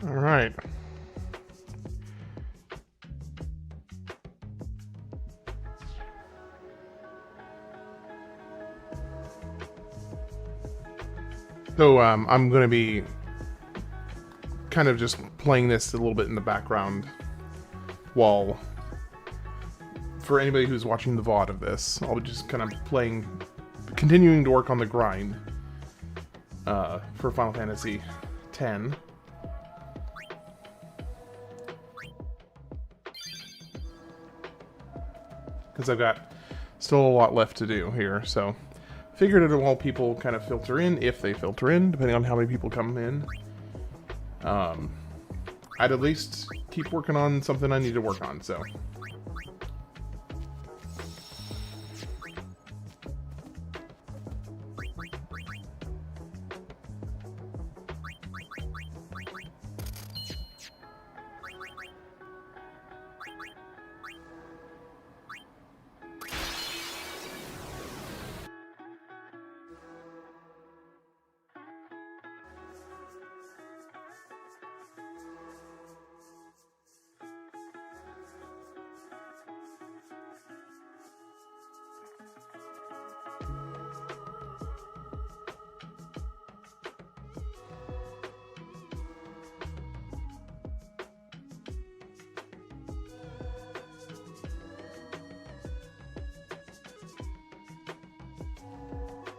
All right. So I'm going to be kind of just playing this a little bit in the background while, for anybody who's watching the VOD of this, I'll be just kind of continuing to work on the grind for Final Fantasy X. Because I've got still a lot left to do here, so figured it while people kind of filter in, if they filter in, depending on how many people come in. I'd at least keep working on something I need to work on, so.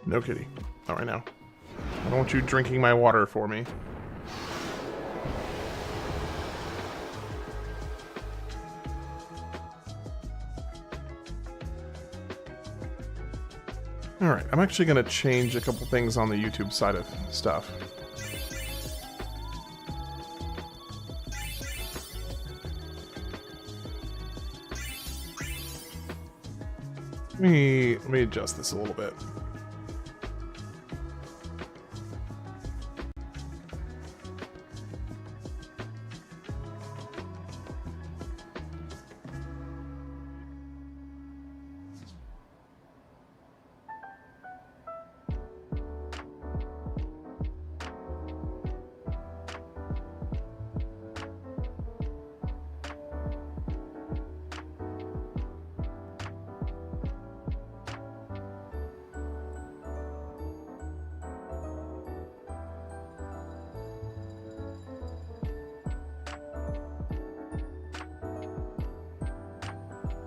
No kitty. Not right now. I don't want you drinking my water for me. Alright, I'm actually going to change a couple things on the YouTube side of stuff. Let me adjust this a little bit.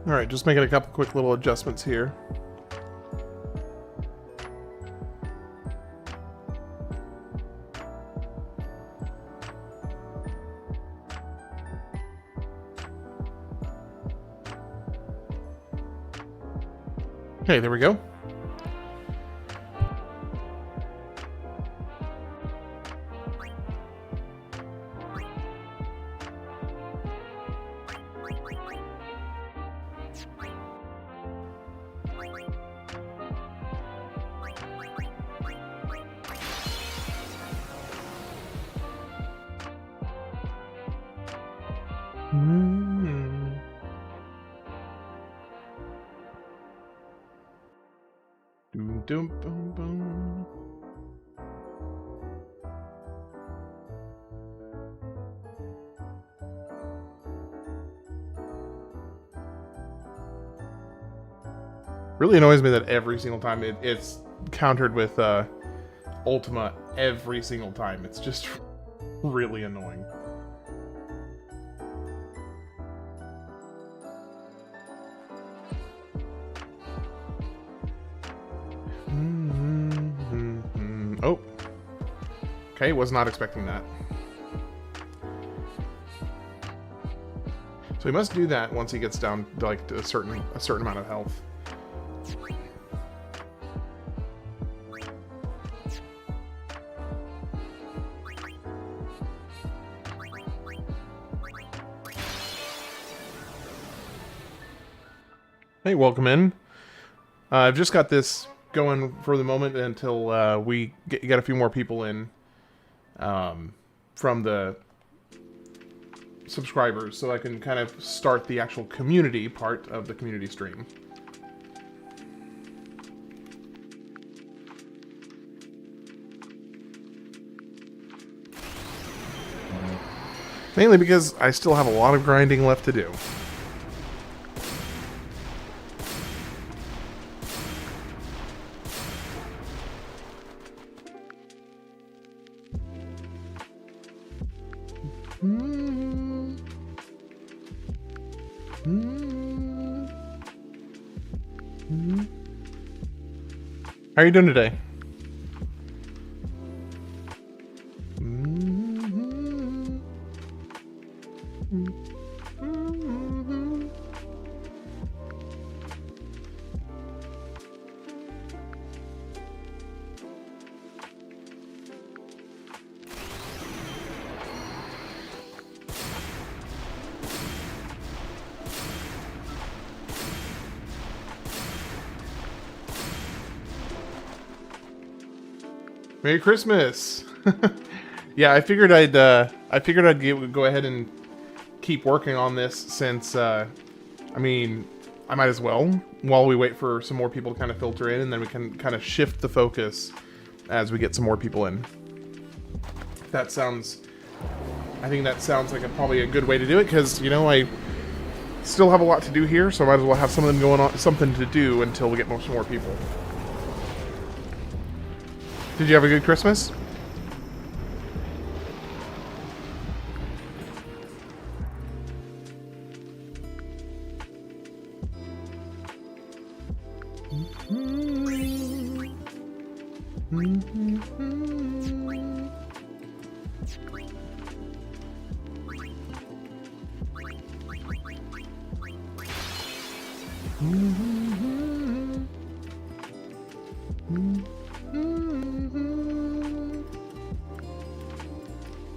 Alright, just making a couple quick little adjustments here. Okay, there we go. Doom, boom, boom. Really annoys me that every single time it's countered with Ultima every single time. It's just really annoying. Oh. Okay, was not expecting that. So he must do that once he gets down to, like, to a certain amount of health. Hey, welcome in. I've just got this going for the moment until we get a few more people in from the subscribers, so I can kind of start the actual community part of the community stream. Mainly because I still have a lot of grinding left to do. How are you doing today? Merry Christmas! Yeah, I figured I'd go ahead and keep working on this since I mean, I might as well while we wait for some more people to kind of filter in, and then we can kind of shift the focus as we get some more people in. I think that sounds like probably a good way to do it, because you know I still have a lot to do here, so I might as well have some of them going on, something to do until we get some more people. Did you have a good Christmas?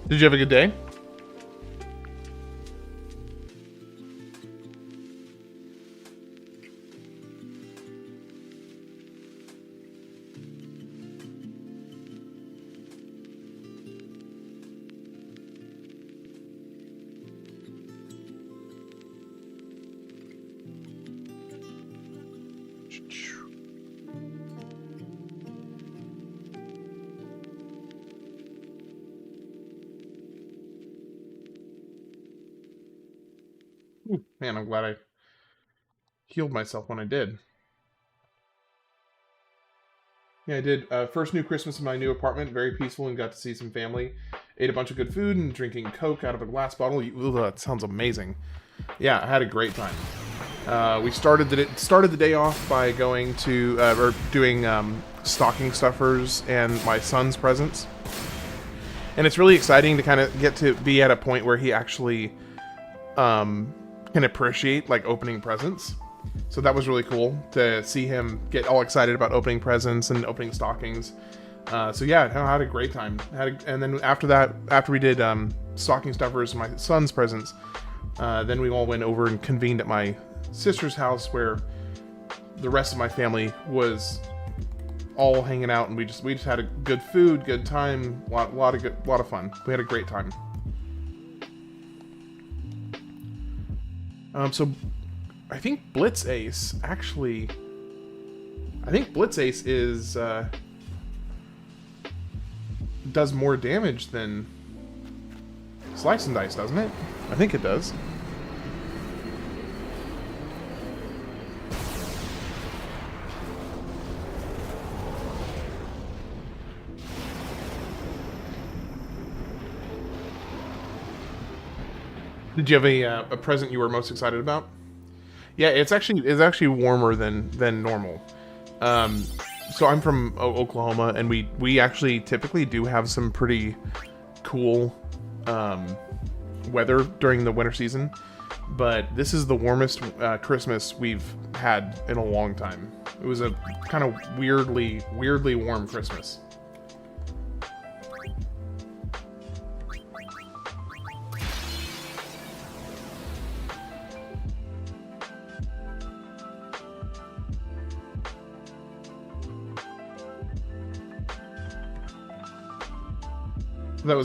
Did you have a good day? Ooh, man, I'm glad I healed myself when I did. Yeah, I did. First new Christmas in my new apartment. Very peaceful, and got to see some family. Ate a bunch of good food and drinking Coke out of a glass bottle. Ooh, that sounds amazing. Yeah, I had a great time. We started the day off by going to or doing stocking stuffers and my son's presents. And it's really exciting to kind of get to be at a point where he actually can appreciate like opening presents. So that was really cool to see him get all excited about opening presents and opening stockings. So yeah, I had a great time. And then after that, after we did stocking stuffers and my son's presents, then we all went over and convened at my sister's house, where the rest of my family was all hanging out, and we just had a good food, good time, lot of fun. We had a great time. So I think Blitz Ace is does more damage than Slice and Dice, doesn't it? I think it does. Did you have a present you were most excited about? Yeah, it's actually warmer than normal. So I'm from Oklahoma, and we actually typically do have some pretty cool weather during the winter season, but this is the warmest Christmas we've had in a long time. It was a kind of weirdly warm Christmas. That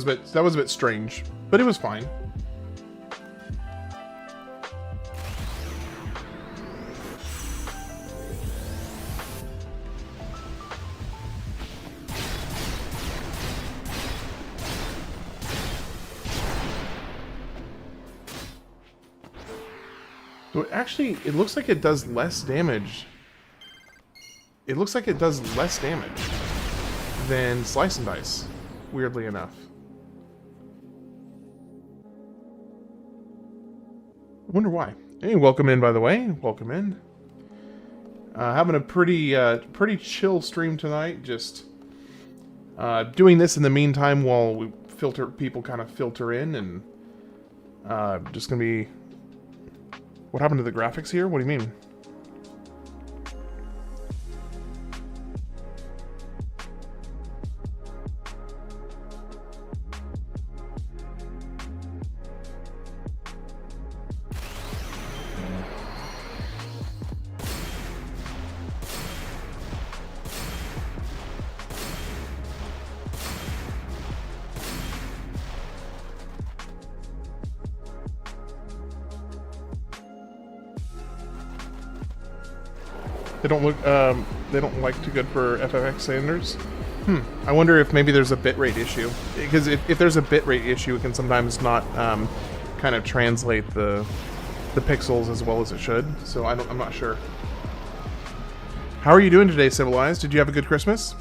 was a bit strange, but it was fine. But actually, it looks like it does less damage. It looks like it does less damage than Slice and Dice, weirdly enough. I wonder why. Hey, welcome in, by the way. Welcome in. Having a pretty chill stream tonight. Just doing this in the meantime while we people kind of filter in, and just gonna be. What happened to the graphics here? What do you mean? They don't look. They don't like too good for FFX standards. I wonder if maybe there's a bitrate issue. Because if there's a bitrate issue, it can sometimes not kind of translate the pixels as well as it should. So I'm not sure. How are you doing today, Civilized? Did you have a good Christmas?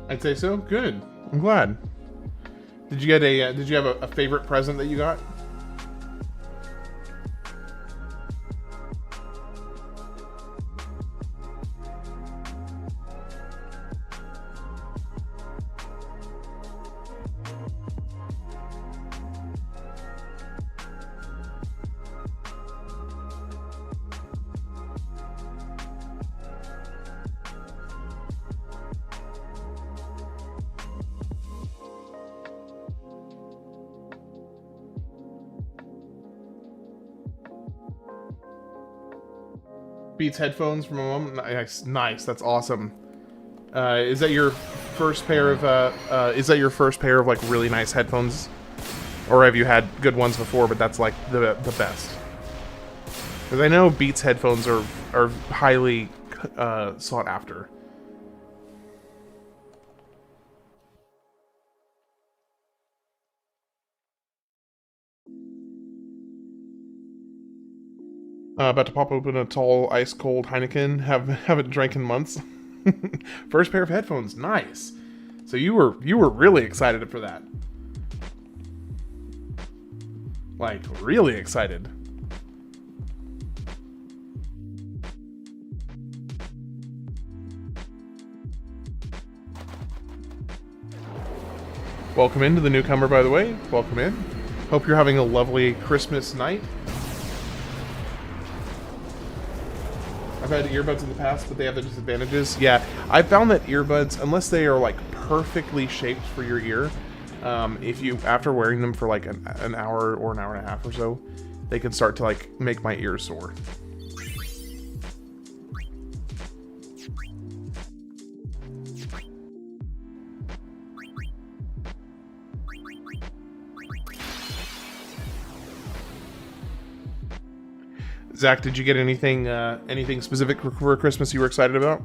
I'd say so. Good. I'm glad. Did you get a? Did you have a favorite present that you got? Beats headphones from a mom. Nice. That's awesome. Is that your first pair of like really nice headphones, or have you had good ones before? But that's like the best. Because I know Beats headphones are highly sought after. About to pop open a tall, ice-cold Heineken. Haven't drank in months. First pair of headphones. Nice. So you were really excited for that. Like, really excited. Welcome in to the newcomer, by the way. Welcome in. Hope you're having a lovely Christmas night. I've had earbuds in the past, but they have the disadvantages. Yeah, I found that earbuds, unless they are like perfectly shaped for your ear, if you, after wearing them for like an hour or an hour and a half or so, they can start to like make my ears sore. Zach, did you get anything specific for Christmas you were excited about?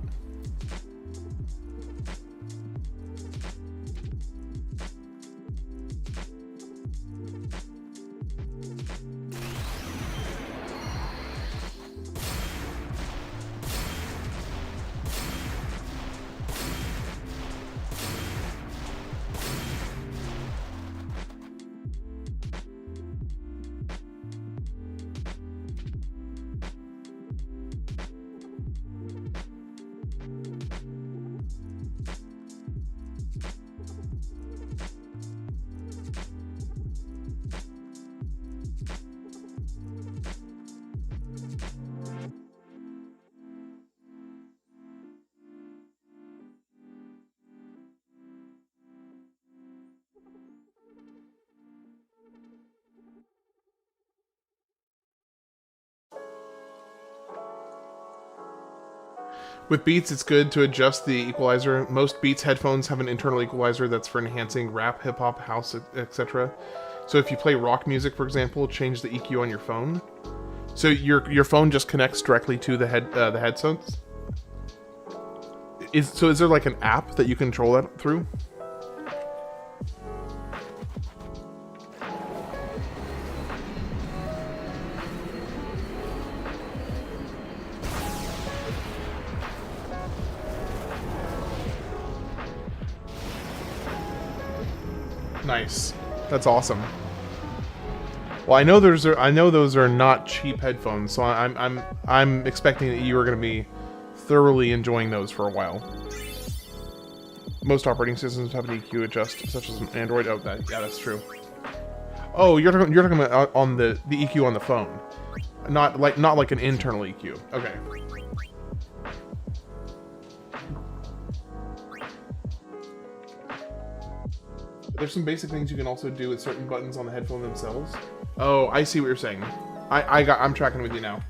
With Beats, it's good to adjust the equalizer. Most Beats headphones have an internal equalizer that's for enhancing rap, hip-hop, house, etc. So if you play rock music, for example, change the EQ on your phone. So your phone just connects directly to the headsets. Is there like an app that you control that through? Nice. That's awesome. Well, I know those are not cheap headphones, so I'm expecting that you are going to be thoroughly enjoying those for a while. Most operating systems have an EQ adjust, such as an Android. Oh, yeah, that's true. Oh, you're talking about on the EQ on the phone, not like an internal EQ. Okay. There's some basic things you can also do with certain buttons on the headphone themselves. Oh, I see what you're saying. I'm tracking with you now.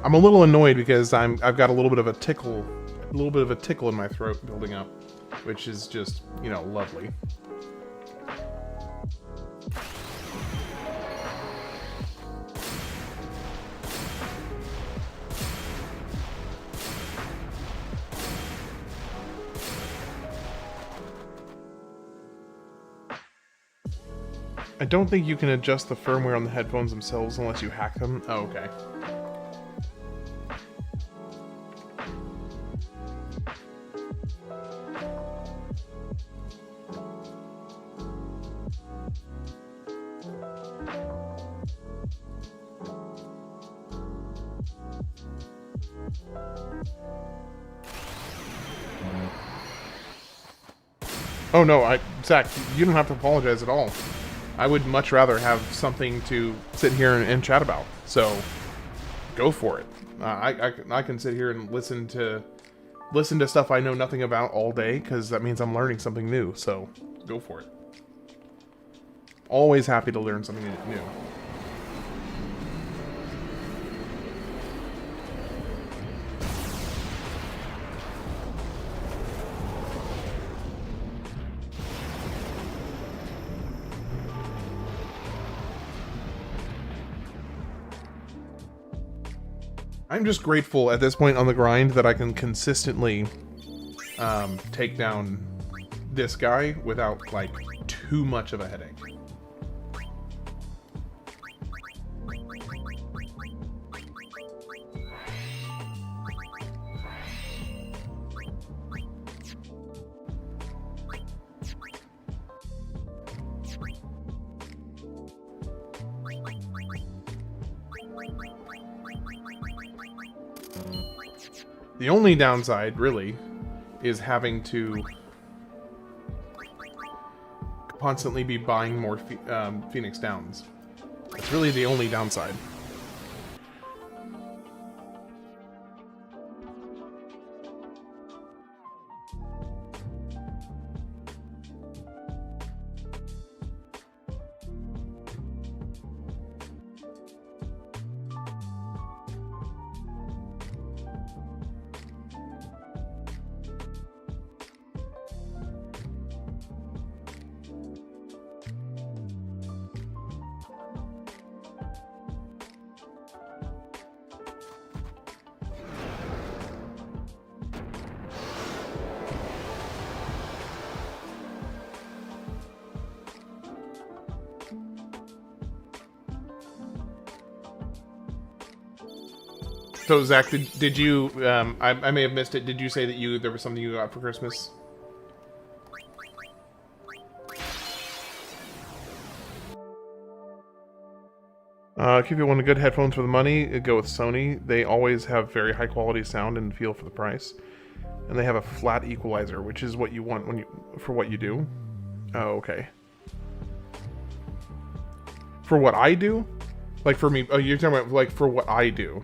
I'm a little annoyed because I've got a little bit of a tickle in my throat building up, which is just, you know, lovely. I don't think you can adjust the firmware on the headphones themselves unless you hack them. Oh, okay. Oh no, Zach, you don't have to apologize at all. I would much rather have something to sit here and chat about. So, go for it. I can sit here and listen to stuff I know nothing about all day, because that means I'm learning something new. So, go for it. Always happy to learn something new. I'm just grateful at this point on the grind that I can consistently take down this guy without, like, too much of a headache. The only downside, really, is having to constantly be buying more Phoenix Downs. That's really the only downside. So Zach, did you? I may have missed it. Did you say that there was something you got for Christmas? If you want good headphones for the money, go with Sony. They always have very high quality sound and feel for the price, and they have a flat equalizer, which is what you want for what you do. Oh, okay. For what I do, Like for me, oh, you're talking about like for what I do.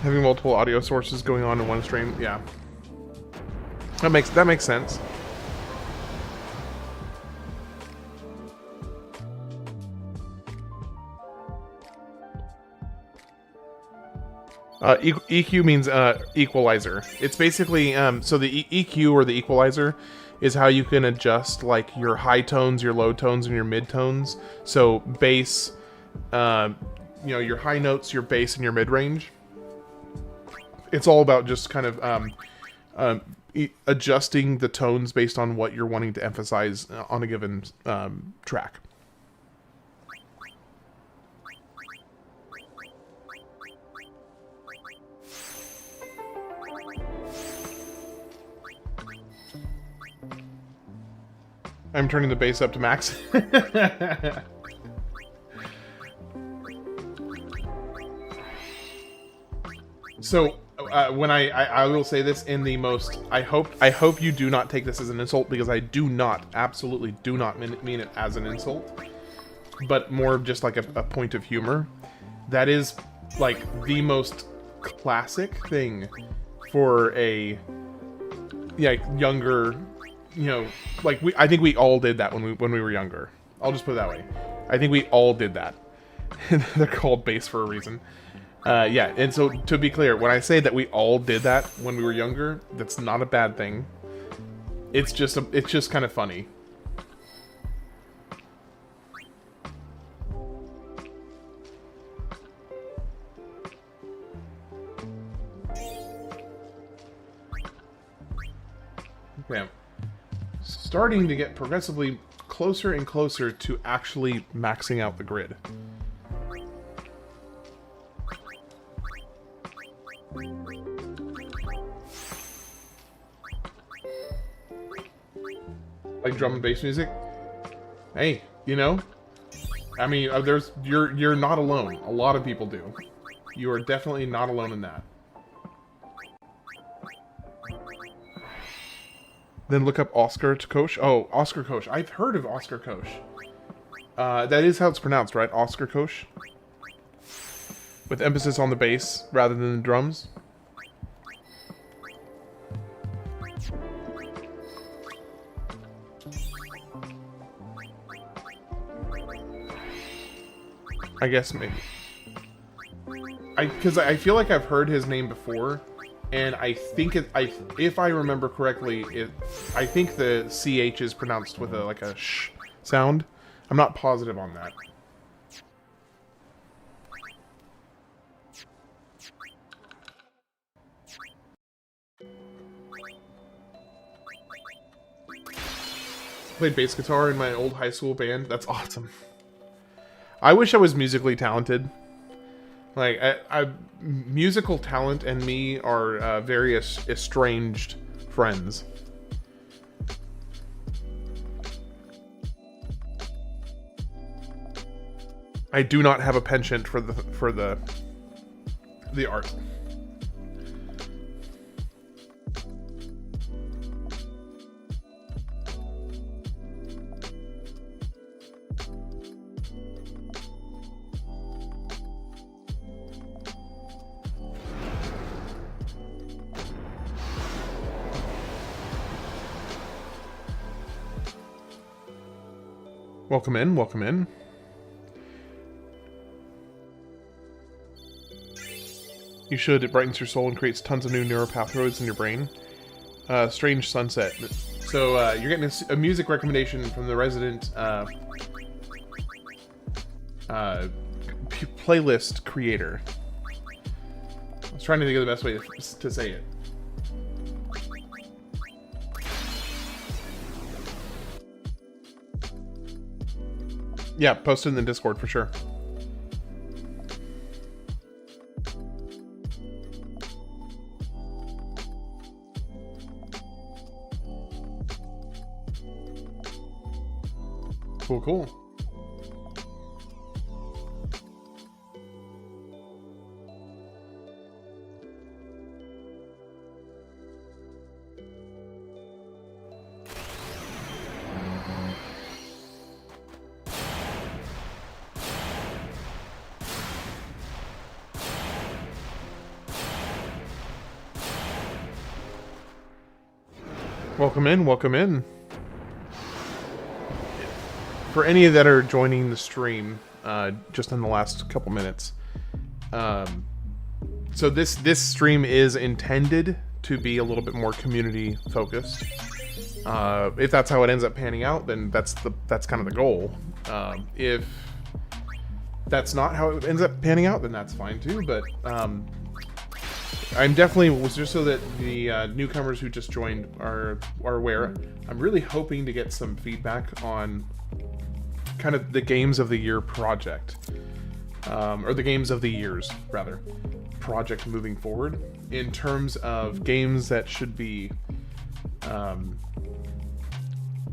Having multiple audio sources going on in one stream, yeah. That makes sense. EQ means equalizer. It's basically so the EQ or the equalizer is how you can adjust like your high tones, your low tones, and your mid tones. So bass, you know, your high notes, your bass, and your mid range. It's all about just kind of adjusting the tones based on what you're wanting to emphasize on a given track. I'm turning the bass up to max. So when I will say this in the most, I hope you do not take this as an insult, because I do not, absolutely do not mean it as an insult, but more just like a point of humor. That is like the most classic thing for a younger, you know, like I think we all did that when we were younger. I'll just put it that way. I think we all did that. They're called bass for a reason. Yeah, and so to be clear, when I say that we all did that when we were younger, that's not a bad thing. It's just kind of funny. Okay. Starting to get progressively closer and closer to actually maxing out the grid. Like drum and bass music? Hey, you know, I mean, you're not alone. A lot of people do. You are definitely not alone in that. Then look up Oscar Kosh. Oh, Oscar Kosh. I've heard of Oscar Kosh. That is how it's pronounced, right? Oscar Kosh? With emphasis on the bass rather than the drums. I guess maybe. Because I feel like I've heard his name before, and I think if I remember correctly, I think the CH is pronounced with like a sh sound. I'm not positive on that. Played bass guitar in my old high school band. That's awesome. I wish I was musically talented. Like, musical talent and me are very estranged friends. I do not have a penchant for the art. Welcome in, welcome in. You should. It brightens your soul and creates tons of new neural pathways in your brain. Strange Sunset. So you're getting a music recommendation from the resident playlist creator. I was trying to think of the best way to say it. Yeah, post it in the Discord for sure. cool. Welcome in, welcome in. For any that are joining the stream, just in the last couple minutes, so this stream is intended to be a little bit more community focused. If that's how it ends up panning out, then that's kind of the goal. If that's not how it ends up panning out, then that's fine too. But I'm definitely, just so that the newcomers who just joined are aware, I'm really hoping to get some feedback on kind of the Games of the Year project, or the Games of the Years, rather, project moving forward, in terms of games that should be,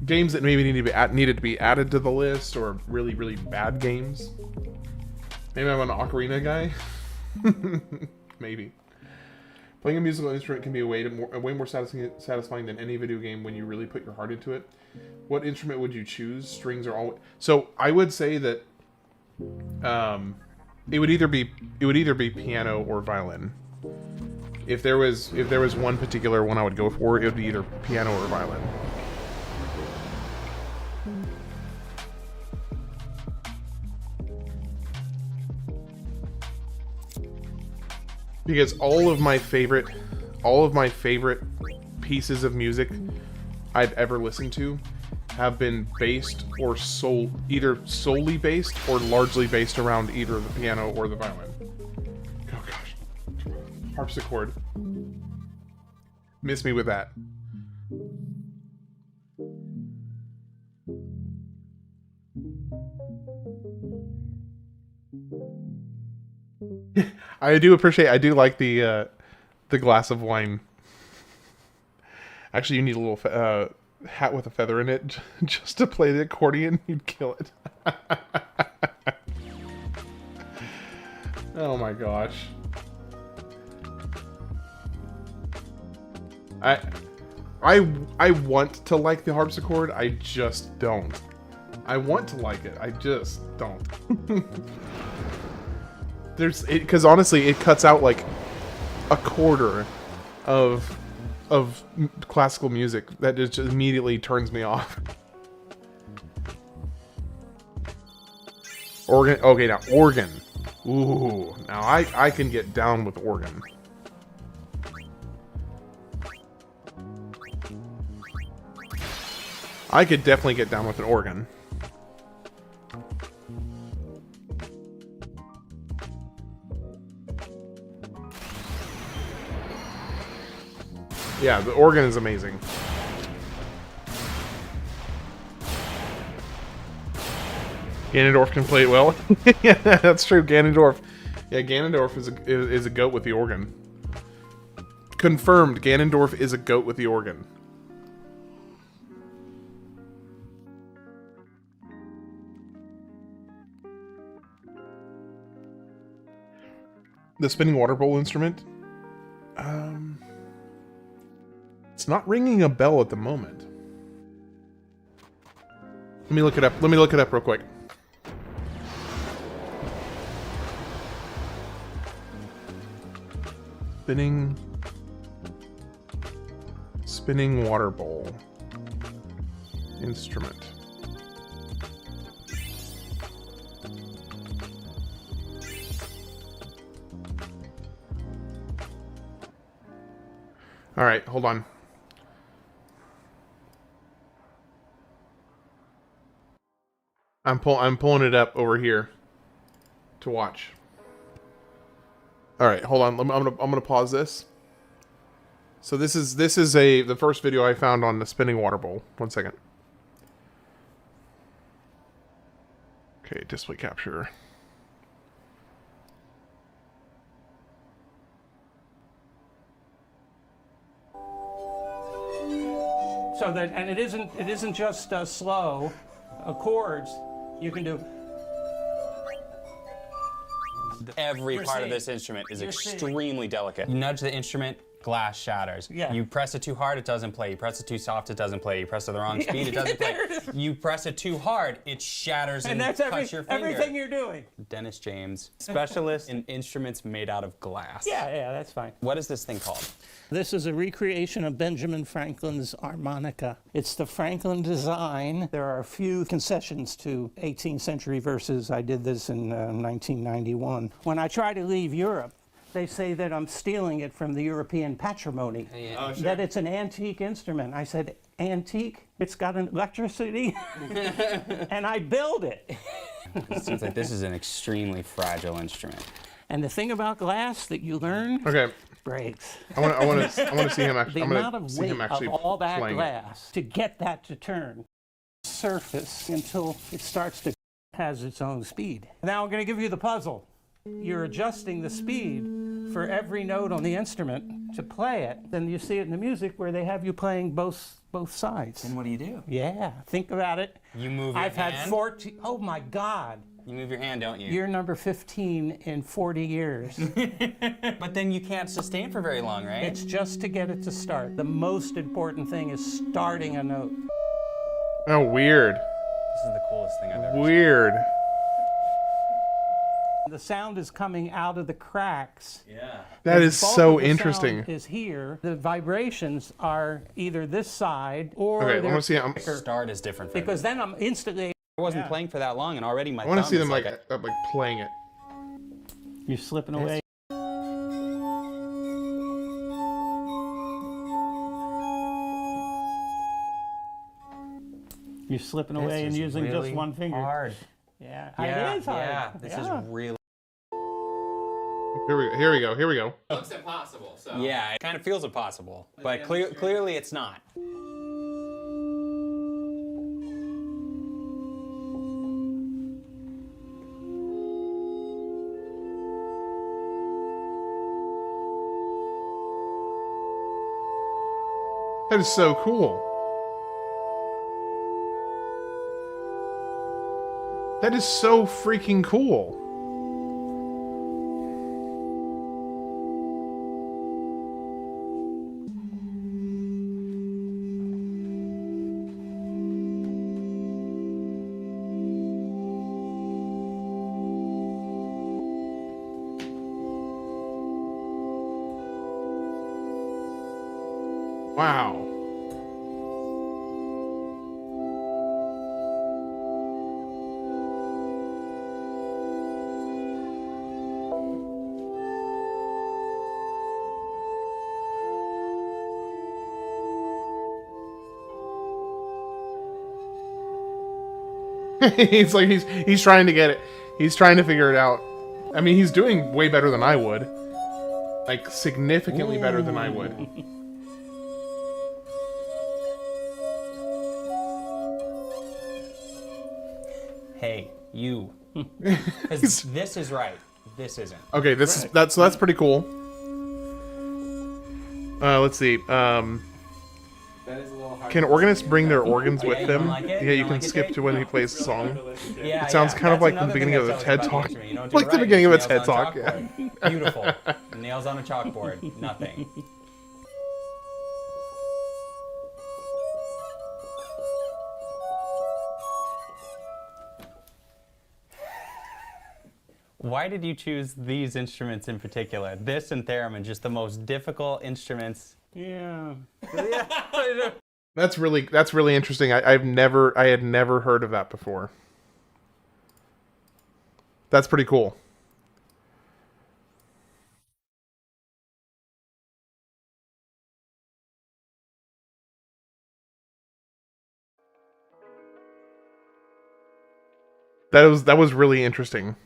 games that maybe needed to be added to the list, or really, really bad games. Maybe I'm an ocarina guy? Maybe. Playing a musical instrument can be a way more satisfying than any video game when you really put your heart into it. What instrument would you choose? Strings are always... So I would say that it would either be piano or violin. If there was one particular one I would go for, it would be either piano or violin. Because all of my favorite pieces of music I've ever listened to have been based or either solely based or largely based around either the piano or the violin. Oh gosh. Harpsichord. Miss me with that. I do like the glass of wine. Actually, you need a little hat with a feather in it just to play the accordion. You'd kill it. Oh my gosh. I want to like the harpsichord. I just don't. I want to like it. I just don't. Because honestly, it cuts out like a quarter of classical music that just immediately turns me off. Organ. Okay, now organ. Ooh, now I can get down with organ. I could definitely get down with an organ. Yeah, the organ is amazing. Ganondorf can play it well. Yeah, that's true. Ganondorf. Yeah, Ganondorf is a goat with the organ. Confirmed. Ganondorf is a goat with the organ. The spinning water bowl instrument. It's not ringing a bell at the moment. Let me look it up. Let me look it up real quick. Spinning water bowl instrument. All right, hold on. I'm pulling it up over here to watch. All right, hold on. I'm gonna pause this. So this is the first video I found on the spinning water bowl. 1 second. Okay, display capture. So that, and it isn't just slow. chords, you can do. Every part of this instrument is extremely delicate. You nudge the instrument, glass shatters. Yeah. You press it too hard, it doesn't play. You press it too soft, it doesn't play. You press it the wrong speed, it doesn't play. You press it too hard, it shatters and that's cuts your finger. everything you're doing. Dennis James, specialist in instruments made out of glass. Yeah, that's fine. What is this thing called? This is a recreation of Benjamin Franklin's harmonica. It's the Franklin design. There are a few concessions to 18th century verses. I did this in 1991. When I try to leave Europe, they say that I'm stealing it from the European patrimony, that it's an antique instrument. I said, antique? It's got an electricity? And I build it. It seems like this is an extremely fragile instrument. And the thing about glass that you learn breaks. I want to see him actually. The amount of weight of all that glass to get that to turn surface until it starts to has its own speed. Now I'm going to give you the puzzle. You're adjusting the speed for every note on the instrument to play it. Then you see it in the music where they have you playing both sides. And what do you do? Yeah, think about it. You move your hand? I've had 14, oh my God. You move your hand, don't you? You're number 15 in 40 years. But then you can't sustain for very long, right? It's just to get it to start. The most important thing is starting a note. Oh, weird. This is the coolest thing I've ever seen. Weird. The sound is coming out of the cracks. Yeah. That is so interesting. Sound is here. The vibrations are either this side or okay, I want to see. Start is different. For because then I'm instantly. I wasn't playing for that long, and already my. I want to see them like playing it. You're slipping away. You're slipping away and using really just one finger. Hard. Yeah, it is hard. Yeah, this is really. Here we go. It looks impossible, so. Yeah, it kind of feels impossible, but clearly it's not. That is so cool. That is so freaking cool. Wow. He's like he's trying to get it. He's trying to figure it out. I mean, he's doing way better than I would. Like significantly better than I would. Hey, you. This is right. This isn't. Okay, that's pretty cool. Let's see. That is a little hard. Can organists bring their organs with you them? don't like it? Yeah, You you don't can like it, skip Jake? to when he plays the song. Yeah, It sounds kind of like the beginning of a TED Talk. Like the beginning of a TED Talk, yeah. Beautiful. Nails on a chalkboard. Nothing. Why did you choose these instruments in particular? This and theremin, just the most difficult instruments. Yeah. That's really interesting. I had never heard of that before. That's pretty cool. That was really interesting.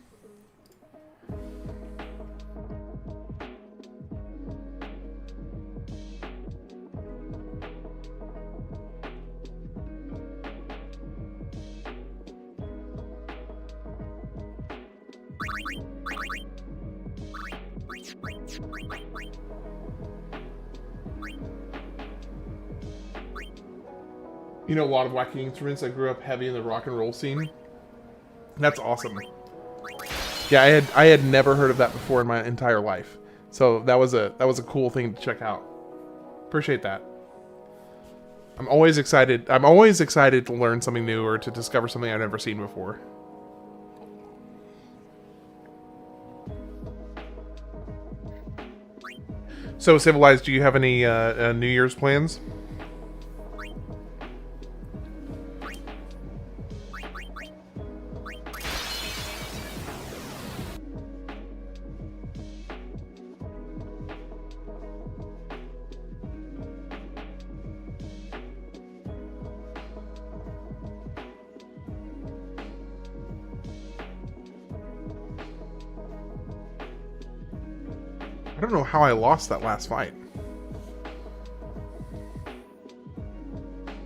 You know, a lot of wacky instruments. I grew up heavy in the rock and roll scene. That's awesome. Yeah, I had never heard of that before in my entire life. So that was a cool thing to check out. Appreciate that. I'm always excited to learn something new or to discover something I've never seen before. So, Civilized, do you have any New Year's plans? I don't know how I lost that last fight.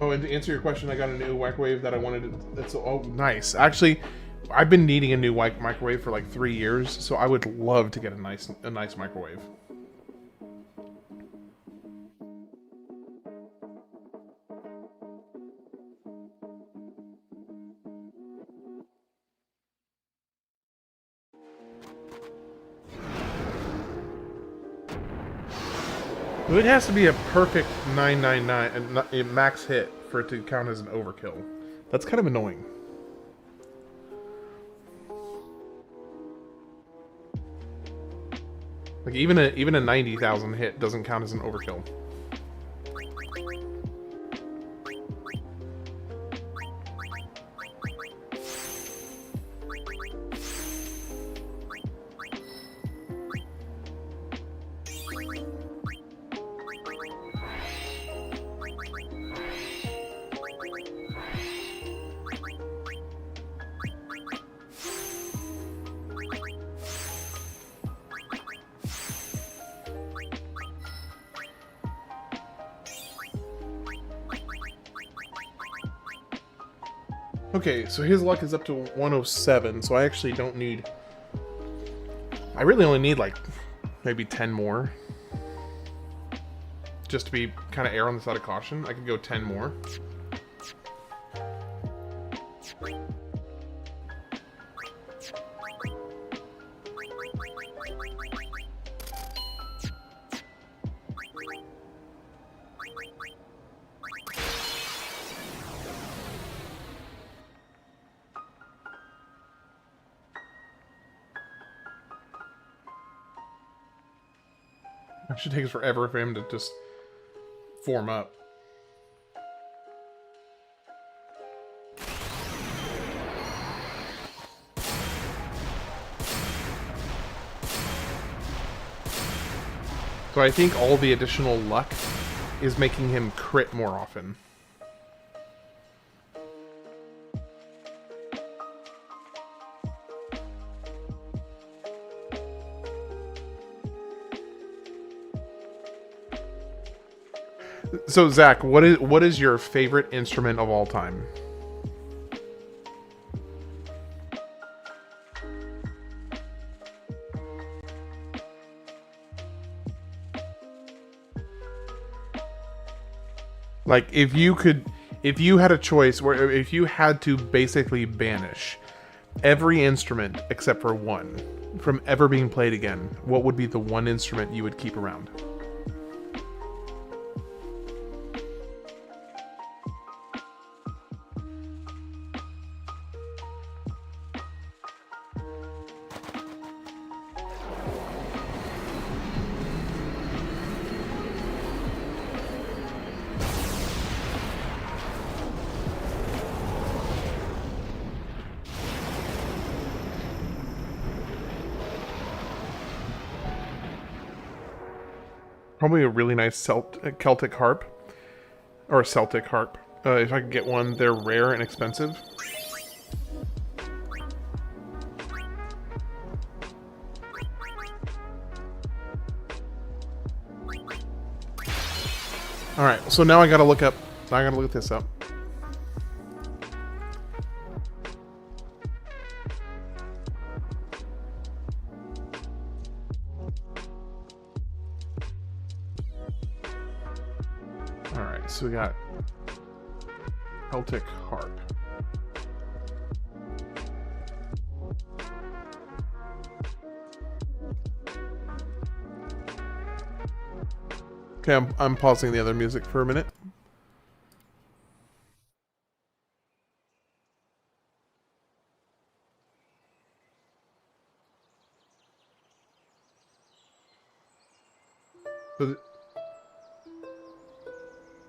Oh, and to answer your question, I got a new microwave that I wanted to... oh, nice. Actually, I've been needing a new microwave for like 3 years, so I would love to get a nice microwave. It has to be a perfect 999 a max hit for it to count as an overkill. That's kind of annoying. Like even a 90,000 hit doesn't count as an overkill. Okay, so his luck is up to 107, so I actually don't need... I really only need, like, maybe 10 more. Just to be kind of err on the side of caution. I could go 10 more. It should take forever for him to just form up. So I think all the additional luck is making him crit more often. So Zach, what is your favorite instrument of all time? Like if you had a choice where if you had to basically banish every instrument except for one from ever being played again, what would be the one instrument you would keep around? Probably a really nice Celtic harp. Or a Celtic harp. If I could get one, they're rare and expensive. Alright, so now I gotta look this up. So we got Celtic harp. Okay, I'm pausing the other music for a minute.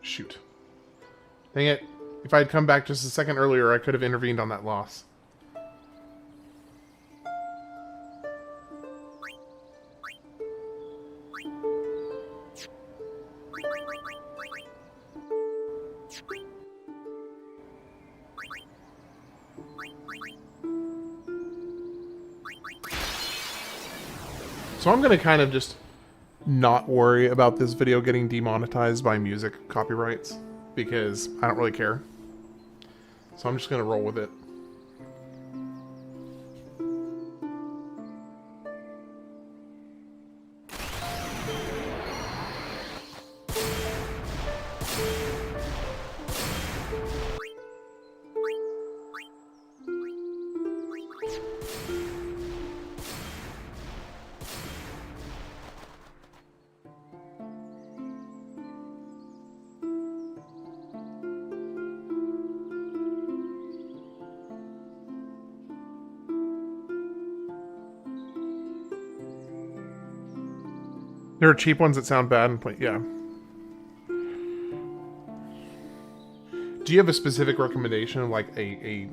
Shoot. Dang it. If I had come back just a second earlier, I could have intervened on that loss. So I'm going to kind of just not worry about this video getting demonetized by music copyrights because I don't really care. So I'm just going to roll with it. There are cheap ones that sound bad and play. Yeah. Do you have a specific recommendation of like a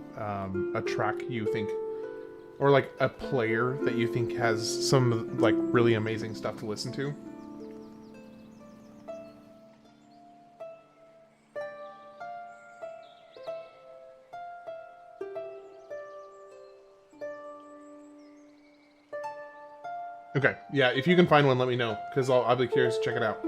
track you think, or like a player that you think has some like really amazing stuff to listen to? Okay, yeah, if you can find one, let me know, because I'll be curious to check it out.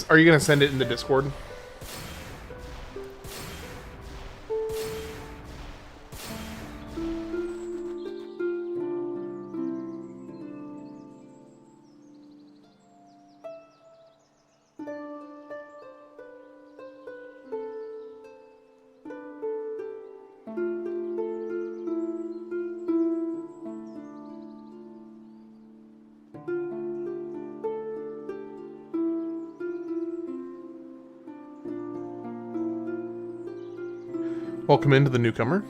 Are you gonna send it in the Discord? Welcome into the newcomer.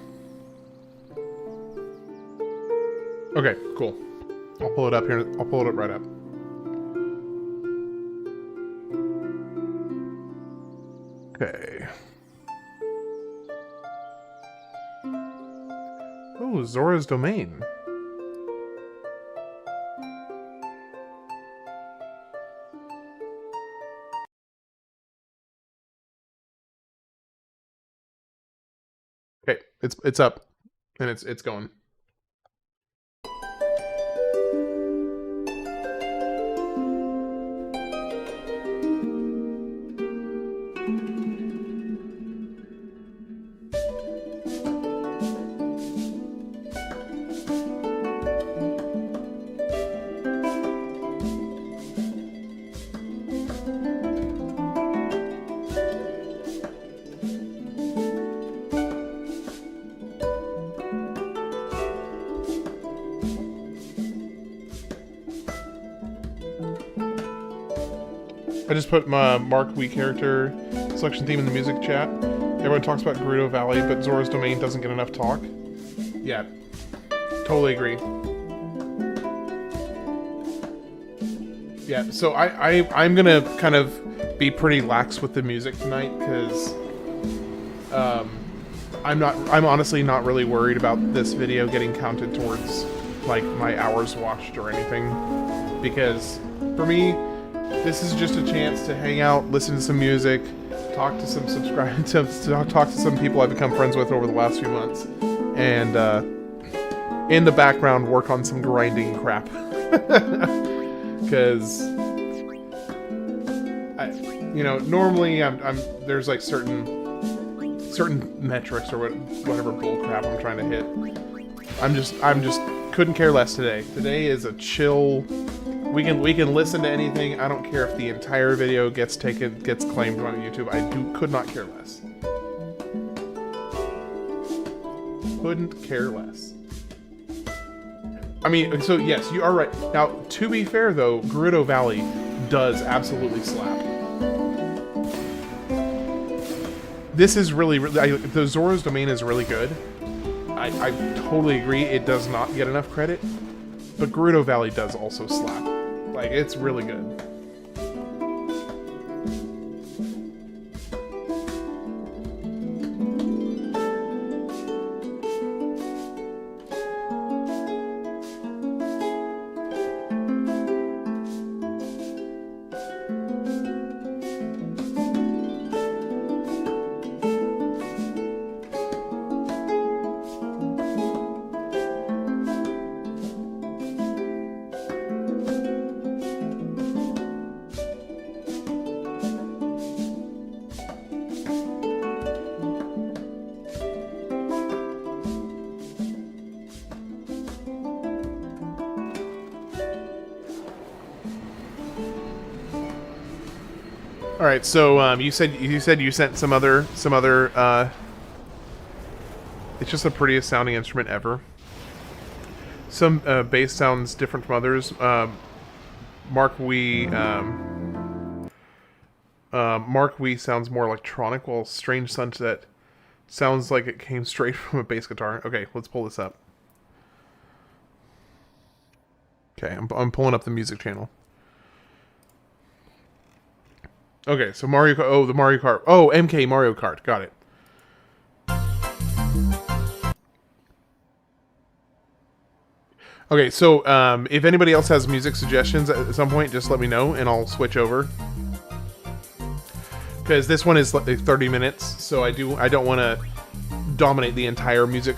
Okay, cool. I'll pull it up here. I'll pull it up right up. Okay. Oh, Zora's Domain. Okay, it's up, and it's going. I just put my Mark Wii character selection theme in the music chat. Everyone talks about Gerudo Valley, but Zora's Domain doesn't get enough talk. Yeah, totally agree. Yeah, so I'm gonna kind of be pretty lax with the music tonight, because I'm honestly not really worried about this video getting counted towards like my hours watched or anything, because for me, this is just a chance to hang out, listen to some music, talk to some talk to some people I've become friends with over the last few months, and in the background work on some grinding crap. Because normally I'm there's like certain metrics or whatever bull crap I'm trying to hit. I'm just couldn't care less today. Today is a chill. We can listen to anything. I don't care if the entire video gets claimed on YouTube. Could not care less. Couldn't care less. I mean, so yes, you are right. Now, to be fair though, Gerudo Valley does absolutely slap. This is really the Zora's Domain is really good. I totally agree. It does not get enough credit, but Gerudo Valley does also slap. Like, it's really good. All right, so you said you sent some other it's just the prettiest sounding instrument ever. Some bass sounds different from others. Mark Wee sounds more electronic, while Strange Sunset sounds like it came straight from a bass guitar. Okay, let's pull this up. Okay, I'm pulling up the music channel. Okay, so Mario Kart. Oh, the Mario Kart. Oh, MK Mario Kart. Got it. Okay, so if anybody else has music suggestions at some point, just let me know and I'll switch over. Because this one is like 30 minutes, so I don't want to dominate the entire music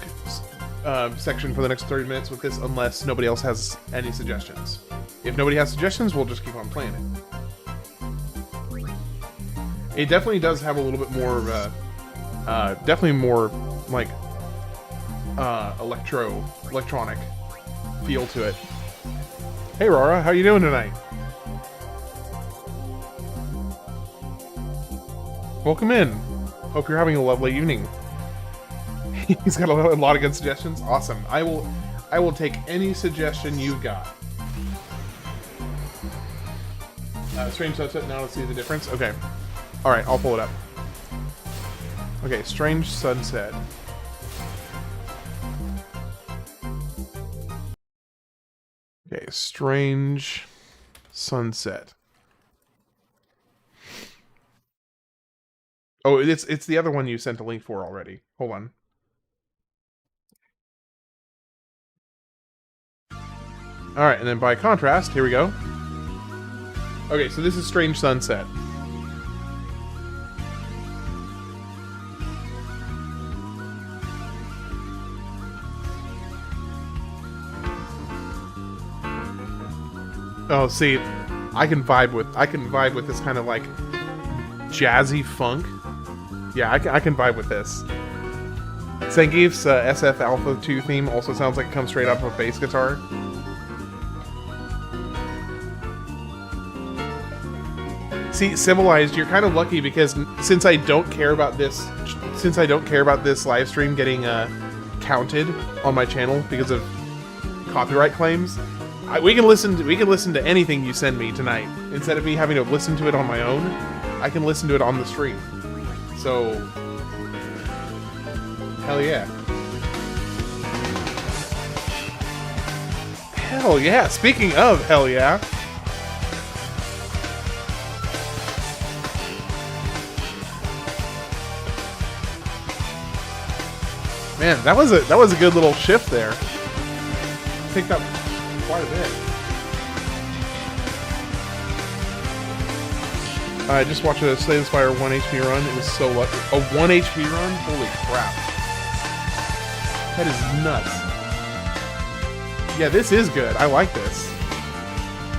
section for the next 30 minutes with this unless nobody else has any suggestions. If nobody has suggestions, we'll just keep on playing it. It definitely does have a little bit more definitely more like electronic feel to it. Hey Rara, how you doing tonight? Welcome in. Hope you're having a lovely evening. He's got a lot of good suggestions. Awesome. I will take any suggestion you've got. Strange Sunset. Now let's see the difference. Okay. All right, I'll pull it up. Okay, Strange Sunset. Okay, Strange Sunset. Oh, it's the other one you sent a link for already. Hold on. All right, and then by contrast, here we go. Okay, so this is Strange Sunset. Oh, see, I can vibe with this kind of like jazzy funk. Yeah, I can vibe with this. Zangief's SF Alpha 2 theme also sounds like it comes straight out of a bass guitar. See, Civilized, you're kind of lucky because since I don't care about this live stream getting counted on my channel because of copyright claims, we can listen to anything you send me tonight. Instead of me having to listen to it on my own, I can listen to it on the stream. So Hell yeah. Hell yeah. Speaking of hell yeah. Man, that was a good little shift there. Picked up quite a bit. I just watched a Slay the Spire 1 HP run. It was so lucky. A 1 HP run? Holy crap. That is nuts. Yeah, this is good. I like this.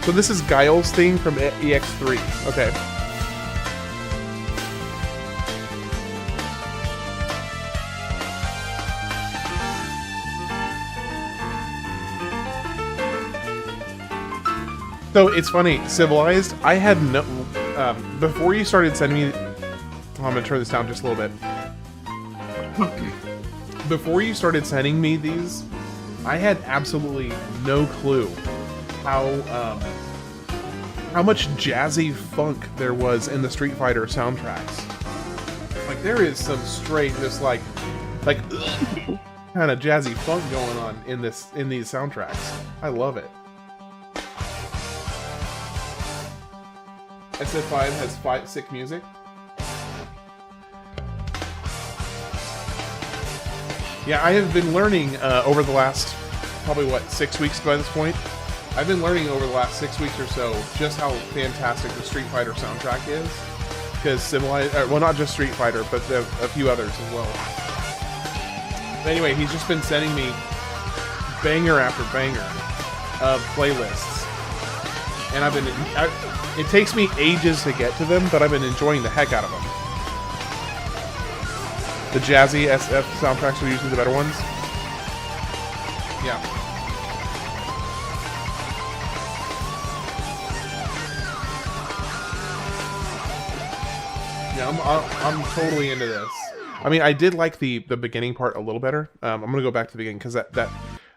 So this is Guile's thing from EX3. Okay. So it's funny, Civilized, I had no... before you started sending me... I'm going to turn this down just a little bit. Before you started sending me these, I had absolutely no clue how much jazzy funk there was in the Street Fighter soundtracks. Like, there is some straight, just like kind of jazzy funk going on in these soundtracks. I love it. SF5 has sick music. Yeah, I have been learning over the last, probably what, 6 weeks by this point? I've been learning over the last 6 weeks or so just how fantastic the Street Fighter soundtrack is. Because Civilized, well, not just Street Fighter, but a few others as well. But anyway, he's just been sending me banger after banger of playlists. And I've been... it takes me ages to get to them, but I've been enjoying the heck out of them. The jazzy SF soundtracks are usually the better ones. Yeah. Yeah, I'm totally into this. I mean, I did like the beginning part a little better. I'm gonna go back to the beginning because that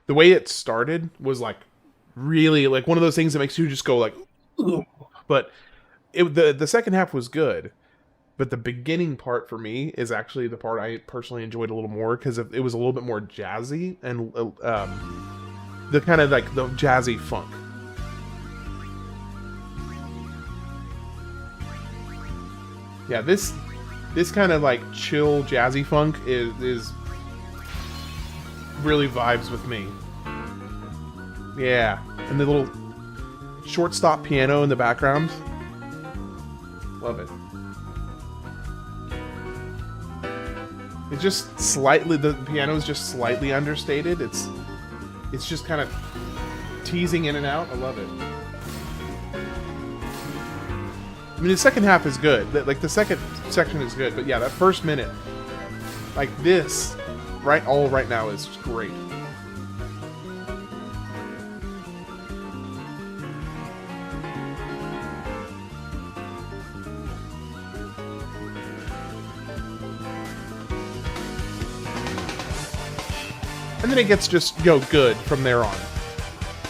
the way it started was like really like one of those things that makes you just go like, ugh. But the second half was good, but the beginning part for me is actually the part I personally enjoyed a little more because it was a little bit more jazzy and the kind of like the jazzy funk. Yeah, this kind of like chill jazzy funk is really vibes with me. Yeah, and the little shortstop piano in the background. Love it. It's just slightly, the piano is just slightly understated. It's just kind of teasing in and out. I love it. I mean, the second half is good. Like, the second section is good. But yeah, that first minute, like this, right now is great. And then it gets just, good from there on.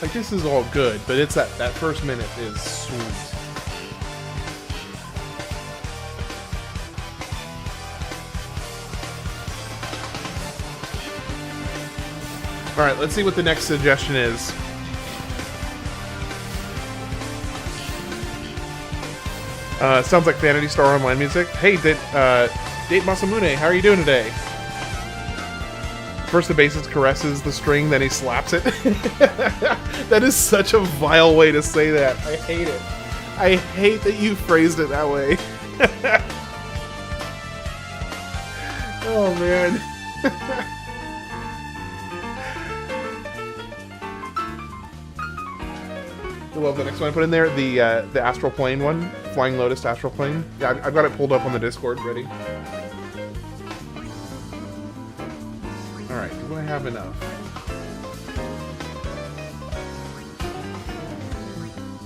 Like, this is all good, but it's that first minute is sweet. Alright, let's see what the next suggestion is. Sounds like Vanity Star Online music. Hey, Date Masamune, how are you doing today? First the bassist caresses the string, then he slaps it. That is such a vile way to say that. I hate it. I hate that you phrased it that way. Oh, man. I love the next one I put in there, the Astral Plane one. Flying Lotus Astral Plane. Yeah, I've got it pulled up on the Discord, ready. Alright, do I have enough?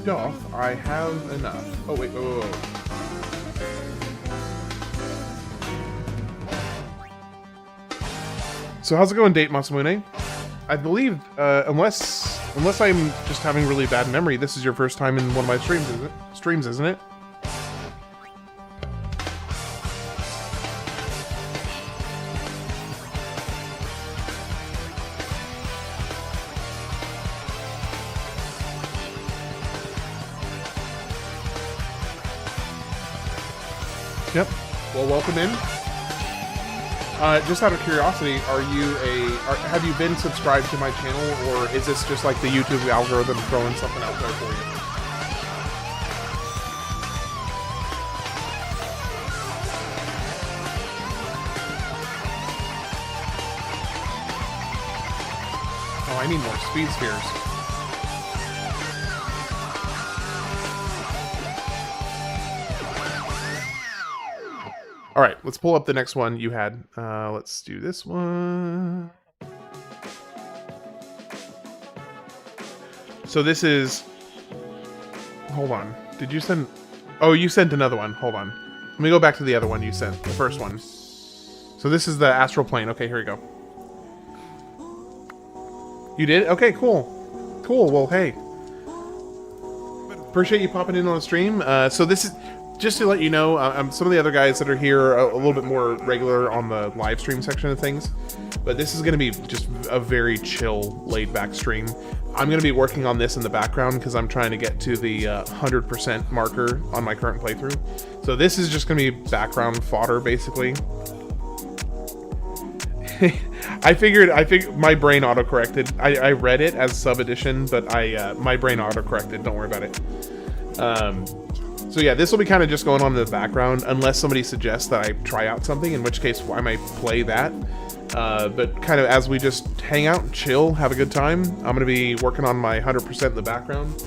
Doth I have enough? Oh, wait, whoa. So how's it going, Date Masamune? I believe, unless I'm just having really bad memory, this is your first time in one of my streams, isn't it? Yep. Well, welcome in. Just out of curiosity, have you been subscribed to my channel, or is this just like the YouTube algorithm throwing something out there for you? Oh, I need more speed spheres. All right, let's pull up the next one you had. Let's do this one. So this is... Hold on. Did you send... Oh, you sent another one. Hold on. Let me go back to the other one you sent. The first one. So this is the astral plane. Okay, here we go. You did? Okay, cool. Cool. Well, hey. Appreciate you popping in on the stream. So this is... Just to let you know, some of the other guys that are here are a little bit more regular on the live stream section of things, but this is going to be just a very chill, laid-back stream. I'm going to be working on this in the background because I'm trying to get to the 100% marker on my current playthrough. So this is just going to be background fodder, basically. I figured my brain auto-corrected. I read it as sub-edition, but my brain auto-corrected. Don't worry about it. So yeah, this will be kind of just going on in the background, unless somebody suggests that I try out something, in which case I might play that. But kind of as we just hang out and chill, have a good time, I'm going to be working on my 100% in the background.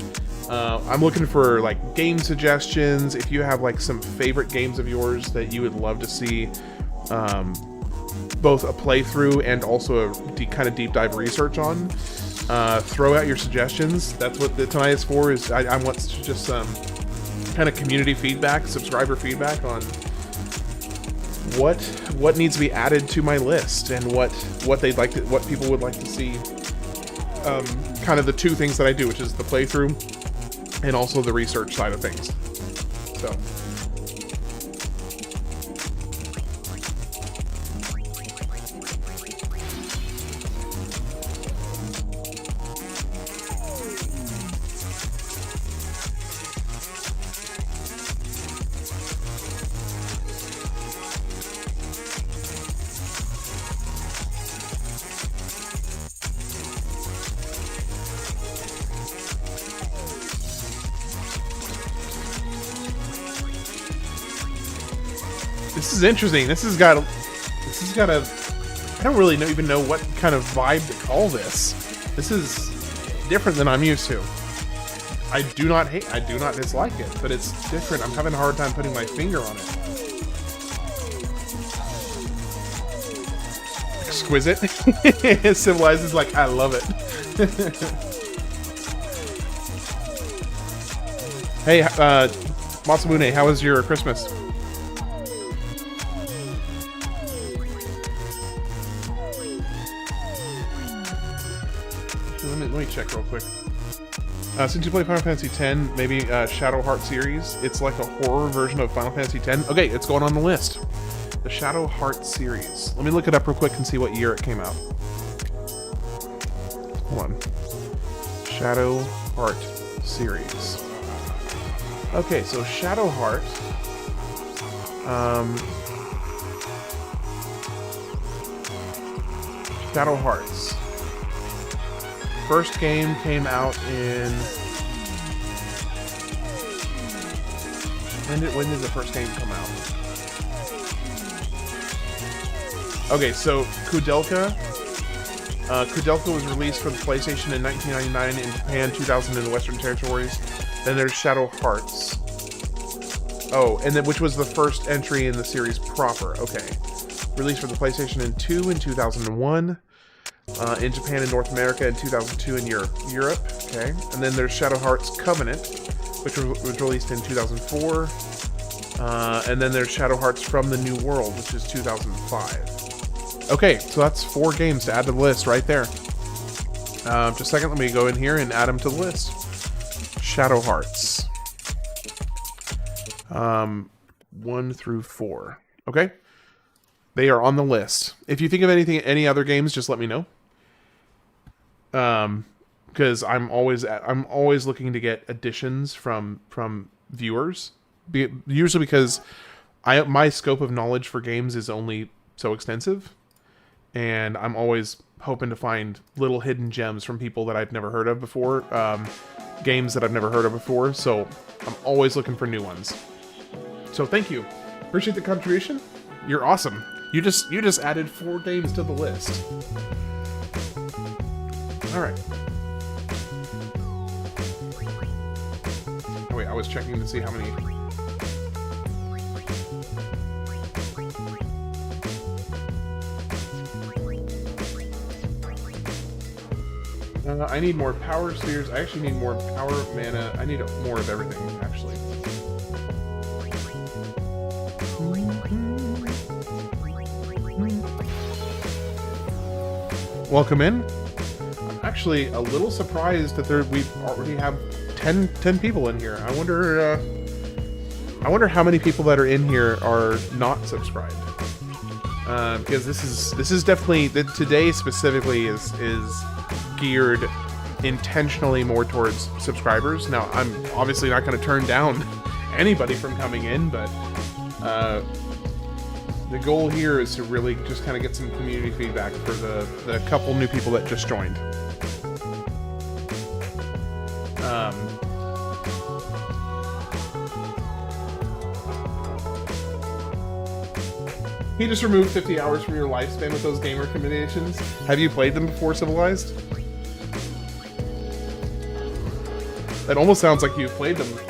I'm looking for like game suggestions. If you have like some favorite games of yours that you would love to see, both a playthrough and also a kind of deep dive research on, throw out your suggestions. That's what tonight is for. Is I want to just kind of community feedback, subscriber feedback on what needs to be added to my list and what people would like to see. Kind of the two things that I do, which is the playthrough and also the research side of things. So. This is interesting. This has got a, I don't really even know what kind of vibe to call this. This is different than I'm used to. I do not dislike it, but it's different. I'm having a hard time putting my finger on it. Exquisite. Civilized is like, I love it. Hey, Masamune, how was your Christmas? Let me check real quick. Since you play Final Fantasy X, maybe Shadow Heart series. It's like a horror version of Final Fantasy X. Okay, it's going on the list. The Shadow Heart series. Let me look it up real quick and see what year it came out. Hold on. Shadow Heart series. Okay, so Shadow Heart. Shadow Hearts. First game came out in... When did the first game come out? Okay, so Kudelka. Kudelka was released for the PlayStation in 1999, in Japan 2000 in the Western Territories. Then there's Shadow Hearts. Oh, and then which was the first entry in the series proper. Okay. Released for the PlayStation 2 in 2001. In Japan and North America in 2002 in Europe. Okay. And then there's Shadow Hearts Covenant, which was released in 2004. And then there's Shadow Hearts From the New World, which is 2005. Okay, so that's 4 games to add to the list right there. Just a second, let me go in here and add them to the list. Shadow Hearts. 1 through 4. Okay? They are on the list. If you think of any other games, just let me know. Because I'm always looking to get additions from viewers. Usually because my scope of knowledge for games is only so extensive, and I'm always hoping to find little hidden gems from people that I've never heard of before, games that I've never heard of before, so I'm always looking for new ones. So thank you. Appreciate the contribution. You're awesome. You just added 4 games to the list. Alright. Oh wait, I was checking to see how many... I need more power spheres. I actually need more power mana. I need more of everything, actually. Welcome in. I'm actually a little surprised that we already have 10 people in here. I wonder how many people that are in here are not subscribed. Because this is definitely, today specifically is geared intentionally more towards subscribers. Now, I'm obviously not going to turn down anybody from coming in, but the goal here is to really just kind of get some community feedback for the couple new people that just joined. He just removed 50 hours from your lifespan with those gamer combinations. Have you played them before Civilized? That almost sounds like you've played them before.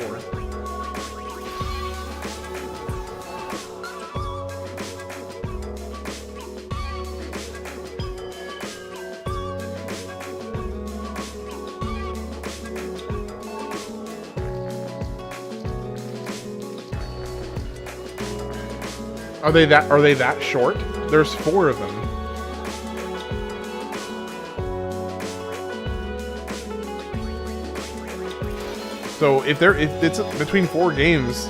Are they that short? There's 4 of them. So if it's between 4 games,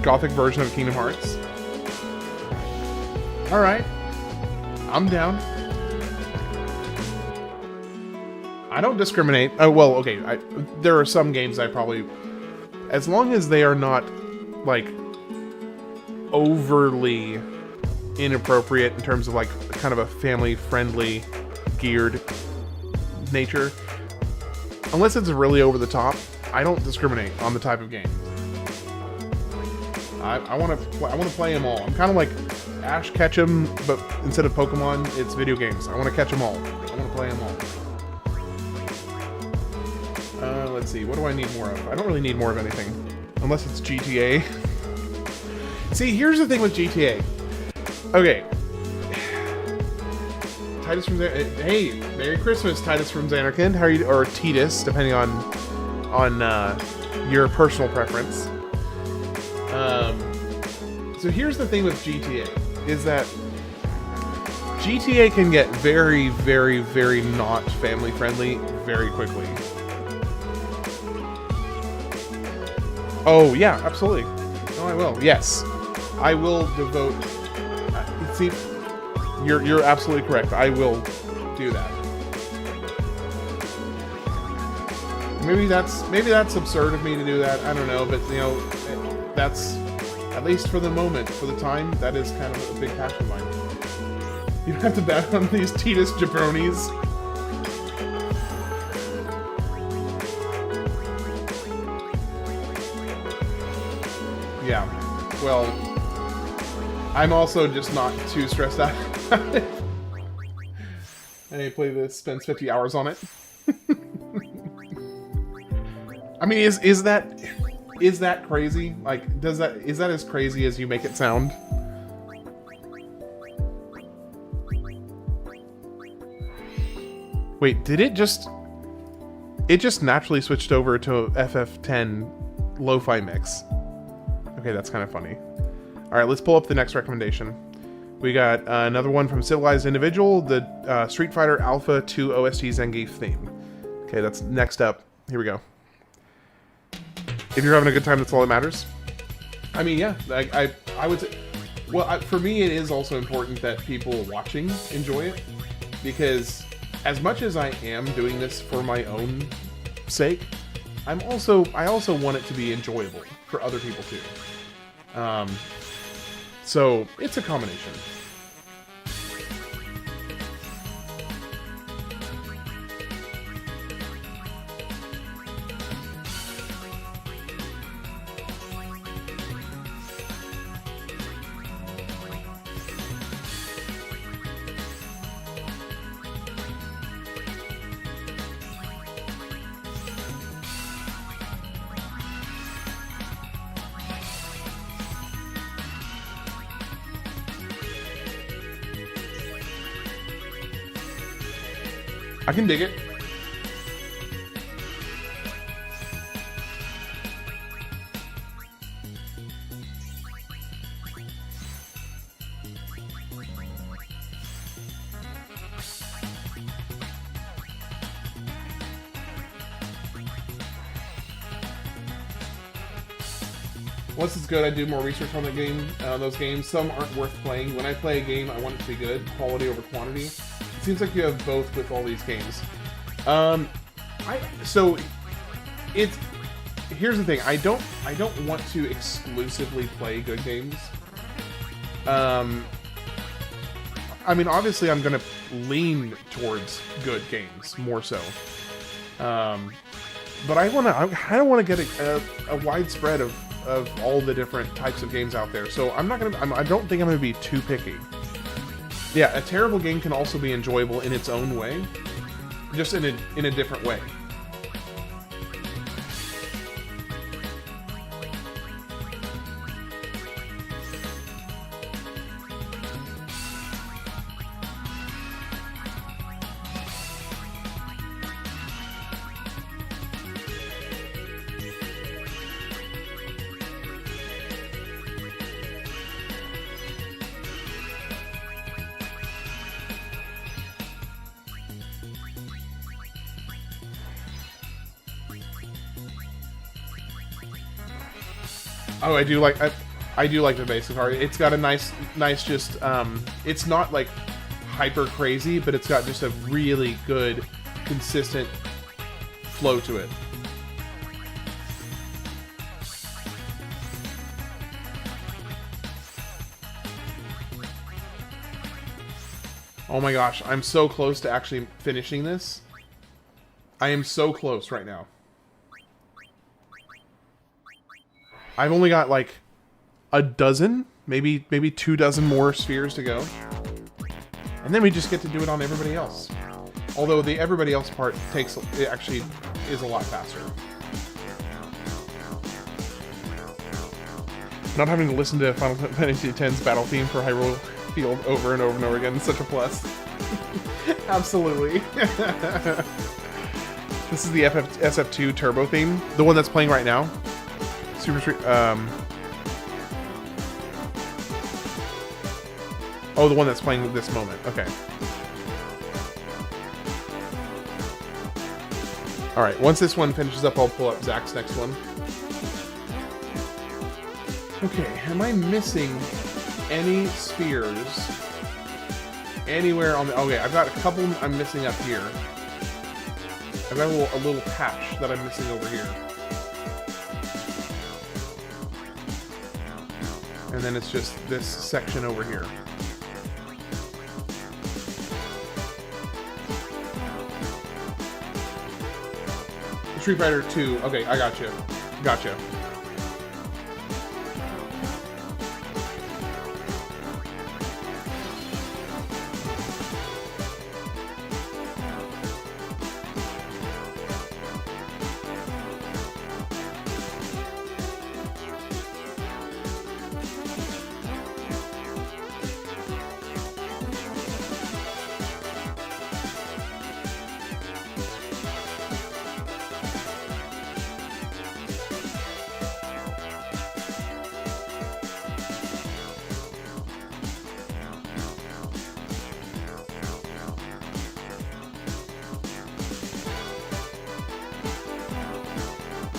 Gothic version of Kingdom Hearts. All right, I'm down. I don't discriminate. Oh well, okay. There are some games I probably, as long as they are not like overly inappropriate in terms of like kind of a family-friendly, geared nature. Unless it's really over the top, I don't discriminate on the type of game. I want to play them all. I'm kind of like Ash Ketchum, but instead of Pokemon, it's video games. I want to catch them all. I want to play them all. Let's see. What do I need more of? I don't really need more of anything, unless it's GTA. See, here's the thing with GTA. Okay. Tidus from hey, Merry Christmas, Tidus from Xanarkand. How are you? Or Tidus, depending on your personal preference. So here's the thing with GTA, is that GTA can get very, very, very not family friendly very quickly. Oh yeah, absolutely. Oh, I will. Yes. I will devote. See, you're absolutely correct. I will do that. Maybe that's absurd of me to do that. I don't know, but you know, that's at least for the moment, for the time, that is kind of a big passion of mine. You don't have to bet on these Tidus jabronis. Yeah. Well, I'm also just not too stressed out about it. I need to play this, spends 50 hours on it. I mean, is that crazy? Like, is that as crazy as you make it sound? Wait, did it just naturally switched over to FF10 lo-fi mix? Okay, that's kind of funny. All right, let's pull up the next recommendation. We got another one from Civilized Individual, the Street Fighter Alpha 2 OST Zangief theme. Okay, that's next up. Here we go. If you're having a good time, that's all that matters. I mean, yeah, I would say, well, for me, it is also important that people watching enjoy it, because as much as I am doing this for my own sake, I also want it to be enjoyable for other people too. So it's a combination. I can dig it. Once it's good, I do more research on the game, those games. Some aren't worth playing. When I play a game, I want it to be good, quality over quantity. It seems like you have both with all these games. Here's the thing. I don't want to exclusively play good games. I mean, obviously, I'm gonna lean towards good games more so. But I kind of want to get a widespread of all the different types of games out there. So I don't think I'm gonna be too picky. Yeah, a terrible game can also be enjoyable in its own way, just in a different way. Oh, I do like the basic art. It's got a nice just it's not like hyper crazy, but it's got just a really good, consistent flow to it. Oh my gosh, I'm so close to actually finishing this. I am so close right now. I've only got like a dozen, maybe 2 dozen more spheres to go. And then we just get to do it on everybody else. Although the everybody else part actually is a lot faster. Not having to listen to Final Fantasy X's battle theme for Hyrule Field over and over and over again is such a plus. Absolutely. This is the SF2 Turbo theme, the one that's playing right now. Super Street. Oh, the one that's playing at this moment. Okay. All right. Once this one finishes up, I'll pull up Zach's next one. Okay. Am I missing any spheres anywhere on the? Okay, I've got a couple I'm missing up here. I've got a little patch that I'm missing over here. And then it's just this section over here. Street Fighter 2. Okay, I got you. Gotcha.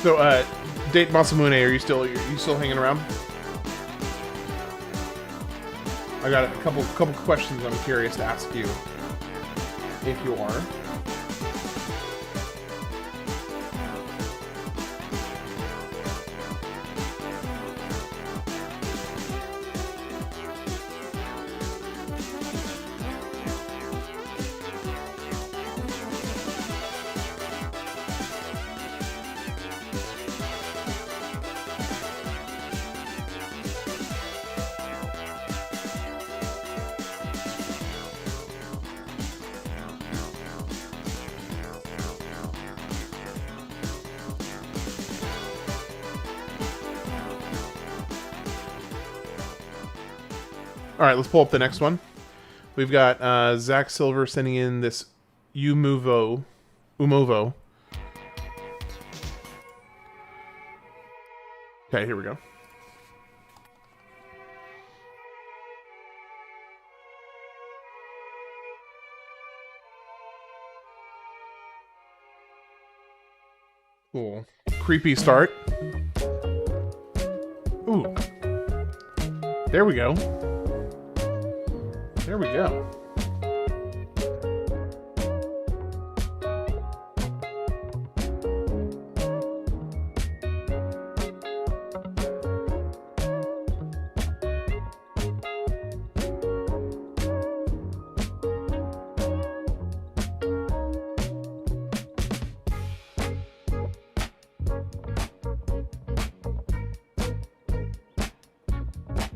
So, Date Masamune, are you still hanging around? I got a couple questions I'm curious to ask you, if you are. All right, let's pull up the next one. We've got Zach Silver sending in this Umovo. Okay, here we go. Cool. Creepy start. Ooh. There we go. There we go.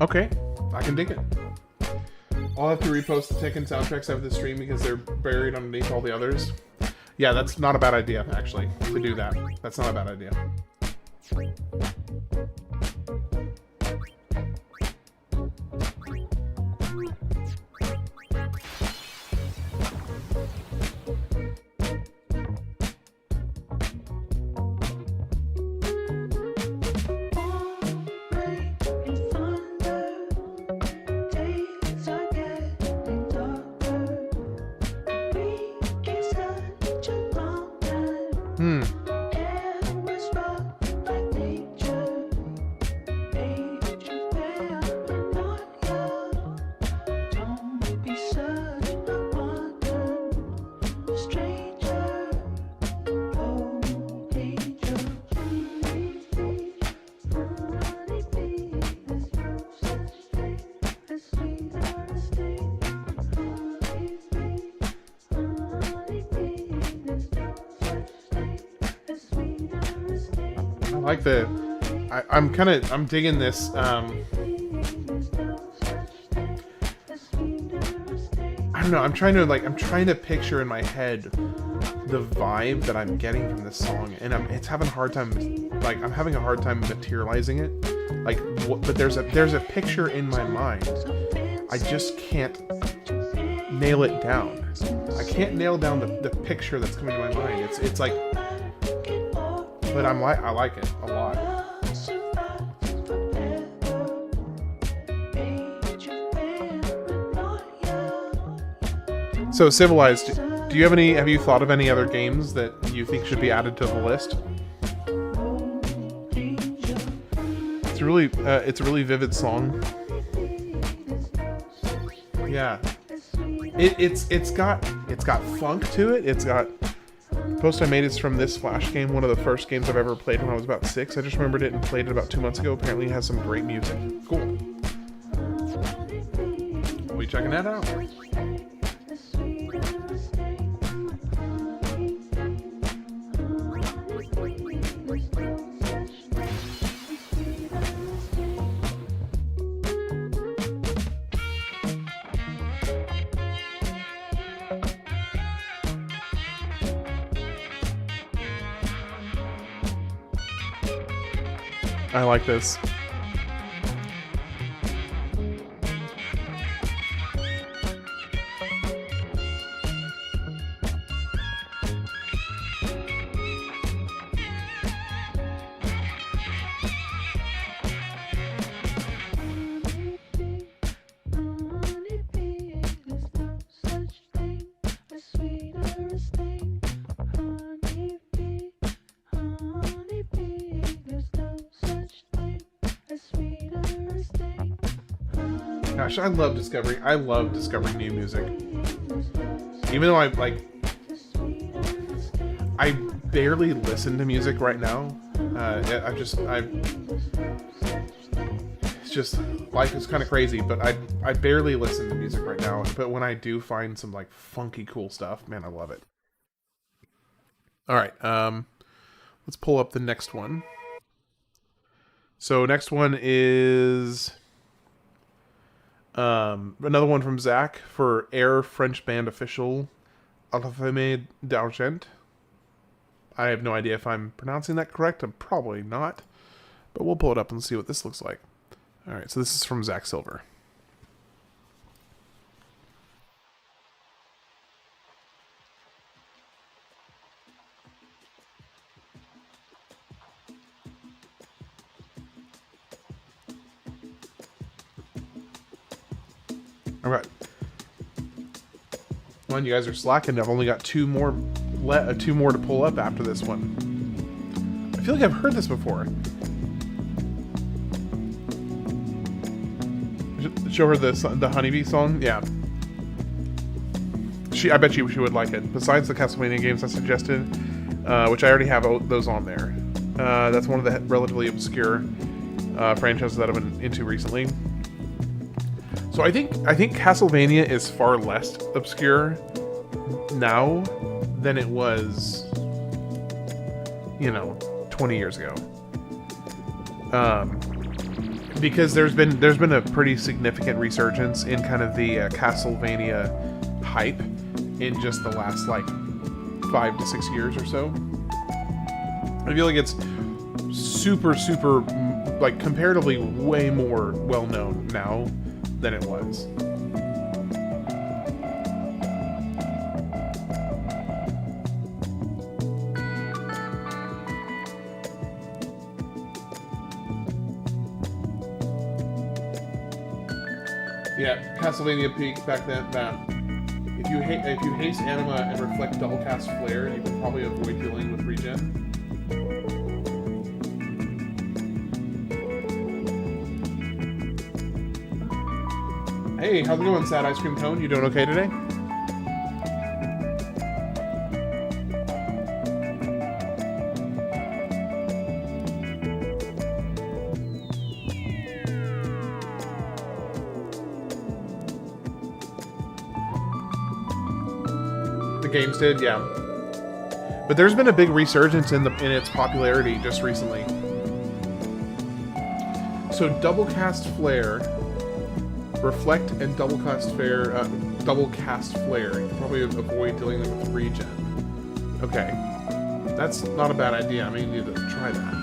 Okay, I can dig it. I'll have to repost the Tekken soundtracks of the stream because they're buried underneath all the others. Yeah, that's not a bad idea, actually, to do that. That's not a bad idea. I like the... I'm digging this, I don't know, I'm trying to picture in my head the vibe that I'm getting from this song, and I'm having a hard time materializing it. But there's a picture in my mind. I just can't nail it down. I can't nail down the picture that's coming to my mind. It's like... But I like it a lot. So, Civilized, have you thought of any other games that you think should be added to the list? It's a really vivid song. Yeah. It's got funk to it. It's got... Post I made is from this Flash game, one of the first games I've ever played when I was about 6. I just remembered it and played it about 2 months ago. Apparently it has some great music. Cool. We'll be checking that out. I like this. Gosh, I love discovering new music. Even though I barely listen to music right now. It's just life is kind of crazy, but I barely listen to music right now. But when I do find some like funky cool stuff, man, I love it. All right, let's pull up the next one. So next one is another one from Zach for Air French band official Alphamé d'Argent. I have no idea if I'm pronouncing that correct. I'm probably not. But we'll pull it up and see what this looks like. Alright, so this is from Zach Silver. Okay. Come on, you guys are slacking. I've only got two more to pull up after this one. I feel like I've heard this before. Show her the Honeybee song? Yeah. I bet she would like it. Besides the Castlevania games I suggested, which I already have those on there. That's one of the relatively obscure franchises that I've been into recently. So I think Castlevania is far less obscure now than it was, 20 years ago. Because there's been a pretty significant resurgence in kind of the Castlevania hype in just the last 5 to 6 years or so. I feel like it's super comparatively way more well known now than it was. Yeah, Castlevania peaked back then. If you haste Anima and reflect double cast Flare, you can probably avoid dealing with regen. Hey, how's it going, Sad Ice Cream Cone? You doing okay today? The games did, yeah. But there's been a big resurgence in its popularity just recently. So double cast Flare, reflect, and double cast Flare. You can probably avoid dealing with regen. Okay, that's not a bad idea. I may need to try that.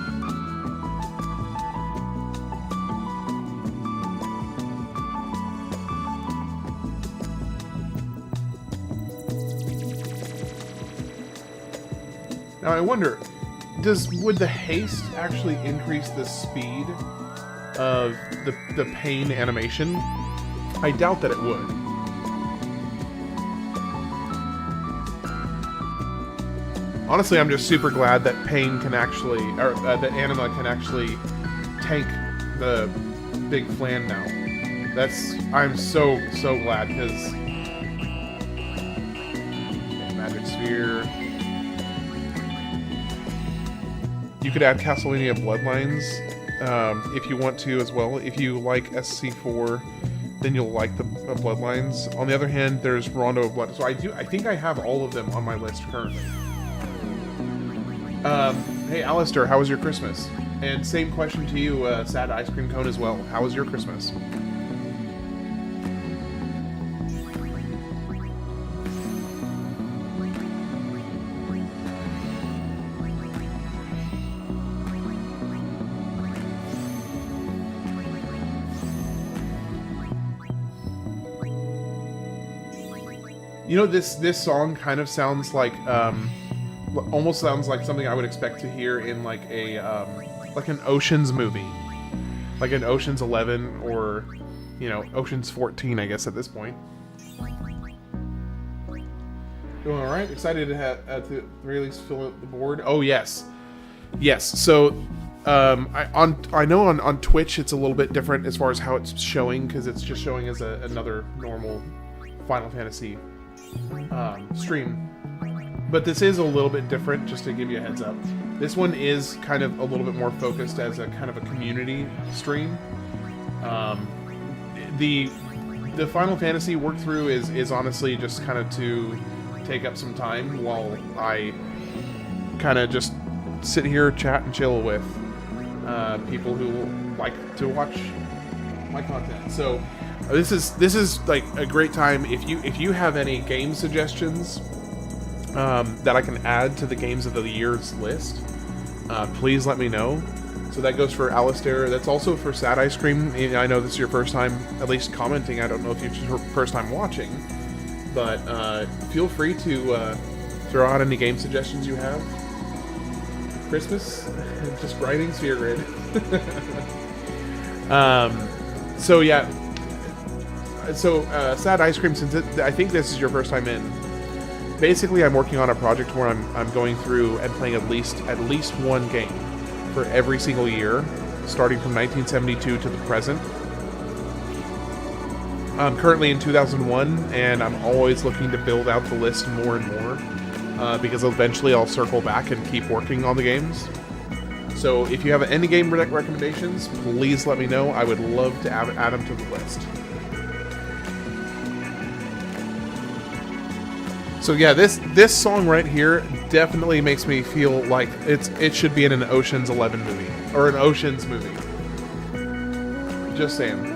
Now I wonder, would the haste actually increase the speed of the pain animation? I doubt that it would. Honestly, I'm just super glad that pain can actually, or that Anima can actually tank the big flan now. I'm so glad, because Magic Sphere. You could add Castlevania Bloodlines if you want to as well. If you like SC4, then you'll like the Bloodlines. On the other hand, there's Rondo of Blood. So I think I have all of them on my list currently. Hey, Alistair, how was your Christmas? And same question to you, Sad Ice Cream Cone as well. How was your Christmas? This song kind of sounds like, almost sounds like something I would expect to hear in like an Ocean's movie, like an Ocean's 11 or, Ocean's 14, I guess at this point. Doing all right. Excited to have at the very least fill out the board. Oh yes. So I know on Twitch it's a little bit different as far as how it's showing, because it's just showing as another normal Final Fantasy stream, but this is a little bit different, just to give you a heads up. This one is kind of a little bit more focused as a kind of a community stream. The Final Fantasy work through is honestly just kind of to take up some time while I kind of just sit here, chat, and chill with people who like to watch my content. So this is like a great time if you have any game suggestions that I can add to the games of the year's list. Please let me know. So that goes for Alistair. That's also for Sad Ice Cream. I know this is your first time at least commenting. I don't know if it's your first time watching, but feel free to throw out any game suggestions you have. Christmas, just writing Sphere Grid. So yeah. Sad Ice Cream, since I think this is your first time in, basically I'm working on a project where I'm going through and playing at least one game for every single year, starting from 1972 to the present. I'm currently in 2001, and I'm always looking to build out the list more and more, because eventually I'll circle back and keep working on the games. So if you have any game recommendations, please let me know. I would love to add them to the list. So yeah, this song right here definitely makes me feel like it should be in an Ocean's 11 movie or an Ocean's movie. Just saying.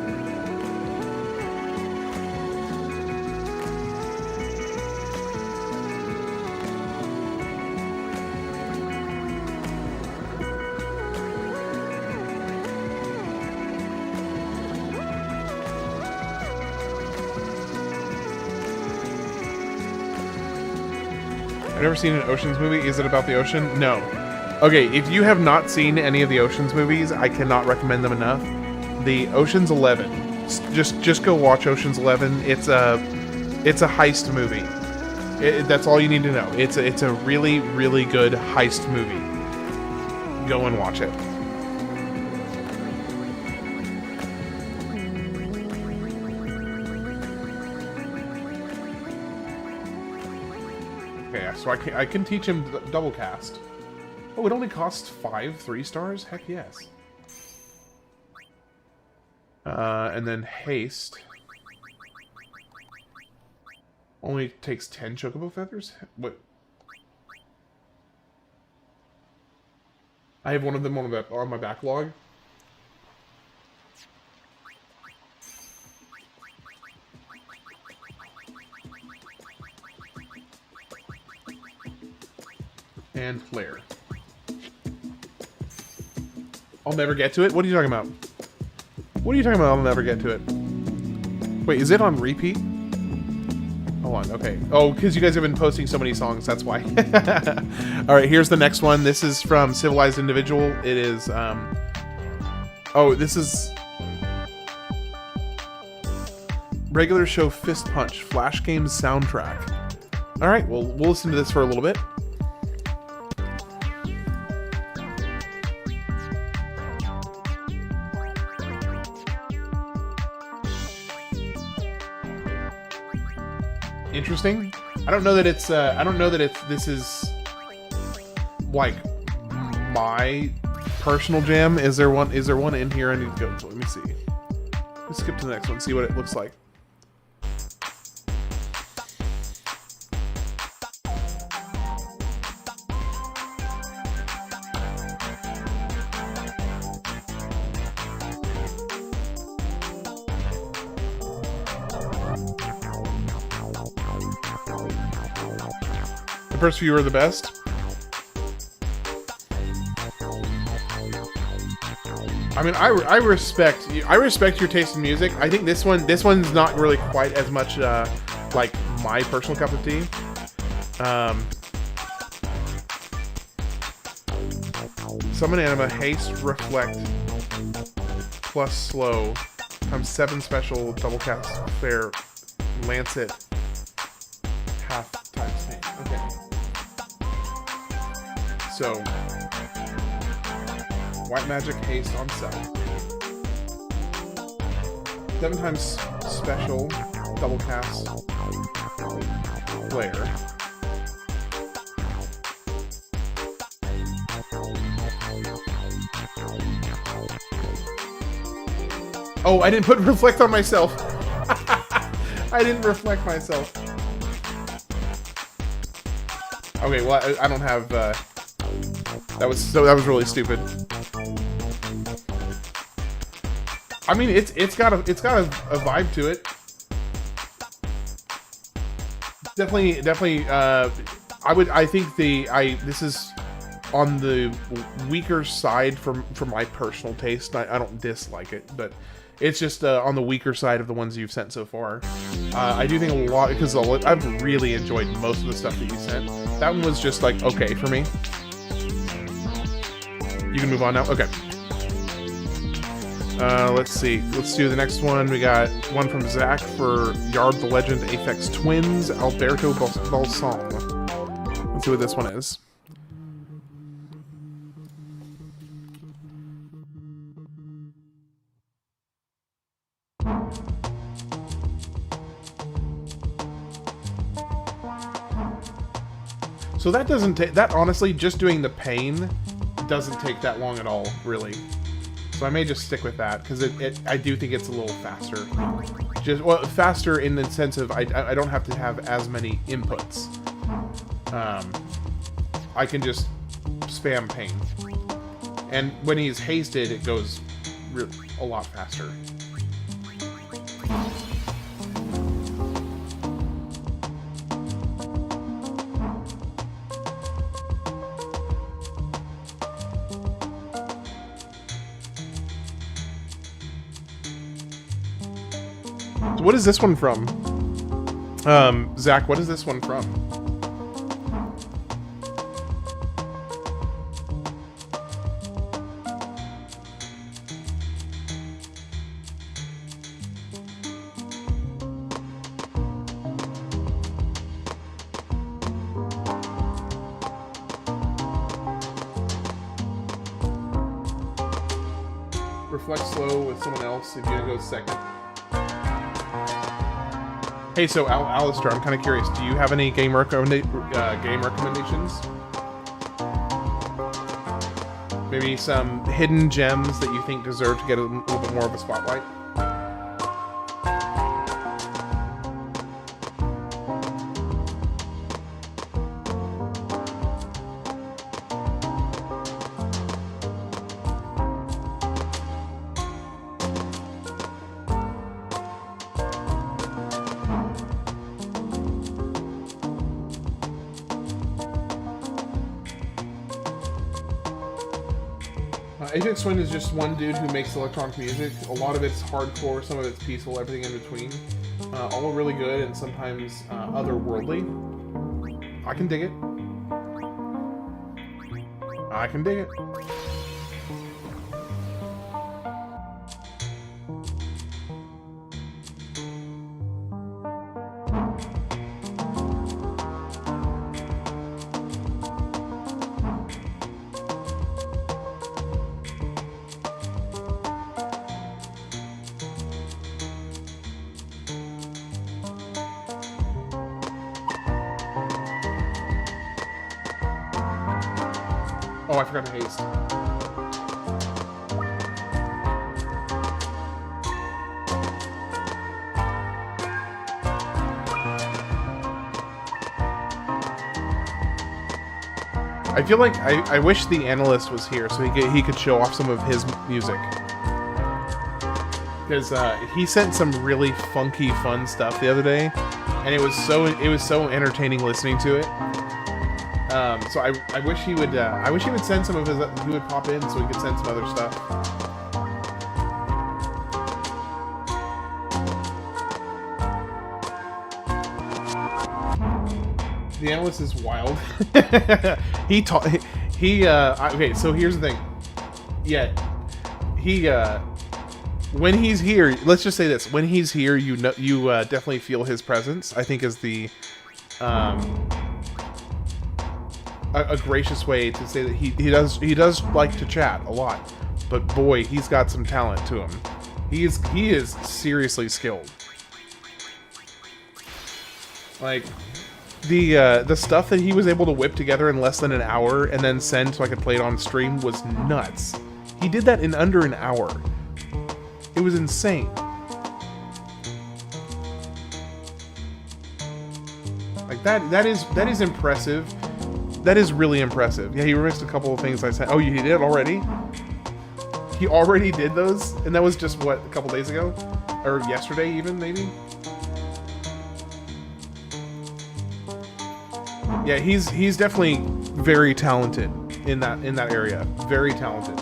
I've never seen an Ocean's movie. Is it about the ocean? No. Okay, if you have not seen any of the Ocean's movies, I cannot recommend them enough. The Ocean's 11. Just go watch Ocean's 11. It's a heist movie. That's all you need to know. It's a really, really good heist movie. Go and watch it. So I can teach him double cast. Oh, it only costs 5 3-stars? Heck yes. And then haste. Only takes 10 chocobo feathers? What? I have one of them on my backlog. And flare. I'll never get to it? What are you talking about? What are you talking about? I'll never get to it. Wait, is it on repeat? Hold on, okay. Oh, because you guys have been posting so many songs, that's why. Alright, here's the next one. This is from Civilized Individual. It is, oh, this is... Regular Show Fist Punch, Flash Games soundtrack. Alright, well, we'll listen to this for a little bit. Interesting. I don't know that it's this is like my personal jam. Is there one in here I need to go to? Let me see. Let's skip to the next one, see what it looks like. First few are the best. I mean, I respect your taste in music. I think this one's not really quite as much like my personal cup of tea. Summon anima, haste, reflect, plus slow, times 7 special, double cast, fair, lancet, half times pain. Okay. So, white magic haste on 7. 7 times special, double cast, flare. Oh, I didn't put reflect on myself. I didn't reflect myself. Okay, well, I don't have, that was really stupid. I mean, it's got a vibe to it. Definitely, I think this is on the weaker side from my personal taste. I don't dislike it, but it's just on the weaker side of the ones you've sent so far. I do think a lot, because I've really enjoyed most of the stuff that you sent. That one was just like, okay for me. You can move on now? Okay. Let's see. Let's do the next one. We got one from Zach for Yard the Legend FFX Twins, Alberto Balsam. Let's see what this one is. So that doesn't take, that honestly, just doing the pain doesn't take that long at all, really. So I may just stick with that, because I do think it's a little faster. Just, well, faster in the sense of I don't have to have as many inputs. I can just spam pain. And when he's hasted, it goes a lot faster. What is this one from? Zach, what is this one from? Reflect slow with someone else if you go second. Hey, so Alistair, I'm kind of curious. Do you have any game recommendations? Maybe some hidden gems that you think deserve to get a little bit more of a spotlight? FFX Twin is just one dude who makes electronic music. A lot of it's hardcore, some of it's peaceful, everything in between. All really good and sometimes otherworldly. I can dig it. I can dig it. Oh, I forgot to haste. I feel like I wish the analyst was here so he could show off some of his music. Because he sent some really funky, fun stuff the other day, and it was so entertaining listening to it. So I wish he would send some of his, he would pop in so he could send some other stuff. The analyst is wild. Okay, so here's the thing. Yeah, when he's here, let's just say this, when he's here, you definitely feel his presence, I think is the, a gracious way to say that he does like to chat a lot, but boy, he's got some talent to him. He is seriously skilled. Like the stuff that he was able to whip together in less than an hour and then send so I could play it on stream was nuts. He did that in under an hour. It was insane. Like that is impressive. That is really impressive. Yeah, he remixed a couple of things I said. Oh, he did already? He already did those? And that was just, what, a couple days ago? Or yesterday even, maybe? Yeah, he's definitely very talented in that area. Very talented.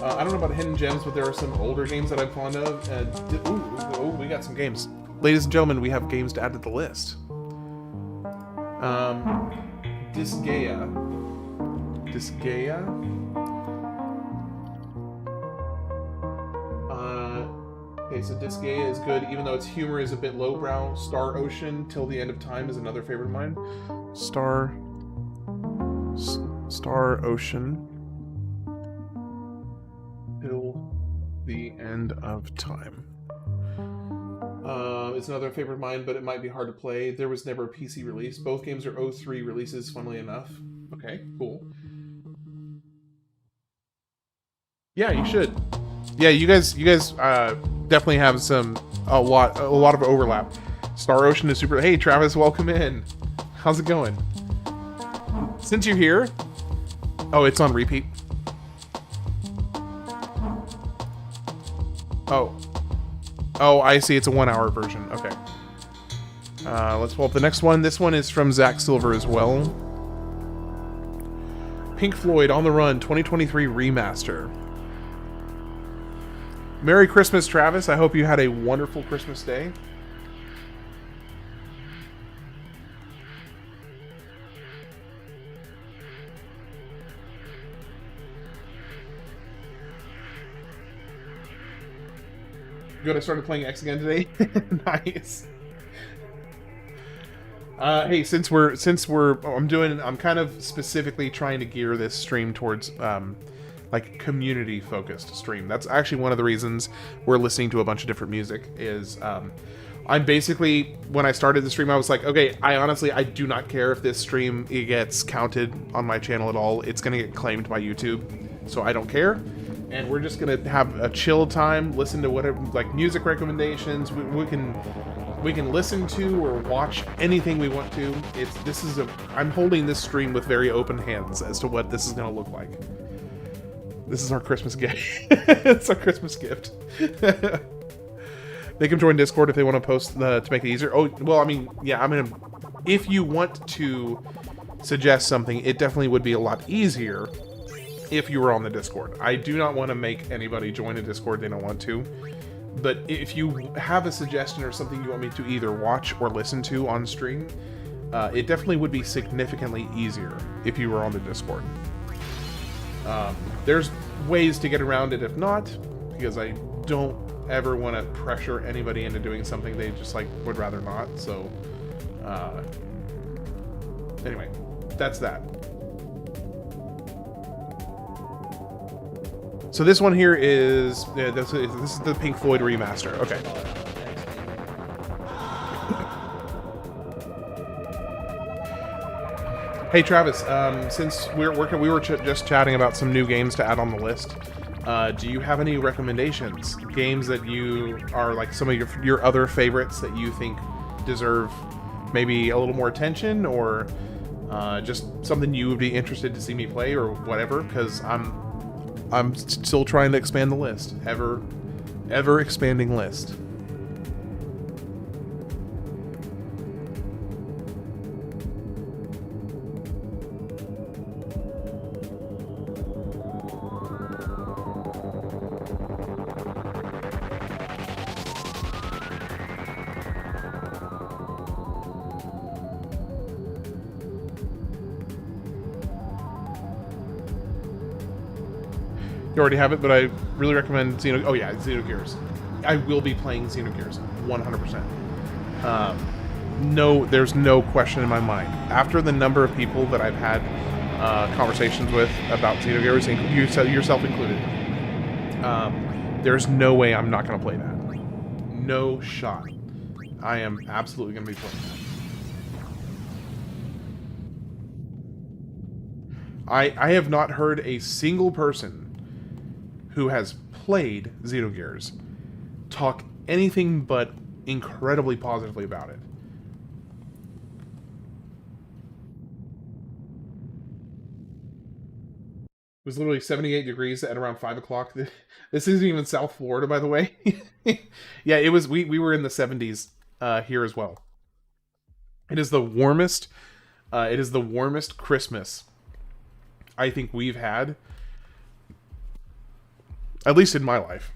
I don't know about hidden gems, but there are some older games that I'm fond of. Ooh, we got some games. Ladies and gentlemen, we have games to add to the list. Disgaea. Okay, so Disgaea is good, even though its humor is a bit lowbrow. Star Ocean, Till the End of Time is another favorite of mine. Star Ocean, Till the End of Time. It's another favorite of mine, but it might be hard to play. There was never a PC release. Both games are 03 releases, funnily enough. Okay, cool. Yeah, you should. Yeah, you guys definitely have a lot of overlap. Star Ocean is super. Hey, Travis, welcome in. How's it going? Since you're here, oh, it's on repeat. Oh, I see. It's a 1 hour version. Okay. Let's pull up the next one. This one is from Zach Silver as well. Pink Floyd On the Run 2023 remaster. Merry Christmas, Travis. I hope you had a wonderful Christmas day. Good, I started playing X again today. Nice. Hey, since I'm kind of specifically trying to gear this stream towards like community focused stream. That's actually one of the reasons we're listening to a bunch of different music is I'm basically, when I started the stream, I was like, okay, I do not care if this stream gets counted on my channel at all. It's gonna get claimed by YouTube, so I don't care. And we're just gonna have a chill time, listen to whatever, like music recommendations. We can listen to or watch anything we want to. I'm holding this stream with very open hands as to what this is gonna look like. This is our Christmas gift. It's our Christmas gift. They can join Discord if they want to post to make it easier. Oh, well, I mean, yeah, if you want to suggest something, it definitely would be a lot easier if you were on the Discord. I do not want to make anybody join a Discord they don't want to. But if you have a suggestion or something you want me to either watch or listen to on stream, it definitely would be significantly easier if you were on the Discord. There's ways to get around it if not, because I don't ever want to pressure anybody into doing something they just would rather not. So anyway, that's that. So this one here is this is the Pink Floyd remaster. Okay. Hey Travis, since we were just chatting about some new games to add on the list. Do you have any recommendations? Games that you are like some of your other favorites that you think deserve maybe a little more attention, or just something you would be interested to see me play, or whatever? Because I'm still trying to expand the list, ever expanding list. You already have it, but I really recommend Xenogears. I will be playing Xenogears 100%. No, there's no question in my mind. After the number of people that I've had conversations with about Xenogears, you yourself included, there's no way I'm not going to play that. No shot. I am absolutely going to be playing that. I have not heard a single person who has played Xenogears talk anything but incredibly positively about it. It was literally 78 degrees at around 5 o'clock. This isn't even South Florida, by the way. Yeah, it was. We were in the 70s here as well. It is the warmest. It is the warmest Christmas I think we've had, at least in my life.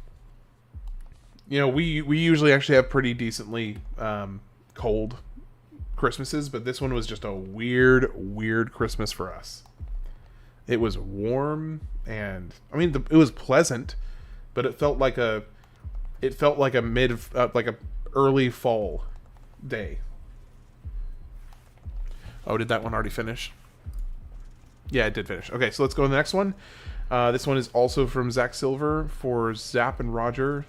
You know, we usually actually have pretty decently cold Christmases, but this one was just a weird Christmas for us. It was warm, and I mean, it was pleasant, but it felt like a it felt like a like a early fall day. Oh, did that one already finish? Yeah, it did finish. Okay, so let's go to the next one. This one is also from Zach Silver for Zap and Roger.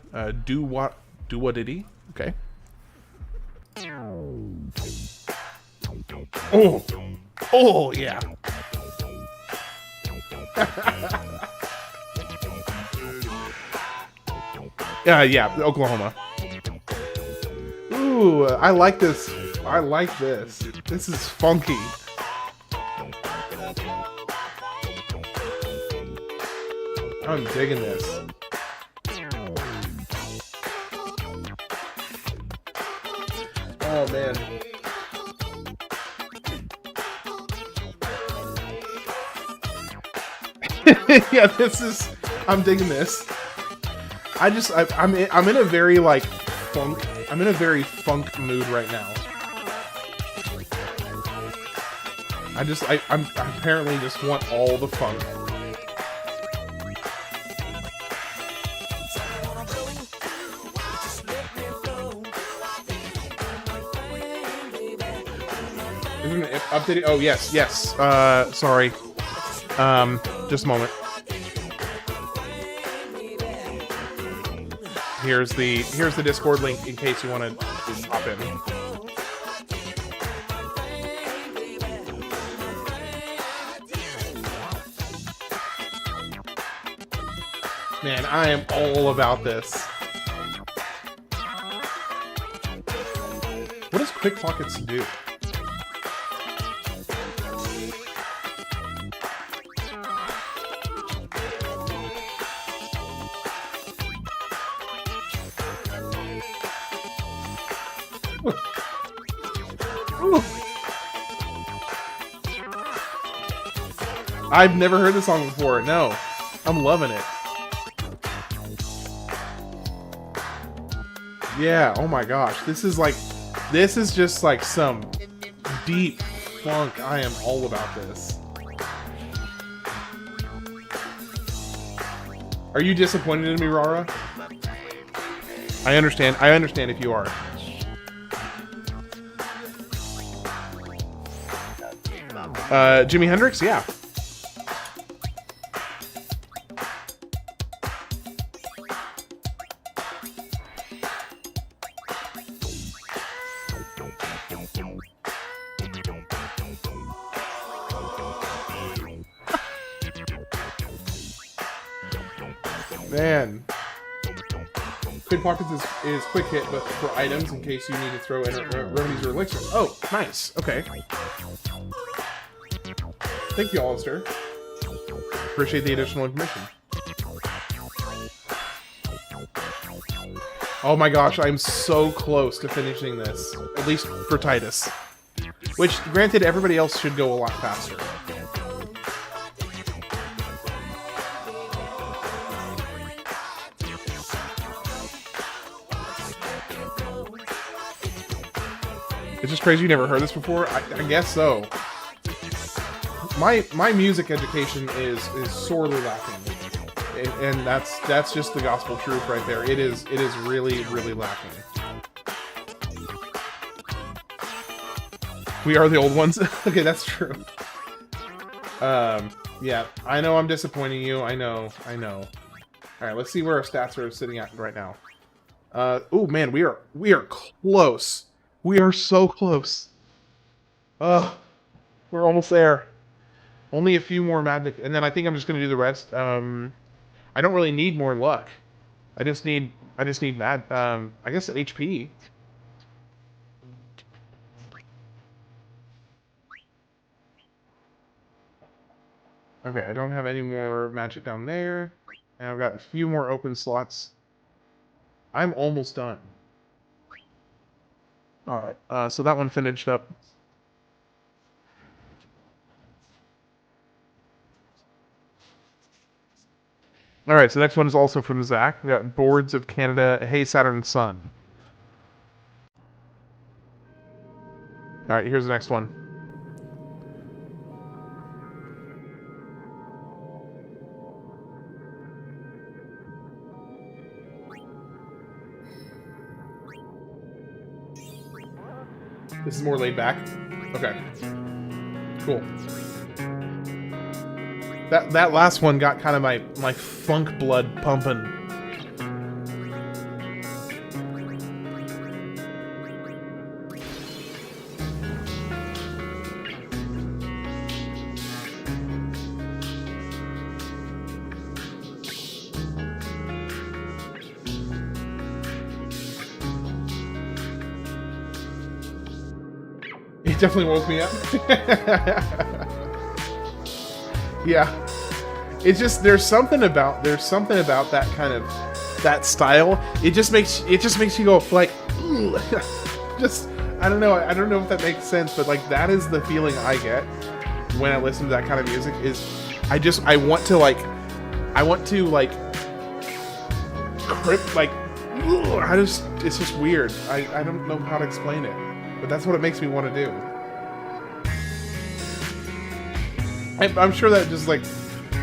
Do what did he? Okay. Oh yeah. Yeah, Oklahoma. Ooh, I like this. I like this. This is funky. I'm digging this. Oh man. Yeah, this is. I'm digging this. I'm in a very like funk. I'm in a very funk mood right now. I apparently just want all the funk. Isn't it updated? Oh yes. Sorry. Just a moment. Here's the Discord link in case you want to hop in. Man, I am all about this. What does Quick Pockets do? I've never heard this song before. No, I'm loving it. Yeah, oh my gosh. This is just like some deep funk. I am all about this. Are you disappointed in me, Rara? I understand if you are. Jimi Hendrix? Yeah. Man. Quick Pockets is quick hit, but for items in case you need to throw in remedies or elixirs. Oh, nice. Okay. Thank you, Alistair. Appreciate the additional information. Oh my gosh, I'm so close to finishing this. At least for Tidus. Which, granted, everybody else should go a lot faster. It's just crazy you never heard this before? I guess so. My music education is sorely lacking. And that's just the gospel truth right there. It is really, really lacking. We are the old ones. Okay, that's true. Yeah, I know I'm disappointing you. I know. Alright, let's see where our stats are sitting at right now. Oh man, we are close. We are so close. We're almost there. Only a few more magic, and then I think I'm just gonna do the rest. I don't really need more luck. I just need that. I guess HP. Okay, I don't have any more magic down there, and I've got a few more open slots. I'm almost done. All right. So that one finished up. All right, so the next one is also from Zach. We got Boards of Canada, Hey Saturn Sun. All right, here's the next one. This is more laid back. Okay. Cool. That last one got kind of my funk blood pumping. It definitely woke me up. Yeah. It's just there's something about that kind of that style. It just makes you go like just I don't know if that makes sense, but like that is the feeling I get when I listen to that kind of music is I want to crip like it's just weird. I don't know how to explain it. But that's what it makes me want to do. I'm sure that just like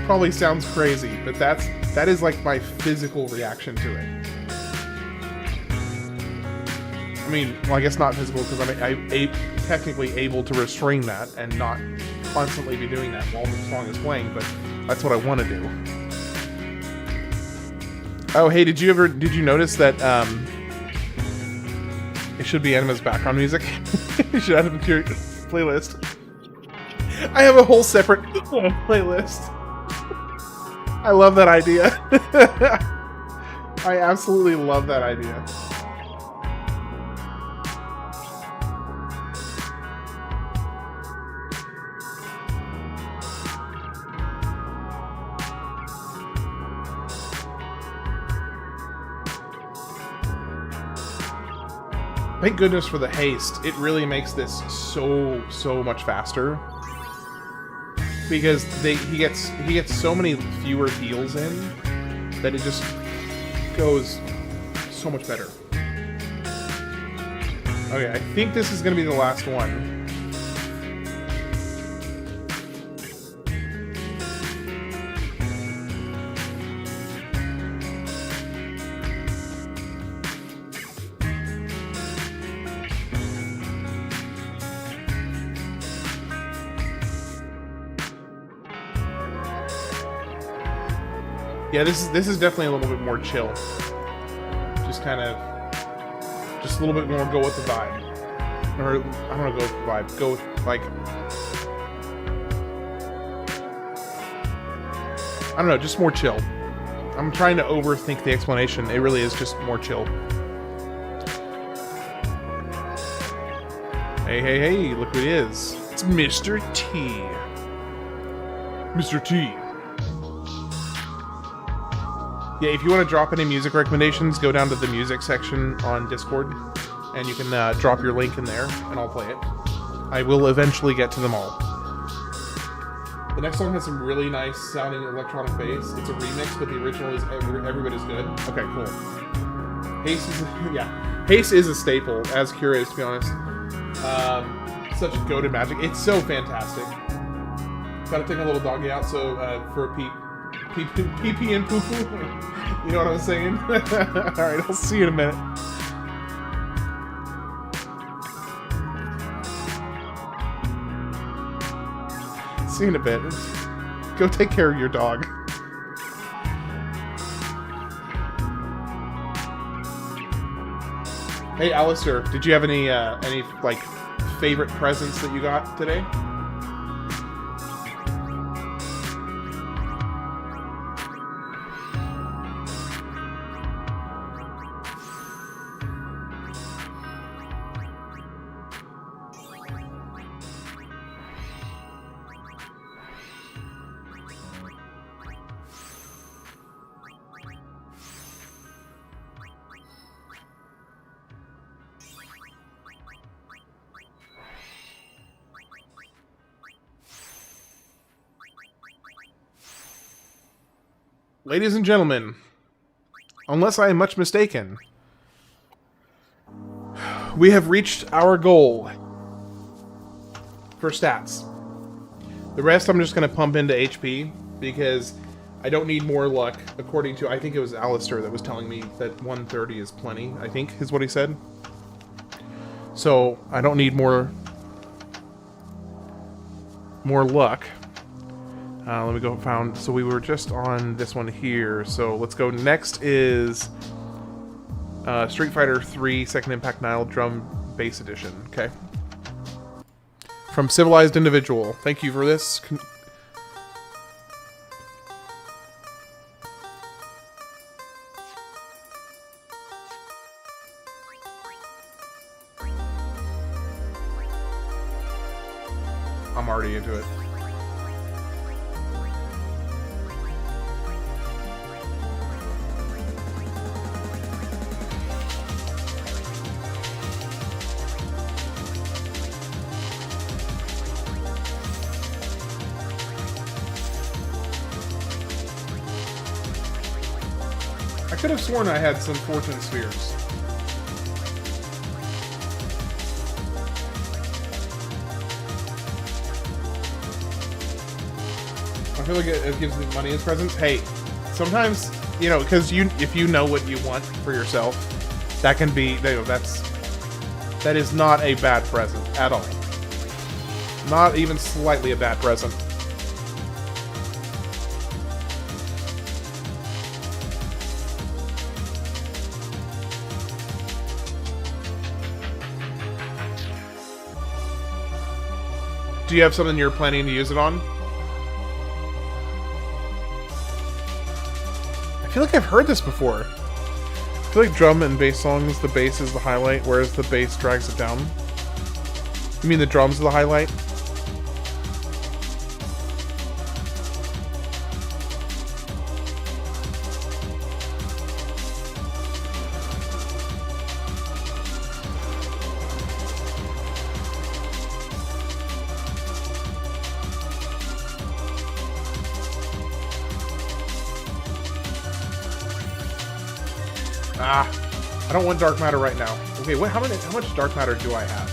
probably sounds crazy, but that is like my physical reaction to it. I mean, well, I guess not physical because I'm technically able to restrain that and not constantly be doing that while the song is playing, but that's what I want to do. Oh, hey, did you notice that it should be Anima's background music? You should add it to your playlist. I have a whole separate playlist. I love that idea. I absolutely love that idea. Thank goodness for the haste. It really makes this so much faster. Because he gets so many fewer heals in that it just goes so much better. Okay, I think this is gonna be the last one. Yeah, this is definitely a little bit more chill. Just a little bit more go with the vibe. Or, I don't know, go with the vibe. Go with, like... I don't know, just more chill. I'm trying to overthink the explanation. It really is just more chill. Hey, look who it is. It's Mr. T. Mr. T. Yeah, if you want to drop any music recommendations, go down to the music section on Discord, and you can drop your link in there, and I'll play it. I will eventually get to them all. The next song has some really nice sounding electronic bass. It's a remix, but the original is every bit as good. Okay, cool. Haste is a staple, as curious, to be honest. Such goated magic. It's so fantastic. Gotta take a little doggy out, so for a peep. Pee-pee and poo-poo. You know what I'm saying? Alright, I'll see you in a minute. See you in a bit. Go take care of your dog. Hey, Alistair, did you have any like favorite presents that you got today? Ladies and gentlemen, unless I am much mistaken, we have reached our goal for stats. The rest I'm just going to pump into HP because I don't need more luck, according to, I think it was Alistair that was telling me that 130 is plenty, I think, is what he said. So I don't need more luck. Let me go found. So we were just on this one here. So let's go. Next is Street Fighter 3 Second Impact Nile Drum Bass Edition. Okay. From Civilized Individual. Thank you for this. I'm already into it. I could have sworn I had some fortune spheres. I feel like it gives me money as presents. Hey, sometimes, you know, because if you know what you want for yourself, that can be, that is not a bad present at all. Not even slightly a bad present. Do you have something you're planning to use it on? I feel like I've heard this before. I feel like drum and bass songs, the bass is the highlight, whereas the bass drags it down. You mean the drums are the highlight? I don't want dark matter right now. Okay, how much dark matter do I have?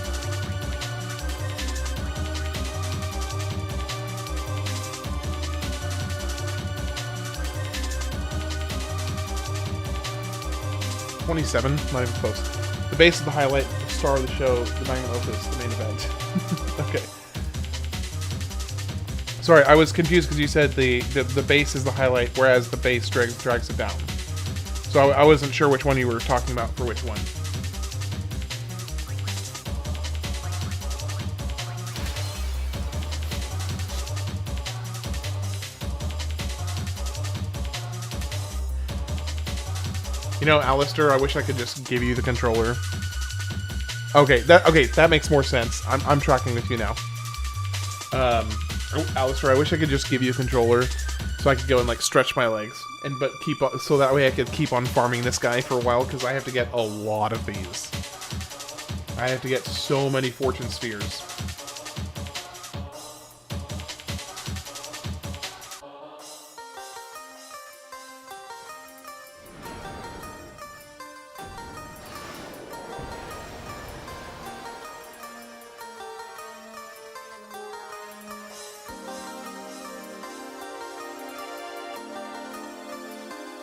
$27, not even close. The base is the highlight, the star of the show, the magnum opus, the main event. Okay. Sorry, I was confused because you said the base is the highlight, whereas the base drags it down. So I wasn't sure which one you were talking about for which one. You know, Alistair, I wish I could just give you the controller. Okay, that makes more sense. I'm tracking with you now. Alistair, I wish I could just give you a controller so I could go and like stretch my legs, but so that way I could keep on farming this guy for a while, because I have to get a lot of these. I have to get so many fortune spheres.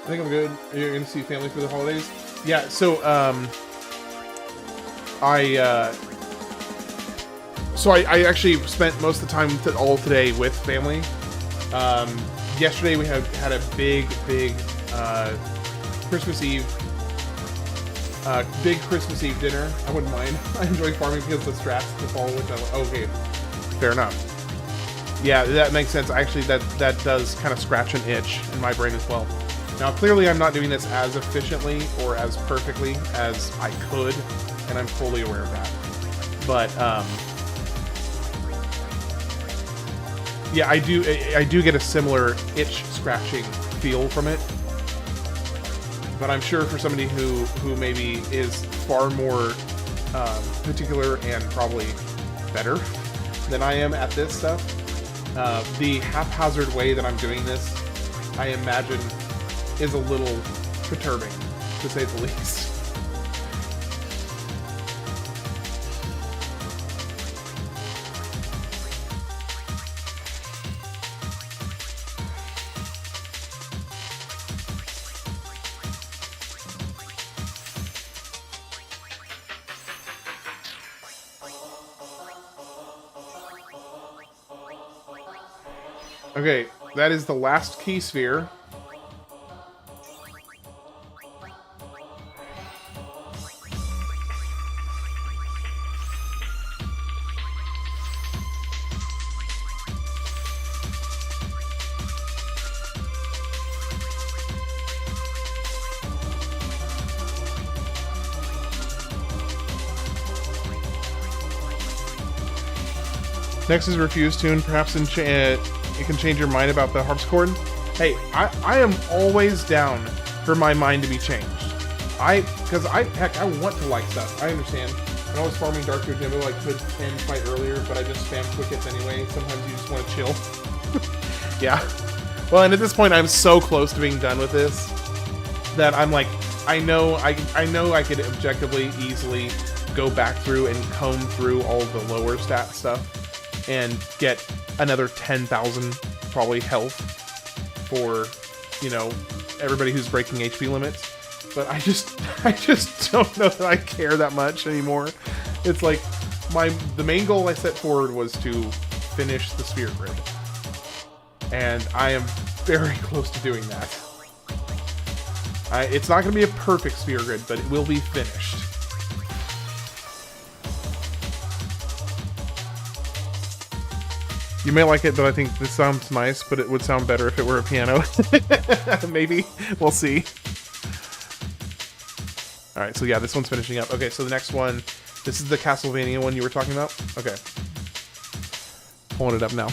I think I'm good. You're gonna see family for the holidays? Yeah, so I actually spent most of the time all today with family. Yesterday we had a big Christmas Eve dinner. I wouldn't mind. I enjoy farming because the strats to follow, which okay, fair enough. Yeah, that makes sense. Actually, that does kind of scratch an itch in my brain as well. Now, clearly I'm not doing this as efficiently or as perfectly as I could, and I'm fully aware of that. But, yeah, I do get a similar itch-scratching feel from it. But I'm sure for somebody who maybe is far more particular and probably better than I am at this stuff, the haphazard way that I'm doing this, I imagine, is a little perturbing, to say the least. Okay, that is the last key sphere. Next is Refuse Tune. Perhaps it can change your mind about the harpsichord. Hey, I am always down for my mind to be changed. Because heck, I want to like stuff. I understand. When I was farming Dark Demo, I could end fight earlier, but I just spam quick hits anyway. Sometimes you just want to chill. Yeah. Well, and at this point, I'm so close to being done with this that I'm like, I know I could objectively easily go back through and comb through all the lower stat stuff and get another 10,000 probably health for, you know, everybody who's breaking HP limits. But I just don't know that I care that much anymore. It's like the main goal I set forward was to finish the sphere grid. And I am very close to doing that. It's not going to be a perfect sphere grid, but it will be finished. You may like it, but I think this sounds nice, but it would sound better if it were a piano. Maybe. We'll see. Alright, so yeah, this one's finishing up. Okay, so the next one, this is the Castlevania one you were talking about? Okay. Pulling it up now.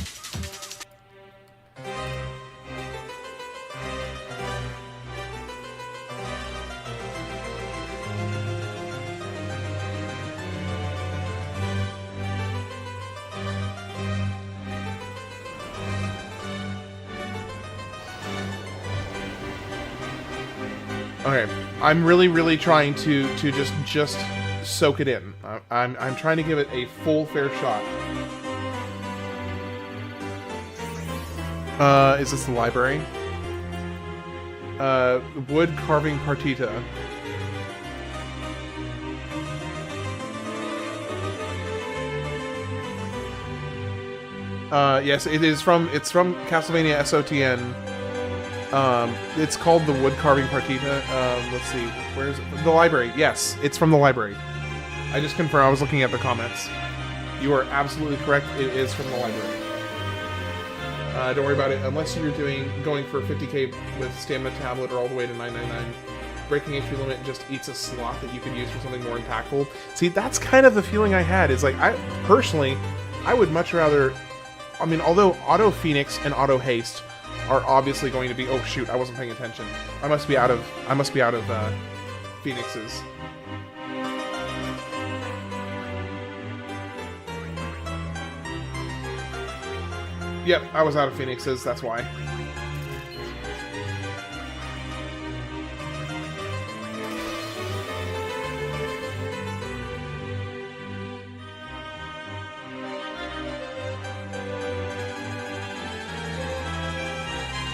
Okay, I'm really trying to just soak it in. I'm trying to give it a full fair shot. Is this the library? Wood carving partita. Yes, it's from Castlevania SOTN. It's called the Wood Carving Partita. Let's see, where's it? The library? Yes, it's from the library. I just confirmed. I was looking at the comments. You are absolutely correct. It is from the library. Don't worry about it. Unless you're going for 50k with Stamina Tablet or all the way to 999, breaking HP limit just eats a slot that you could use for something more impactful. See, that's kind of the feeling I had. Is like, I would much rather. I mean, although Auto Phoenix and Auto Haste are obviously going to be. Oh shoot! I wasn't paying attention. I must be out of Phoenixes. Yep, I was out of Phoenixes. That's why.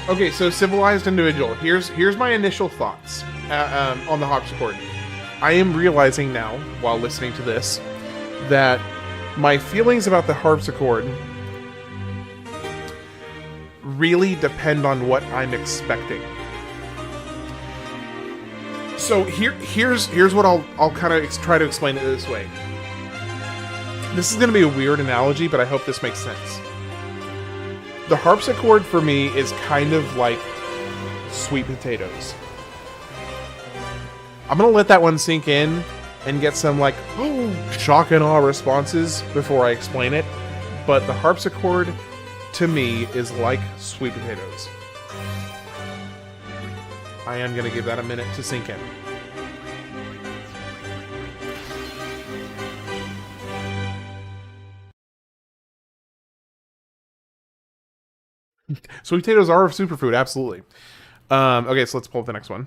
Okay, so civilized individual. Here's my initial thoughts on the harpsichord. I am realizing now, while listening to this, that my feelings about the harpsichord really depend on what I'm expecting. So here's what I'll kind of try to explain it this way. This is going to be a weird analogy, but I hope this makes sense. The harpsichord for me is kind of like sweet potatoes. I'm gonna let that one sink in and get some like shock and awe responses before I explain it. But the harpsichord to me is like sweet potatoes. I am gonna give that a minute to sink in. Sweet potatoes are a superfood, absolutely. Okay, so let's pull up the next one.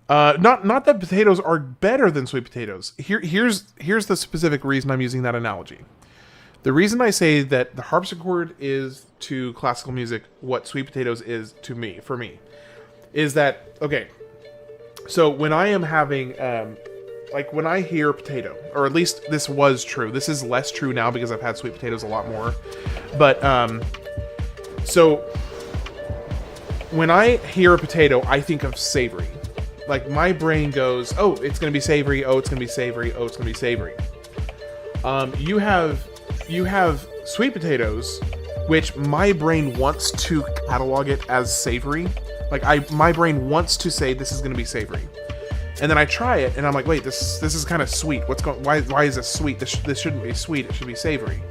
Not that potatoes are better than sweet potatoes. Here's the specific reason I'm using that analogy. The reason I say that the harpsichord is to classical music what sweet potatoes is to me, for me, is that, okay, so when I am having like when I hear potato, or at least this was true. This is less true now because I've had sweet potatoes a lot more. But so when I hear a potato, I think of savory. Like my brain goes, oh, it's gonna be savory. Oh, it's gonna be savory. Oh, it's gonna be savory. You have sweet potatoes, which my brain wants to catalog it as savory. Like my brain wants to say this is gonna be savory. And then I try it, and I'm like, wait, this is kind of sweet. Why is this sweet? This shouldn't be sweet. It should be savory.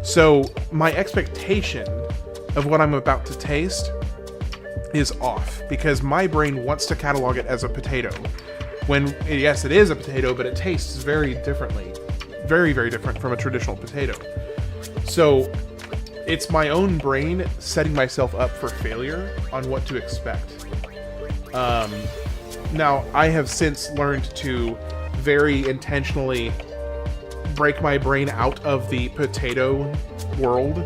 So my expectation of what I'm about to taste is off because my brain wants to catalog it as a potato. When yes, it is a potato, but it tastes very differently, very, very different from a traditional potato. So it's my own brain setting myself up for failure on what to expect. Now, I have since learned to very intentionally break my brain out of the potato world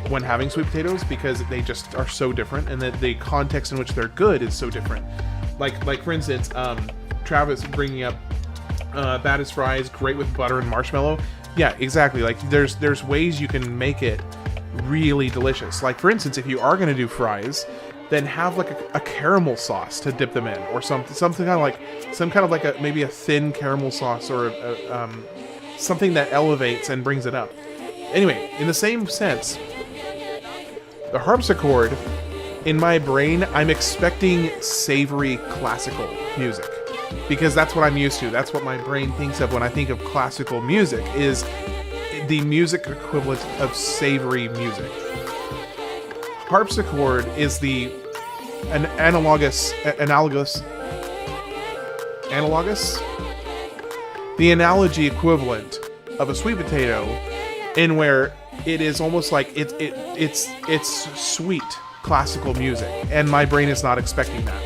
when having sweet potatoes because they just are so different, and that the context in which they're good is so different. Like for instance, Travis bringing up baddest fries, great with butter and marshmallow. Yeah, exactly. Like there's ways you can make it really delicious. Like for instance, if you are going to do fries, then have like a caramel sauce to dip them in, or something kind of like maybe a thin caramel sauce, or something that elevates and brings it up. Anyway, in the same sense, the harpsichord, in my brain, I'm expecting savory classical music because that's what I'm used to. That's what my brain thinks of when I think of classical music, is the music equivalent of savory music. Harpsichord is an analogous, the analogy equivalent of a sweet potato, in where it is almost like it's sweet classical music, and my brain is not expecting that.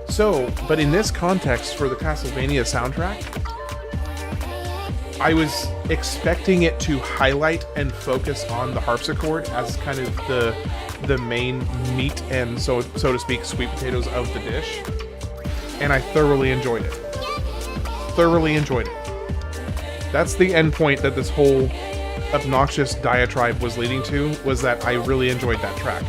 So, but in this context for the Castlevania soundtrack, I was expecting it to highlight and focus on the harpsichord as kind of the main meat and so to speak sweet potatoes of the dish, and I thoroughly enjoyed it. That's the end point that this whole obnoxious diatribe was leading to, was that I really enjoyed that track.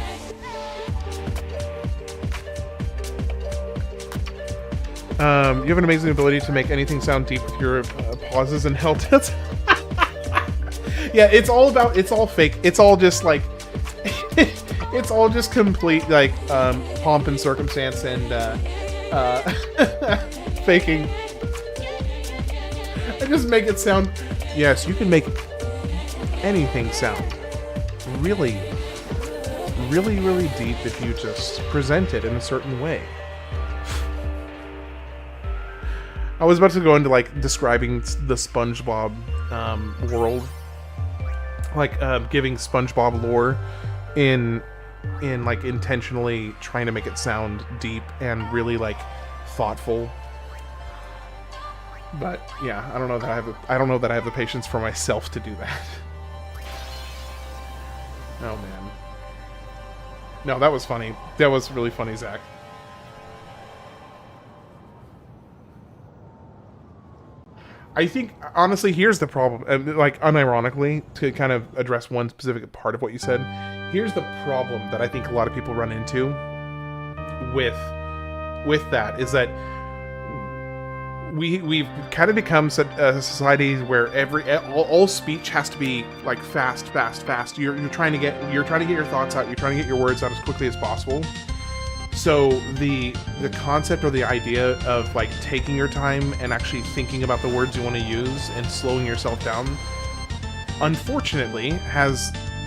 You have an amazing ability to make anything sound deep with your pauses and held tilts. Yeah, it's all fake. It's all just like, it's all just complete like pomp and circumstance and faking. I just make it sound. Yes, you can make anything sound really, really, really deep if you just present it in a certain way. I was about to go into like describing the SpongeBob world, like giving SpongeBob lore in like intentionally trying to make it sound deep and really like thoughtful. But yeah, I don't know that I have the patience for myself to do that. Oh man. No, that was funny. That was really funny, Zach. I think, honestly, here's the problem. Like, unironically, to kind of address one specific part of what you said, here's the problem that I think a lot of people run into with that, is that we've kind of become a society where all speech has to be like fast. You're trying to get your thoughts out. You're trying to get your words out as quickly as possible. So the concept or the idea of like taking your time and actually thinking about the words you want to use and slowing yourself down, unfortunately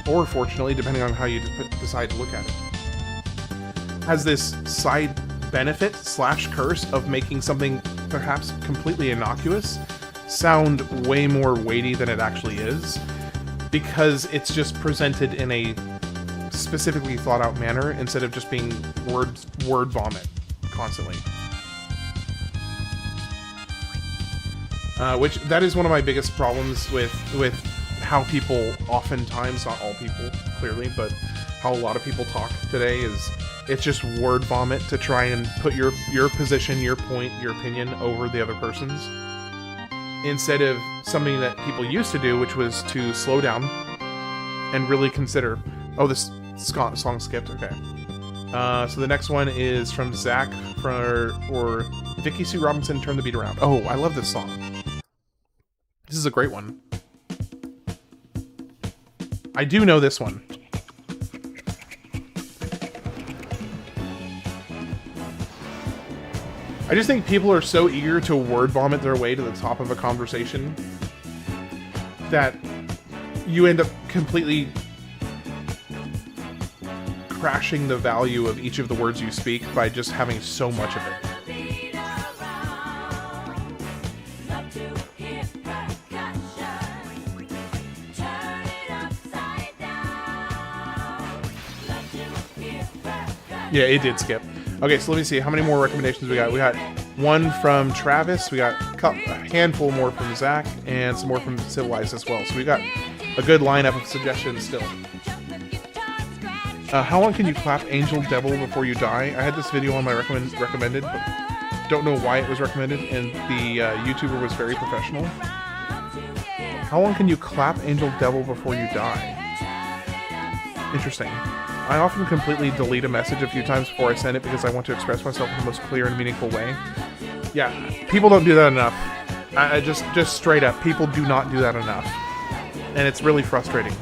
or fortunately, depending on how you decide to look at it, has this side benefit / curse of making something perhaps completely innocuous sound way more weighty than it actually is, because it's just presented in a specifically thought out manner instead of just being word vomit constantly. Which that is one of my biggest problems with how people oftentimes, not all people clearly, but how a lot of people talk today, is it's just word vomit to try and put your position, your point, your opinion over the other person's. instead of something that people used to do, which was to slow down and really consider. Oh, this song skipped. Okay. So the next one is from Zach or Vicky Sue Robinson, Turn the Beat Around. Oh, I love this song. This is a great one. I do know this one. I just think people are so eager to word vomit their way to the top of a conversation that you end up completely crashing the value of each of the words you speak by just having so much of it. Yeah, it did skip. Okay, so let me see how many more recommendations we got. We got one from Travis, we got a handful more from Zach, and some more from Civilized as well. So we got a good lineup of suggestions still. How long can you clap Angel Devil before you die? I had this video on my recommended, but don't know why it was recommended, and the YouTuber was very professional. How long can you clap Angel Devil before you die? Interesting. I often completely delete a message a few times before I send it because I want to express myself in the most clear and meaningful way. Yeah, people don't do that enough. I just straight up, people do not do that enough. And it's really frustrating.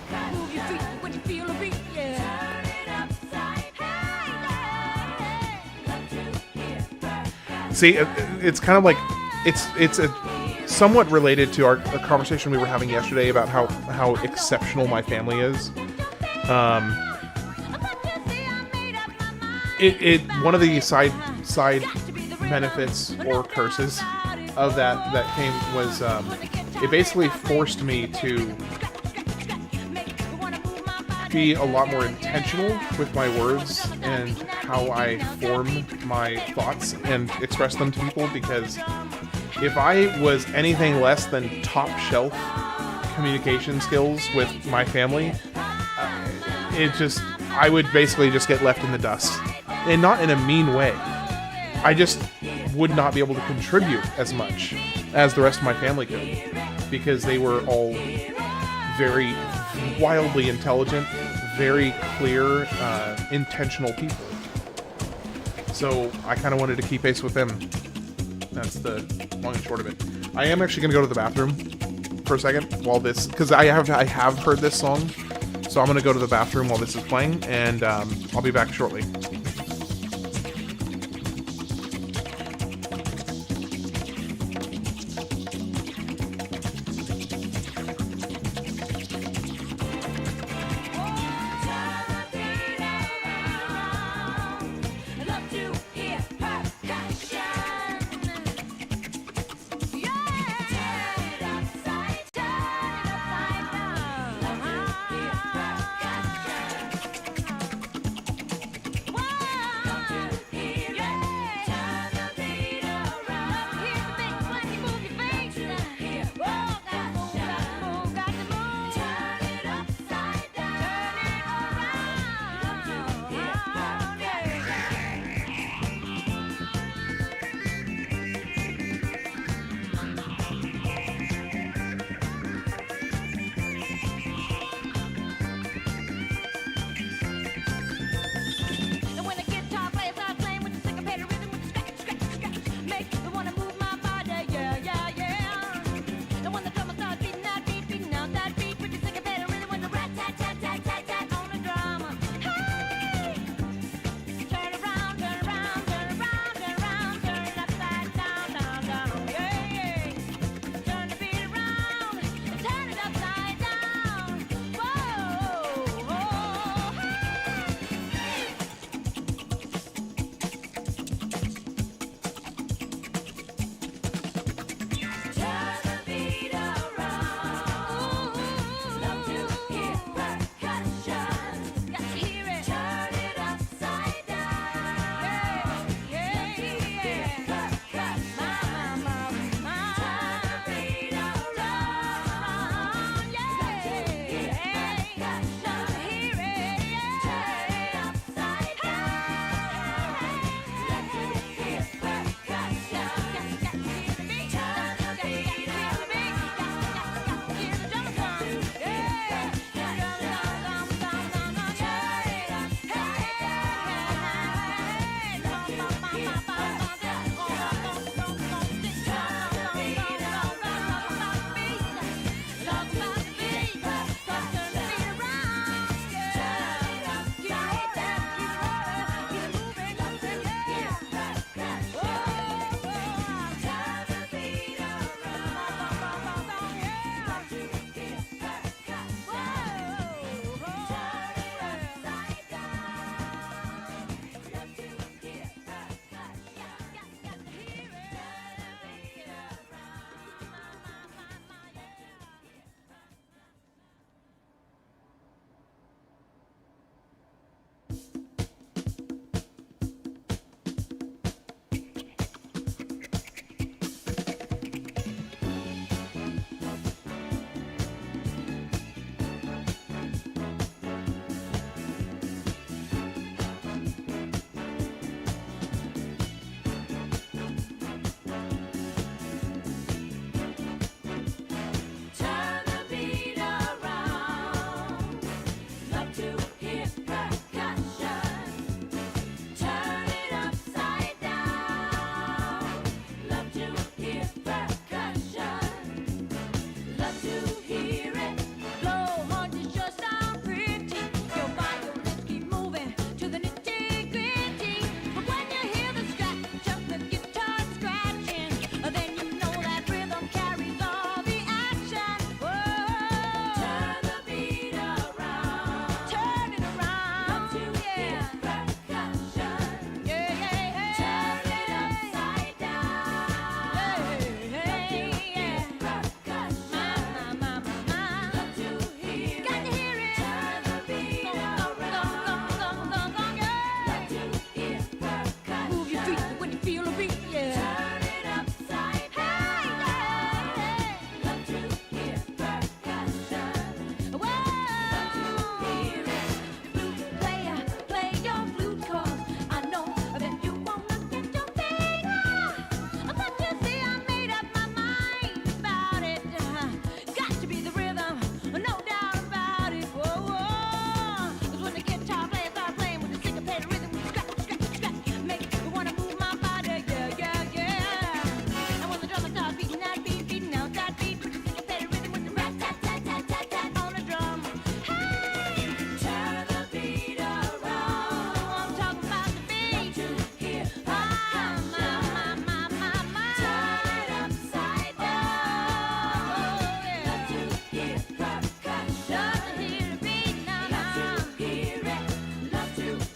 See, it's kind of like, it's a somewhat related to a conversation we were having yesterday about how exceptional my family is. One of the side benefits or curses of that came was it basically forced me to be a lot more intentional with my words and how I form my thoughts and express them to people, because if I was anything less than top shelf communication skills with my family, I would basically just get left in the dust. And not in a mean way. I just would not be able to contribute as much as the rest of my family could, because they were all very wildly intelligent, very clear, intentional people. So I kind of wanted to keep pace with them. That's the long and short of it. I am actually going to go to the bathroom for a second while this, because I have heard this song, so I'm going to go to the bathroom while this is playing, and I'll be back shortly.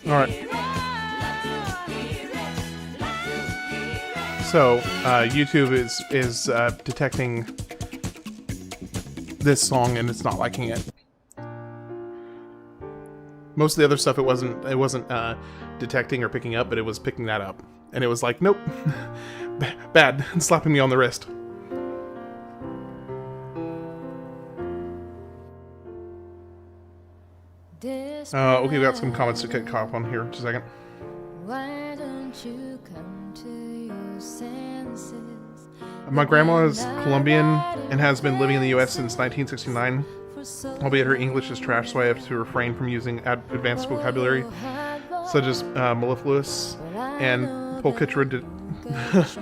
All right. So YouTube is detecting this song and it's not liking it. Most of the other stuff it wasn't detecting or picking up, but it was picking that up, and it was like, nope, bad, and slapping me on the wrist. Okay, we got some comments to get caught up on here. Just a second. Why don't you come to your senses? My grandma is Colombian and has been living in the U.S. since 1969. Albeit her English is trash, so I have to refrain from using advanced vocabulary, such as mellifluous and pulchritudinous.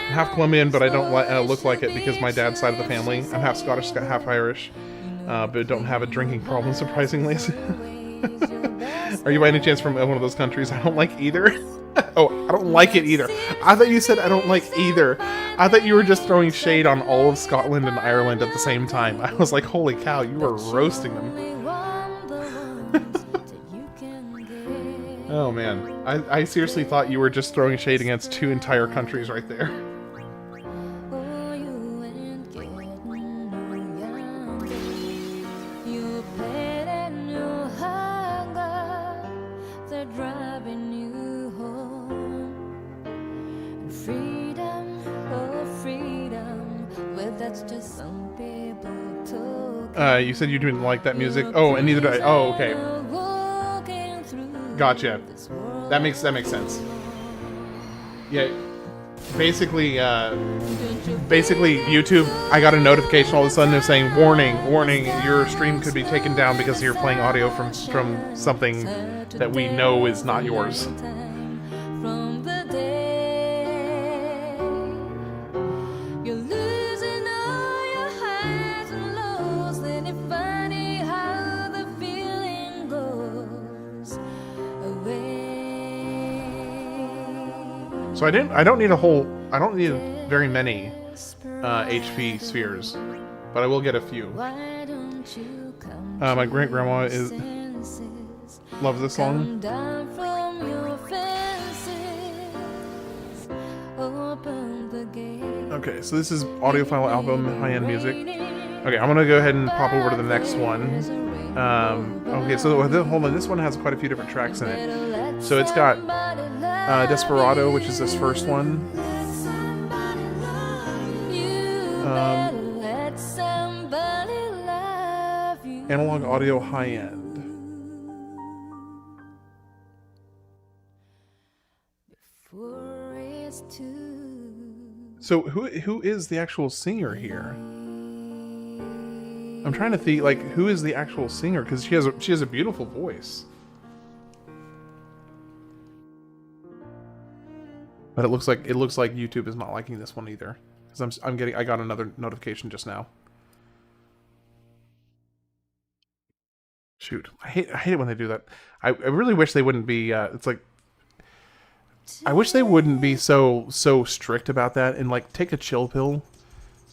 I'm half Colombian, but I don't look like it because my dad's side of the family. I'm half Scottish, half Irish, but don't have a drinking problem, surprisingly. Are you by any chance from one of those countries? I don't like either. Oh, I don't like it either. I thought you said I don't like either. I thought you were just throwing shade on all of Scotland and Ireland at the same time. I was like, holy cow, you were roasting them. Oh man, I seriously thought you were just throwing shade against two entire countries right there. You said you didn't like that music. Oh, and neither did I. Oh, okay. Gotcha. That makes sense. Yeah. Basically, YouTube. I got a notification all of a sudden saying, "Warning, warning! Your stream could be taken down because you're playing audio from something that we know is not yours." So I don't need very many HP spheres, but I will get a few. My great grandma loves this song. Okay, so this is audiophile album high-end music. Okay, I'm gonna go ahead and pop over to the next one. Okay, so hold on, this one has quite a few different tracks in it. So it's got Desperado, which is this first one. Analog audio high end. So who is the actual singer here? I'm trying to think, like, who is the actual singer? Because she has a beautiful voice. But it looks like YouTube is not liking this one either, because I got another notification just now. Shoot, I hate it when they do that. I really wish they wouldn't be. It's like, I wish they wouldn't be so strict about that and like take a chill pill.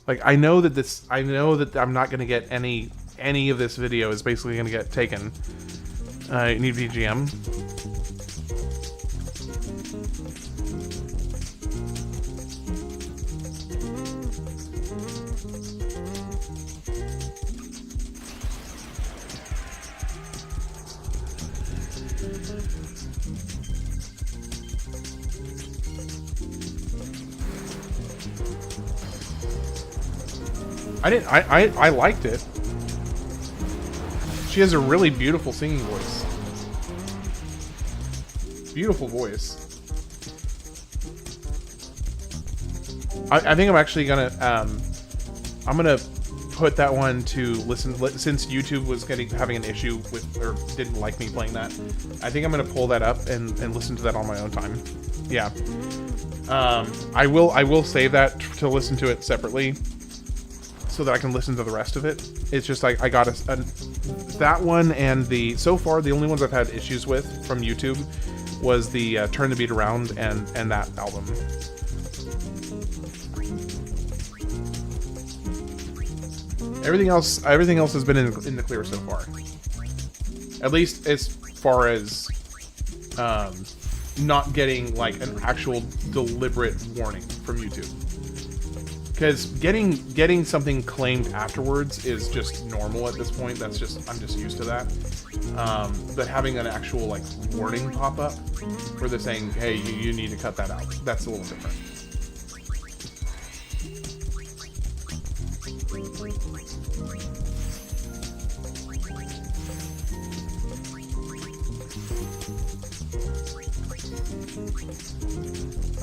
Like I know that I'm not gonna get any of this video is basically gonna get taken. You need VGM. I liked it. She has a really beautiful singing voice. Beautiful voice. I think I'm actually gonna I'm gonna put that one to listen, since YouTube was having an issue with, or didn't like me playing that. I think I'm gonna pull that up and listen to that on my own time. Yeah. I will save that to listen to it separately, so that I can listen to the rest of it. It's just like I got that one, and so far the only ones I've had issues with from YouTube was the Turn the Beat Around and that album. Everything else has been in the clear so far. At least as far as not getting like an actual deliberate warning from YouTube. Because getting something claimed afterwards is just normal at this point. I'm just used to that. But having an actual like warning pop up where they're saying, hey, you need to cut that out, that's a little different.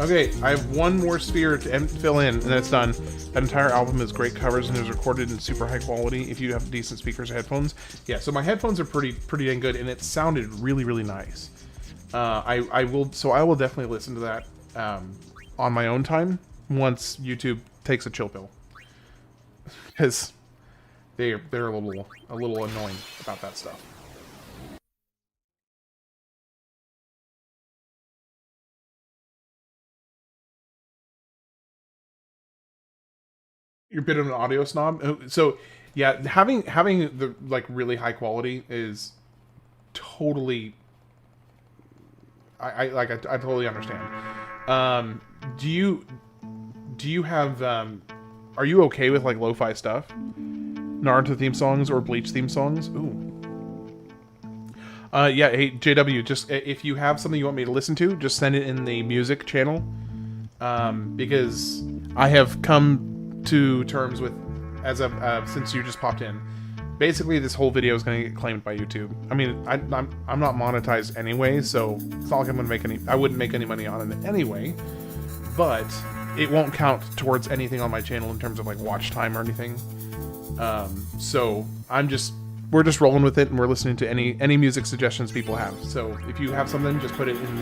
Okay, I have one more sphere to fill in, and then it's done. That entire album is great covers and is recorded in super high quality if you have decent speakers or headphones. Yeah, so my headphones are pretty dang good, and it sounded really, really nice. I will definitely listen to that on my own time once YouTube takes a chill pill, because they're a little annoying about that stuff. You're a bit of an audio snob, so yeah, having the like really high quality is totally. I totally understand. Do you have are you okay with like lo-fi stuff? Naruto theme songs or Bleach theme songs? Ooh. Yeah, hey JW, just if you have something you want me to listen to, just send it in the music channel. Because I have come to terms with, as of since you just popped in, basically this whole video is going to get claimed by YouTube. I mean, I'm not monetized anyway, so it's not like I'm going to make any. I wouldn't make any money on it anyway, but it won't count towards anything on my channel in terms of like watch time or anything. So we're just rolling with it, and we're listening to any music suggestions people have. So if you have something, just put it in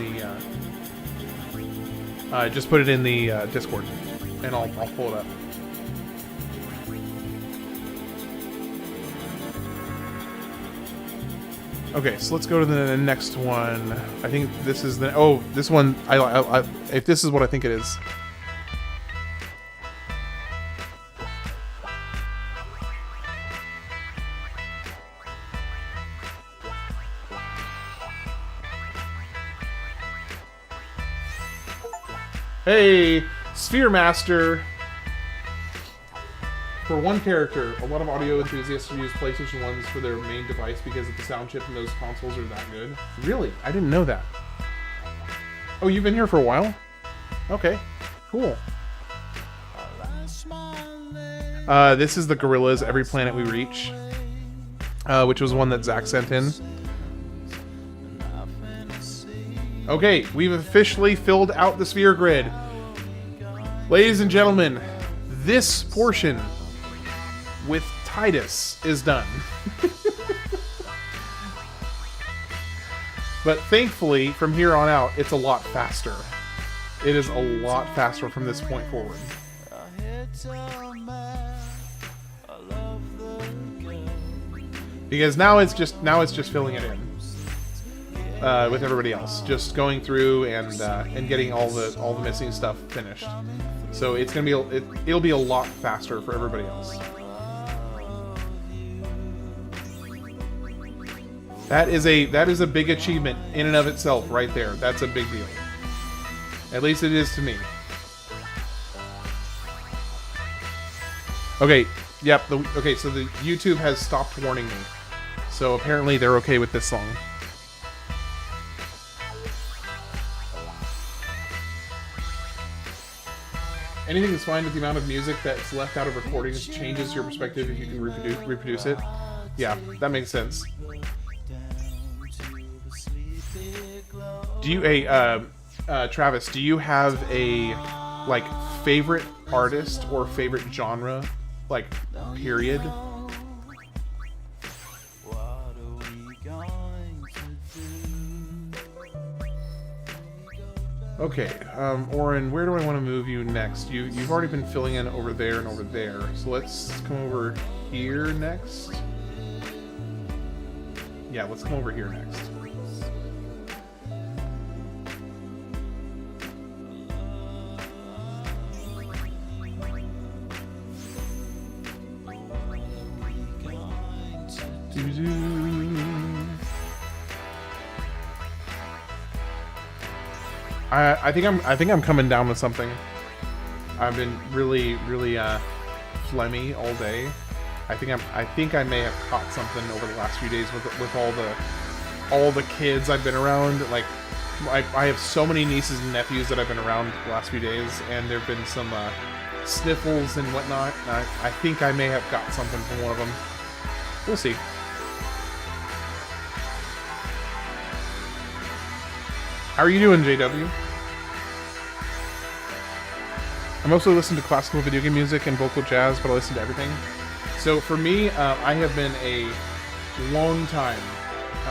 the Discord, and I'll pull it up. Okay, so let's go to the next one. I think this is this one. If this is what I think it is. Hey, Sphere Master. For one character, a lot of audio enthusiasts use PlayStation 1s for their main device because of the sound chip in those consoles are that good. Really? I didn't know that. Oh, you've been here for a while? Okay, cool. This is the Gorillas, Every Planet We Reach, which was one that Zach sent in. Okay, we've officially filled out the sphere grid. Ladies and gentlemen, this portion with Tidus is done. But thankfully, from here on out, it's a lot faster. It is a lot faster from this point forward. Because now it's just filling it in with everybody else, just going through and getting all the missing stuff finished. So it's gonna be it'll be a lot faster for everybody else. That is a big achievement in and of itself, right there. That's a big deal. At least it is to me. Okay, yep. Okay, so the YouTube has stopped warning me. So apparently they're okay with this song. Anything is fine with the amount of music that's left out of recordings changes your perspective if you can reproduce it. Yeah, that makes sense. Do you, Travis, do you have a, like, favorite artist or favorite genre, like, period? Okay, Auron, where do I want to move you next? You've already been filling in over there and over there, so let's come over here next. Yeah, let's come over here next. I think I'm coming down with something. I've been really phlegmy all day. I think I may have caught something over the last few days with all the kids I've been around. Like I have so many nieces and nephews that I've been around the last few days, and there've been some sniffles and whatnot. I think I may have got something from one of them. We'll see. How are you doing, JW? I mostly listen to classical video game music and vocal jazz, but I listen to everything. So for me, I have been a long time.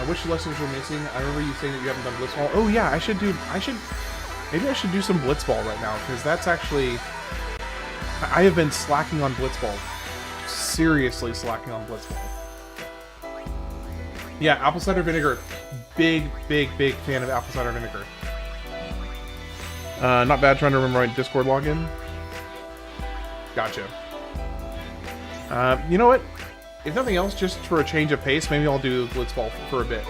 Which lessons were missing? I remember you saying that you haven't done Blitzball. Oh yeah, maybe I should do some Blitzball right now, because that's actually... I have been slacking on Blitzball. Seriously slacking on Blitzball. Yeah, apple cider vinegar. Big fan of apple cider vinegar. Not bad, trying to remember my Discord login. Gotcha. You know what? If nothing else, just for a change of pace, maybe I'll do Blitzball for a bit.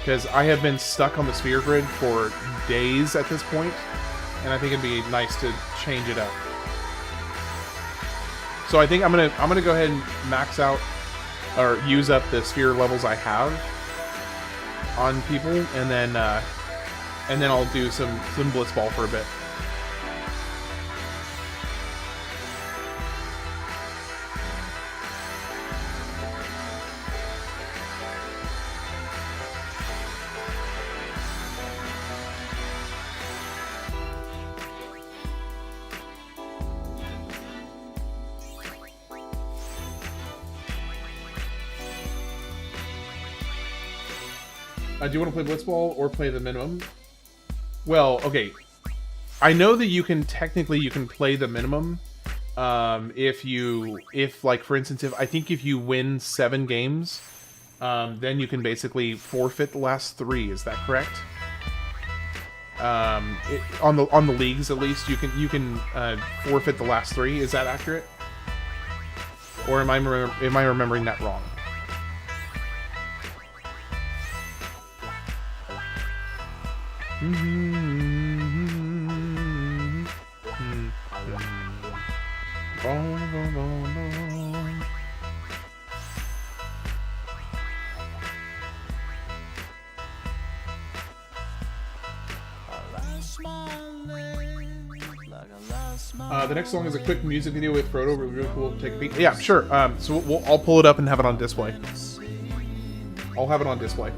Because I have been stuck on the Sphere grid for days at this point, and I think it'd be nice to change it up. So I think I'm gonna go ahead and max out or use up the Sphere levels I have on people, and then I'll do some Blitzball for a bit. Do you want to play Blitzball or play the minimum? Well, okay. I know that you can play the minimum. If like for instance, if you win 7 games, then you can basically forfeit the last 3. Is that correct? On the leagues at least, you can forfeit the last 3. Is that accurate? Or am I remembering that wrong? The next song is a quick music video with Frodo. Really cool. Take a peek. Yeah, sure. So I'll pull it up and have it on display. I'll have it on display.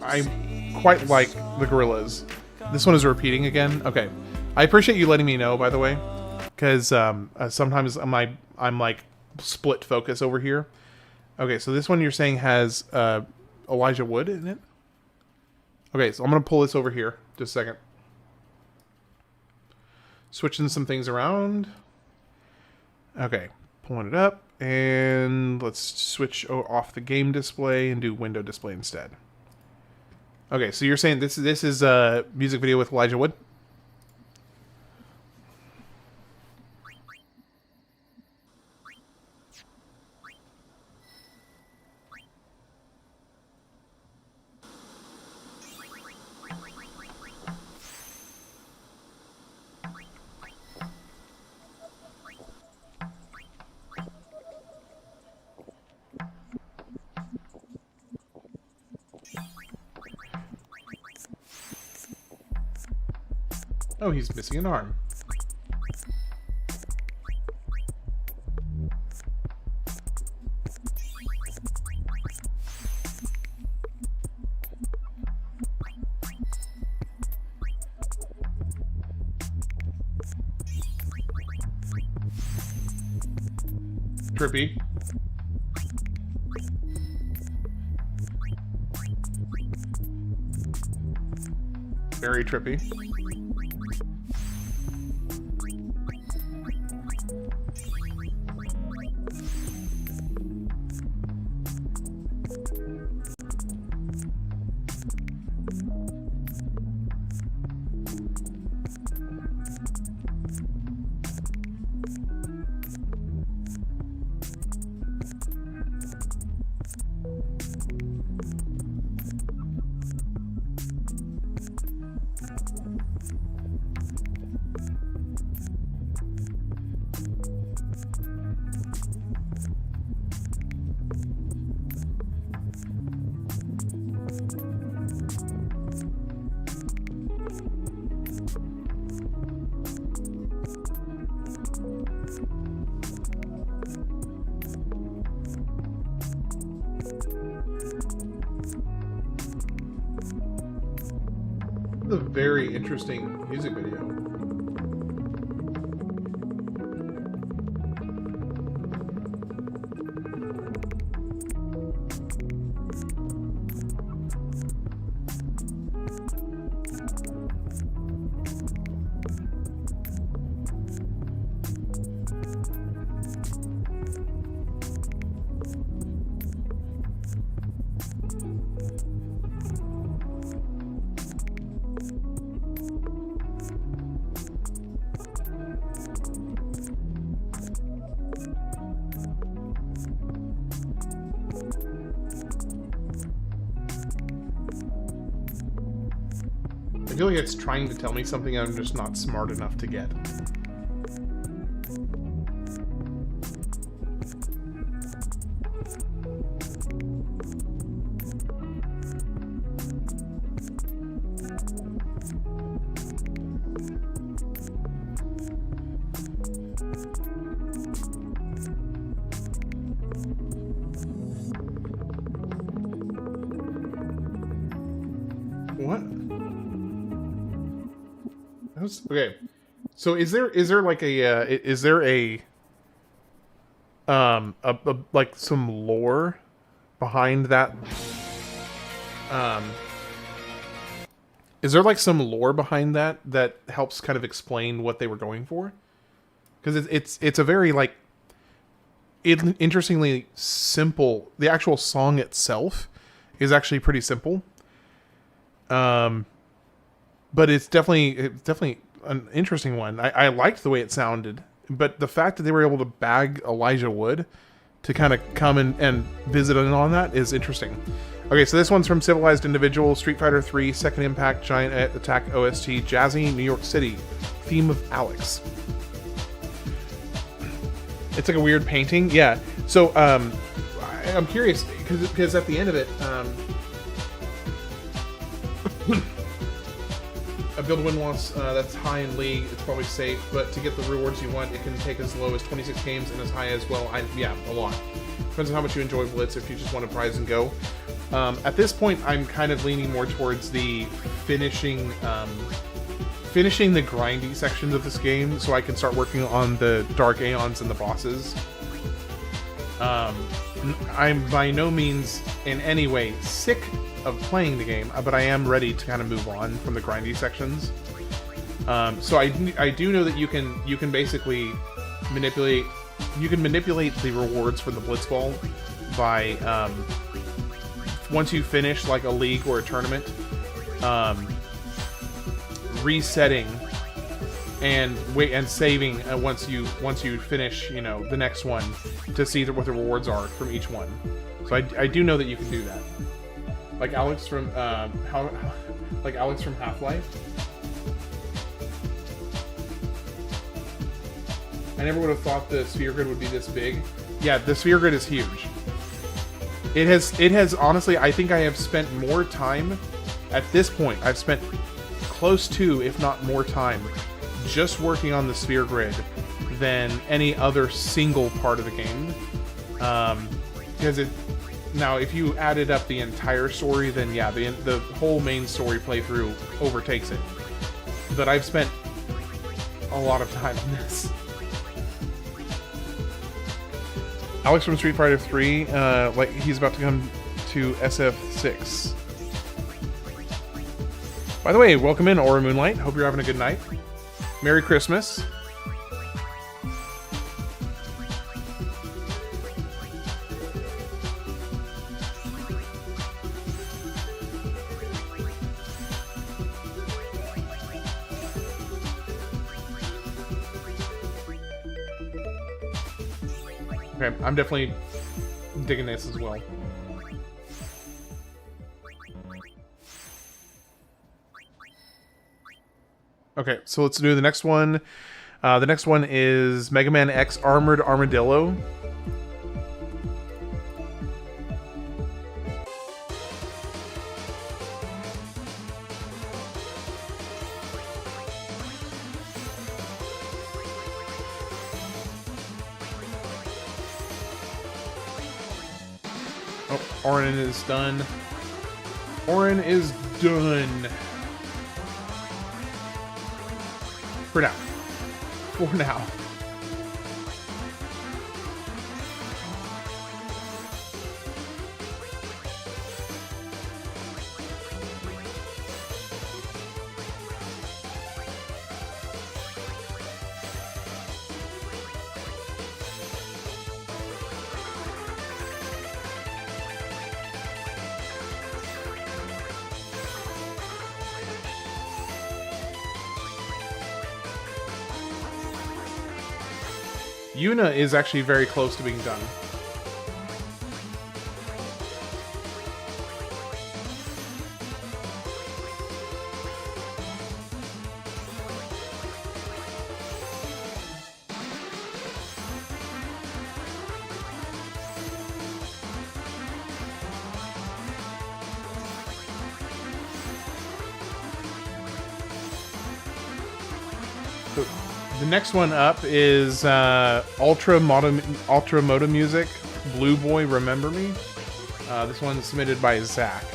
I quite like the Gorillas. This one is repeating again. Okay, I appreciate you letting me know, by the way, because sometimes I'm like split focus over here. Okay, so this one you're saying has Elijah Wood in it. Okay, so I'm gonna pull this over here. Just a second. Switching some things around. Okay, pulling it up. And let's switch off the game display and do window display instead. Okay, so you're saying this is a music video with Elijah Wood? Oh, he's missing an arm. Trippy. Very trippy. A very interesting music video. I feel like it's trying to tell me something I'm just not smart enough to get. What? Okay, so is there like like some lore behind that? Is there like some lore behind that helps kind of explain what they were going for? Because it's a very like interestingly simple. The actual song itself is actually pretty simple. But it's definitely an interesting one. I liked the way it sounded, but the fact that they were able to bag Elijah Wood to kind of come and visit in on that is interesting. Okay, so this one's from Civilized Individual, Street Fighter 3, Second Impact, Giant Attack OST, Jazzy, New York City, theme of Alex. It's like a weird painting, yeah. So I'm curious because at the end of it. A build win loss that's high in league, it's probably safe, but to get the rewards you want, it can take as low as 26 games and as high as, well, yeah, a lot. Depends on how much you enjoy Blitz, if you just want to prize and go. At this point, I'm kind of leaning more towards the finishing the grindy sections of this game, so I can start working on the Dark Aeons and the bosses. I'm by no means in any way sick of playing the game, but I am ready to kind of move on from the grindy sections. So I do know that you can basically manipulate the rewards for the Blitzball by once you finish like a league or a tournament, resetting and saving once you finish the next one to see what the rewards are from each one. So I do know that you can do that. Like Alex from Half-Life. I never would have thought the sphere grid would be this big. Yeah, the sphere grid is huge. It has honestly, I think I have spent more time at this point. I've spent close to, if not more time, just working on the sphere grid than any other single part of the game. Because now, if you added up the entire story, then yeah, the whole main story playthrough overtakes it. But I've spent a lot of time on this. Alex from Street Fighter 3, like he's about to come to SF6. By the way, welcome in, Aura Moonlight. Hope you're having a good night. Merry Christmas. Okay, I'm definitely digging this as well. Okay, so let's do the next one. The next one is Mega Man X Armored Armadillo. Oh, Auron is done. Auron is done. For now. For now. Yuna is actually very close to being done. The next one up is Ultra Moto Music, Blue Boy, Remember Me. This one's submitted by Zach.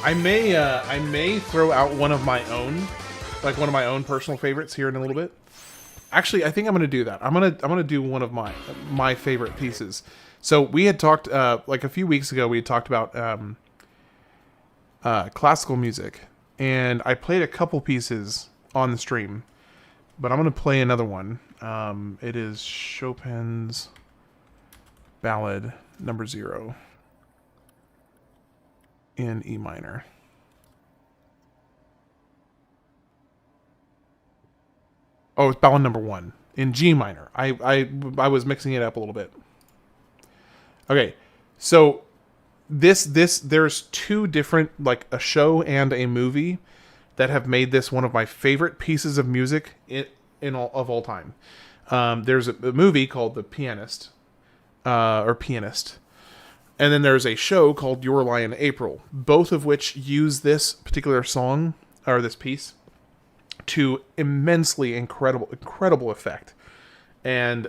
I may throw out one of my own, like one of my own personal favorites here in a little bit. Actually, I think I'm gonna do that. I'm gonna do one of my favorite pieces. So we had talked like a few weeks ago. We had talked about classical music, and I played a couple pieces on the stream, but I'm gonna play another one. It is Chopin's Ballad Number 0 in E minor. Oh, it's Ballad Number 1 in G minor. I was mixing it up a little bit. Okay, so there's two different, like a show and a movie that have made this one of my favorite pieces of music in all time. There's a movie called The Pianist, or Pianist, and then there's a show called Your Lie in April, both of which use this particular song or this piece to immensely incredible effect, and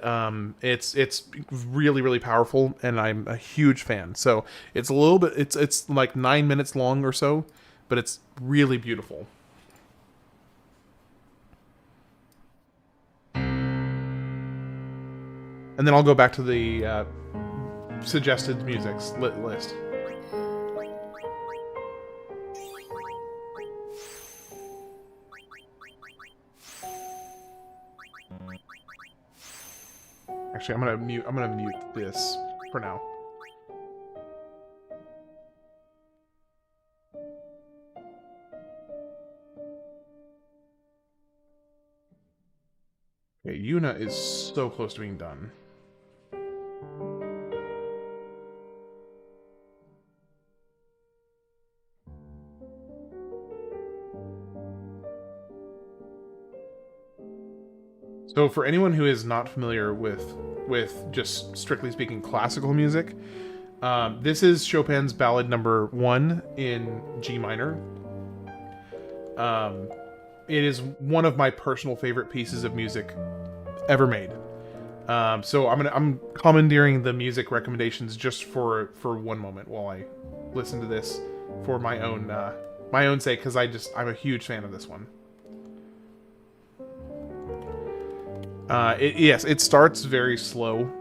it's really, really powerful, and I'm a huge fan. So it's a little bit, it's like 9 minutes long or so, but it's really beautiful. And then I'll go back to the suggested music's list. Actually, I'm gonna mute this for now. Okay, Yuna is so close to being done. So for anyone who is not familiar with just strictly speaking classical music, this is Chopin's Ballad Number 1 in G minor. It is one of my personal favorite pieces of music ever made. So I'm commandeering the music recommendations just for one moment while I listen to this for my own my own sake, because I'm a huge fan of this one. Yes, it starts very slow.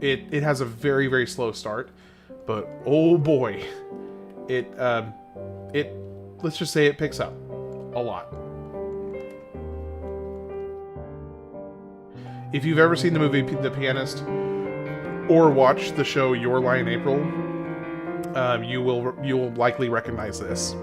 It has a very, very slow start, but oh boy, it let's just say it picks up a lot. If you've ever seen the movie The Pianist or watched the show Your Lie in April, you will likely recognize this.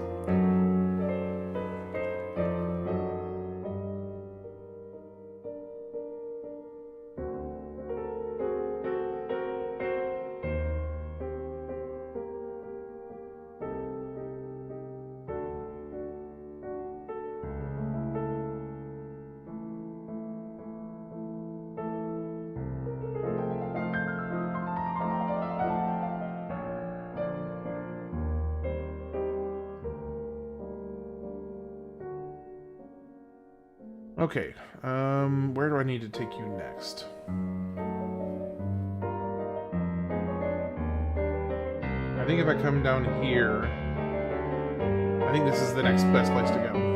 Okay, where do I need to take you next? I think if I come down here, I think this is the next best place to go.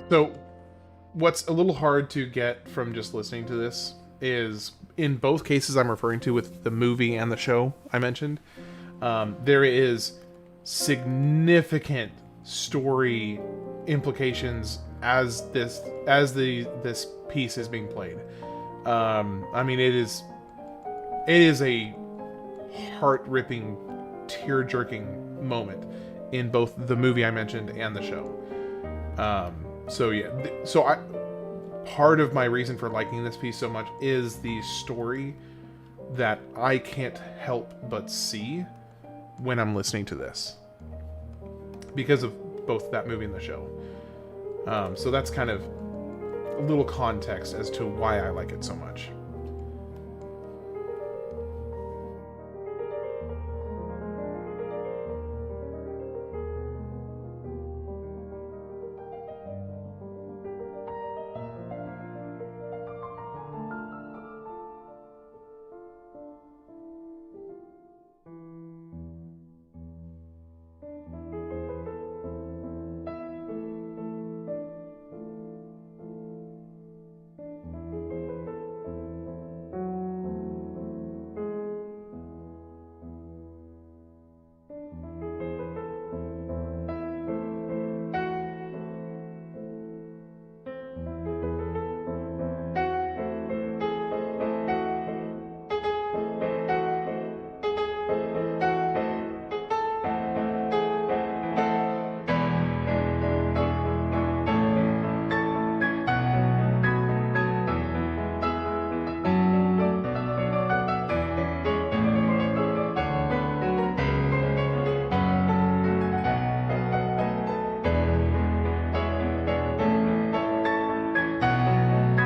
So, what's a little hard to get from just listening to this is, in both cases I'm referring to with the movie and the show I mentioned, there is significant story implications as this piece is being played. I mean, it is a heart-ripping, tear-jerking moment in both the movie I mentioned and the show. So yeah, part of my reason for liking this piece so much is the story that I can't help but see when I'm listening to this, because of both that movie and the show. So that's kind of a little context as to why I like it so much.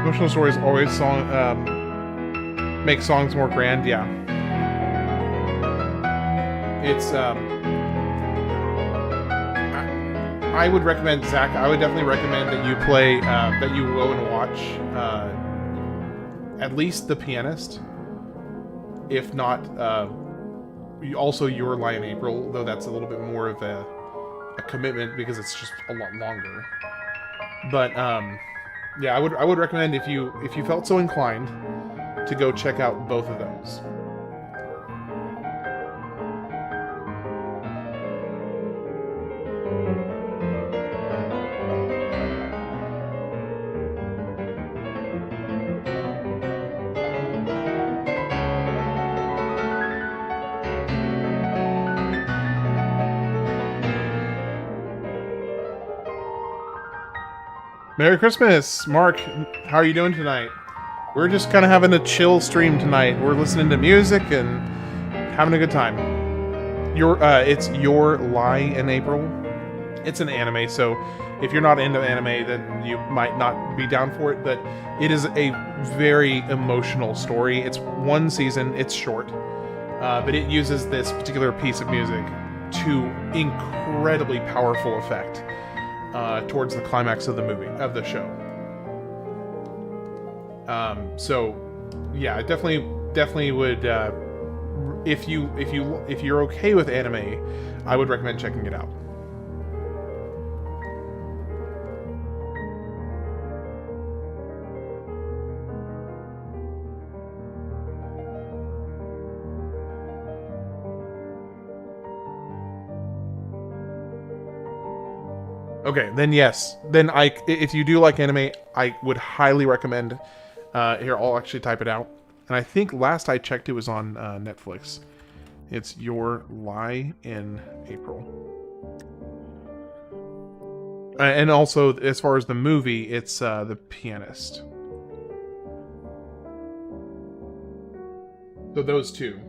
Emotional stories always make songs more grand. Yeah, it's I would recommend, Zach. I would definitely recommend that you play that you go and watch at least The Pianist, if not also Your Lie in April, though that's a little bit more of a commitment because it's just a lot longer. But yeah, I would recommend, if you felt so inclined, to go check out both of those. Merry Christmas, Mark. How are you doing tonight? We're just kind of having a chill stream tonight. We're listening to music and having a good time. It's Your Lie in April. It's an anime, so if you're not into anime, then you might not be down for it, but it is a very emotional story. It's one season, it's short, but it uses this particular piece of music to incredibly powerful effect towards the climax of the show. So yeah, definitely would, if you're okay with anime, I would recommend checking it out. Okay, then yes. Then if you do like anime, I would highly recommend. Here, I'll actually type it out. And I think last I checked, it was on Netflix. It's Your Lie in April. And also, as far as the movie, it's The Pianist. So those two,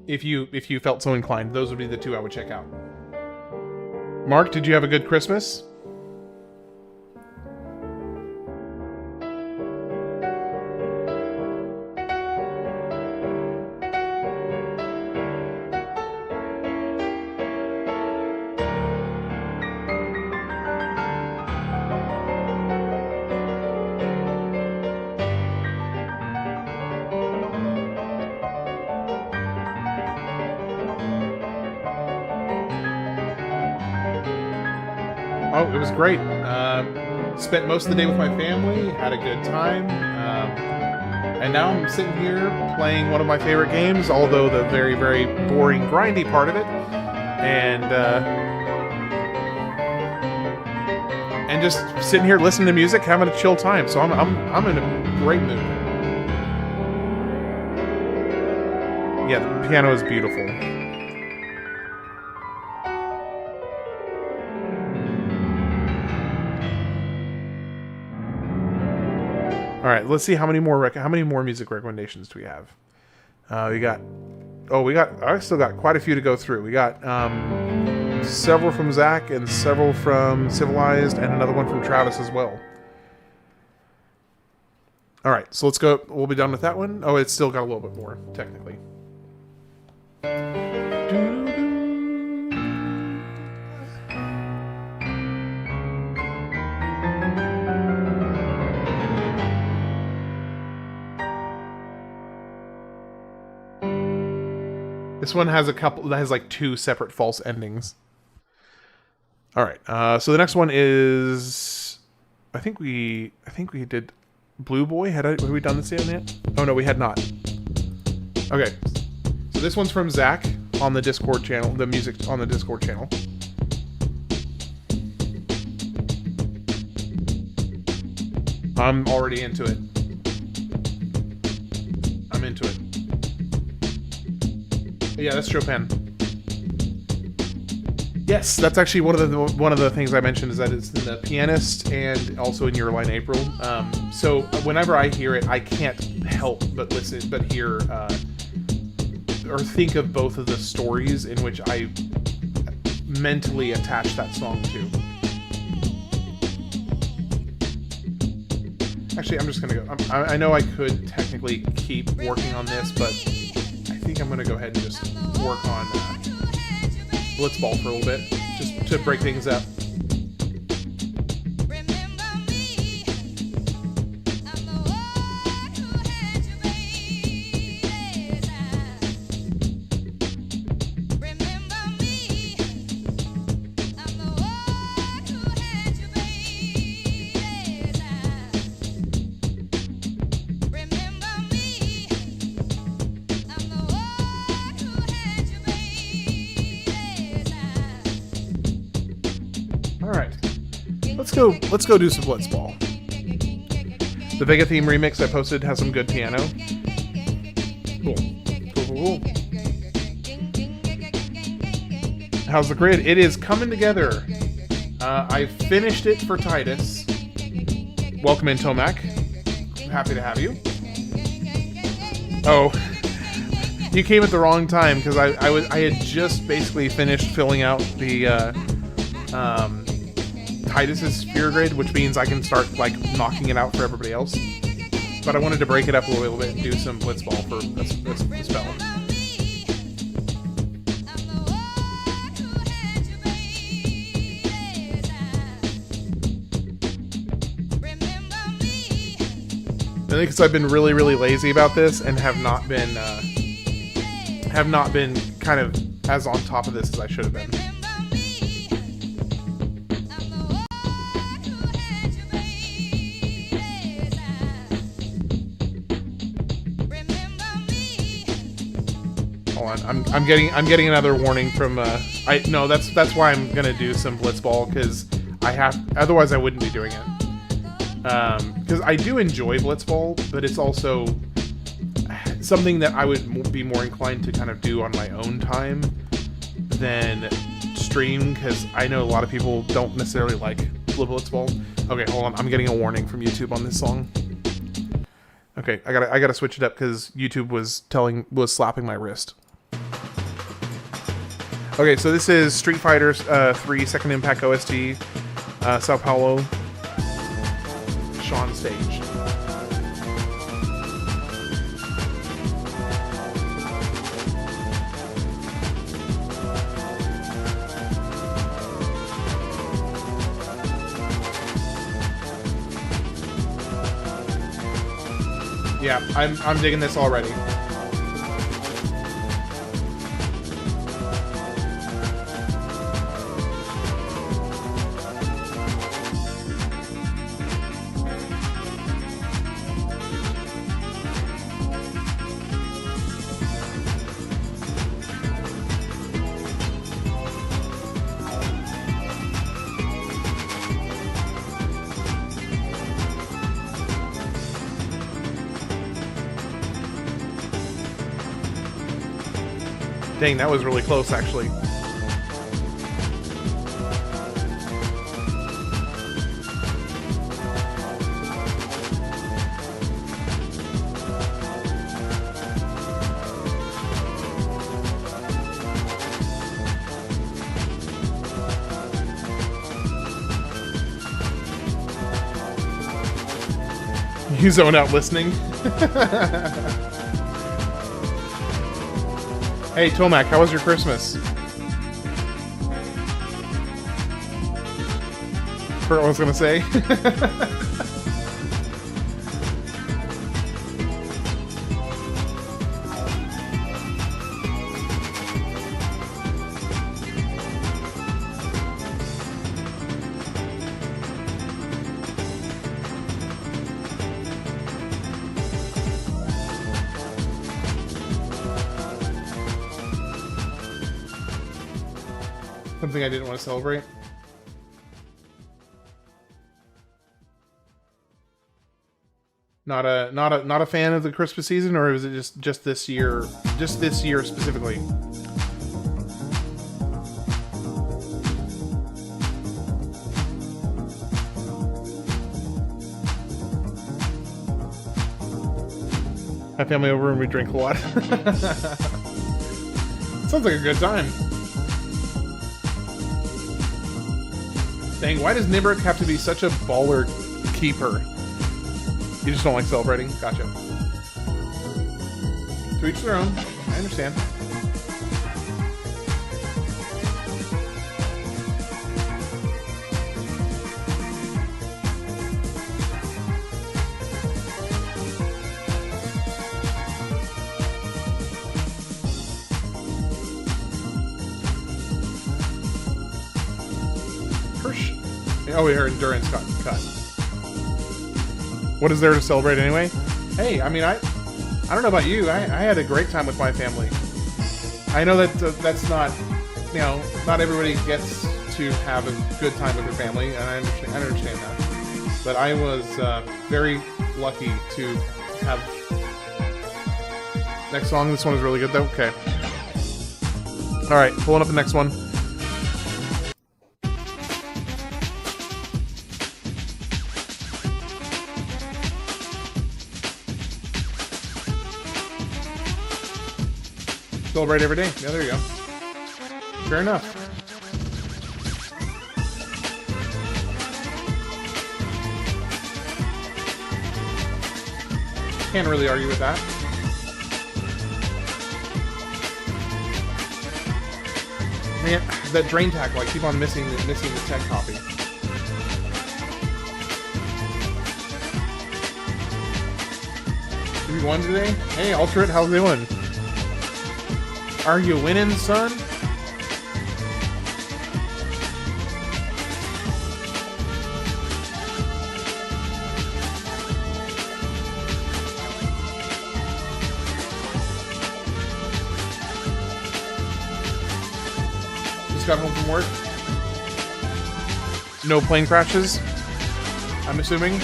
if you felt so inclined, those would be the two I would check out. Mark, did you have a good Christmas? Oh, it was great. Spent most of the day with my family, had a good time, and now I'm sitting here playing one of my favorite games, although the very, very boring, grindy part of it, and just sitting here listening to music, having a chill time. So I'm in a great mood. Yeah, the piano is beautiful. All right, let's see how many more music recommendations do we have? I still got quite a few to go through. We got several from Zach and several from Civilized and another one from Travis as well. All right, so let's go. We'll be done with that one. Oh, it's still got a little bit more, technically. This one has like two separate false endings. All right, so the next one is, I think we did Blue Boy. Had we done this yet? Oh no, we had not. Okay, so this one's from Zach on the Discord channel. The music on the Discord channel. I'm already into it. I'm into it. Yeah, that's Chopin. Yes, that's actually one of the things I mentioned, is that it's in The Pianist and also in Your Lie in April. So whenever I hear it, I can't help but hear or think of both of the stories in which I mentally attach that song to. Actually, I'm just gonna go. I know I could technically keep working on this, but I think I'm gonna go ahead and just work on Blitzball for a little bit, just to break things up. Let's go do some Blitzball. The Vega theme remix I posted has some good piano. Cool. How's the grid? It is coming together. I finished it for Tidus. Welcome in, Tomac. I'm happy to have you. Oh, You came at the wrong time because I had just basically finished filling out the Tidus's Spira grid, which means I can start like knocking it out for everybody else. But I wanted to break it up a little bit and do some Blitzball for a spell. I think because I've been really, really lazy about this and have not been kind of as on top of this as I should have been. Hold on, I'm getting another warning from that's why I'm gonna do some Blitzball, because otherwise I wouldn't be doing it. Because I do enjoy Blitzball, but it's also something that I would be more inclined to kind of do on my own time than stream, because I know a lot of people don't necessarily like Blitzball. Okay, hold on, I'm getting a warning from YouTube on this song. Okay, I gotta switch it up because YouTube was slapping my wrist. Okay, so this is Street Fighter 3 Second Impact OST, Sao Paulo. On stage. Yeah, I'm digging this already. Dang, that was really close, actually. You zone out listening. Hey, Tomac, how was your Christmas? Forgot what I was gonna say. Something I didn't want to celebrate. Not a fan of the Christmas season, or was it just this year? Just this year specifically. Have family over and we drink a lot. Sounds like a good time. Dang, why does Nimbrick have to be such a baller keeper? You just don't like celebrating? Gotcha. To each their own. I understand. Oh, her endurance got cut. What is there to celebrate anyway? Hey, I mean, I don't know about you. I had a great time with my family. I know that that's not, you know, not everybody gets to have a good time with their family, and I understand that. But I was very lucky to have. Next song. This one is really good though. Okay. All right, pulling up the next one. Celebrate every day. Yeah, there you go. Fair enough. Can't really argue with that. Man, that drain tackle, I keep on missing the tech copy. Did we won today? Hey, Alterate, how's it doing? Are you winning, son? Just got home from work. No plane crashes, I'm assuming.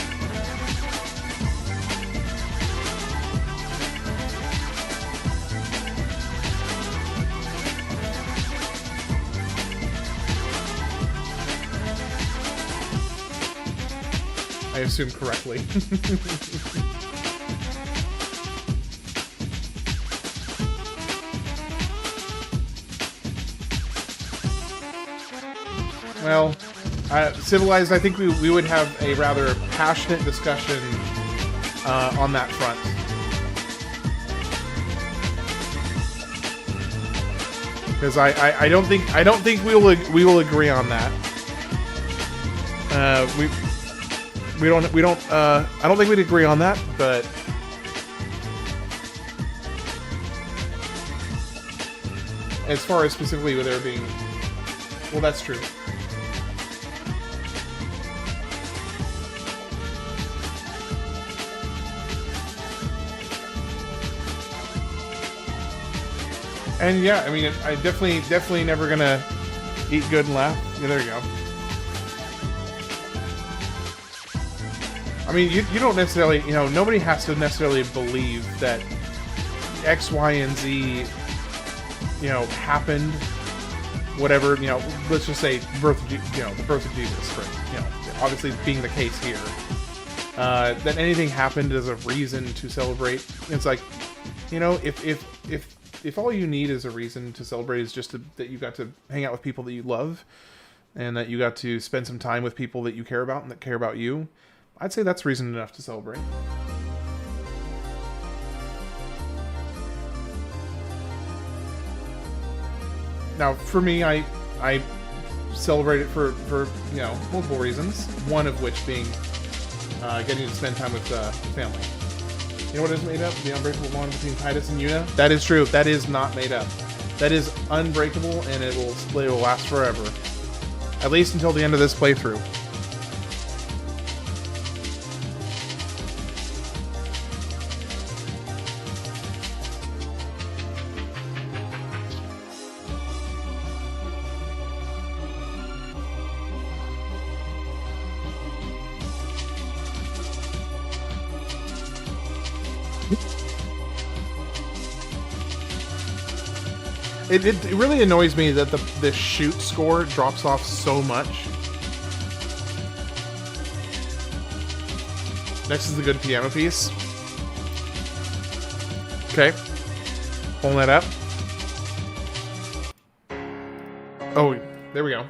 I assume correctly. Well, Civilized, I think we would have a rather passionate discussion on that front. Because I don't think we will agree on that. I don't think we'd agree on that, but as far as specifically with there being, well, that's true. And yeah, I mean, I definitely never gonna eat good and laugh. Yeah, there you go. I mean, you don't necessarily, you know, nobody has to necessarily believe that X, Y, and Z, you know, happened. Whatever, you know, let's just say the birth of Jesus, right? You know, obviously being the case here, that anything happened as a reason to celebrate. It's like, you know, if all you need as a reason to celebrate is just that you got to hang out with people that you love, and that you got to spend some time with people that you care about and that care about you, I'd say that's reason enough to celebrate. Now, for me, I celebrate it for you know, multiple reasons. One of which being getting to spend time with family. You know what is made up? The unbreakable bond between Tidus and Yuna? That is true. That is not made up. That is unbreakable, and it will last forever. At least until the end of this playthrough. It really annoys me that the shoot score drops off so much. Next is the good piano piece. Okay. Pulling that up. Oh, there we go.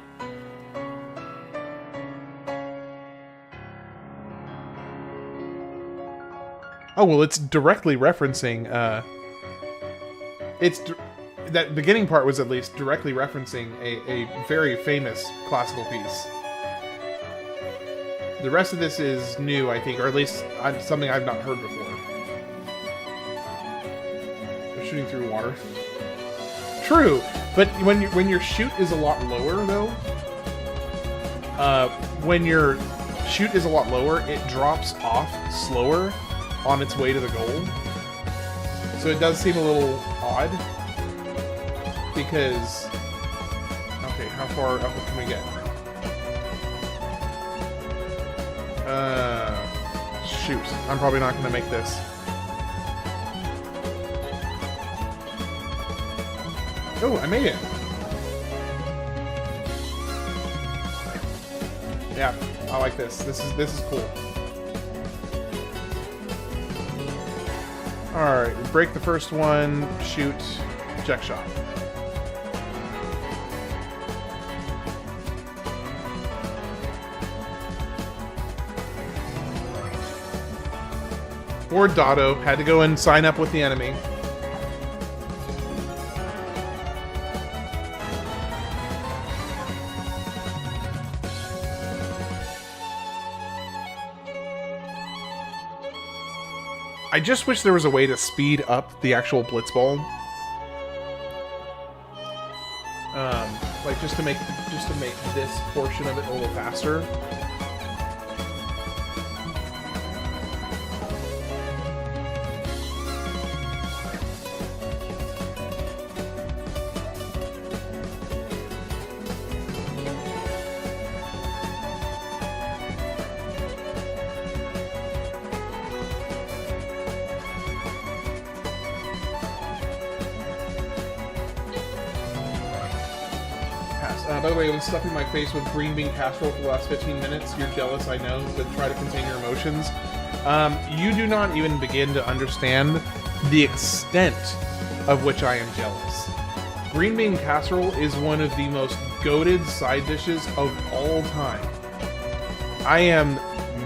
Oh, well, it's directly referencing, that beginning part was at least directly referencing a very famous classical piece. The rest of this is new, I think, or at least something I've not heard before. They're shooting through water. True, but when your shoot is a lot lower, though, when your shoot is a lot lower, it drops off slower on its way to the goal. So it does seem a little odd. Because, okay, how far up can we get? Shoot, I'm probably not going to make this. Oh, I made it. Yeah, I like this. This is cool. All right, break the first one. Shoot. Check shot. Or Dotto had to go and sign up with the enemy. I just wish there was a way to speed up the actual Blitzball. Like just to make this portion of it a little faster. By the way, I've been stuffing my face with green bean casserole for the last 15 minutes. You're jealous, I know, but try to contain your emotions. You do not even begin to understand the extent of which I am jealous. Green bean casserole is one of the most goated side dishes of all time. I am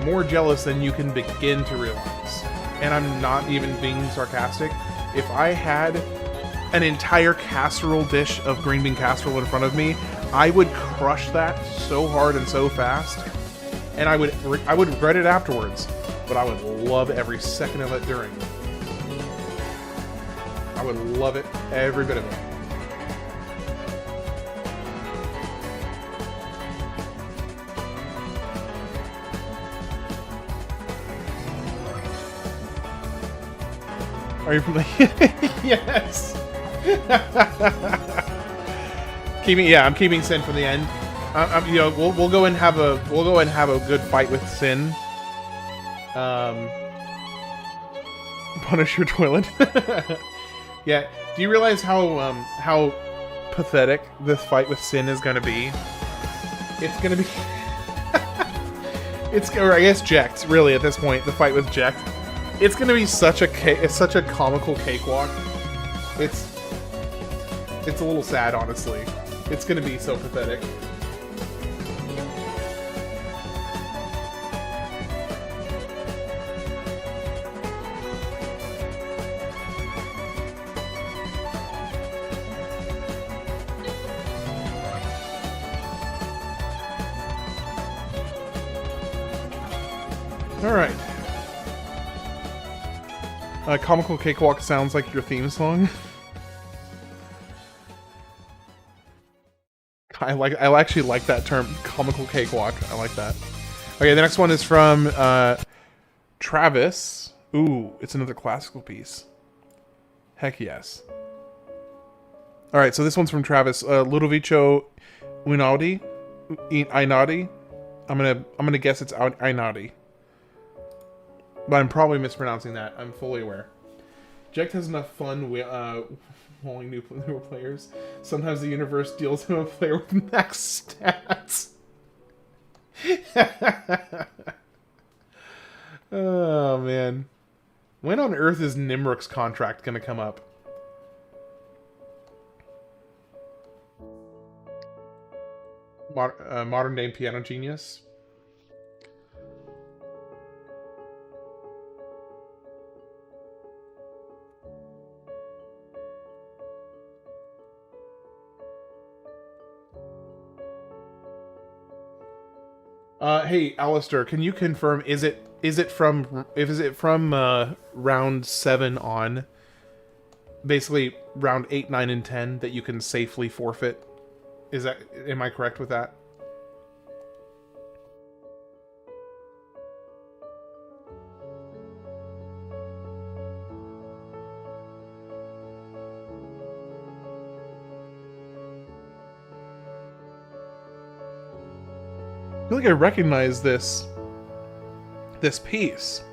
more jealous than you can begin to realize. And I'm not even being sarcastic. If I had an entire casserole dish of green bean casserole in front of me, I would crush that so hard and so fast, and I would regret it afterwards, but I would love every second of it during. I would love it, every bit of it. Are you from the... Yes! I'm keeping Sin for the end. You know, we'll go and have a good fight with Sin. Punish your toilet. Yeah. Do you realize how pathetic this fight with Sin is gonna be? It's gonna be. Or I guess Jecht. Really, at this point, the fight with Jecht. It's gonna be such a comical cakewalk. It's a little sad, honestly. It's gonna be so pathetic. Alright. Comical Cakewalk sounds like your theme song. I actually like that term, comical cakewalk. I like that. Okay, the next one is from Travis. Ooh, it's another classical piece. Heck yes. All right, so this one's from Travis. Ludovico Einaudi. I'm gonna guess it's Einaudi, but I'm probably mispronouncing that. I'm fully aware. Jecht has enough fun walling newer players. Sometimes the universe deals him a player with max stats. Oh man, when on earth is Nimruk's contract gonna come up? Modern day piano genius. Hey, Alistair, can you confirm? Is it from round 7 on? Basically, round 8, 9, and 10 that you can safely forfeit. Am I correct with that? I feel like I recognize this piece.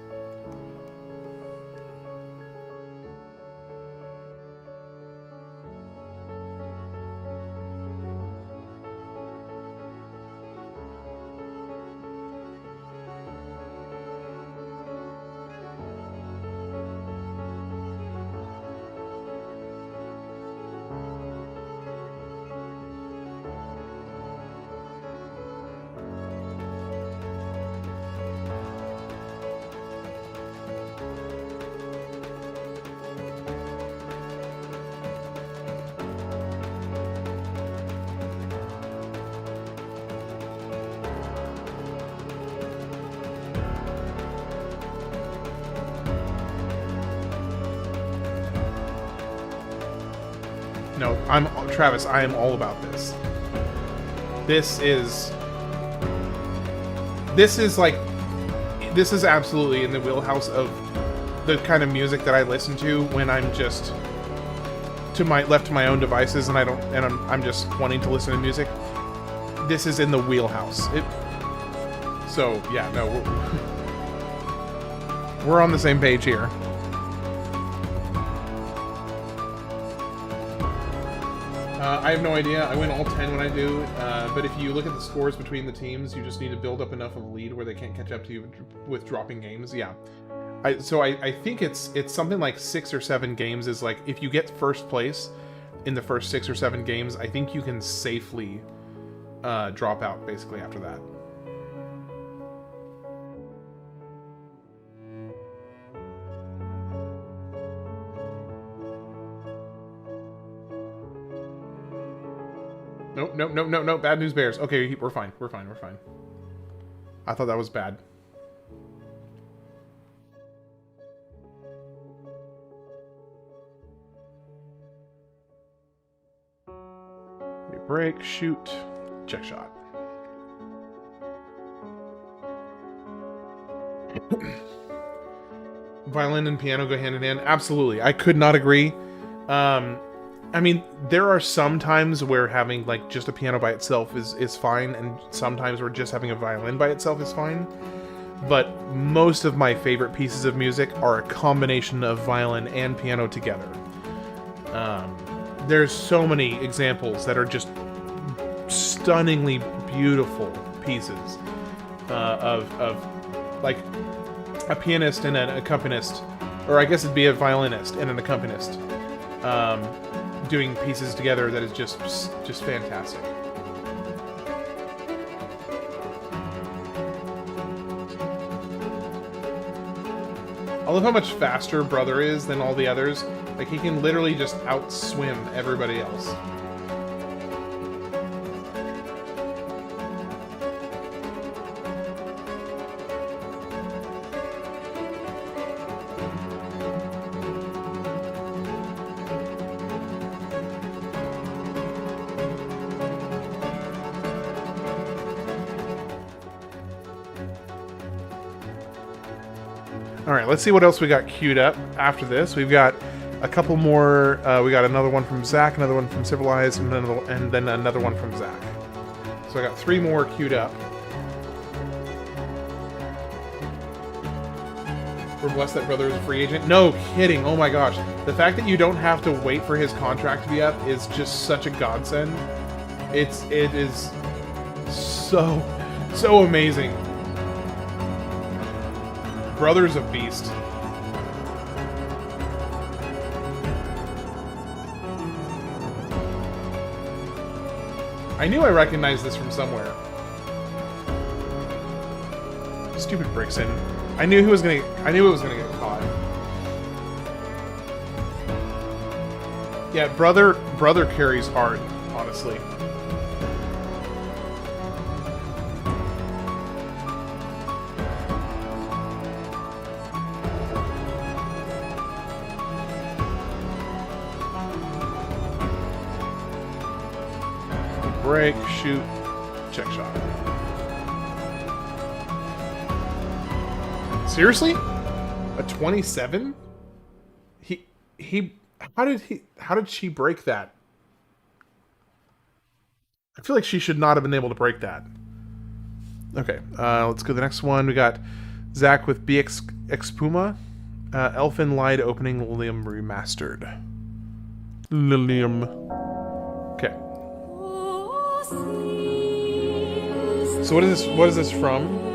No, Travis, I am all about this. This is absolutely in the wheelhouse of the kind of music that I listen to when I'm just left to my own devices and I'm just wanting to listen to music. This is in the wheelhouse. So yeah, no, we're on the same page here. I have no idea. I win all 10 when I do, but if you look at the scores between the teams, you just need to build up enough of a lead where they can't catch up to you with dropping games. Yeah. So I think it's something like 6 or 7 games is like, if you get first place in the first 6 or 7 games, I think you can safely drop out basically after that. No. Bad news bears. Okay, we're fine. I thought that was bad. Break, shoot, check shot. Violin and piano go hand in hand. Absolutely. I could not agree. I mean, there are some times where having like just a piano by itself is fine, and sometimes where just having a violin by itself is fine. But most of my favorite pieces of music are a combination of violin and piano together. There's so many examples that are just stunningly beautiful pieces of like a pianist and an accompanist, or I guess it'd be a violinist and an accompanist, doing pieces together that is just fantastic. I love how much faster Brother is than all the others. Like, he can literally just outswim everybody else. Alright, let's see what else we got queued up after this. We've got a couple more. We got another one from Zach, another one from Civilized, and then another one from Zach. So I got 3 more queued up. We're blessed that Brother is a free agent. No kidding. Oh my gosh. The fact that you don't have to wait for his contract to be up is just such a godsend. It is so amazing. Brother's a beast. I knew I recognized this from somewhere. Stupid Brixton. I knew it was gonna get caught. Yeah, brother carries hard, honestly. Break, shoot, check shot. Seriously? A 27? How did she break that? I feel like she should not have been able to break that. Okay, let's go to the next one. We got Zach with BX Expuma. Elfin Lied opening Lilium remastered. Lilium. Okay. So what is this from?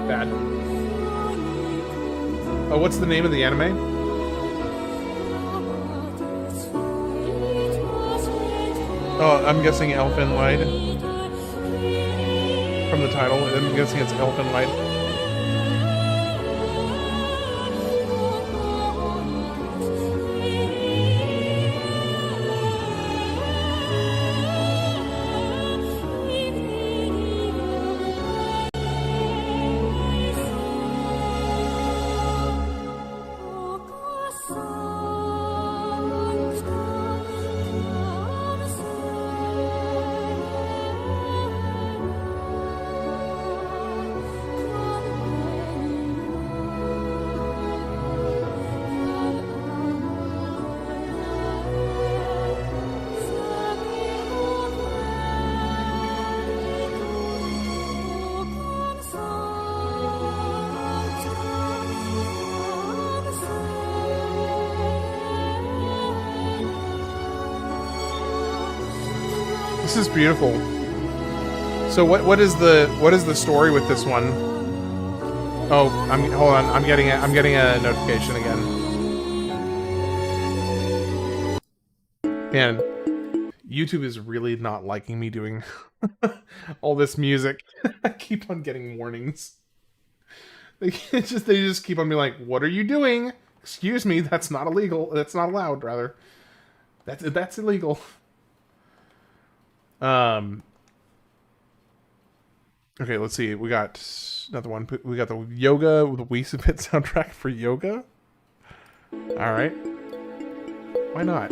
Bad. Oh, what's the name of the anime? Oh, I'm guessing Elfin Light. From the title, I'm guessing it's Elfin Light. This is beautiful. So what is the story with this one? Oh, hold on. I'm getting a notification again. Man, YouTube is really not liking me doing all this music. I keep on getting warnings. They just keep on being like, "What are you doing? Excuse me, that's not illegal. That's not allowed, rather. That's illegal." Okay, let's see. We got another one. We got the yoga, the Wii Fit soundtrack for yoga. All right. Why not?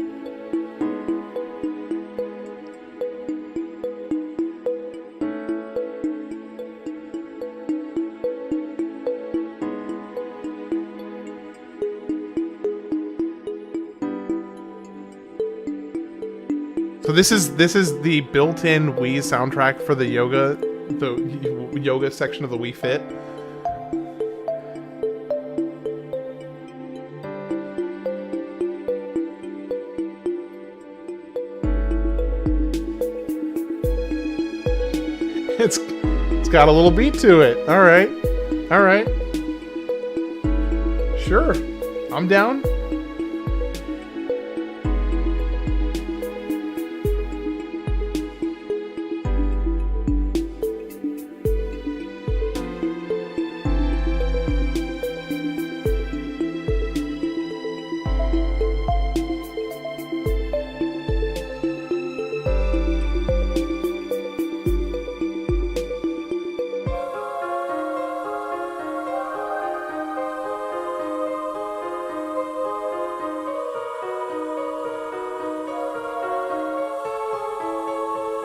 So this is the built-in Wii soundtrack for the yoga section of the Wii Fit. It's got a little beat to it. All right. Sure, I'm down.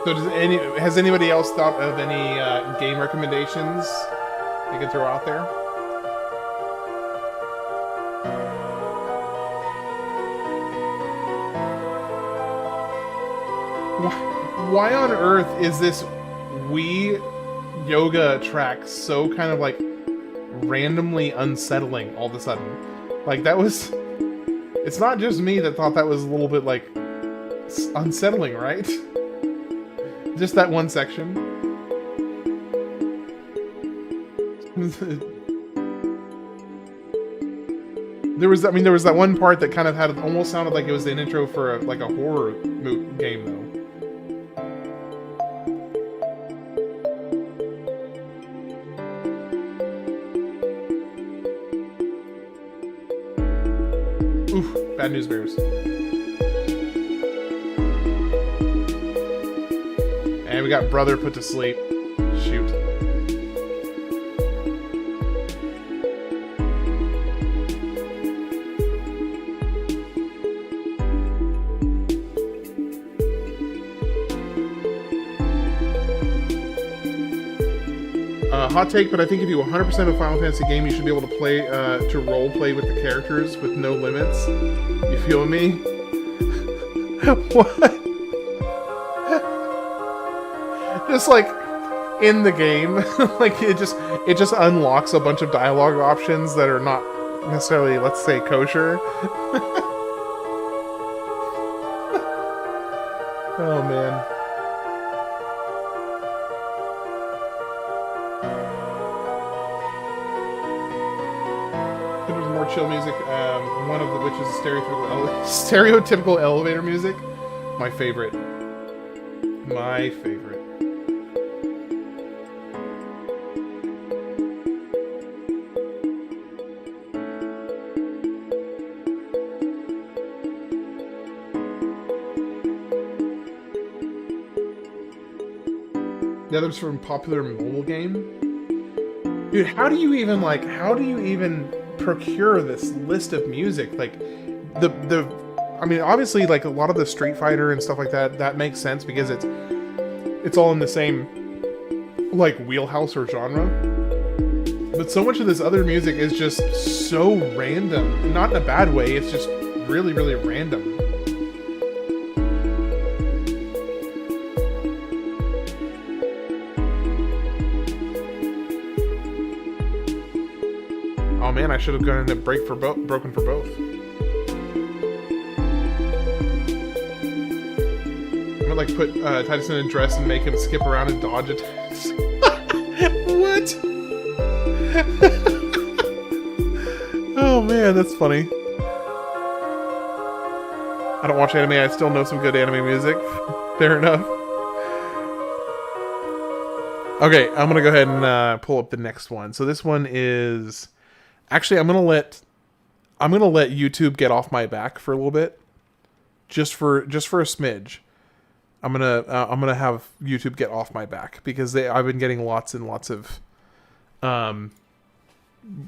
So has anybody else thought of any game recommendations they could throw out there? Why on earth is this Wii yoga track so kind of like randomly unsettling all of a sudden? Like that was... It's not just me that thought that was a little bit like unsettling, right? Just that one section. There was that one part that kind of had almost sounded like it was an intro for like a horror game, though. Oof, bad news bears. And we got brother put to sleep. Shoot. Hot take, but I think if you 100% a Final Fantasy game, you should be able to play, to role play with the characters with no limits. You feel me? What? Just like in the game, like it just unlocks a bunch of dialogue options that are not necessarily, let's say, kosher. Oh man. If there was more chill music, one of which is stereotypical elevator music. My favorite. My favorite. The other's from popular mobile game. Dude, how do you even procure this list of music? Like, I mean, obviously, like, a lot of the Street Fighter and stuff like that, that makes sense because it's all in the same, like, wheelhouse or genre. But so much of this other music is just so random. Not in a bad way, it's just really, really random. Oh man, I should have gone into broken for both. I'm gonna like put Tidus in a dress and make him skip around and dodge attacks. What? Oh man, that's funny. I don't watch anime, I still know some good anime music. Fair enough. Okay, I'm gonna go ahead and pull up the next one. So this one is... Actually, I'm gonna let YouTube get off my back for a little bit, just for a smidge. I'm gonna have YouTube get off my back because I've been getting lots and lots of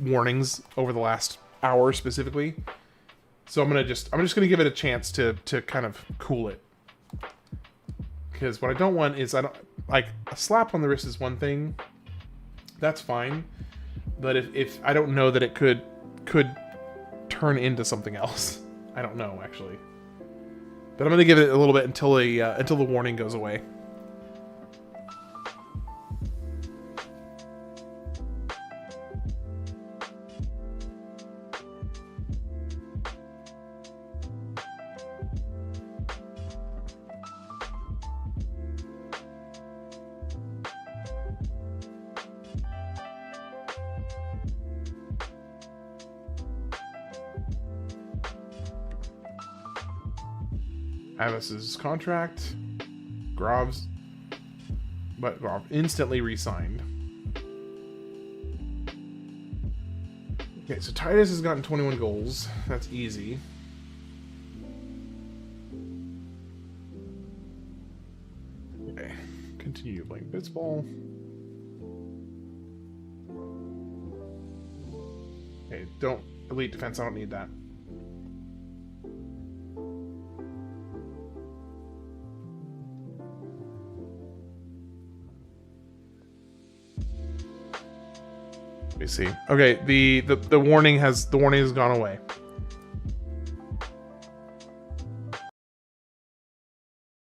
warnings over the last hour specifically. So I'm just gonna give it a chance to kind of cool it. Because what I don't want is a slap on the wrist is one thing. That's fine. But if I don't know that it could turn into something else. I don't know, actually. But I'm gonna give it a little bit until the warning goes away. Avis's contract. Grov instantly re-signed. Okay, so Tidus has gotten 21 goals. That's easy. Okay, continue playing Blitzball. Okay, don't elite defense. I don't need that. Let me see. Okay, the warning has gone away.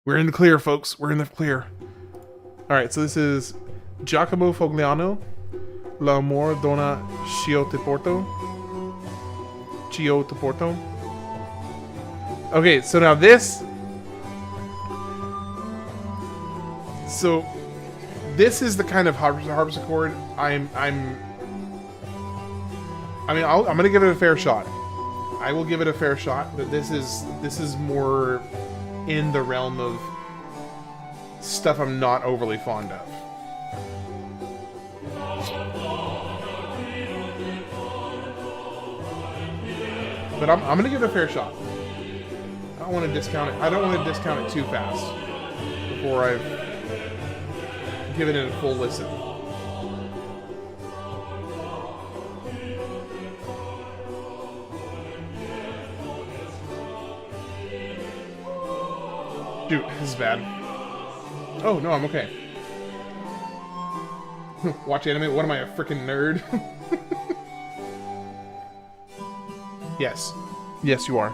We're in the clear, folks. We're in the clear. All right, so this is Giacomo Fogliano, L'amor dona Chio te porto. Okay, so now this. So this is the kind of harpsichord I'm gonna give it a fair shot. I will give it a fair shot, but this is more in the realm of stuff I'm not overly fond of. But I'm gonna give it a fair shot. I don't want to discount it. I don't want to discount it too fast before I've given it a full listen. Shoot, this is bad. Oh, no, I'm okay. Watch anime? What am I, a freaking nerd? Yes. Yes, you are.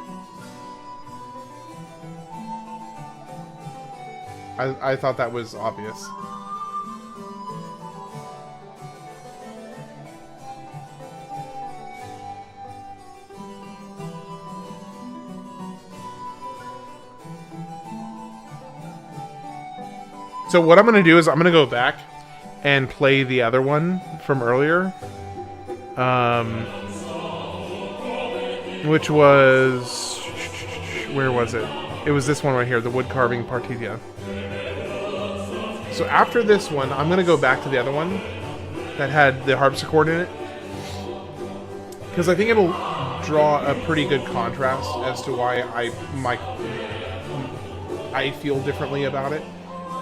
I thought that was obvious. So what I'm going to do is I'm going to go back and play the other one from earlier. Which was... Where was it? It was this one right here, the wood carving partita. So after this one, I'm gonna go back to the other one that had the harpsichord in it, because I think it'll draw a pretty good contrast as to why I feel differently about it.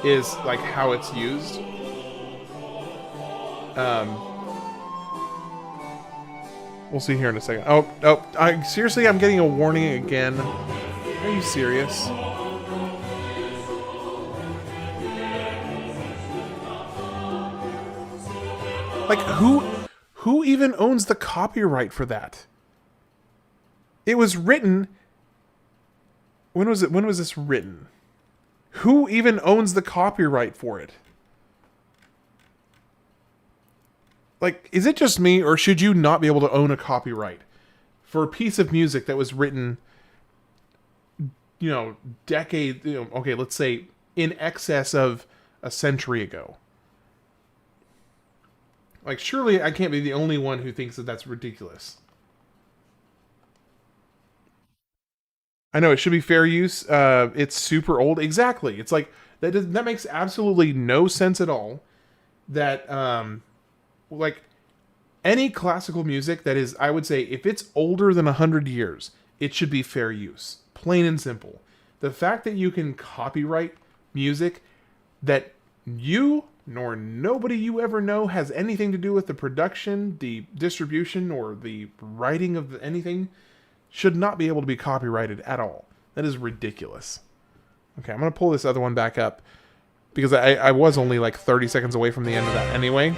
Is like how it's used. We'll see here in a second. Oh! Seriously, I'm getting a warning again. Are you serious? Like, who even owns the copyright for that? It was written... When was it? When was this written? Who even owns the copyright for it? Like, is it just me, or should you not be able to own a copyright for a piece of music that was written, okay, let's say in excess of a century ago? Like, surely I can't be the only one who thinks that that's ridiculous. I know, it should be fair use. It's super old. Exactly. It's like, that makes absolutely no sense at all. That, like, any classical music that is, I would say, if it's older than 100 years, it should be fair use. Plain and simple. The fact that you can copyright music that you nor nobody you ever know has anything to do with the production, the distribution, or the writing of anything should not be able to be copyrighted at all. That is ridiculous. Okay, I'm going to pull this other one back up because I was only like 30 seconds away from the end of that anyway.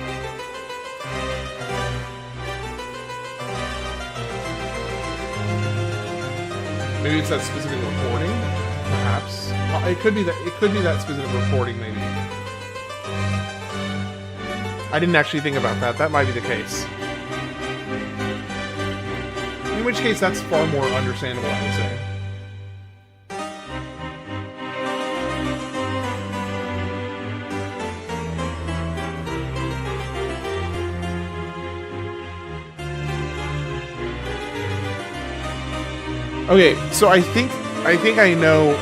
Maybe it's that specific recording, perhaps. It could be that specific recording, maybe. I didn't actually think about that. That might be the case. In which case, that's far more understandable, I would say. Okay, so I think I know.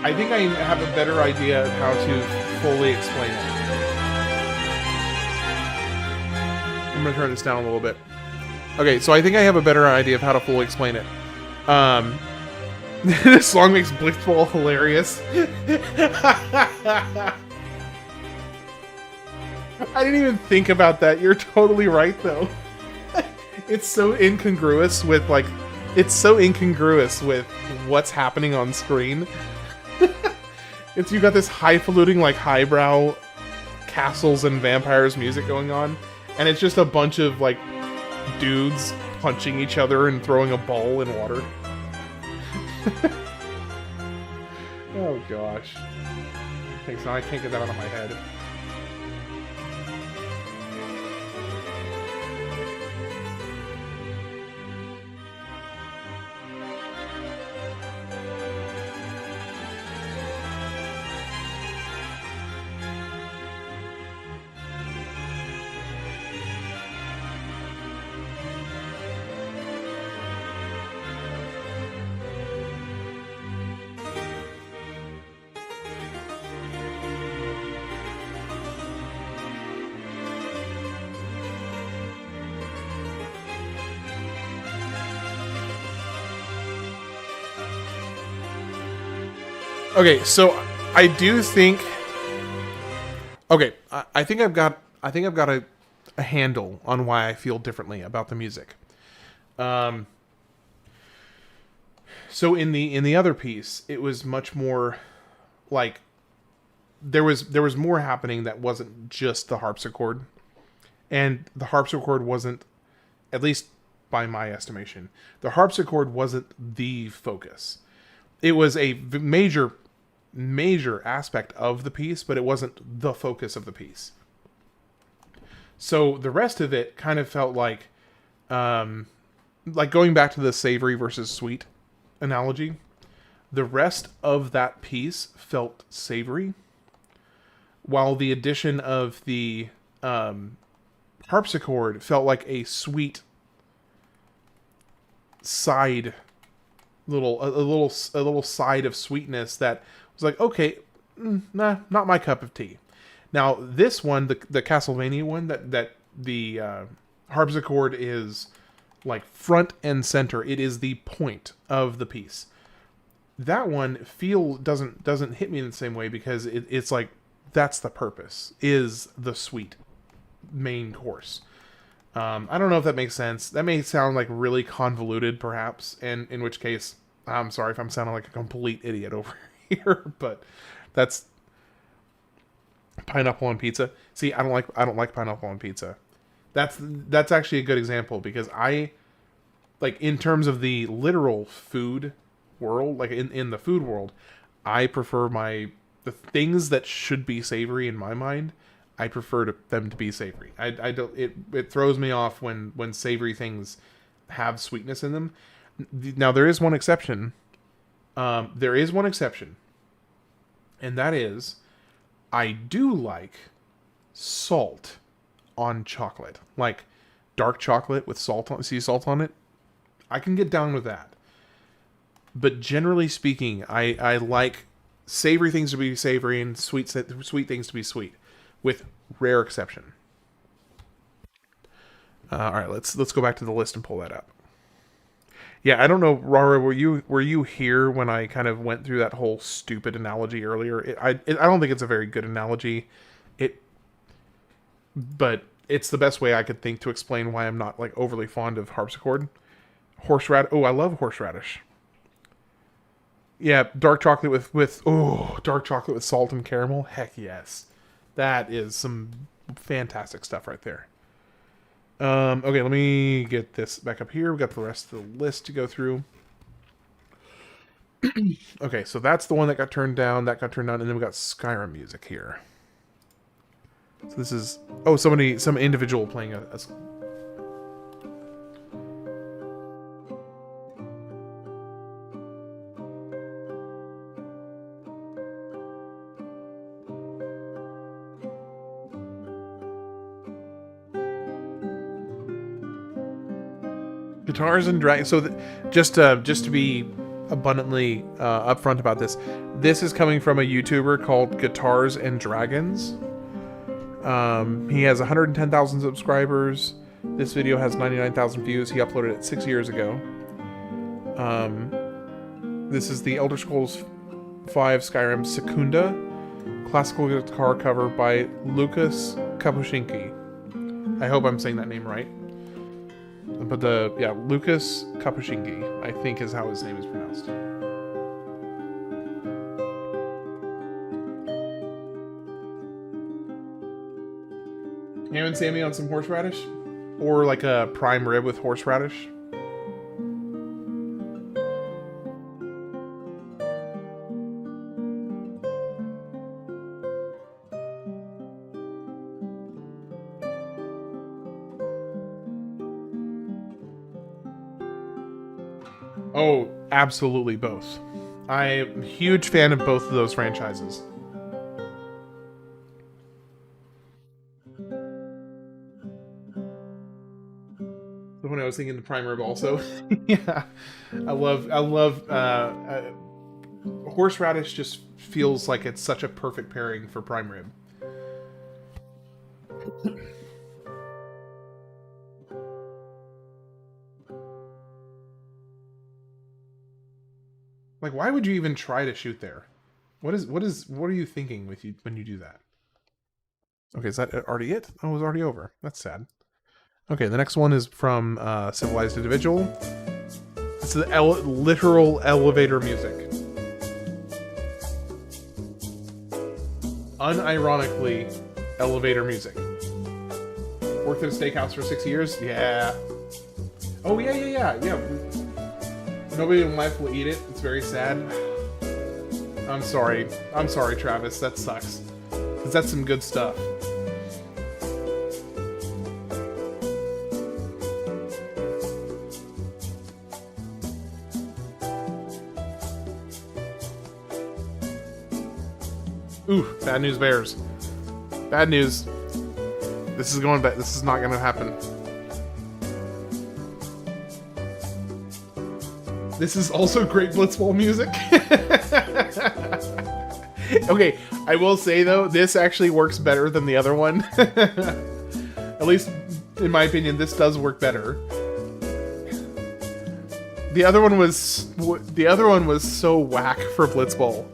I think I have a better idea of how to fully explain it. I'm gonna turn this down a little bit. Okay, so I think I have a better idea of how to fully explain it. This song makes Blitzball hilarious. I didn't even think about that. You're totally right, though. It's so incongruous with, like... It's so incongruous with what's happening on screen. You got this highfalutin, like, highbrow castles and vampires music going on, and it's just a bunch of, like, dudes punching each other and throwing a ball in water. Oh, gosh. Thanks, now I can't get that out of my head. Okay, so I do think. Okay, I think I've got a handle on why I feel differently about the music. So in the other piece, it was much more like there was more happening that wasn't just the harpsichord, and the harpsichord wasn't, at least by my estimation, the harpsichord wasn't the focus. It was a major aspect of the piece, but it wasn't the focus of the piece. So the rest of it kind of felt like going back to the savory versus sweet analogy, the rest of that piece felt savory, while the addition of the harpsichord felt like a sweet side, little side of sweetness that was like, okay, nah, not my cup of tea. Now this one, the Castlevania one, that the harpsichord is like front and center. It is the point of the piece. That one doesn't hit me in the same way because it's like that's the purpose, is the sweet main course. I don't know if that makes sense. That may sound like really convoluted, perhaps, and in which case, I'm sorry if I'm sounding like a complete idiot over here, but that's pineapple on pizza. See, I don't like pineapple on pizza. That's actually a good example because I like in terms of the literal food world, like in the food world, I prefer the things that should be savory in my mind. I prefer them to be savory. I don't. It throws me off when savory things have sweetness in them. Now there is one exception. And that is, I do like salt on chocolate, like dark chocolate with sea salt on it. I can get down with that. But generally speaking, I like savory things to be savory and sweet things to be sweet, with rare exception. All right, let's go back to the list and pull that up. Yeah, I don't know, Rara, were you here when I kind of went through that whole stupid analogy earlier? I don't think it's a very good analogy. But it's the best way I could think to explain why I'm not like overly fond of harpsichord. Horseradish. Oh, I love horseradish. Yeah, dark chocolate with salt and caramel. Heck yes. That is some fantastic stuff right there. Okay, let me get this back up here. We've got the rest of the list to go through. Okay, so that's the one that got turned down. That got turned down, and then we got Skyrim music here. So this is some individual playing a Guitars and Dragons. So just to be abundantly upfront about this is coming from a YouTuber called Guitars and Dragons. He has 110,000 subscribers. This video has 99,000 views. He uploaded it 6 years ago. This is the Elder Scrolls V Skyrim Secunda classical guitar cover by Lukas Kapuscinski. I hope I'm saying that name right. But Lukas Kapuscinski, I think is how his name is pronounced. Anyone Sammy on some horseradish? Or like a prime rib with horseradish? Oh, absolutely both. I'm a huge fan of both of those franchises. The one I was thinking the prime rib also. Yeah, I love horseradish. Just feels like it's such a perfect pairing for prime rib. Like, why would you even try to shoot there? What are you thinking when you do that? Okay, is that already it? Oh, it was already over. That's sad. Okay, the next one is from Civilized Individual. It's the literal elevator music. Unironically, elevator music. Worked at a steakhouse for 6 years? Yeah. Oh, yeah. Nobody in life will eat it. It's very sad. I'm sorry, Travis. That sucks. Because that's some good stuff. Ooh, bad news bears. Bad news. This is going back. This is not going to happen. This is also great Blitzball music. Okay, I will say though, this actually works better than the other one. At least, in my opinion, this does work better. The other one was so whack for Blitzball.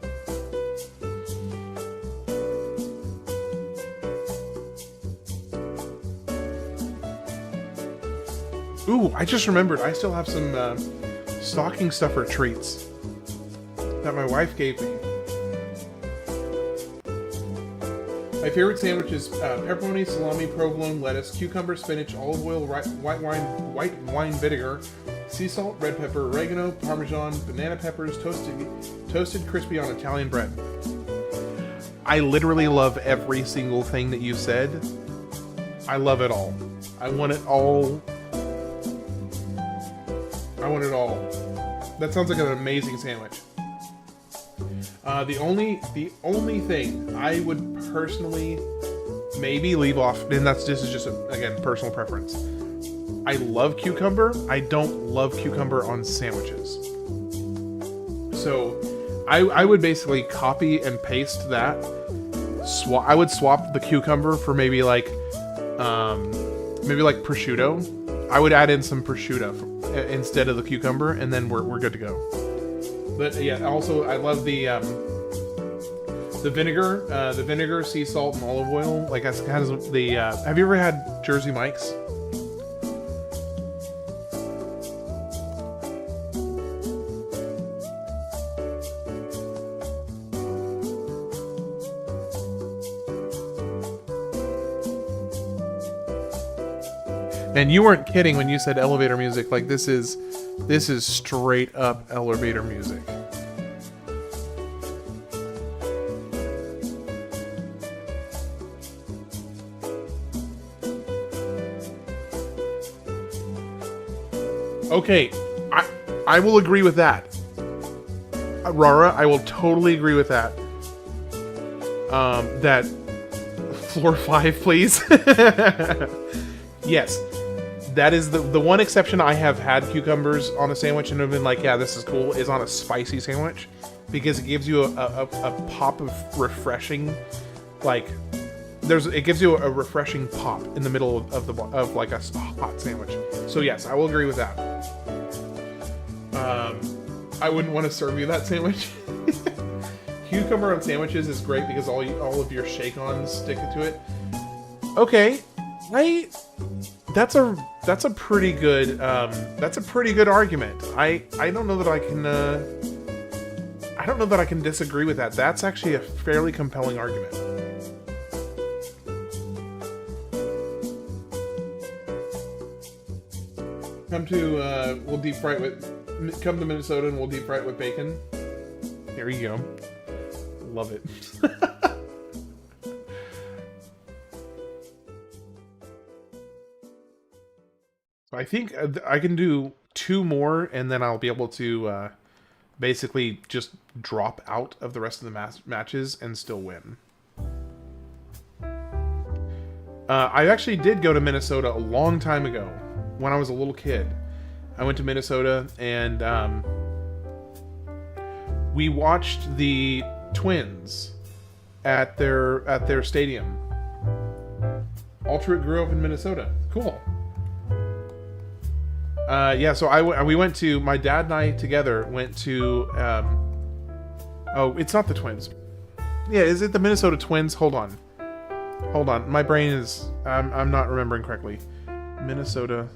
Ooh, I just remembered. I still have some stocking stuffer treats that my wife gave me. My favorite sandwich is pepperoni, salami, provolone, lettuce, cucumber, spinach, olive oil, white wine vinegar, sea salt, red pepper, oregano, parmesan, banana peppers, toasted crispy on Italian bread. I literally love every single thing that you said. I love it all. I want it all. I want it all. That sounds like an amazing sandwich. The only thing I would personally maybe leave off, and this is just again personal preference. I love cucumber. I don't love cucumber on sandwiches. So I would basically copy and paste that. I would swap the cucumber for maybe like prosciutto. I would add in some prosciutto instead of the cucumber, and then we're good to go. But yeah, also I love the vinegar, sea salt, and olive oil. Like that's kind of the. Have you ever had Jersey Mike's? And you weren't kidding when you said elevator music. Like this is straight up elevator music. Okay, I will agree with that. Rara, I will totally agree with that. That floor 5, please. Yes. That is the one exception I have had cucumbers on a sandwich and have been like, yeah, this is cool, is on a spicy sandwich. Because it gives you a pop of refreshing, like, it gives you a refreshing pop in the middle of like a hot sandwich. So yes, I will agree with that. I wouldn't want to serve you that sandwich. Cucumber on sandwiches is great because all of your shake-ons stick to it. Okay, that's a pretty good argument. I don't know that I can disagree with that. That's actually a fairly compelling argument. Come to Minnesota and we'll deep fry it with bacon. There you go. Love it. I think I can do 2 more and then I'll be able to basically just drop out of the rest of the matches and still win. I actually did go to Minnesota a long time ago when I was a little kid. I went to Minnesota and we watched the Twins at their stadium. Altruit grew up in Minnesota. Cool. Yeah, so my dad and I together went to, oh, it's not the Twins. Yeah, is it the Minnesota Twins? Hold on. My brain is, I'm not remembering correctly. Minnesota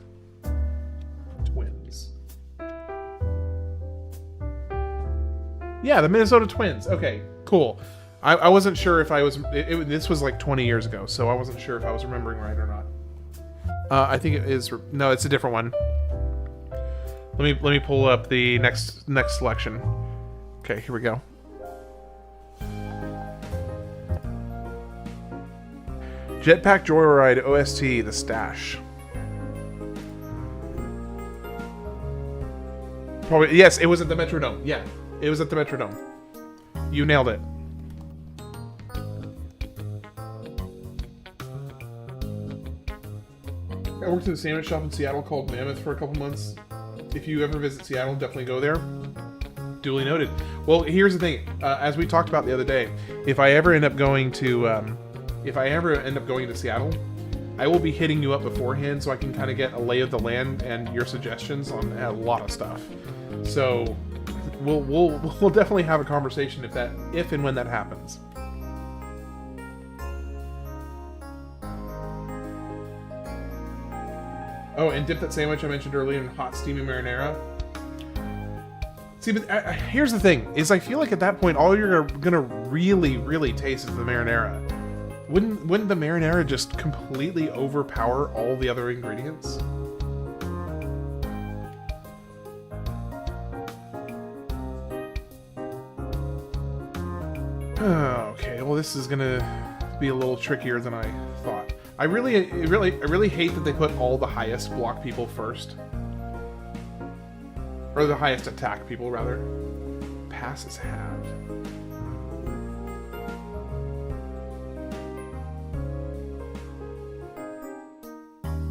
Twins. Yeah, the Minnesota Twins. Okay, cool. I wasn't sure if this was like 20 years ago, so I wasn't sure if I was remembering right or not. I think it is, no, it's a different one. Let me pull up the next selection. Okay, here we go. Jetpack Joyride OST, The Stash. Probably, yes, it was at the Metrodome. Yeah, it was at the Metrodome. You nailed it. I worked in a sandwich shop in Seattle called Mammoth for a couple months. if you ever visit Seattle, definitely go there. Duly noted. Well, here's the thing. As we talked about the other day, if I ever end up going to Seattle, I will be hitting you up beforehand so I can kind of get a lay of the land and your suggestions on a lot of stuff. So we'll definitely have a conversation if and when that happens. Oh, and dip that sandwich I mentioned earlier in hot steamy marinara. See, but here's the thing: is I feel like at that point, all you're gonna really taste is the marinara. Wouldn't the marinara just completely overpower all the other ingredients? Okay, well this is gonna be a little trickier than I thought. I really hate that they put all the highest block people first. Or the highest attack people, rather. Pass is halved.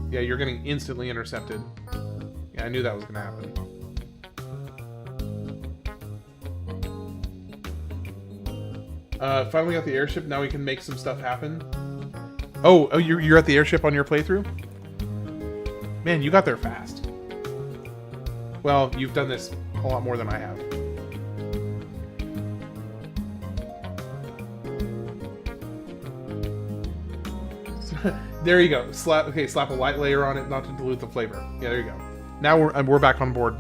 Yeah, you're getting instantly intercepted. Yeah, I knew that was gonna happen. Finally got the airship, now we can make some stuff happen. Oh, you're at the airship on your playthrough? Man, you got there fast. Well, you've done this a lot more than I have. There you go. Slap a light layer on it, not to dilute the flavor. Yeah, there you go. Now we're back on board.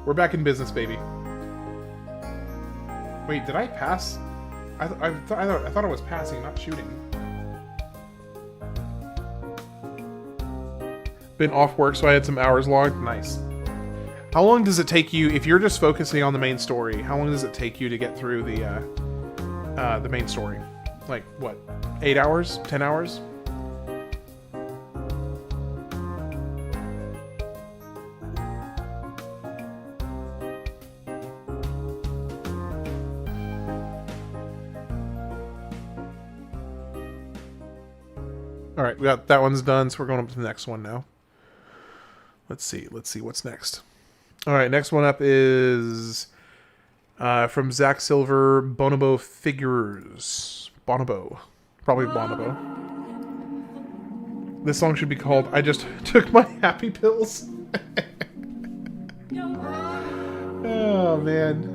We're back in business, baby. Wait, did I pass? I thought I was passing, not shooting. Been off work, so I had some hours logged. Nice. How long does it take you, if you're just focusing on the main story, how long does it take you to get through the main story? Like, what, 8 hours? 10 hours? Alright, we got that one's done, so we're going up to the next one now. Let's see what's next. All right, next one up is from Zach Silver, Bonobo Figures. Bonobo. Probably Bonobo. This song should be called I Just Took My Happy Pills. Oh, man.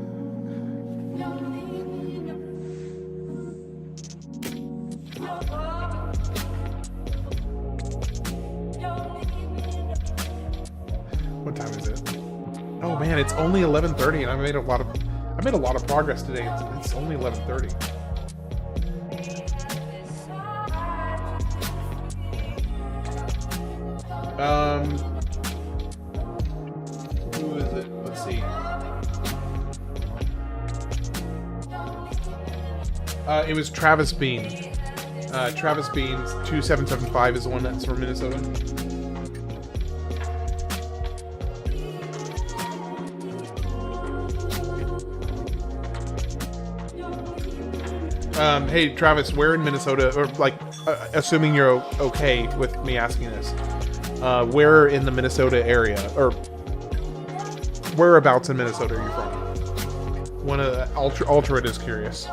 What time is it? Oh man, it's only 11:30, and I made a lot of progress today. It's only 11:30. Who is it? Let's see. It was Travis Bean. Travis Bean's 2775 is the one that's from Minnesota. Hey Travis, where in Minnesota, or like, assuming you're okay with me asking this, where in the Minnesota area, or whereabouts in Minnesota are you from? One of the Ultra is curious.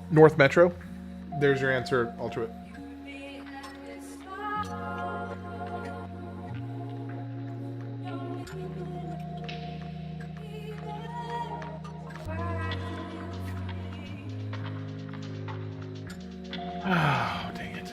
North Metro. There's your answer, Ultra. Oh, dang it.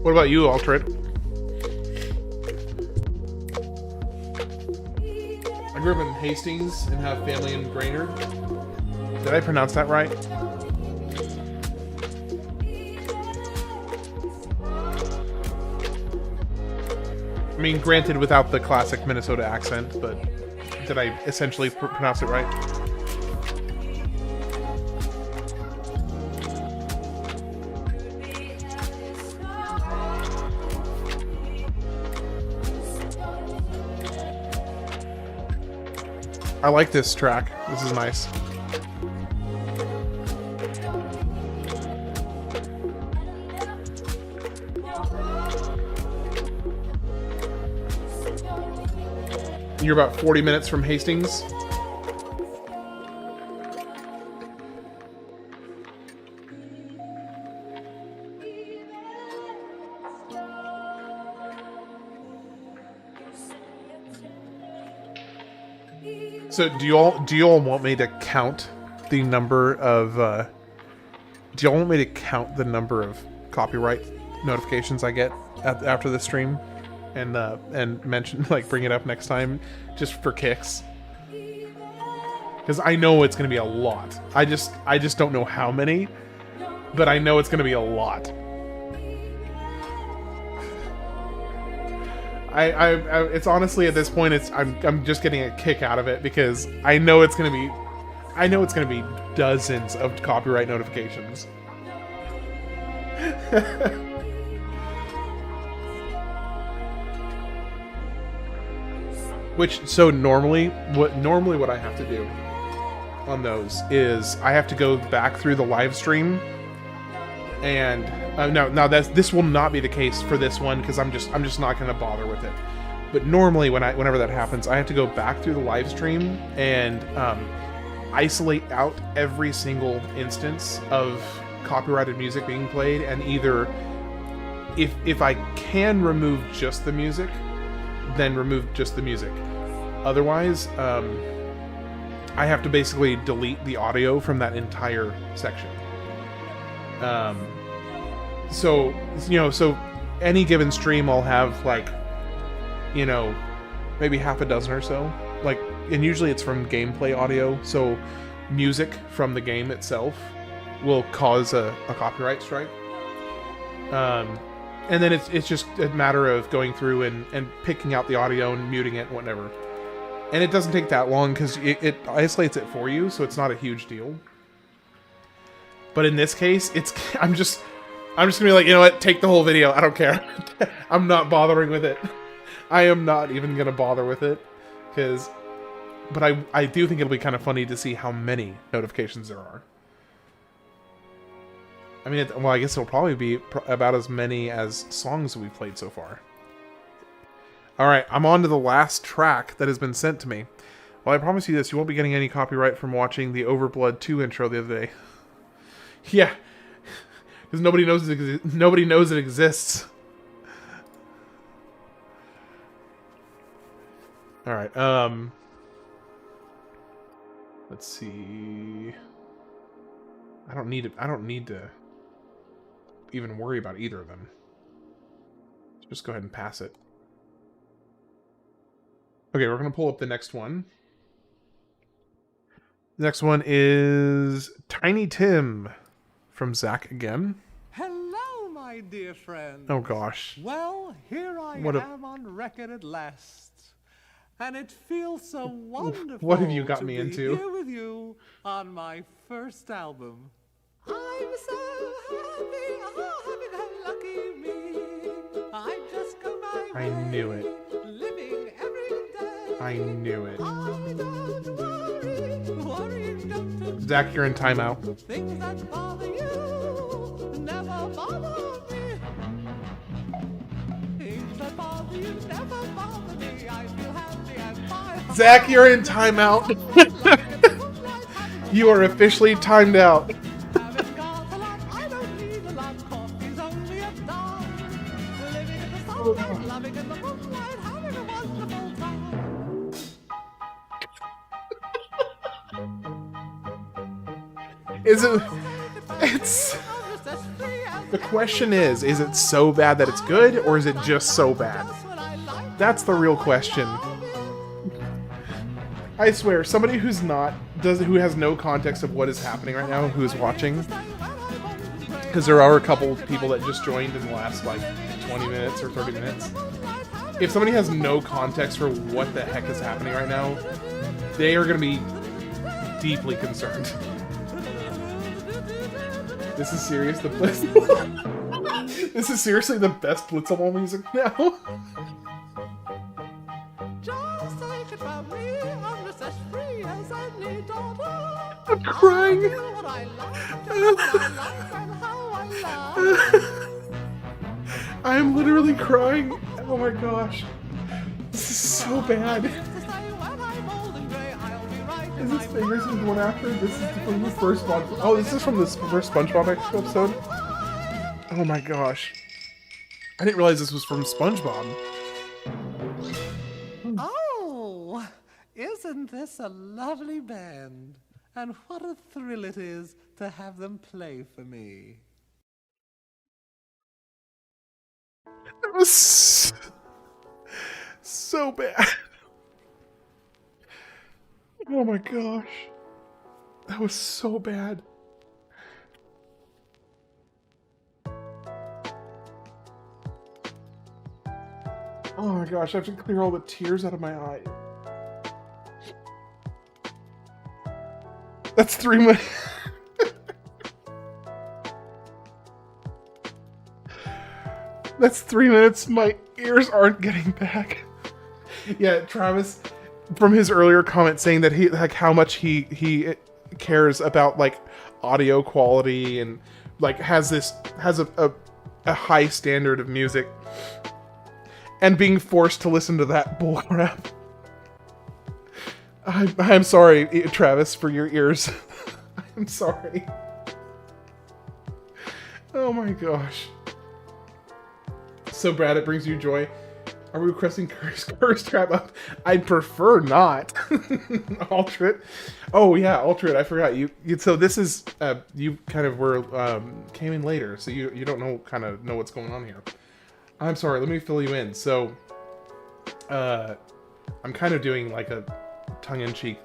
What about you, Altrit? I grew up in Hastings and have family in Brainerd. Did I pronounce that right? I mean, granted, without the classic Minnesota accent, but did I essentially pronounce it right? I like this track. This is nice. You're about 40 minutes from Hastings. So do you all want me to count the number of do y'all want me to count the number of copyright notifications I get after the stream and mention, like, bring it up next time just for kicks? Because I know it's going to be a lot. I just don't know how many, but I know it's going to be a lot. It's honestly, at this point, I'm just getting a kick out of it because I know it's gonna be dozens of copyright notifications. So normally what I have to do on those is I have to go back through the live stream. And this will not be the case for this one because I'm just not going to bother with it. But normally whenever that happens, I have to go back through the live stream and isolate out every single instance of copyrighted music being played, and either if I can remove just the music, then remove just the music. Otherwise, I have to basically delete the audio from that entire section. So any given stream I'll have, like, maybe half a dozen or so, like, and usually it's from gameplay audio, so music from the game itself will cause a copyright strike. And then it's just a matter of going through and picking out the audio and muting it, whatever. And it doesn't take that long because it isolates it for you, so it's not a huge deal. But in this case, I'm just gonna be like, you know what? Take the whole video. I don't care. I'm not bothering with it. I am not even gonna bother with it, but I do think it'll be kind of funny to see how many notifications there are. I mean, well, I guess it'll probably be about as many as songs we've played so far. All right, I'm on to the last track that has been sent to me. Well, I promise you this: you won't be getting any copyright from watching the Overblood 2 intro the other day. Yeah, because nobody knows it exists. All right. Let's see. I don't need to even worry about either of them. Just go ahead and pass it. Okay, we're gonna pull up the next one. The next one is Tiny Tim from Zach again. Hello, my dear friend. Oh gosh. Well, here I am on record at last. And it feels so wonderful What have you got to me be into? here with you on my first album. I'm so happy, oh, happy go lucky me. I just go my I knew way, it. living every day. I knew it. Oh, don't worry, don't Zach, you're in timeout. things that bother you never bother me. Things that bother you never bother me. I feel happy and fine. Zach, you're in timeout. You are officially timed out. Having got a lot, I don't need a lot. Coffee's only a dime. Living in the sunlight, loving in the moonlight, having a wonderful time. Is it? It's. The question is it so bad that it's good, or is it just so bad? That's the real question. I swear, somebody who has no context of what is happening right now, who is watching, because there are a couple people that just joined in the last, like, 20 minutes or 30 minutes. If somebody has no context for what the heck is happening right now, they are going to be deeply concerned. This is serious. This is seriously the best Blitzball music now. Just take it from me, I'm recess free. crying. You know what I like, and what I like, and how I love. I am literally crying. Oh my gosh. This is so bad. To say when I'm old and grey, I'll be right Is in this my fingers he's going after? This is from the first SpongeBob. Oh, this is from the first SpongeBob episode? Oh my gosh. I didn't realize this was from SpongeBob. Oh, isn't this a lovely band? And what a thrill it is to have them play for me. That was so bad. Oh my gosh. That was so bad. Oh my gosh, I have to clear all the tears out of my eyes. That's 3 minutes. That's 3 minutes my ears aren't getting back. Yeah, Travis, from his earlier comment saying that he, like, how much he cares about, like, audio quality and, like, has a high standard of music, and being forced to listen to that bullcrap. I'm sorry, Travis, for your ears. I'm sorry. Oh my gosh. So Brad, it brings you joy. Are we requesting curse trap up? I'd prefer not. Altrit. Oh yeah, Altrit. I forgot you. So this is you kind of were came in later, so you don't know what's going on here. I'm sorry. Let me fill you in. So I'm kind of doing like a tongue-in-cheek.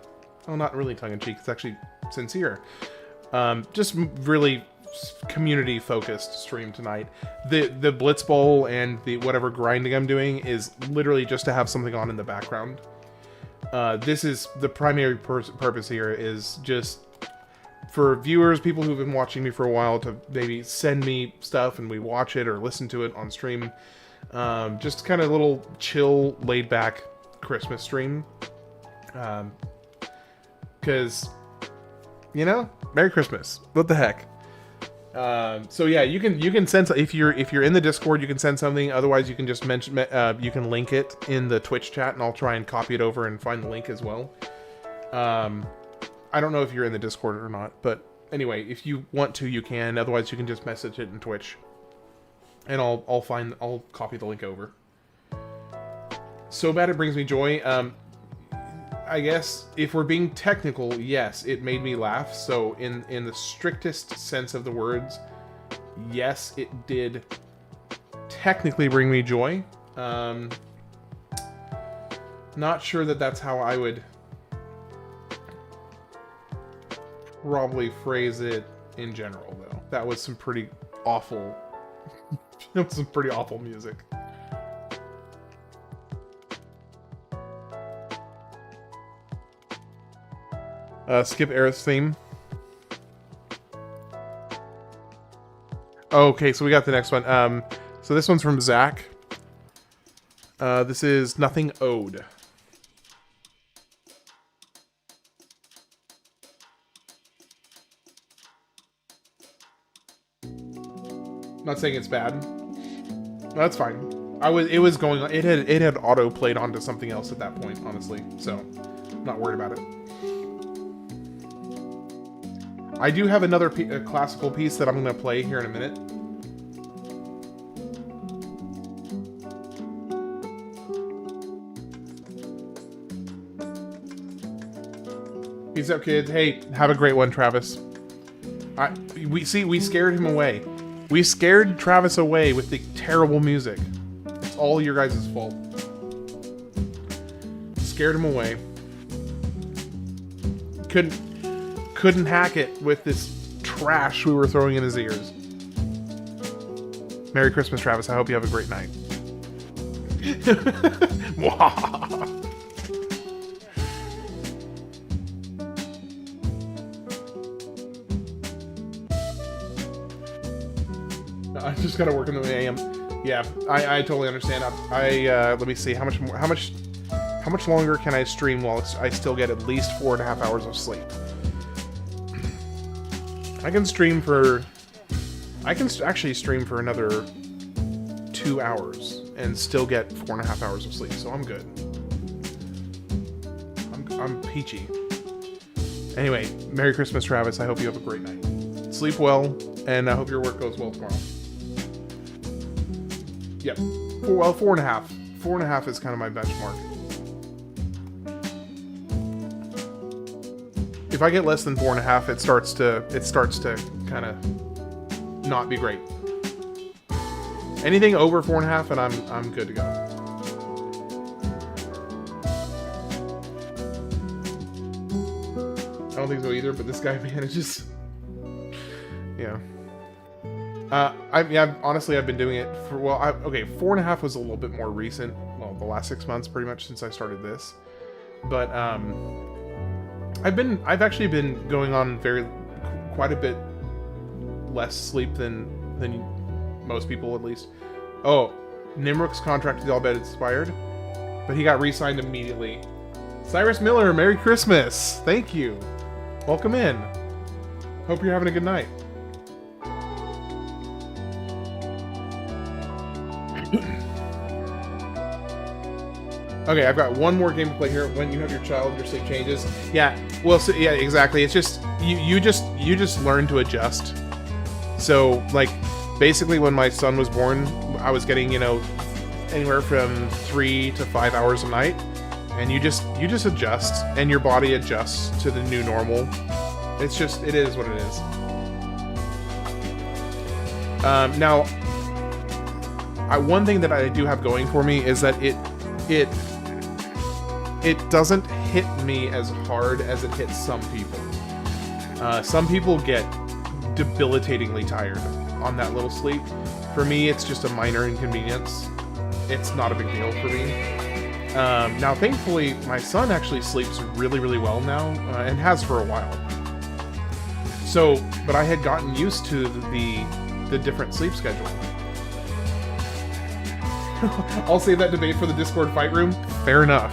Oh, not really tongue-in-cheek. It's actually sincere. Just really community focused stream tonight. The Blitzball and the whatever grinding I'm doing is literally just to have something on in the background. This is the primary purpose here is just for viewers, people who've been watching me for a while, to maybe send me stuff and we watch it or listen to it on stream. Just kind of a little chill, laid back Christmas stream. Because, you know, Merry Christmas. What the heck? So yeah, you can send, if you're in the Discord, you can send something. Otherwise, you can just mention, you can link it in the Twitch chat, and I'll try and copy it over and find the link as well. I don't know if you're in the Discord or not, but anyway, if you want to, you can. Otherwise, you can just message it in Twitch, and I'll copy the link over. So bad it brings me joy. I guess if we're being technical, yes, it made me laugh. So in the strictest sense of the words, yes, it did technically bring me joy. Not sure that that's how I would probably phrase it in general, though. That was some pretty awful, that was some pretty awful music. Skip Aerith's theme. Okay, so we got the next one. So this one's from Zach. This is Nothing Owed. Not saying it's bad. That's fine. It was going on. It had auto played onto something else at that point, honestly. So, I'm not worried about it. I do have another classical piece that I'm going to play here in a minute. Peace out, kids. Hey, have a great one, Travis. We scared him away. We scared Travis away with the terrible music. It's all your guys' fault. Scared him away. Couldn't hack it with this trash we were throwing in his ears. Merry Christmas, Travis. I hope you have a great night. I just gotta work in the AM. Yeah, I totally understand. Let me see how much longer can I stream while I still get at least 4.5 hours of sleep. I can stream for... I can actually stream for another 2 hours and still get 4.5 hours of sleep, so I'm good. I'm peachy. Anyway, Merry Christmas, Travis. I hope you have a great night. Sleep well, and I hope your work goes well tomorrow. Yep. Well, 4.5. 4.5 is kind of my benchmark. If I get less than 4.5, it starts to kind of not be great. Anything over 4.5, and I'm good to go. I don't think so either, but this guy manages. Yeah. Honestly, I've been doing it for, okay, 4.5 was a little bit more recent. Well, the last 6 months, pretty much, since I started this. But, I've actually been going on quite a bit less sleep than most people, at least. Oh, Nimruk's contract with Albed expired, but he got re-signed immediately. Cyrus Miller, Merry Christmas! Thank you. Welcome in. Hope you're having a good night. Okay, I've got one more game to play here. When you have your child, your sleep changes. Yeah, well, so, yeah, exactly. It's just you just learn to adjust. So, like, basically, when my son was born, I was getting, anywhere from 3 to 5 hours a night, and you just adjust, and your body adjusts to the new normal. It is what it is. Now, one thing that I do have going for me is that it doesn't hit me as hard as it hits some people. Some people get debilitatingly tired on that little sleep. For me, it's just a minor inconvenience. It's not a big deal for me. Now, thankfully, my son actually sleeps really, really well now, and has for a while. So, but I had gotten used to the different sleep schedule. I'll save that debate for the Discord fight room. Fair enough.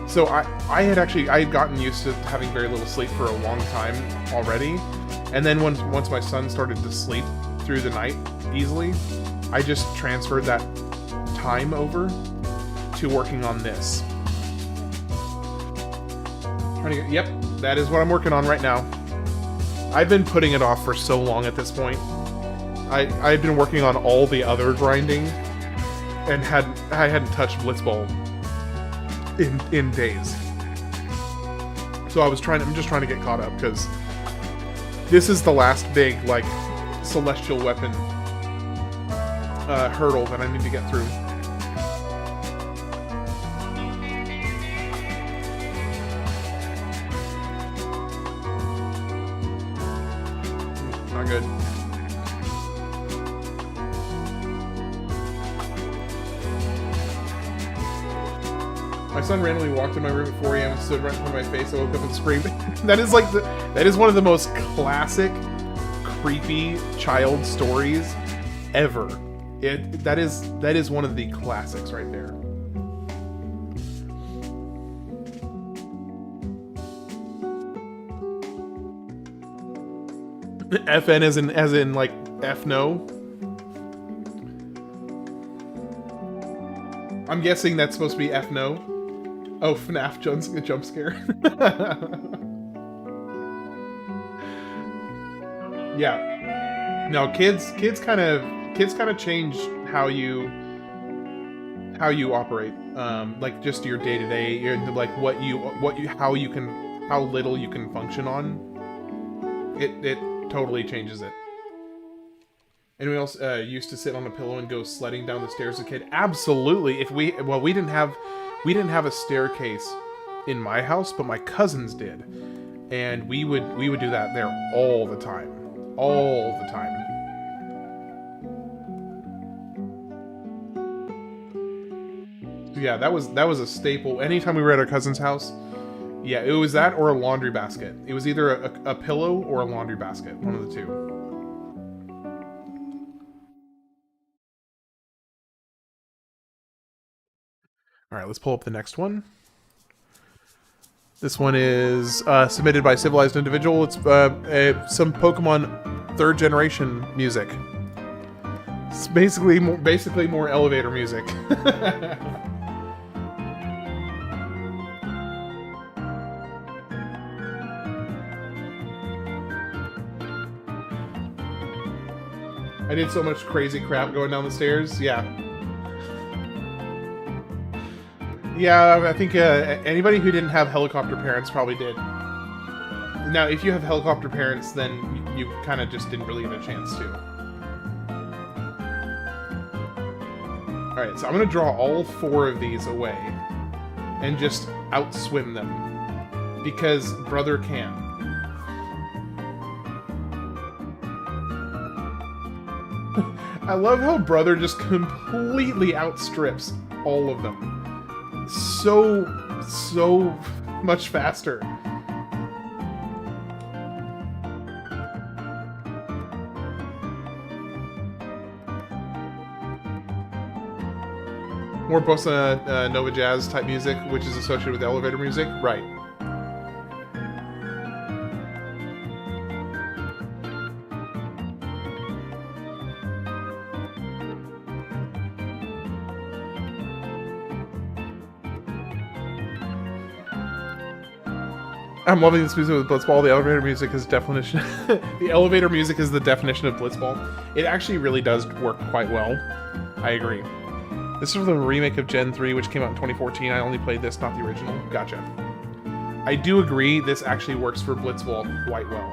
So I had gotten used to having very little sleep for a long time already, and then once my son started to sleep through the night easily, I just transferred that time over to working on this. Yep, that is what I'm working on right now. I've been putting it off for so long at this point. I've been working on all the other grinding, and I hadn't touched Blitzball in days. So I'm just trying to get caught up, because this is the last big, like, celestial weapon hurdle that I need to get through. Not good. My son randomly walked in my room at 4 a.m. and stood right in front of my face. I woke up and screamed. That is one of the most classic, creepy child stories ever. That is one of the classics right there. FN as in like F no. I'm guessing that's supposed to be F no. Oh, FNAF jump scare. Yeah. No, kids kind of change how you operate. Like just your day to day, like how little you can function on. It totally changes it. Anyone else used to sit on a pillow and go sledding down the stairs as a kid? Absolutely. We didn't have a staircase in my house, but my cousins did, and we would do that there all the time. Yeah, that was a staple. Anytime we were at our cousin's house, yeah, it was that or a laundry basket. It was either a pillow or a laundry basket, one of the two. All right, let's pull up the next one. This one is submitted by Civilized Individual. It's some Pokemon 3rd generation music. It's basically more elevator music. I did so much crazy crap going down the stairs. Yeah. Yeah, I think anybody who didn't have helicopter parents probably did. Now, if you have helicopter parents, then you kind of just didn't really get a chance to. Alright, so I'm going to draw all 4 of these away and just outswim them. Because brother can. I love how brother just completely outstrips all of them. So much faster. More bossa nova jazz type music, which is associated with elevator music, right? I'm loving this music with Blitzball. The elevator music is definition. The elevator music is the definition of Blitzball. It actually really does work quite well. I agree. This is the remake of Gen 3, which came out in 2014. I only played this, not the original. Gotcha. I do agree this actually works for Blitzball quite well.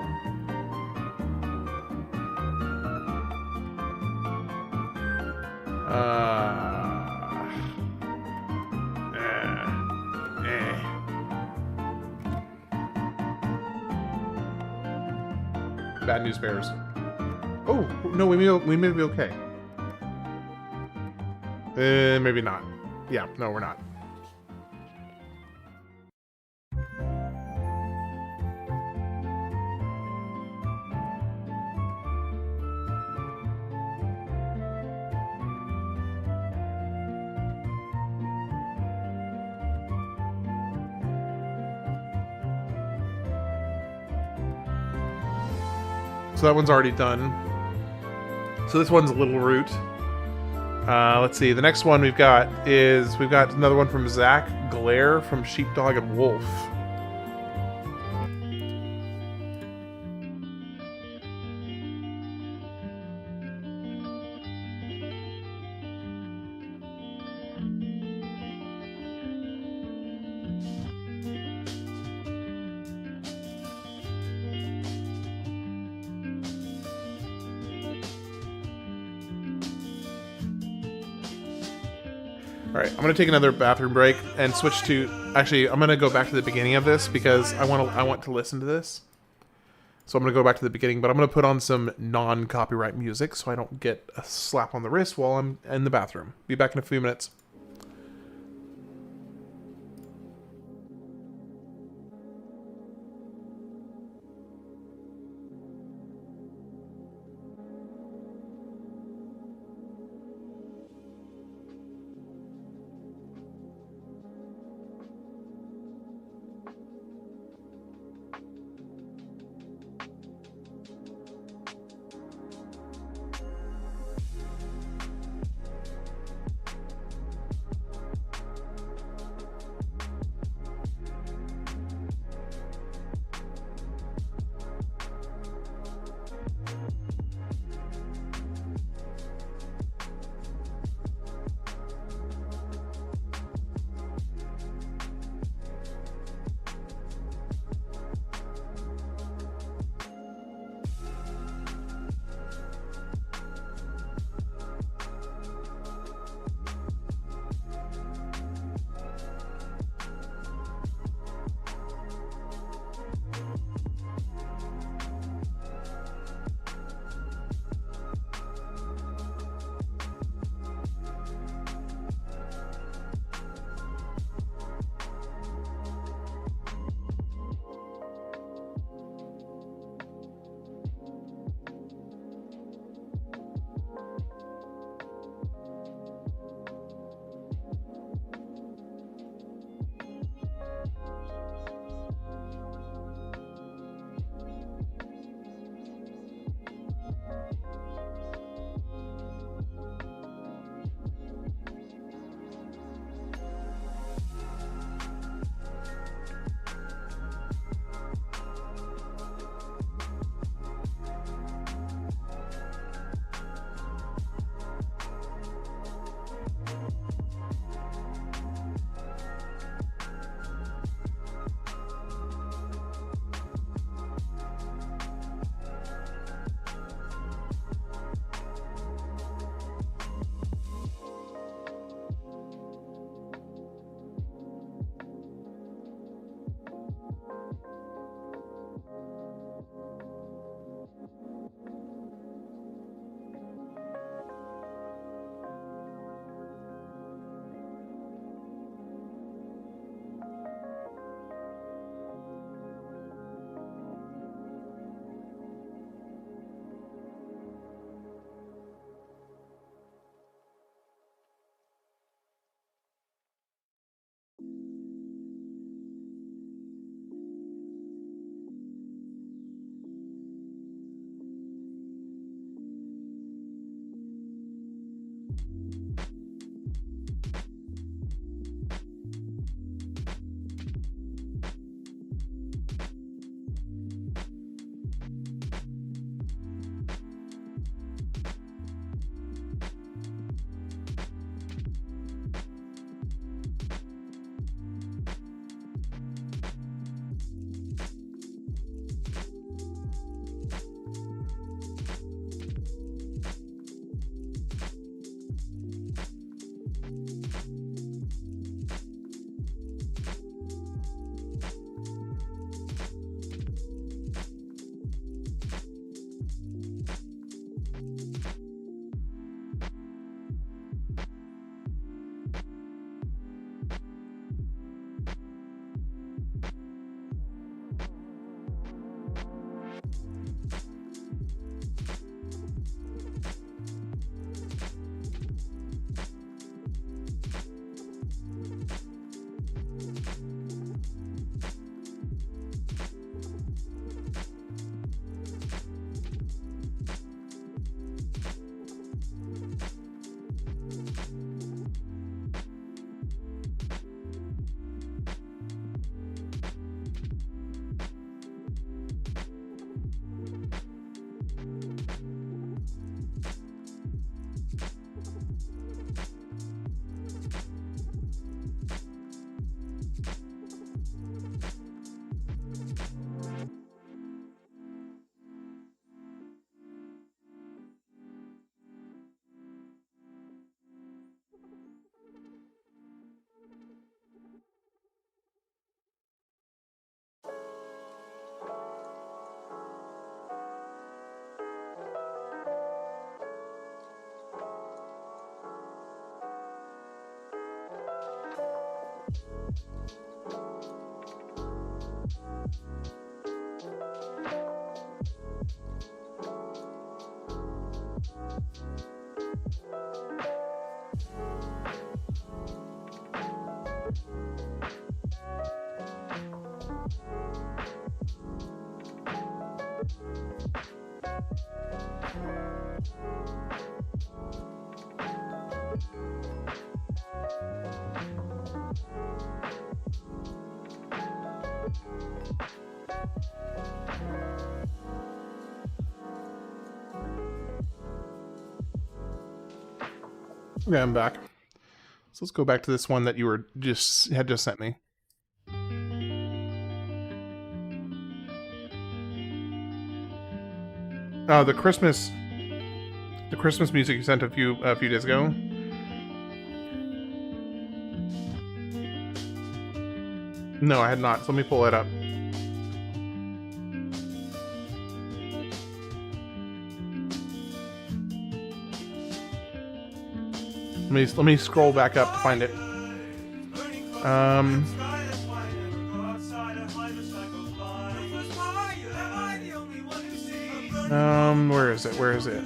Bad news bears. Oh, no, we may be okay. Maybe not. Yeah, no, we're not. So that one's already done. So this one's Little Root. Let's see. The next one we've got another one from Zach Glare from Sheepdog and Wolf. Alright, I'm gonna take another bathroom break and switch to... Actually, I'm gonna go back to the beginning of this because I want to listen to this. So I'm gonna go back to the beginning, but I'm gonna put on some non-copyright music so I don't get a slap on the wrist while I'm in the bathroom. Be back in a few minutes. Yeah, I'm back. So let's go back to this one that you had just sent me. The Christmas music you sent a few days ago. No, I had not. So let me pull that up. Let me scroll back up to find it. Where is it? Where is it?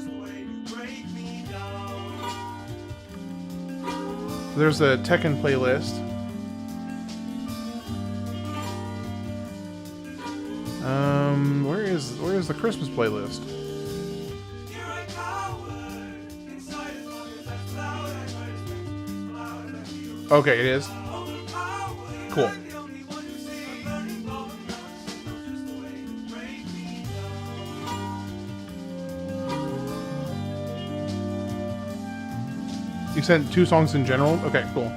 There's a Tekken playlist. Where is the Christmas playlist? Okay, it is. Cool. You sent 2 songs in general? Okay, cool.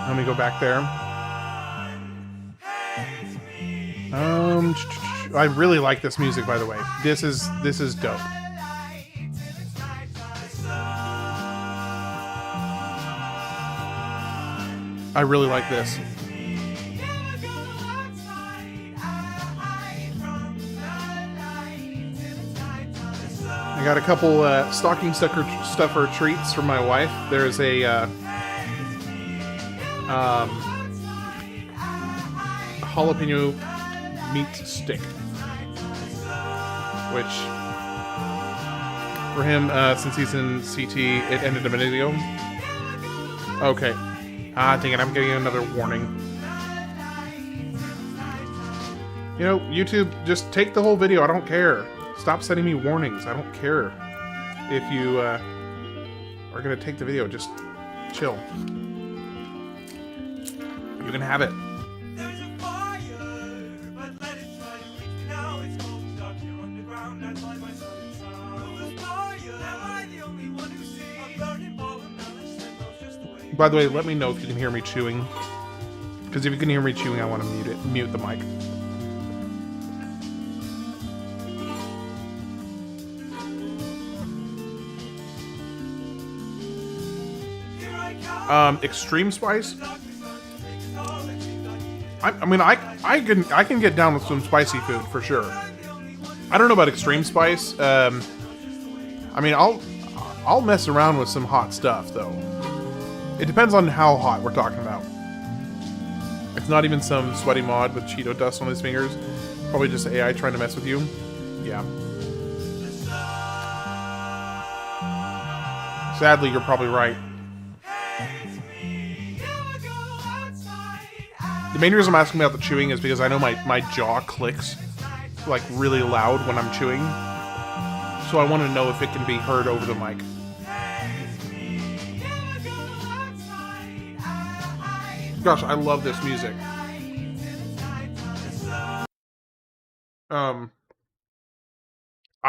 Let me go back there. I really like this music, by the way. This is dope. I really like this. I got a couple stocking stuffer treats from my wife. There's a jalapeno meat stick, which for him, since he's in CT, it ended a minute ago. Okay. Dang it, I'm getting another warning. You know, YouTube, just take the whole video. I don't care. Stop sending me warnings. I don't care. If you are gonna take the video, just chill. You can have it. There's a fire, but let it try to reach me now. It's cold and dark here underground. I'd find myself in the fire. Am I the only one who sees a burning ball of malice that knows just the way? By the way, let me know if you can hear me chewing. Because if you can hear me chewing, I want to mute the mic. Extreme spice. I mean, I can get down with some spicy food for sure. I don't know about extreme spice. I mean, I'll mess around with some hot stuff though. It depends on how hot we're talking about. It's not even some sweaty mod with Cheeto dust on his fingers. Probably just AI trying to mess with you. Yeah. Sadly, you're probably right. The main reason I'm asking about the chewing is because I know my jaw clicks like really loud when I'm chewing. So I want to know if it can be heard over the mic. Gosh, I love this music. I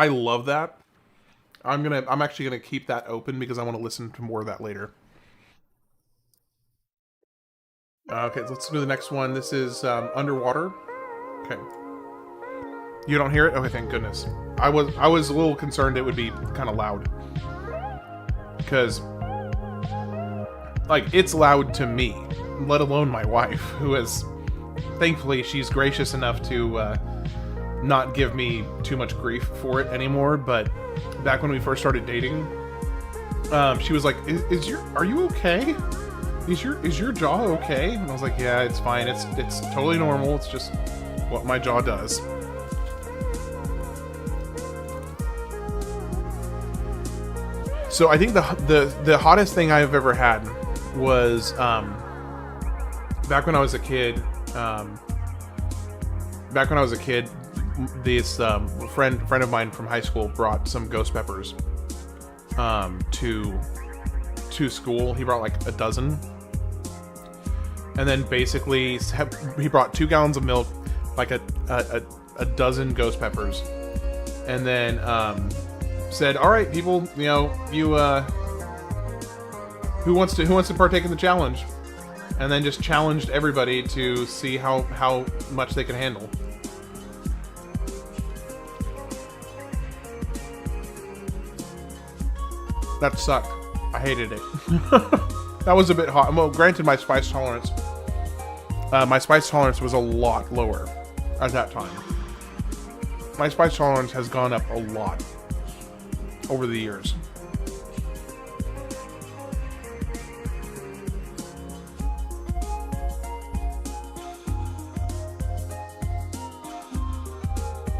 love that. I'm actually gonna keep that open because I want to listen to more of that later. Okay, let's do the next one. This is Underwater. Okay. You don't hear it? Okay, thank goodness. I was a little concerned it would be kind of loud. Because, like, it's loud to me, let alone my wife, who is, thankfully, she's gracious enough to not give me too much grief for it anymore, but back when we first started dating, she was like, are you okay? Is your jaw okay? And I was like, yeah, it's fine. It's totally normal. It's just what my jaw does. So I think the hottest thing I've ever had was back when I was a kid. This friend of mine from high school brought some ghost peppers to school. He brought like a dozen. And then basically he brought 2 gallons of milk, like a dozen ghost peppers, and then said, "All right, people, you know, who wants to partake in the challenge?" And then just challenged everybody to see how much they can handle. That sucked. I hated it. That was a bit hot. Well, granted, my spice tolerance was a lot lower at that time. My spice tolerance has gone up a lot over the years.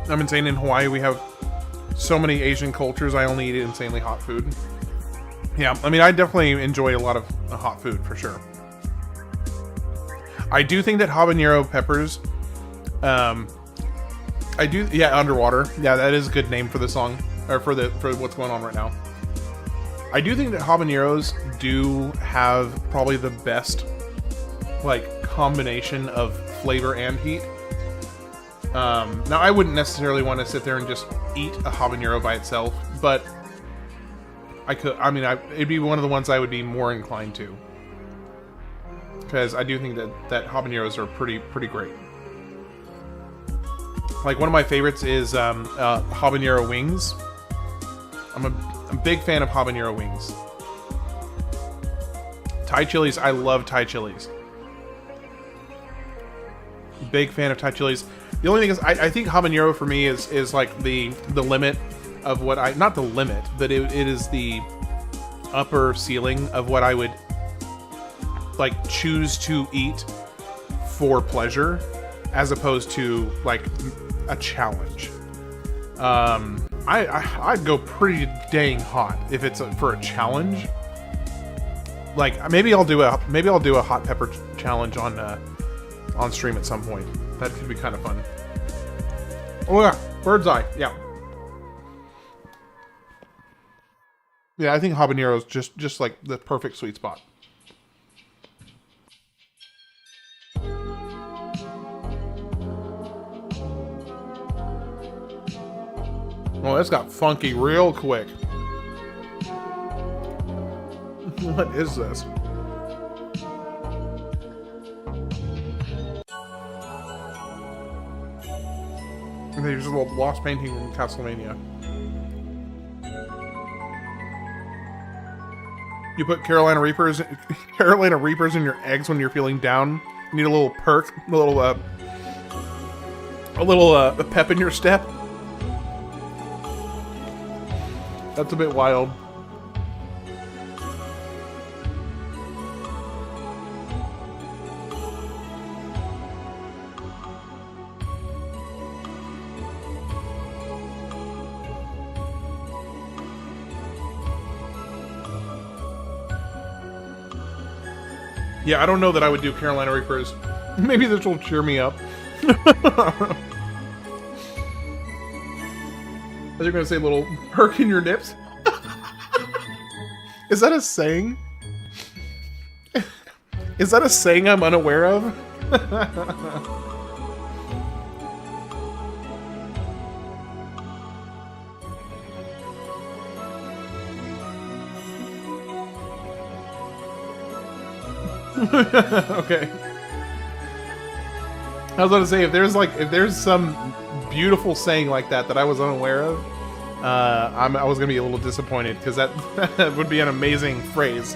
I'm insane. In Hawaii, we have so many Asian cultures. I only eat insanely hot food. Yeah, I mean, I definitely enjoy a lot of hot food, for sure. I do think that habanero peppers, Underwater. Yeah, that is a good name for the song, or for what's going on right now. I do think that habaneros do have probably the best, like, combination of flavor and heat. Now, I wouldn't necessarily want to sit there and just eat a habanero by itself, but it'd be one of the ones I would be more inclined to. Because I do think that habaneros are pretty great. Like, one of my favorites is habanero wings. I'm a big fan of habanero wings. Thai chilies, I love Thai chilies. Big fan of Thai chilies. The only thing is, I think habanero for me is like the limit of what not the limit, but it is the upper ceiling of what I would like choose to eat for pleasure, as opposed to like a challenge. I'd go pretty dang hot if it's for a challenge. Like, maybe I'll do a hot pepper challenge on stream at some point. That could be kind of fun. Oh yeah, bird's eye. Yeah. Yeah, I think habanero is just like the perfect sweet spot. Oh, that's got funky real quick. What is this? There's a little lost painting from Castlevania. You put Carolina Reapers in your eggs when you're feeling down. You need a little perk, a little pep in your step. That's a bit wild. Yeah, I don't know that I would do Carolina Reapers. Maybe this will cheer me up. I was going to say little perk in your nips. Is that a saying? Is that a saying I'm unaware of? Okay. I was going to say, if there's some beautiful saying like that I was unaware of, I was going to be a little disappointed, because that would be an amazing phrase.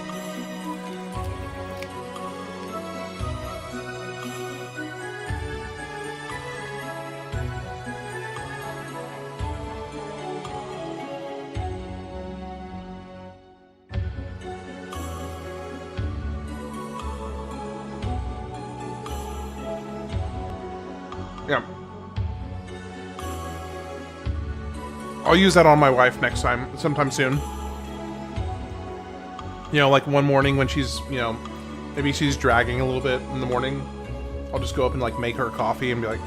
Yeah. I'll use that on my wife next time, sometime soon. You know, like one morning when she's, you know, maybe she's dragging a little bit in the morning. I'll just go up and like make her coffee and be like,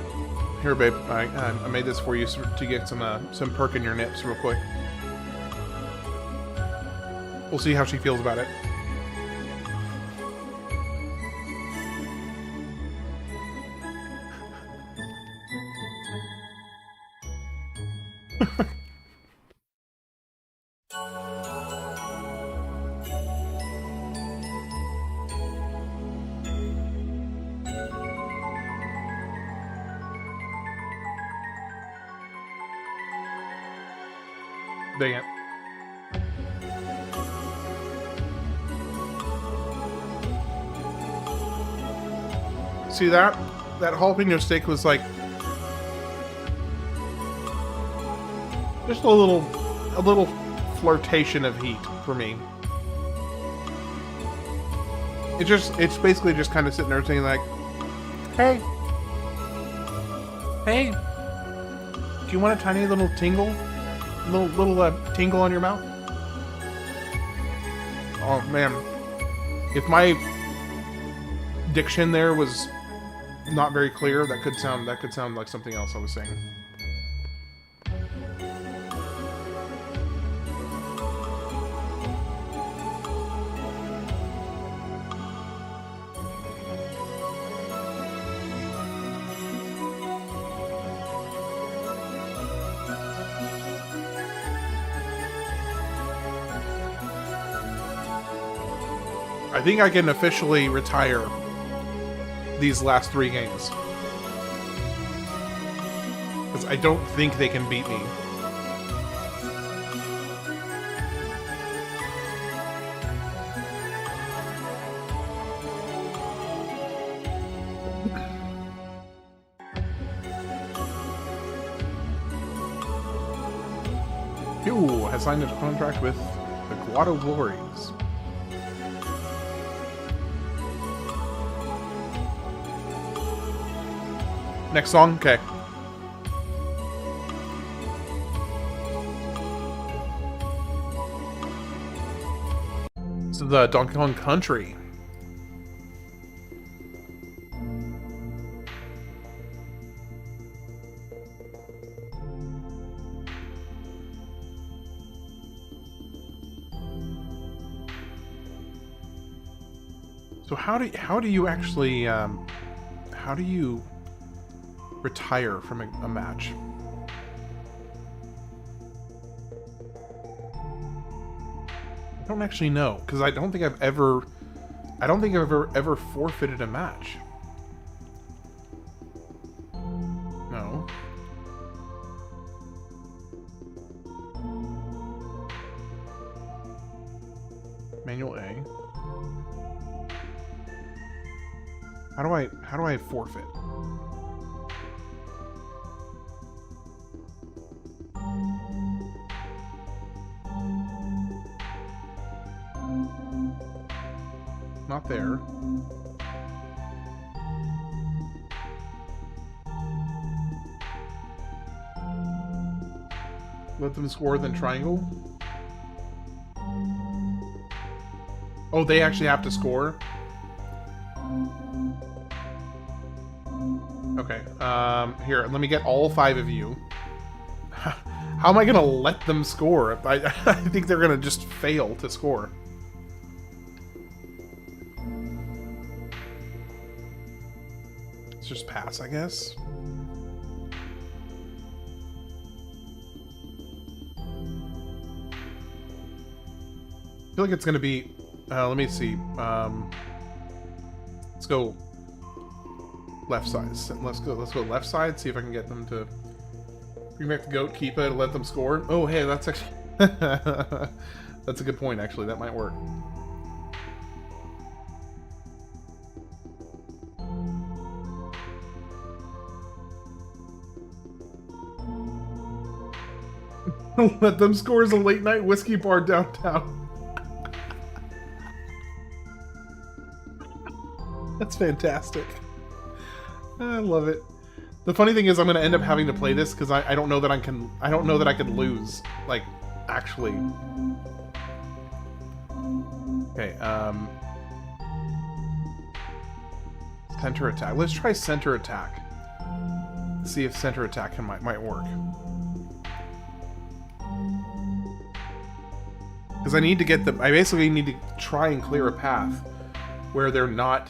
"Here, babe, I made this for you to get some perk in your nips real quick." We'll see how she feels about it. Dang it. See that jalapeno stick was like just a little flirtation of heat for me. It's basically just kind of sitting there saying like, hey, do you want a tiny little tingle? Little tingle on your mouth? Oh man, if my diction there was not very clear, that could sound like something else I was saying. I think I can officially retire these last 3 games. Because I don't think they can beat me. Ooh, has signed a contract with the Guado Glories. Next song? Okay. This is the Donkey Kong Country. So how do you actually how do you retire from a match? I don't actually know, because I don't think I've ever forfeited a match. No. Manual A. How do I forfeit? Not there. Let them score, then triangle. Oh, they actually have to score? Okay, here, let me get all 5 of you. How am I gonna let them score? I think they're gonna just fail to score. Let's just pass, I guess. I feel like it's gonna be, let me see, let's go left side. Let's go left side, see if I can get them to bring back the goat, keep it, let them score. Oh, hey, that's actually that's a good point, actually. That might work. Let them score as a late night whiskey bar downtown. That's fantastic. I love it. The funny thing is, I'm going to end up having to play this because I don't know that I can. I don't know that I could lose. Like, actually. Okay. Center attack. Let's try center attack. See if center attack might work. Because I need to get them. I basically need to try and clear a path where they're not.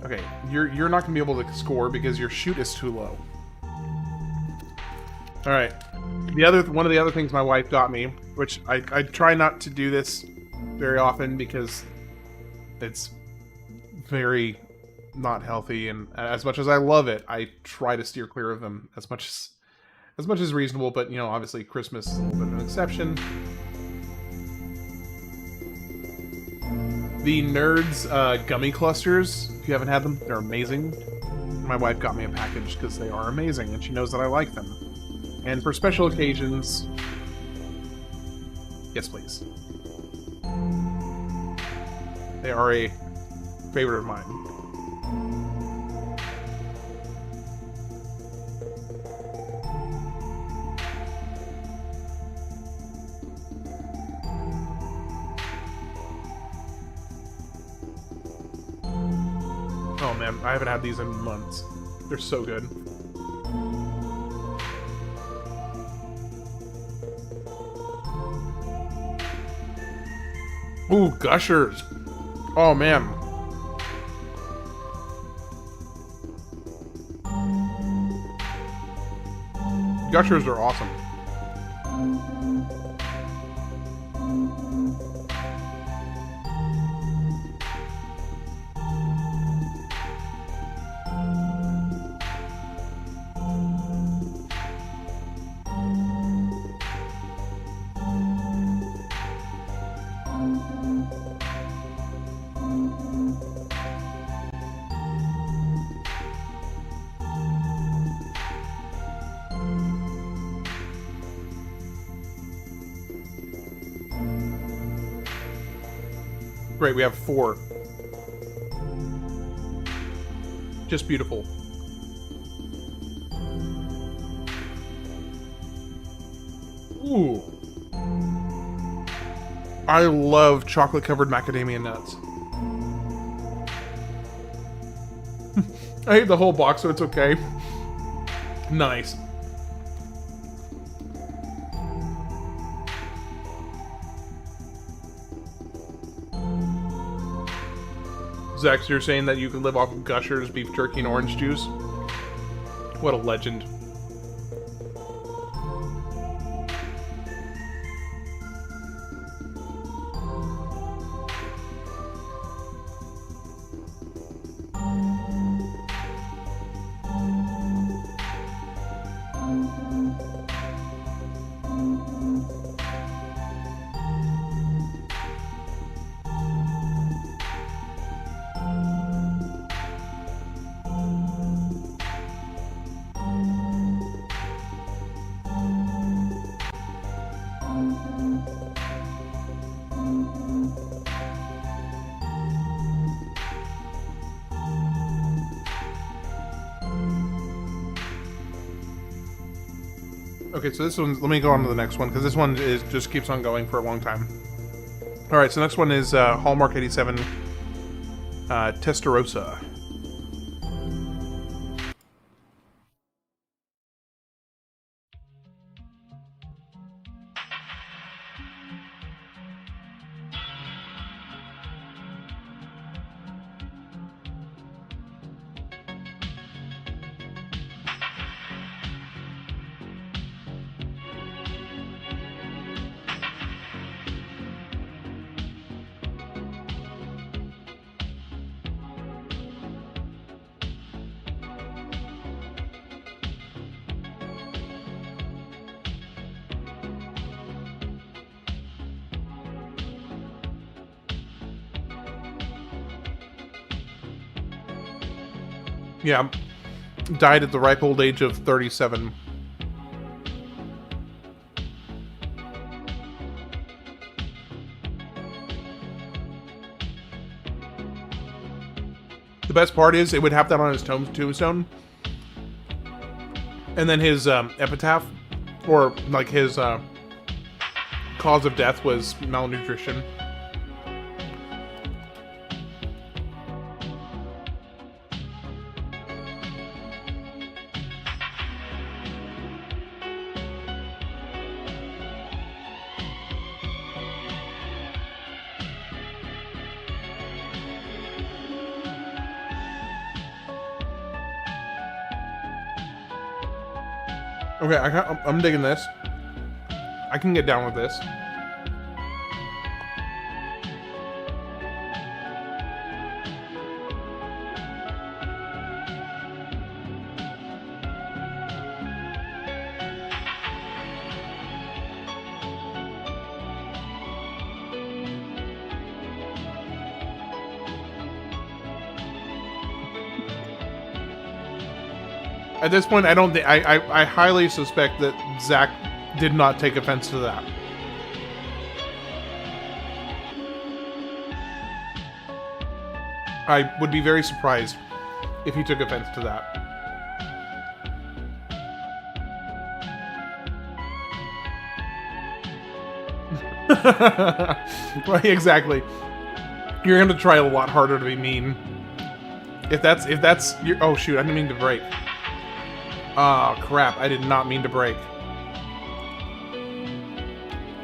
Okay, you're not gonna be able to score because your shoot is too low. All right, one of the other things my wife got me, which I try not to do this very often because it's very not healthy, and as much as I love it, I try to steer clear of them as much as reasonable. But you know, obviously Christmas is a little bit of an exception. The Nerds gummy clusters, if you haven't had them, they're amazing. My wife got me a package because they are amazing, and she knows that I like them. And for special occasions, yes, please. They are a favorite of mine. Oh man, I haven't had these in months. They're so good. Ooh, Gushers. Oh man. Gushers are awesome. Great, we have 4. Just beautiful. Ooh. I love chocolate-covered macadamia nuts. I ate the whole box, so it's okay. Nice. Zach, so you're saying that you can live off of Gushers, beef jerky, and orange juice? What a legend. Okay, so this one's, let me go on to the next one, because this one is just keeps on going for a long time. Alright, so next one is Hallmark 87 Testarossa. Yeah, died at the ripe old age of 37. The best part is it would have that on his tombstone, and then his epitaph, or like his cause of death was malnutrition. Okay, I'm digging this. I can get down with this. At this point, I don't think I highly suspect that Zach did not take offense to that. I would be very surprised if he took offense to that. Right, exactly. You're gonna try a lot harder to be mean. If that's your, oh shoot, I didn't mean to break. Oh, crap. I did not mean to break.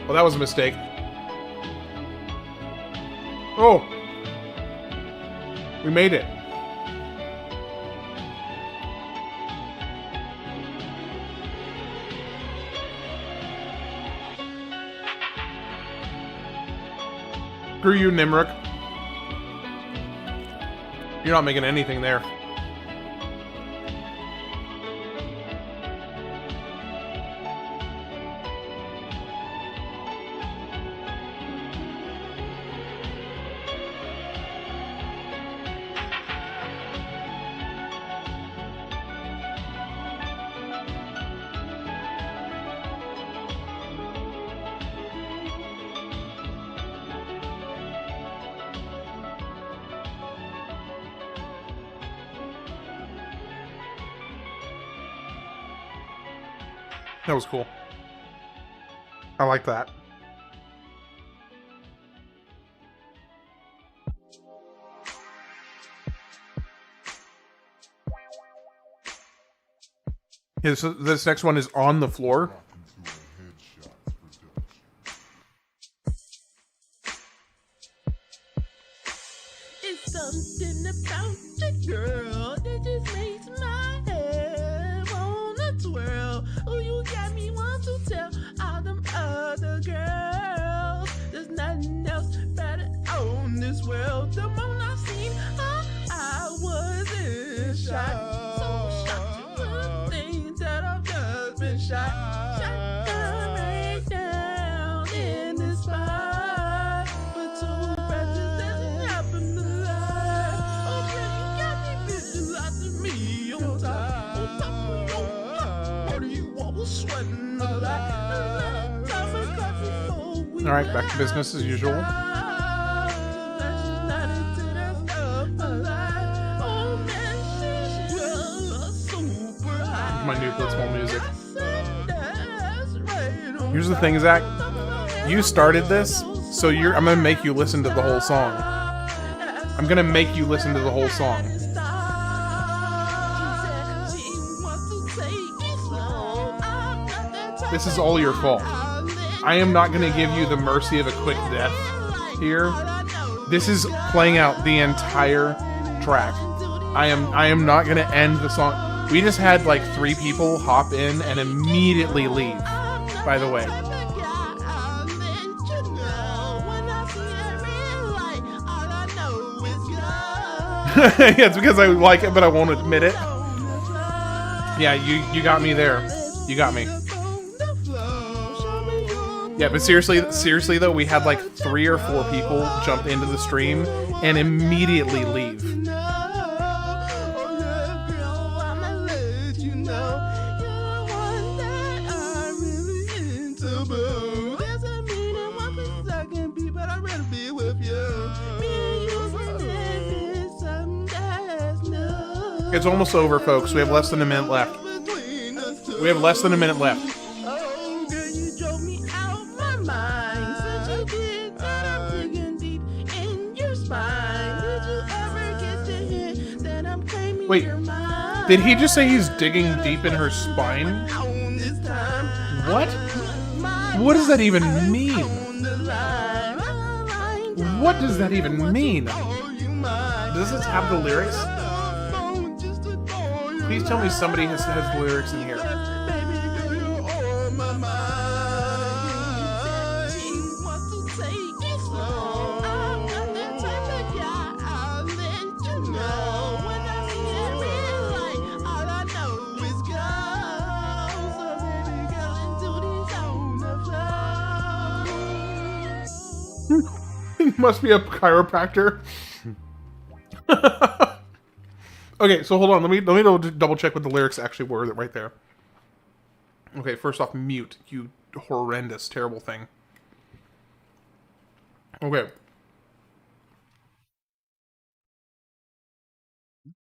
Well, that was a mistake. Oh! We made it. Screw you, Nimruk. You're not making anything there. That was cool. I like that. Yeah, so this next one is on the floor. It's something been shot. So shocked to the things that I've just been shot. Shot down, right down in this spot. But too precious doesn't happen to lie. Oh, yeah, you got me visualizing me on top. On top of your what do you want? Was sweating a lot. All right, back to business as usual. My new Blitzball music. Here's the thing, Zach. You started this, so I'm gonna make you listen to the whole song. I'm gonna make you listen to the whole song. This is all your fault. I am not gonna give you the mercy of a quick death here. This is playing out the entire track. I am not gonna end the song. We just had like 3 people hop in and immediately leave, by the way. Yeah, it's because I like it, but I won't admit it. Yeah, you got me there. You got me. Yeah, but seriously though, we had like 3 or 4 people jump into the stream and immediately leave. It's almost over, folks. We have less than a minute left. We have less than a minute left. Wait, did he just say he's digging deep in her spine? What? What does that even mean? What does that even mean? Does this have the lyrics? Please tell me somebody has the lyrics in here. Must be a chiropractor. Okay, so hold on. Let me double check what the lyrics actually were right there. Okay, first off, mute, you horrendous, terrible thing. Okay.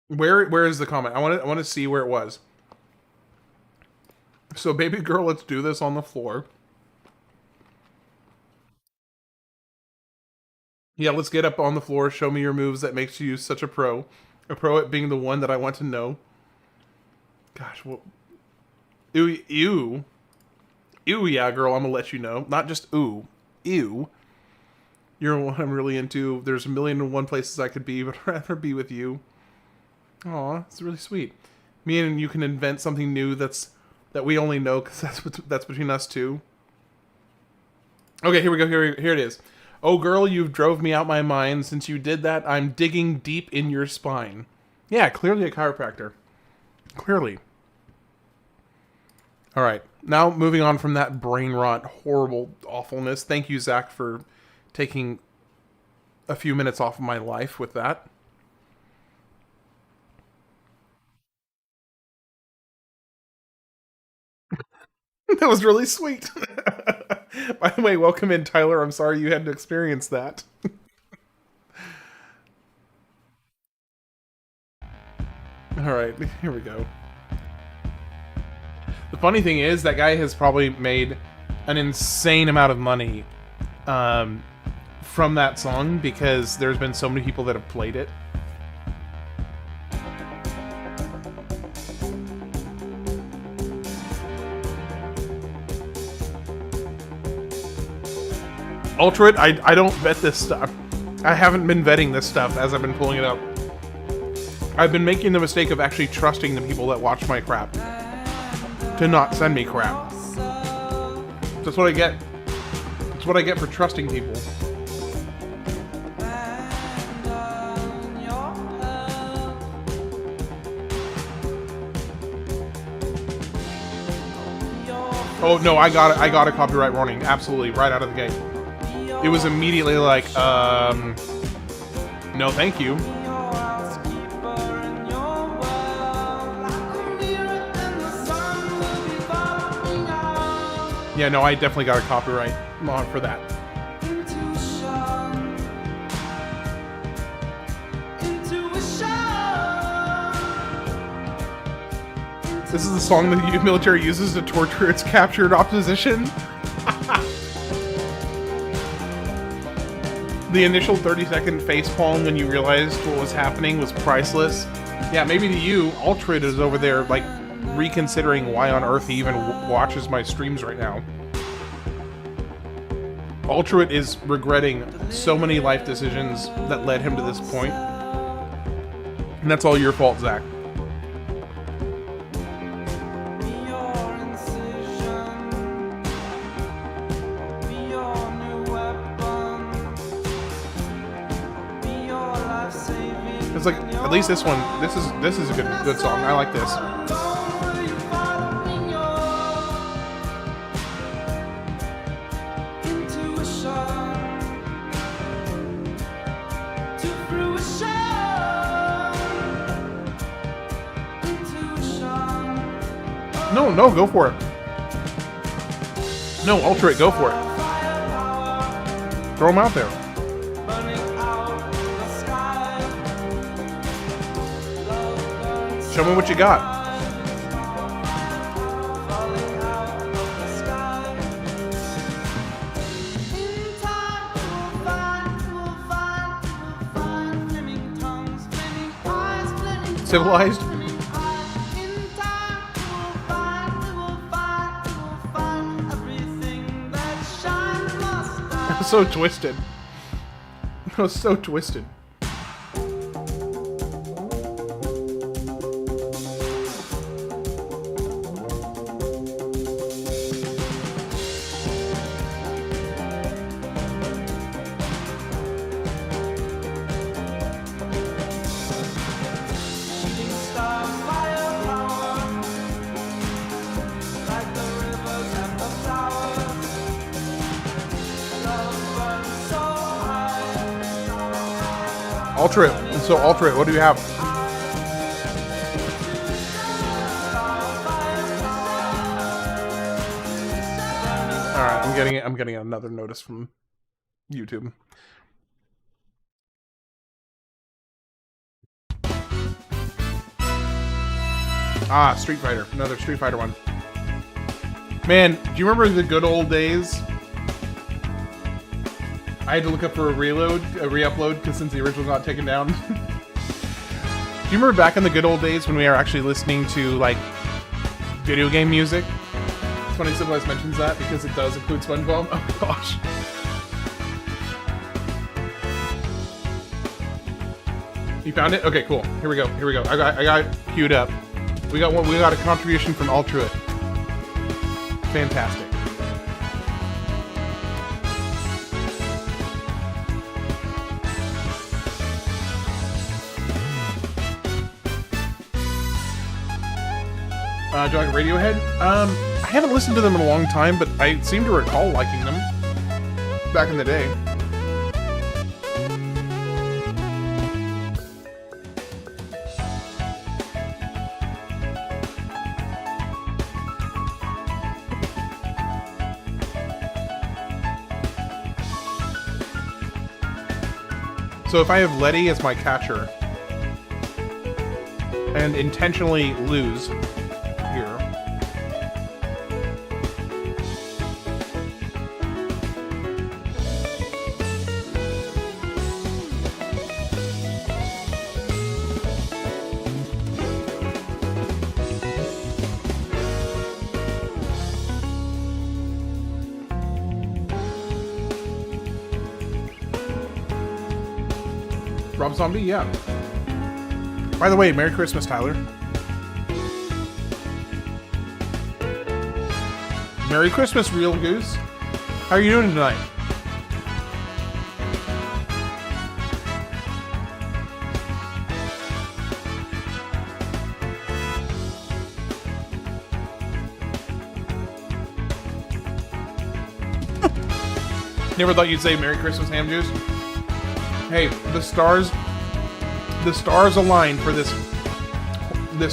Where is the comment? I want to see where it was. So, baby girl, let's do this on the floor. Yeah, let's get up on the floor. Show me your moves that makes you such a pro. A pro at being the one that I want to know. Gosh, well... Ew, ew. Ew, yeah, girl, I'm gonna let you know. Not just ooh. Ew. You're one I'm really into. There's 1,000,001 places I could be, but I'd rather be with you. Aw, it's really sweet. Me and you can invent something new that we only know, because that's between us two. Okay, here we go. Here it is. Oh, girl, you've drove me out my mind. Since you did that, I'm digging deep in your spine. Yeah, clearly a chiropractor. Clearly. All right. Now, moving on from that brain rot, horrible awfulness. Thank you, Zach, for taking a few minutes off of my life with that. That was really sweet. By the way, welcome in, Tyler. I'm sorry you had to experience that. Alright, here we go. The funny thing is, that guy has probably made an insane amount of money from that song, because there's been so many people that have played it. Ultra, I don't vet this stuff. I haven't been vetting this stuff as I've been pulling it up. I've been making the mistake of actually trusting the people that watch my crap to not send me crap. That's what I get. That's what I get for trusting people. Oh no, I got it. I got a copyright warning. Absolutely, right out of the gate. It was immediately like, no, thank you. Yeah, no, I definitely got a copyright log for that. This is the song that the military uses to torture its captured opposition. The initial 30-second facepalm when you realized what was happening was priceless. Yeah, maybe to you, Altrid is over there, like, reconsidering why on earth he even watches my streams right now. Altrid is regretting so many life decisions that led him to this point. And that's all your fault, Zach. It's like, at least this one, this is a good song. I like this. No, go for it. No, Ultra it, go for it. Throw him out there. Show me what you got. Civilized? So twisted. It was so twisted. Ultra it. So Ultra it, what do you have? Alright, I'm getting another notice from YouTube. Ah, Street Fighter. Another Street Fighter one. Man, do you remember the good old days? I had to look up for a re-upload, because since the original got taken down. Do you remember back in the good old days when we were actually listening to, like, video game music? It's funny Civilized mentions that, because it does include SpongeBob. Oh, gosh. You found it? Okay, cool. Here we go. Here we go. I got it queued up. We got a contribution from Ultra. Fantastic. Do you like Radiohead? I haven't listened to them in a long time, but I seem to recall liking them back in the day. So if I have Letty as my catcher and intentionally lose here, Rob Zombie, yeah. By the way, Merry Christmas, Tyler. Merry Christmas, Real Goose. How are you doing tonight? Never thought you'd say Merry Christmas, ham juice. Hey, the stars aligned for this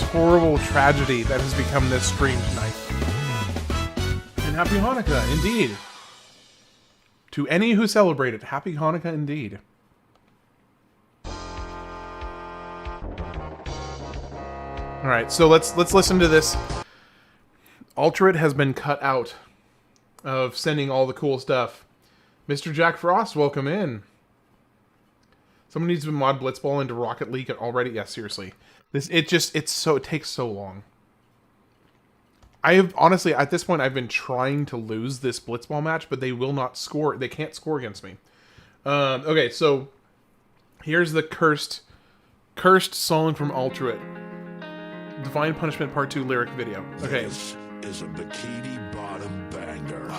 horrible tragedy that has become this stream tonight. And happy Hanukkah, indeed. To any who celebrate it, happy Hanukkah indeed. All right, so let's listen to this. Altered has been cut out of sending all the cool stuff. Mr. Jack Frost, welcome in. Someone needs to mod Blitzball into Rocket League already. Yeah, seriously. It takes so long. I have honestly at this point I've been trying to lose this Blitzball match, but they will not score. They can't score against me. Okay, so here's the cursed song from Altered. Divine Punishment Part 2 lyric video. Okay. This is a bikini bottom banger.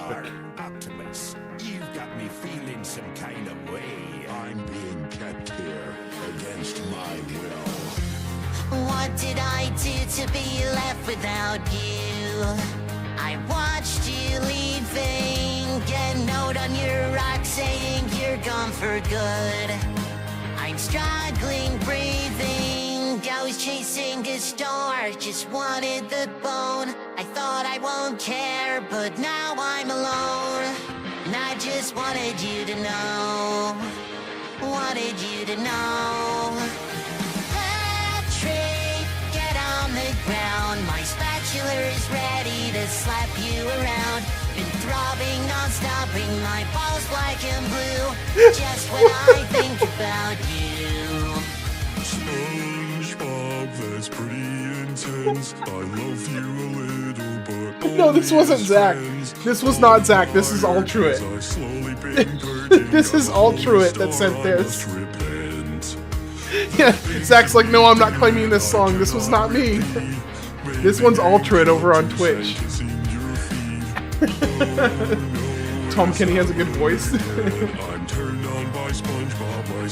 Optimus, you've got me feeling some kind of way. I'm being kept here against my will. What did I do to be left without you? I watched you leaving, get a note on your rock saying you're gone for good. I'm struggling breathing, ghost chasing a star, just wanted the bone. I thought I won't care, but now I'm alone. And I just wanted you to know, wanted you to know. Patrick, get on the ground, my spatula is ready to slap you around. Been throbbing, non-stopping, my balls black and blue, just when I think about you. SpongeBob, that's pretty intense. I love you a little, but No, this wasn't Zach. This was not Zach. This is Altruit. This is Altruit that sent this. Yeah, Zach's like, no, I'm not claiming this song. This was not me. This one's Altruit over on Twitch. Tom Kenny has a good voice.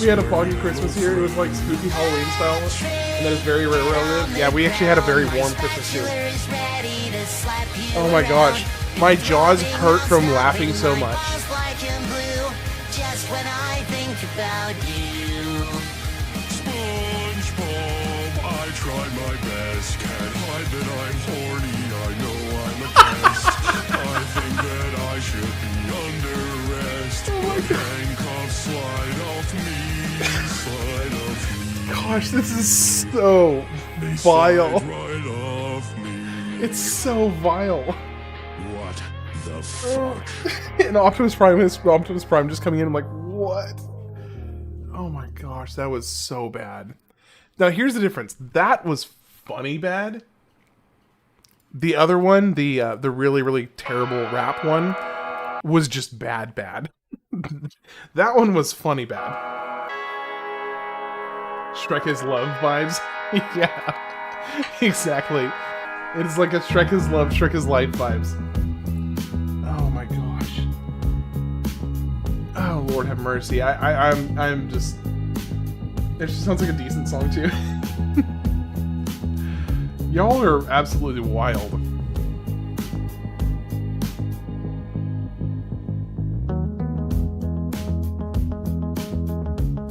We had a foggy Christmas here. It was like spooky Halloween style, and that is very rare where I live. Yeah, we actually had a very warm Christmas too. Oh my gosh, my jaws hurt from laughing so much. Just when I think about you. SpongeBob, I tried my best. Can't hide that I'm horny. I know I'm a guest. I think that I should be under arrest. Handcuffs slide off me, slide off me. Gosh, this is so vile. Right off me. It's so vile. What the fuck? And Optimus Prime just coming in. I'm like, what? Oh my gosh, that was so bad. Now here's the difference. That was funny bad. The other one, the really, really terrible rap one, was just bad. That one was funny bad. Shrek is love vibes. Yeah, exactly. It's like a Shrek is love, Shrek is life vibes. Oh my gosh. Oh Lord have mercy. I'm just. It just sounds like a decent song too. Y'all are absolutely wild.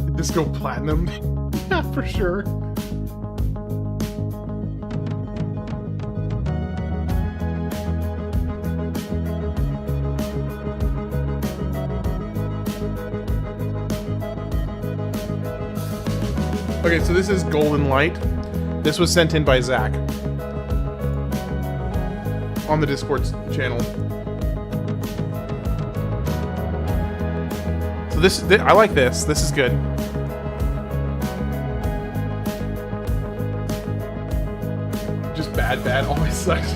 Did this go platinum? Yeah, for sure. Okay, so this is Golden Light. This was sent in by Zach on the Discord channel. So this I like this. This is good. Just bad always sucks.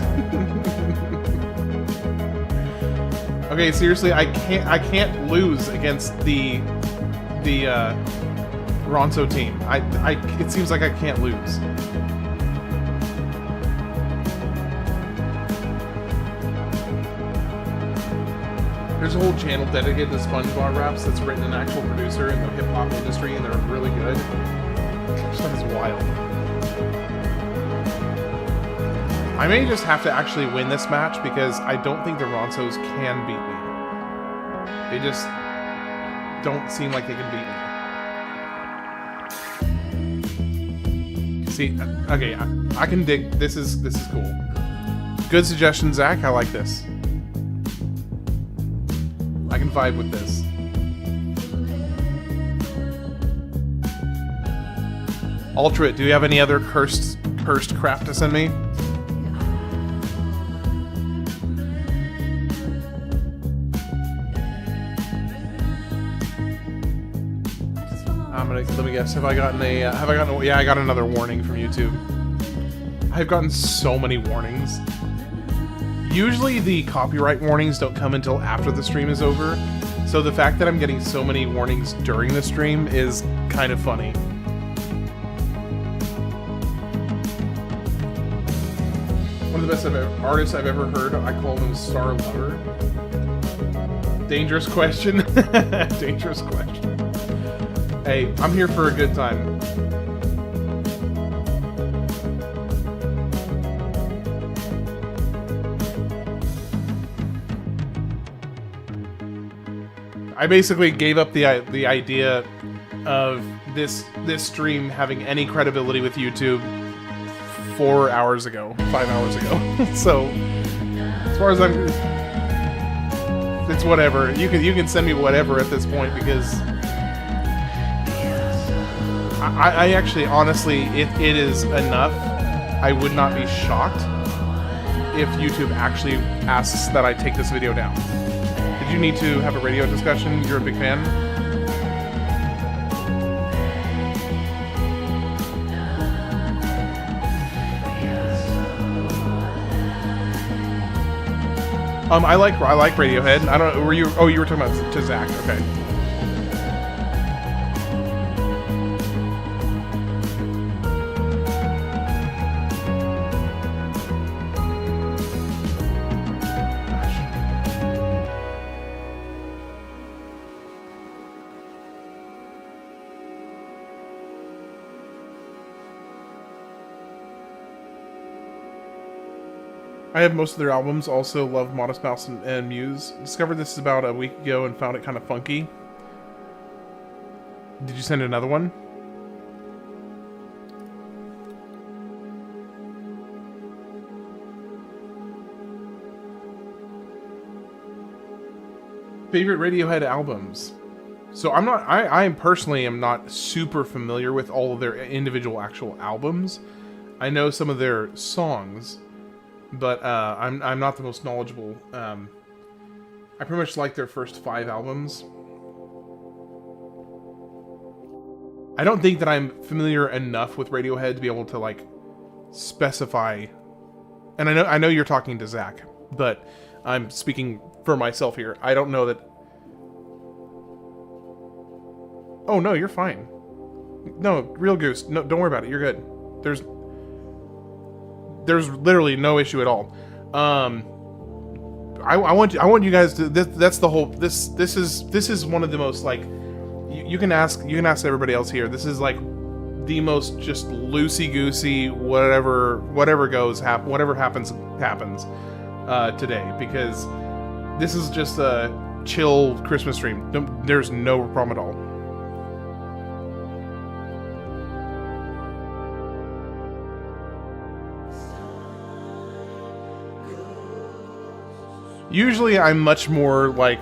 Okay, seriously, I can't lose against the Ronso team. It seems like I can't lose. There's a whole channel dedicated to SpongeBob raps that's written an actual producer in the hip-hop industry, and they're really good. Gosh, that is wild. I may just have to actually win this match because I don't think the Ronsos can beat me. don't seem like they can beat me. See, okay, I can dig. This is cool. Good suggestion, Zach. I like this. I can vibe with this. Ultra, do you have any other cursed crap to send me? Let me guess. Have I gotten yeah, I got another warning from YouTube. I've gotten so many warnings. Usually the copyright warnings don't come until after the stream is over, so the fact that I'm getting so many warnings during the stream is kind of funny. One of the best artists I've ever heard, I call them Star Lover. Dangerous question. Dangerous question. Hey, I'm here for a good time. I basically gave up the idea of this stream having any credibility with YouTube 4 hours ago, 5 hours ago. So, as far as it's whatever. You can send me whatever at this point because I actually, honestly, it is enough. I would not be shocked if YouTube actually asks that I take this video down. Did you need to have a radio discussion? You're a big fan? I like Radiohead. I don't. Were you? Oh, you were talking about to Zach. Okay. I have most of their albums, also love Modest Mouse and Muse. Discovered this about a week ago and found it kind of funky. Did you send another one? Favorite Radiohead albums? So I personally am not super familiar with all of their individual actual albums. I know some of their songs, but I'm not the most knowledgeable. I pretty much like their first 5 albums. I don't think that I'm familiar enough with Radiohead to be able to like specify. And I know you're talking to Zach, but I'm speaking for myself here. I don't know that. Oh no, you're fine. No, Real Goose. No, don't worry about it. You're good. There's literally no issue at all. I want you guys to. That's the whole. This is one of the most like. You can ask everybody else here. This is like the most just loosey goosey whatever goes whatever happens today, because this is just a chill Christmas stream. There's no problem at all. Usually I'm much more like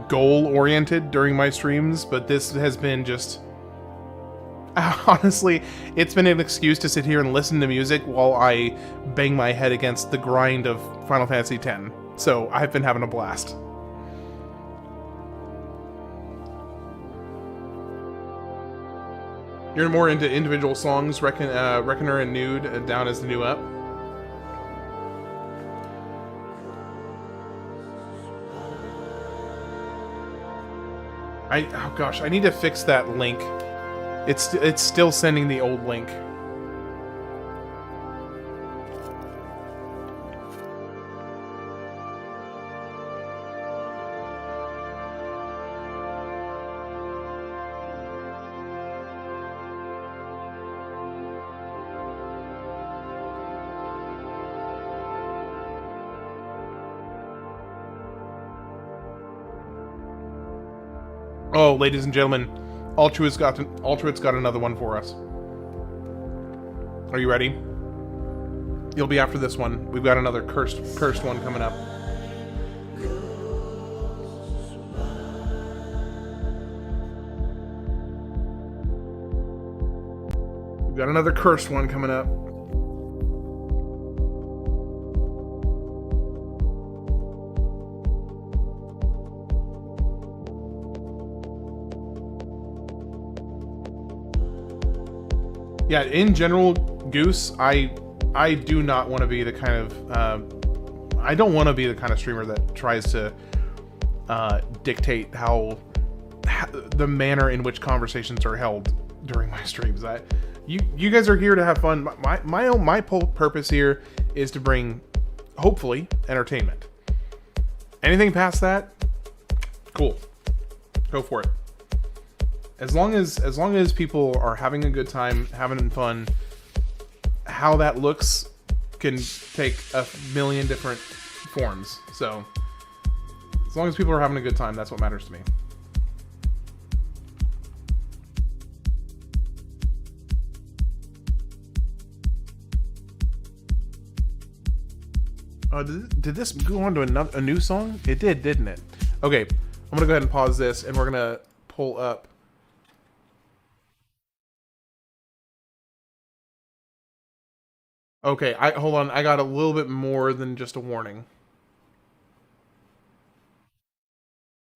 goal-oriented during my streams, but this has been just... Honestly, it's been an excuse to sit here and listen to music while I bang my head against the grind of Final Fantasy X. So I've been having a blast. You're more into individual songs, Reckoner and Nude down as the new up. Oh gosh, I need to fix that link. It's still sending the old link. Oh, ladies and gentlemen, Ultruit's got another one for us. Are you ready? You'll be after this one. We've got another cursed one coming up. We've got another cursed one coming up. Yeah, in general, Goose, I do not want to be the kind of I don't want to be the kind of streamer that tries to dictate how the manner in which conversations are held during my streams. You guys are here to have fun. My purpose here is to bring, hopefully, entertainment. Anything past that, cool. Go for it. As long as people are having a good time, having fun, how that looks can take a million different forms. So, as long as people are having a good time, that's what matters to me. Did this go on to a new song? It did, didn't it? Okay, I'm gonna go ahead and pause this, and we're gonna pull up. Okay, hold on. I got a little bit more than just a warning.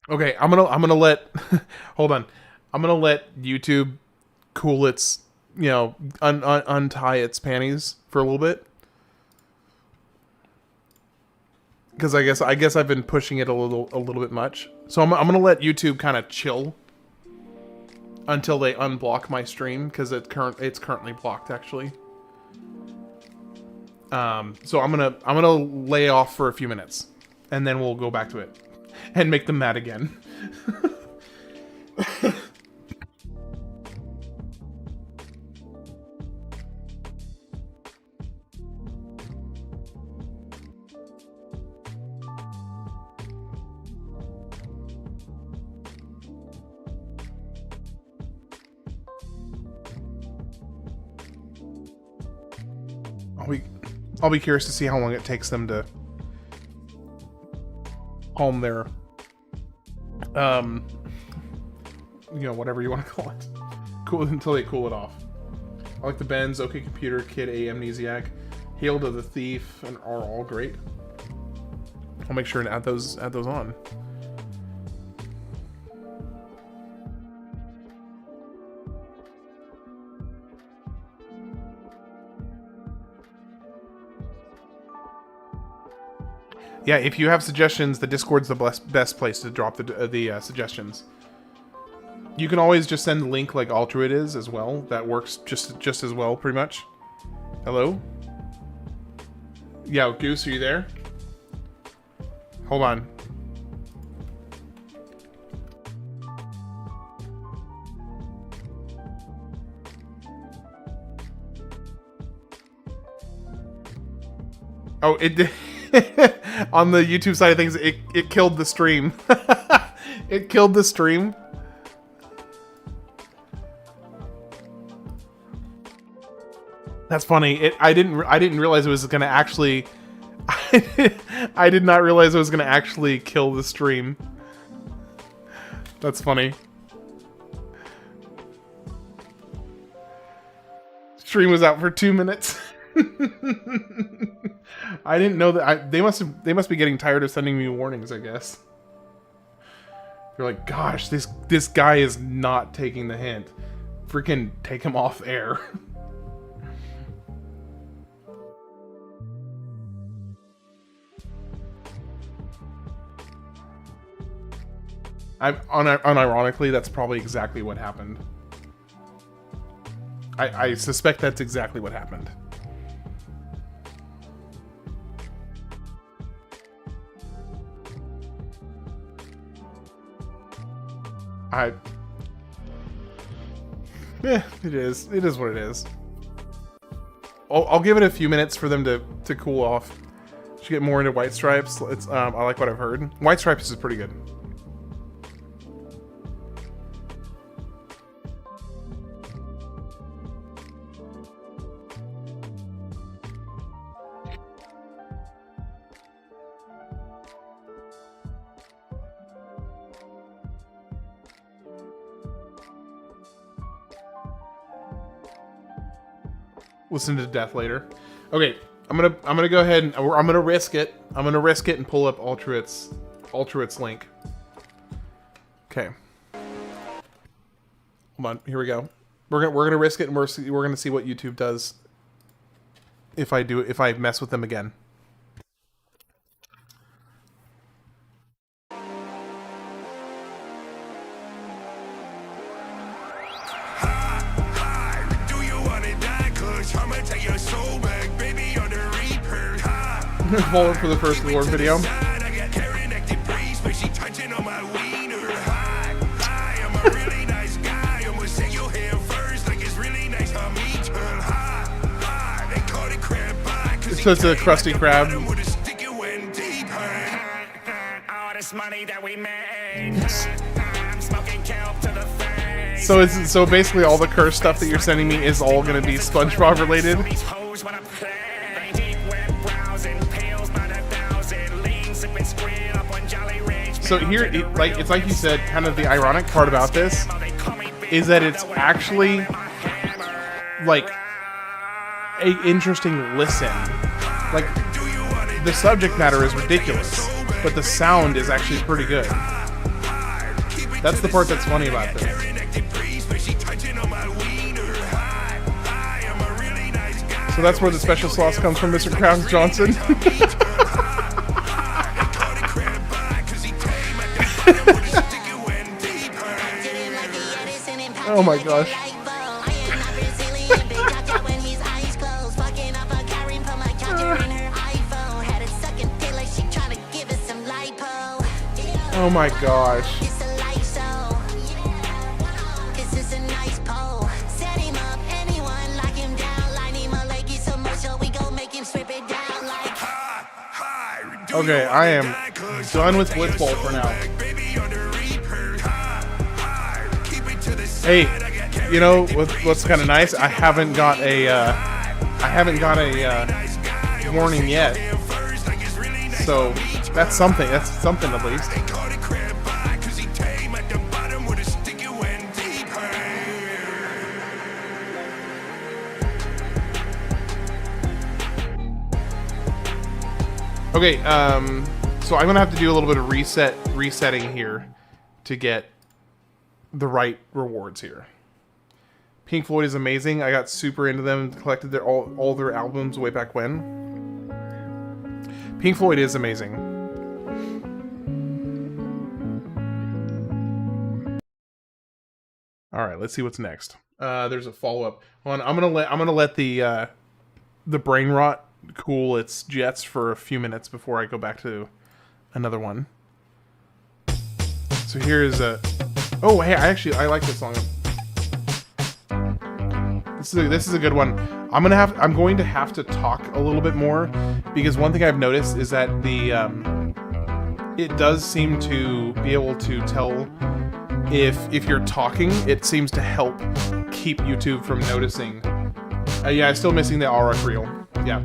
Okay, I'm gonna let hold on. I'm gonna let YouTube cool its, untie its panties for a little bit. Because I guess I've been pushing it a little bit much. So I'm gonna let YouTube kind of chill until they unblock my stream, because it's currently blocked actually. So I'm gonna lay off for a few minutes, and then we'll go back to it and make them mad again. I'll be curious to see how long it takes them to calm their, whatever you want to call it, cool until they cool it off. I like the Benz, OK Computer, Kid A, Amnesiac, Hail to the Thief, and are all great. I'll make sure to add those on. Yeah, if you have suggestions, the Discord's the best place to drop the suggestions. You can always just send the link like Altruit is as well. That works just as well, pretty much. Hello? Yeah, Goose, are you there? Hold on. Oh, it did. On the YouTube side of things, it killed the stream. It killed the stream. That's funny. I didn't realize it was gonna actually. I did not realize it was gonna actually kill the stream. That's funny. Stream was out for 2 minutes. I didn't know that. They must be getting tired of sending me warnings, I guess. They're like, gosh, this guy is not taking the hint. Freaking take him off air. Unironically, that's probably exactly what happened. I suspect that's exactly what happened. It is what it is. I'll give it a few minutes for them to cool off. Should get more into White Stripes. I like what I've heard. White Stripes is pretty good. listen to death later. Okay, I'm gonna go ahead and I'm gonna risk it. I'm gonna risk it and pull up Ultrait's link. Okay. Hold on, here we go. We're gonna risk it, and we're gonna see what YouTube does if I mess with them again. Falling for the first Lord video. So it's a Krusty Krab. So basically all the curse stuff that you're sending me is all gonna be SpongeBob related. So here, it's like you said, kind of the ironic part about this is that it's actually like an interesting listen. Like, the subject matter is ridiculous, but the sound is actually pretty good. That's the part that's funny about this. So that's where the special sauce comes from, Mr. Krabs Johnson. Oh my gosh. Oh my gosh. Okay, I am done with Blitzball for now. Hey, you know what's kind of nice? I haven't got a warning yet. So that's something. That's something at least. Okay, so I'm gonna have to do a little bit of resetting here to get the right rewards here. Pink Floyd is amazing. I got super into them, collected all their albums way back when. Pink Floyd is amazing. All right, let's see what's next. There's a follow-up. Hold on, I'm gonna let the brain rot cool its jets for a few minutes before I go back to another one. So here's a. Oh, hey, I like this song. This is a good one. I'm going to have to talk a little bit more because one thing I've noticed is that it does seem to be able to tell if you're talking. It seems to help keep YouTube from noticing. Yeah, I'm still missing the Auron reel. Yeah.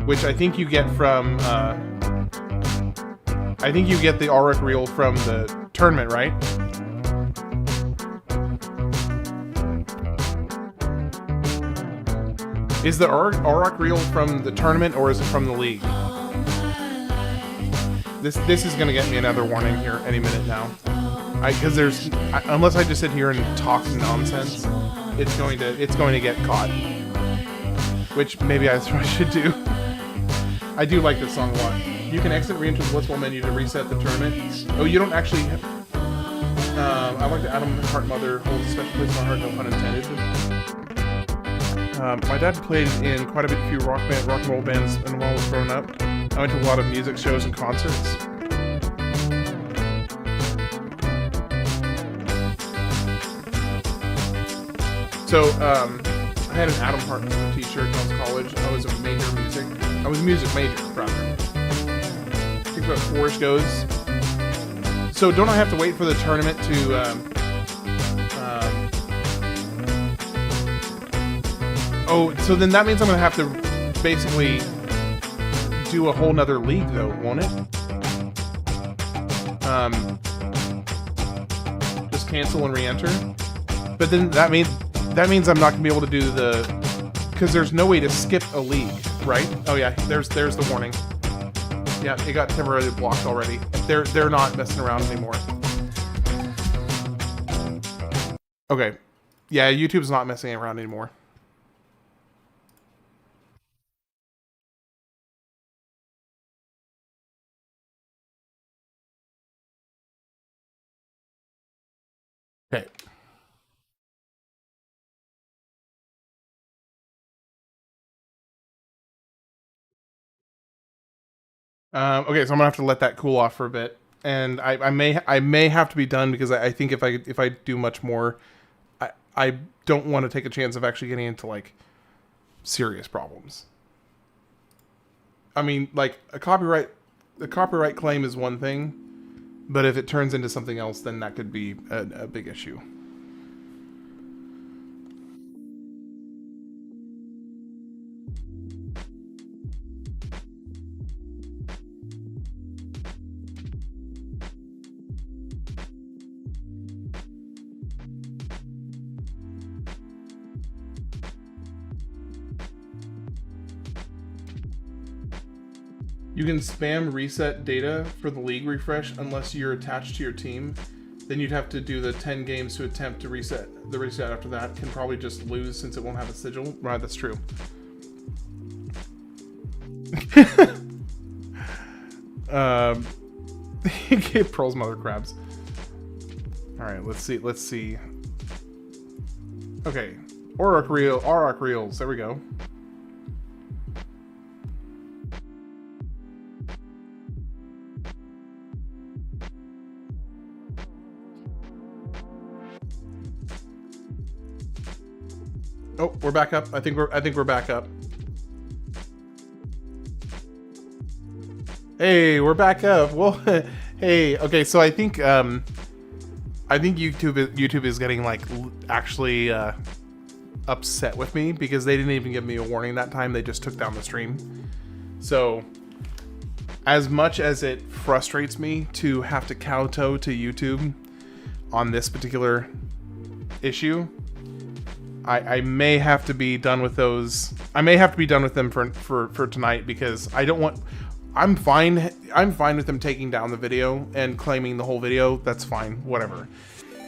Which I think you get from, I think you get the Auron reel from the tournament, right? Is the Auron reel from the tournament or is it from the league? This is gonna get me another warning here any minute now. Because unless I just sit here and talk nonsense, it's going to get caught. Which maybe that's what I should do. I do like this song a lot. You can exit re-enter the Blitzball menu to reset the tournament. Oh, you don't actually have... I like the Adam Heart Mother holds a special place in my heart, no pun intended. My dad played in quite a few rock and roll bands and while I was growing up. I went to a lot of music shows and concerts. So, I had an Adam Hart t-shirt when I was in college. I was a music major, rather. I think about 4-ish goes. So don't I have to wait for the tournament to, oh, so then that means I'm gonna have to basically do a whole nother league though, won't it? Just cancel and re-enter. But then that means I'm not gonna be able to do the, because there's no way to skip a league, right? Oh yeah, there's the warning. Yeah, it got temporarily blocked already. They're not messing around anymore. Okay. Yeah, YouTube's not messing around anymore. Okay. Okay, so I'm gonna have to let that cool off for a bit, and I may have to be done because I think if I do much more, I don't want to take a chance of actually getting into like serious problems. I mean, like a copyright claim is one thing, but if it turns into something else, then that could be a big issue. You can spam reset data for the league refresh unless you're attached to your team. Then you'd have to do the 10 games to attempt to reset. The reset after that can probably just lose since it won't have a sigil. Right, that's true. Give Pearl's mother crabs. Alright, let's see. Okay. Auroch reels. There we go. Oh, we're back up. I think we're back up. Hey, we're back up. Well, hey, okay. So I think YouTube is getting like actually upset with me because they didn't even give me a warning that time. They just took down the stream. So as much as it frustrates me to have to kowtow to YouTube on this particular issue, I may have to be done with those. I may have to be done with them for tonight because I don't want. I'm fine with them taking down the video and claiming the whole video. That's fine. Whatever.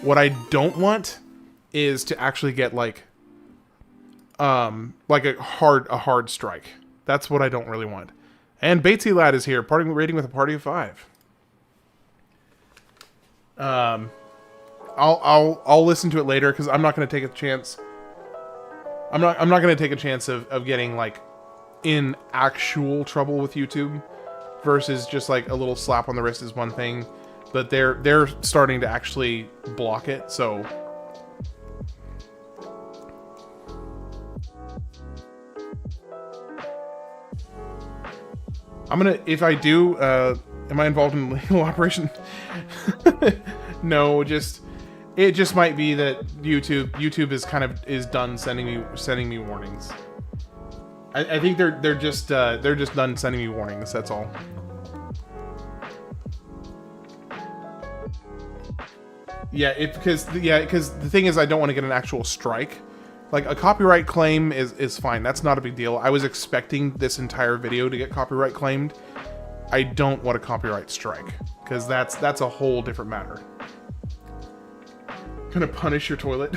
What I don't want is to actually get like a hard strike. That's what I don't really want. And Batesy Lad is here, rating with a party of 5. I'll listen to it later because I'm not going to take a chance. I'm not going to take a chance of getting like in actual trouble with YouTube versus just like a little slap on the wrist is one thing, but they're starting to actually block it. So I'm gonna, if I do, am I involved in legal operation? No, it just might be that YouTube is done sending me warnings. I think they're just done sending me warnings. That's all. Yeah, because the thing is, I don't want to get an actual strike. Like a copyright claim is fine. That's not a big deal. I was expecting this entire video to get copyright claimed. I don't want a copyright strike because that's a whole different matter. Gonna punish your toilet.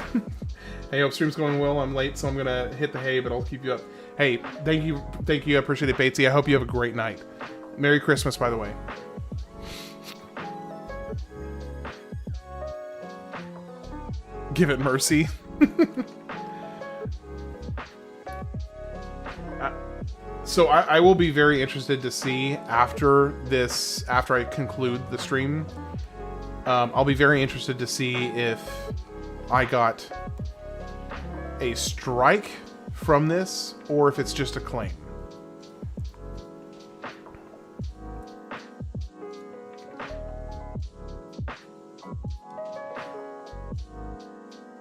Hey, hope stream's going well. I'm late, so I'm gonna hit the hay, but I'll keep you up. Hey, thank you. I appreciate it, Batesy. I hope you have a great night. Merry Christmas, by the way. Give it mercy. So I will be very interested to see after I conclude the stream. I'll be very interested to see if I got a strike from this or if it's just a claim.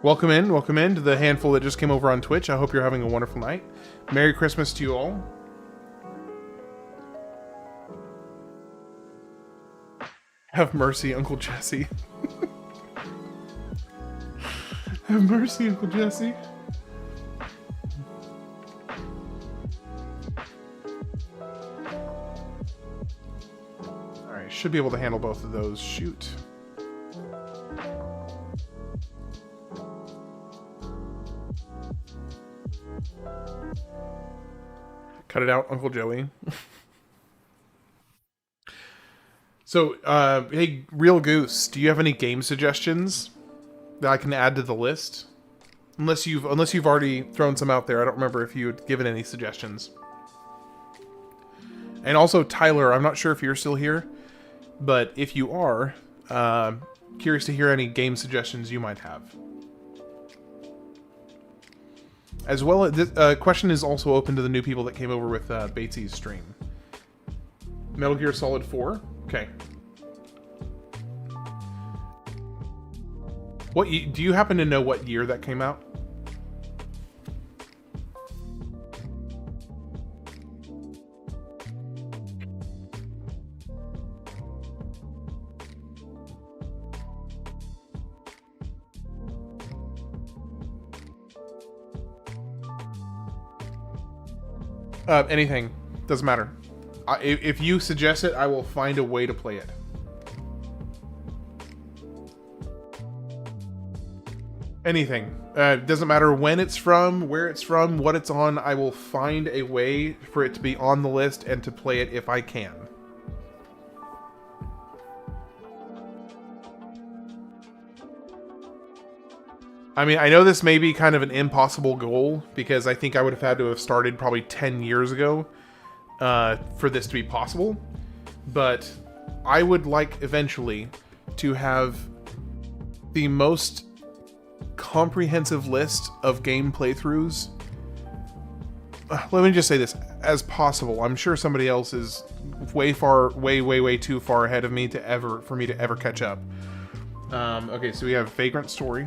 Welcome in to the handful that just came over on Twitch. I hope you're having a wonderful night. Merry Christmas to you all. Have mercy, Uncle Jesse. Have mercy, Uncle Jesse. Alright, should be able to handle both of those. Shoot. Cut it out, Uncle Joey. So, hey, Real Goose, do you have any game suggestions that I can add to the list? Unless you've already thrown some out there. I don't remember if you had given any suggestions. And also, Tyler, I'm not sure if you're still here, but if you are, curious to hear any game suggestions you might have. As well, this question is also open to the new people that came over with Batesy's stream. Metal Gear Solid 4? Okay. Do you happen to know what year that came out? Anything. Doesn't matter. If you suggest it, I will find a way to play it. Anything. Doesn't matter when it's from, where it's from, what it's on. I will find a way for it to be on the list and to play it if I can. I mean, I know this may be kind of an impossible goal, because I think I would have had to have started probably 10 years ago for this to be possible. But I would like eventually to have the most comprehensive list of game playthroughs. Let me just say this, as possible. I'm sure somebody else is way too far ahead of me for me to ever catch up. Okay, so we have Vagrant Story.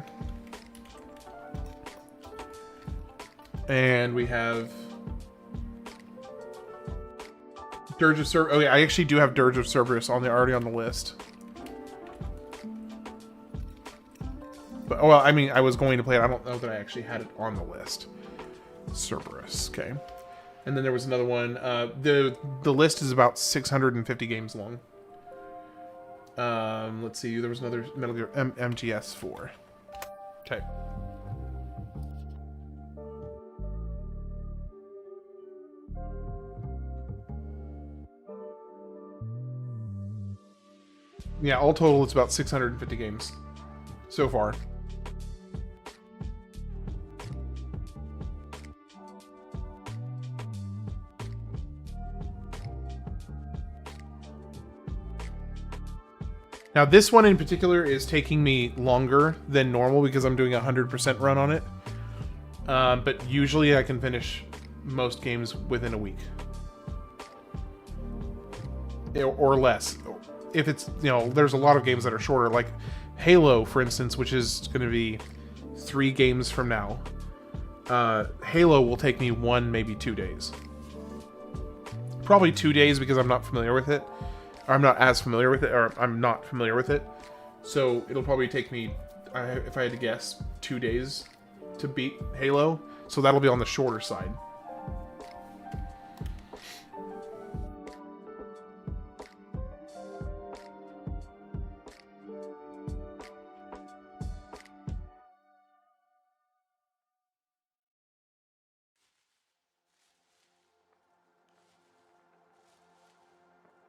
And we have Dirge of Cerberus. Okay, I actually do have Dirge of Cerberus already on the list. But, well, I mean, I was going to play it. I don't know that I actually had it on the list. Cerberus, okay. And then there was another one. The list is about 650 games long. Let's see. There was another Metal Gear MGS4. Okay. Yeah, all total, it's about 650 games so far. Now, this one in particular is taking me longer than normal because I'm doing a 100% run on it. But usually I can finish most games within a week. Or less. If it's, you know, there's a lot of games that are shorter, like Halo, for instance, which is going to be 3 games from now. Halo will take me 1, maybe 2 days. Probably 2 days because I'm not familiar with it. Or I'm not as familiar with it, or I'm not familiar with it. So it'll probably take me, if I had to guess, 2 days to beat Halo. So that'll be on the shorter side.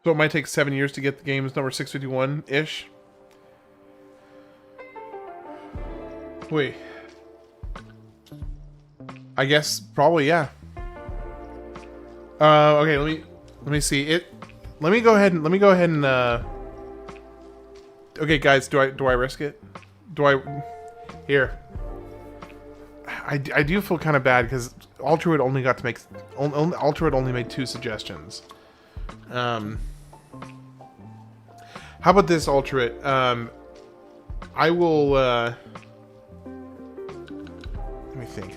So it might take 7 years to get the games number 651-ish. Wait. I guess probably, yeah. Okay, let me see it. Let me go ahead and okay, guys, do I risk it? Here. I do feel kind of bad because Altruid only got to make Altruid only made 2 suggestions. How about this, Altruit? I will, let me think.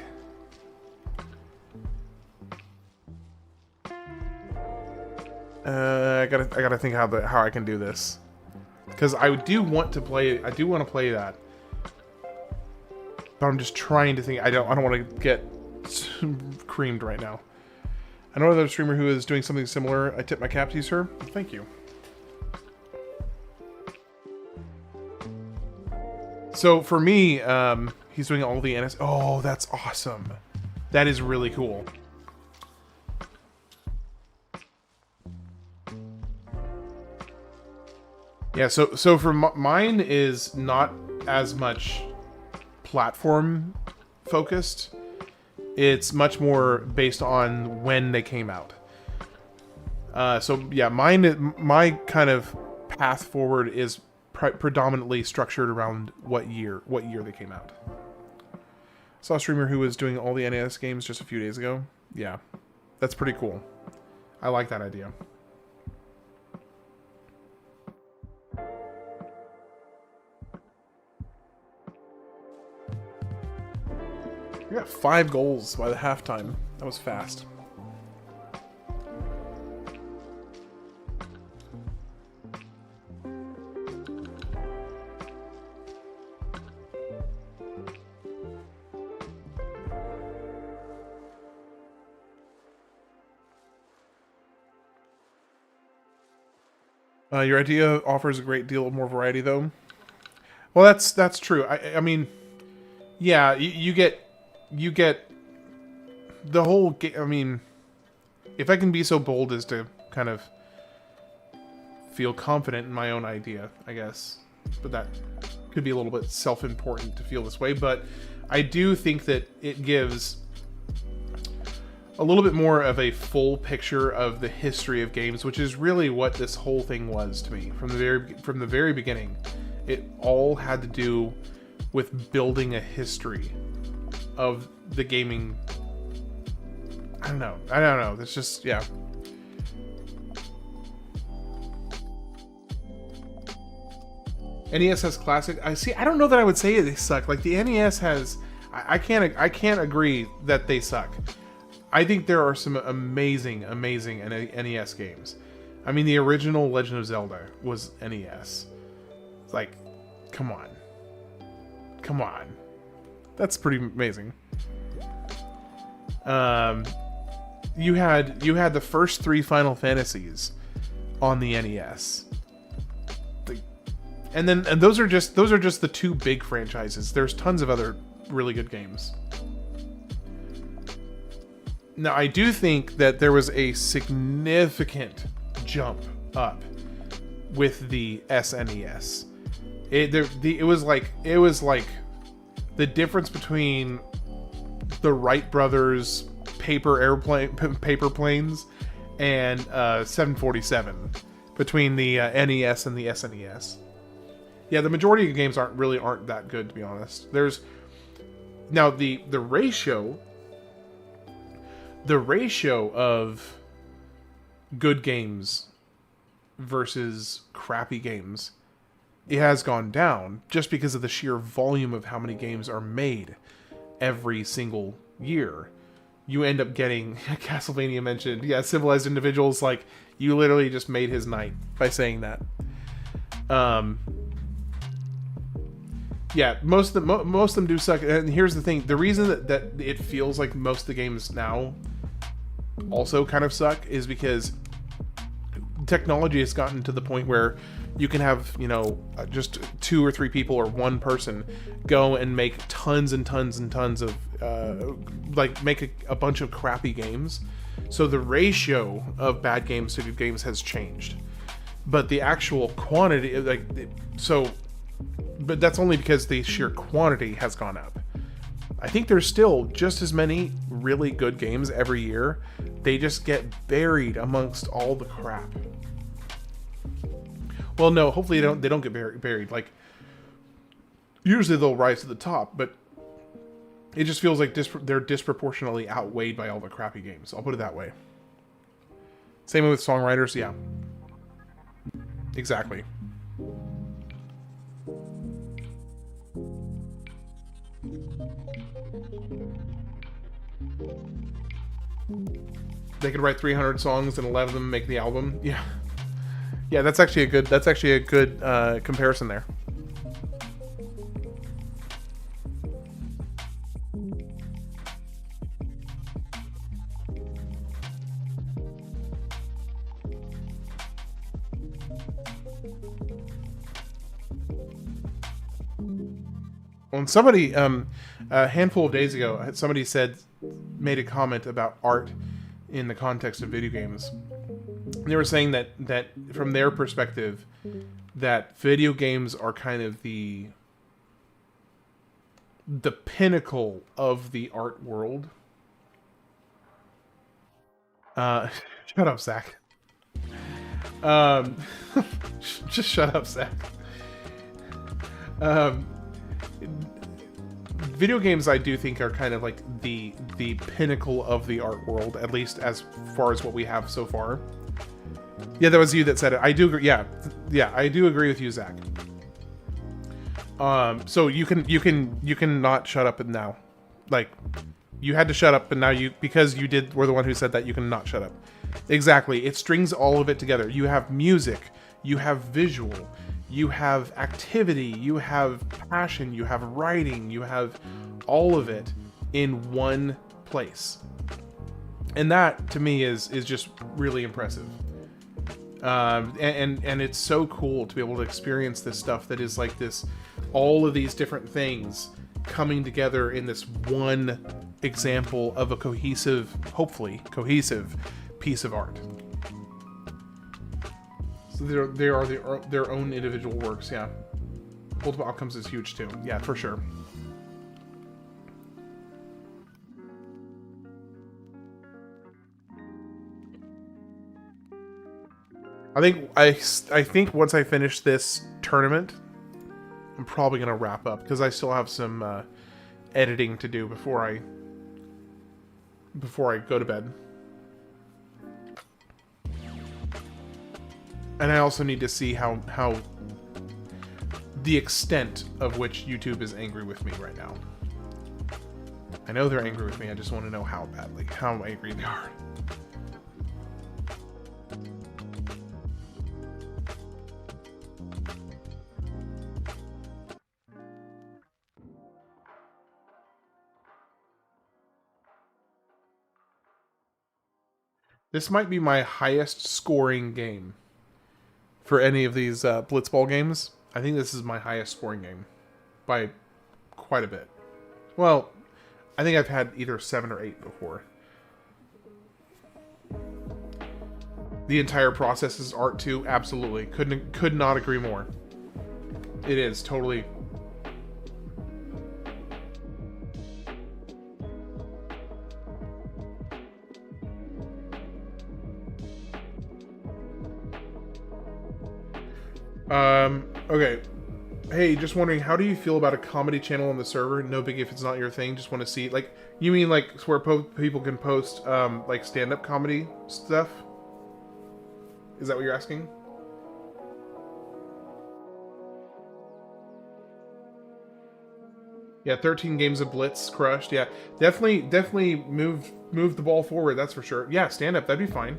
I gotta think how I can do this. Because I do want to play that. But I'm just trying to think. I don't want to get creamed right now. I know another streamer who is doing something similar. I tip my cap to you, sir. Thank you. So for me, he's doing all the NS. Oh, that's awesome. That is really cool. Yeah, so for mine is not as much platform focused. It's much more based on when they came out. So yeah, my kind of path forward is predominantly structured around what year they came out. Saw a streamer who was doing all the NES games just a few days ago. Yeah, that's pretty cool. I like that idea. We got 5 goals by the halftime. That was fast. Your idea offers a great deal more variety, though. Well, that's true. I mean, yeah, you get the whole game. I mean, if I can be so bold as to kind of feel confident in my own idea, I guess, but that could be a little bit self-important to feel this way. But I do think that it gives a little bit more of a full picture of the history of games, which is really what this whole thing was to me from the very beginning. It all had to do with building a history of the gaming. I don't know. It's just, yeah. NES has classic. I don't know that I would say they suck. Like the NES has. I can't agree that they suck. I think there are some amazing NES games. I mean, the original Legend of Zelda was NES. It's like, come on. That's pretty amazing. You had the first 3 Final Fantasies on the NES. And those are just the 2 big franchises. There's tons of other really good games. Now, I do think that there was a significant jump up with the SNES. It was like the difference between the Wright brothers paper planes and 747 between the NES and the SNES. Yeah, the majority of games aren't that good, to be honest. There's now the ratio of good games versus crappy games, it has gone down just because of the sheer volume of how many games are made every single year. You end up getting Castlevania mentioned. Yeah, Civilized Individuals, like, you literally just made his night by saying that. Yeah, most of them do suck. And here's the thing: the reason that it feels like most of the games now also kind of suck is because technology has gotten to the point where you can have, just 2 or 3 people or 1 person go and make tons and tons and tons of make a bunch of crappy games. So the ratio of bad games to good games has changed, but the actual quantity, but that's only because the sheer quantity has gone up. I think there's still just as many really good games every year. They just get buried amongst all the crap. Well, no, hopefully they don't get buried. Like, usually they'll rise to the top, but it just feels like they're disproportionately outweighed by all the crappy games. I'll put it that way. Same with songwriters, yeah. Exactly. They could write 300 songs and 11 of them make the album. Yeah. Yeah, that's actually a good comparison there. When somebody, a handful of days ago, somebody made a comment about art in the context of video games. They were saying that from their perspective, that video games are kind of the pinnacle of the art world. Shut up, Zach. Just shut up, Zach. Video games, I do think, are kind of like the pinnacle of the art world, at least as far as what we have so far. Yeah, that was you that said it. I do agree. Yeah, I do agree with you, Zach. So you can not shut up and now, like, you had to shut up, and now because you were the one who said that, you can not shut up. Exactly. It strings all of it together. You have music, you have visual, you have activity, you have passion, you have writing, you have all of it in one place. And that, to me, is just really impressive. And it's so cool to be able to experience this stuff that is like this, all of these different things coming together in this one example of a cohesive, hopefully cohesive, piece of art. So they are their own individual works, yeah. Multiple Outcomes is huge too, yeah, for sure. I think once I finish this tournament, I'm probably gonna wrap up because I still have some editing to do before I go to bed. And I also need to see how the extent of which YouTube is angry with me right now. I know they're angry with me, I just want to know how badly, how angry they are. This might be my highest scoring game for any of these Blitzball games. I think this is my highest scoring game by quite a bit. Well, I think I've had either 7 or 8 before. The entire process is art too. Absolutely. Could not agree more. It is totally. Okay. Hey, just wondering, how do you feel about a comedy channel on the server? No big if it's not your thing, just want to see, like, you mean like where people can post, like, stand-up comedy stuff? Is that what you're asking? Yeah, 13 games of Blitz crushed, yeah. Definitely move the ball forward, that's for sure. Yeah, stand-up, that'd be fine.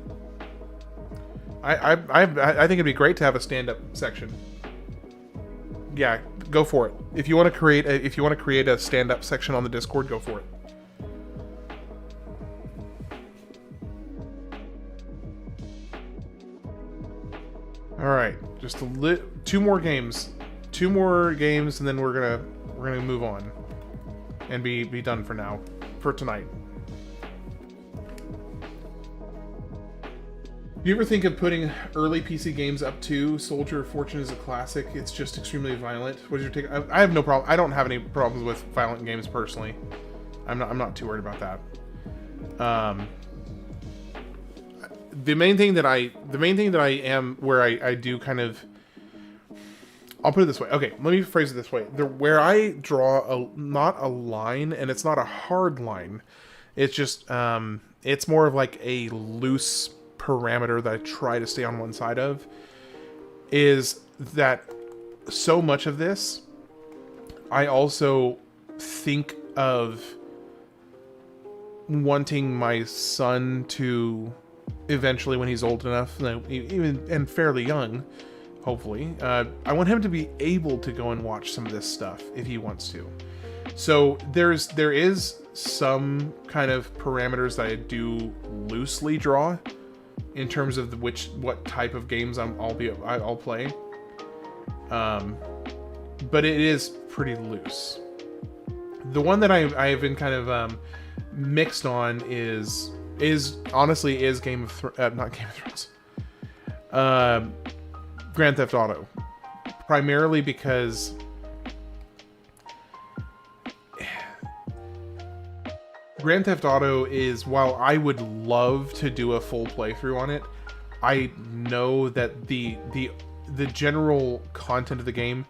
I think it'd be great to have a stand-up section. Yeah, go for it. If you want to create a stand-up section on the Discord, go for it. All right, just two more games, and then we're gonna move on and be done for now, for tonight. Do you ever think of putting early PC games up too? Soldier of Fortune is a classic. It's just extremely violent. What is your take? I have no problem. I don't have any problems with violent games personally. I'm not too worried about that. The main thing that I am where I do kind of. I'll put it this way. Okay, let me phrase it this way. Where I draw not a line, and it's not a hard line. It's just it's more of like a loose parameter that I try to stay on one side of, is that so much of this I also think of wanting my son to eventually, when he's old enough, even and fairly young, hopefully, I want him to be able to go and watch some of this stuff if he wants to. So there is some kind of parameters that I do loosely draw in terms of what type of games I'll play, but it is pretty loose. The one that I have been kind of mixed on is honestly not Game of Thrones. Grand Theft Auto, primarily because Grand Theft Auto is, while I would love to do a full playthrough on it, I know that the general content of the game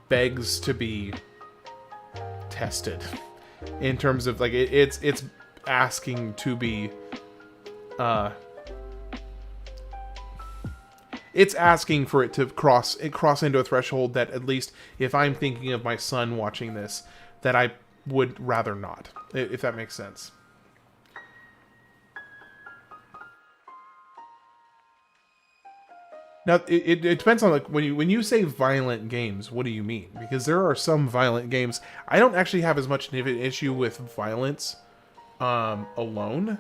begs to be tested in terms of like it's asking to be it's asking for it to cross into a threshold that, at least if I'm thinking of my son watching this, that I would rather not, if that makes sense. Now, it depends on, like, when you say violent games, what do you mean? Because there are some violent games. I don't actually have as much of an issue with violence alone.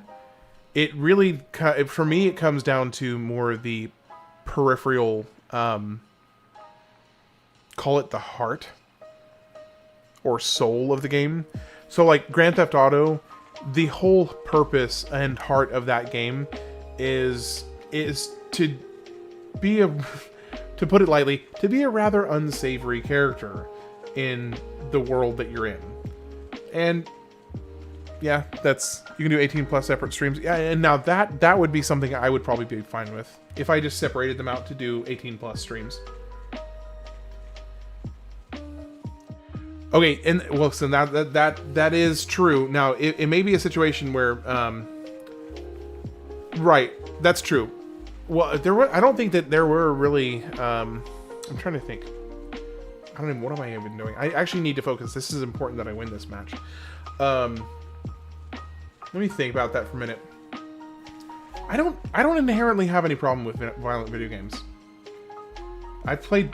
It really, for me, it comes down to more the peripheral, call it the heart or soul of the game. So, like, Grand Theft Auto, the whole purpose and heart of that game is to be to put it lightly, to be a rather unsavory character in the world that you're in. And yeah, you can do 18 plus separate streams. Yeah, and now that would be something I would probably be fine with if I just separated them out to do 18 plus streams. Okay, and well, so that is true. Now, it may be a situation where, right, that's true. Well, I don't think that there were really. I'm trying to think. I don't even. What am I even doing? I actually need to focus. This is important that I win this match. Let me think about that for a minute. I don't inherently have any problem with violent video games. I've played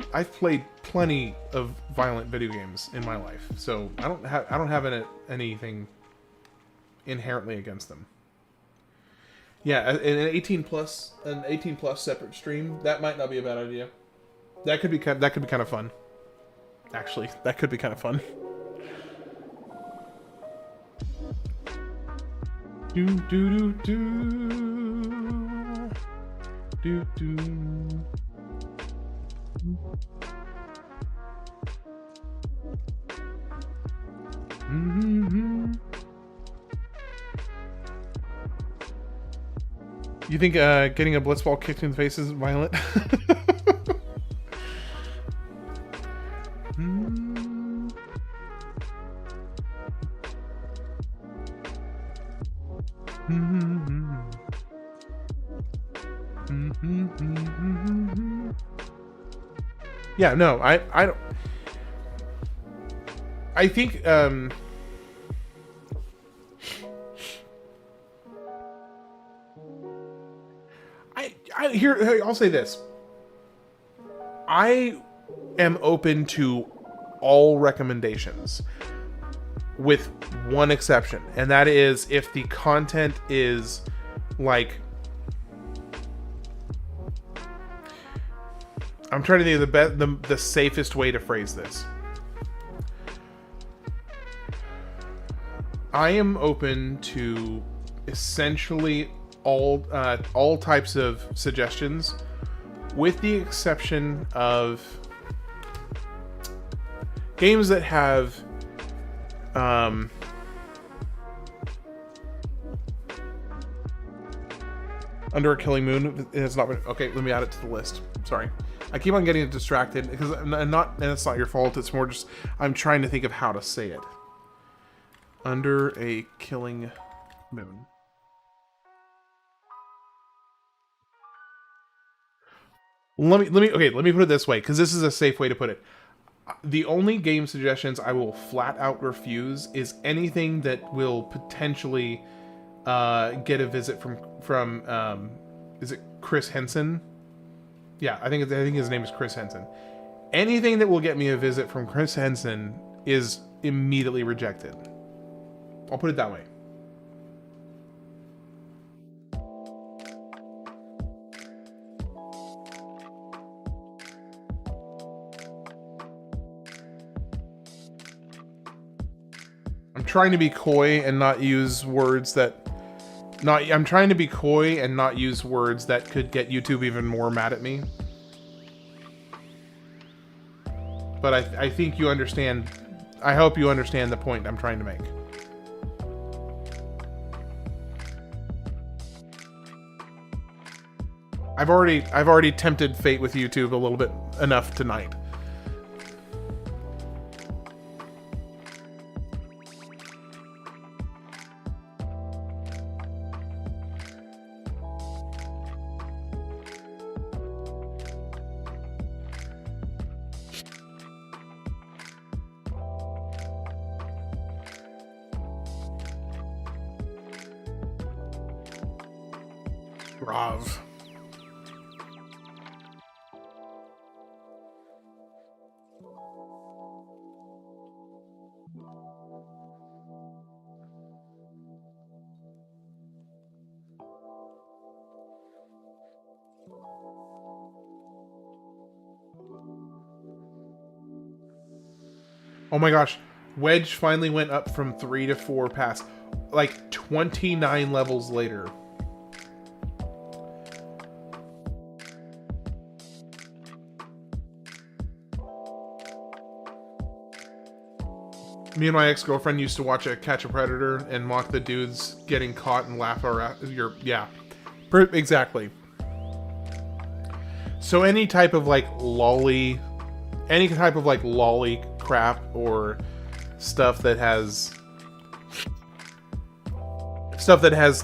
plenty of violent video games in my life, so I don't have anything inherently against them. Yeah, an 18 plus separate stream, that might not be a bad idea. That could be kind of fun. Actually, that could be kind of fun. Do do do do do do. Mm-hmm. You think getting a blitzball kicked in the face is violent? Yeah, no, I don't. I think I'll say this. I am open to all recommendations, with one exception, and that is if the content is like, I'm trying to think of the safest way to phrase this. I am open to essentially all types of suggestions, with the exception of games that have Under a Killing Moon. It has not been. Okay, let me add it to the list. Sorry, I keep on getting distracted because and it's not your fault. It's more just I'm trying to think of how to say it. Under a Killing Moon. Let me put it this way, because this is a safe way to put it. The only game suggestions I will flat out refuse is anything that will potentially get a visit from is it Chris Henson? Yeah, I think his name is Chris Henson. Anything that will get me a visit from Chris Henson is immediately rejected. I'll put it that way. trying to be coy and not use words that I'm trying to be coy and not use words that could get YouTube even more mad at me. But I think you understand. I hope you understand the point I'm trying to make. I've already tempted fate with YouTube a little bit enough tonight. Rav. Oh my gosh, Wedge finally went up from 3 to 4 past, like 29 levels later. Me and my ex-girlfriend used to watch Catch a Predator and mock the dudes getting caught and laugh our yeah. Exactly. So any type of like lolly crap or stuff that has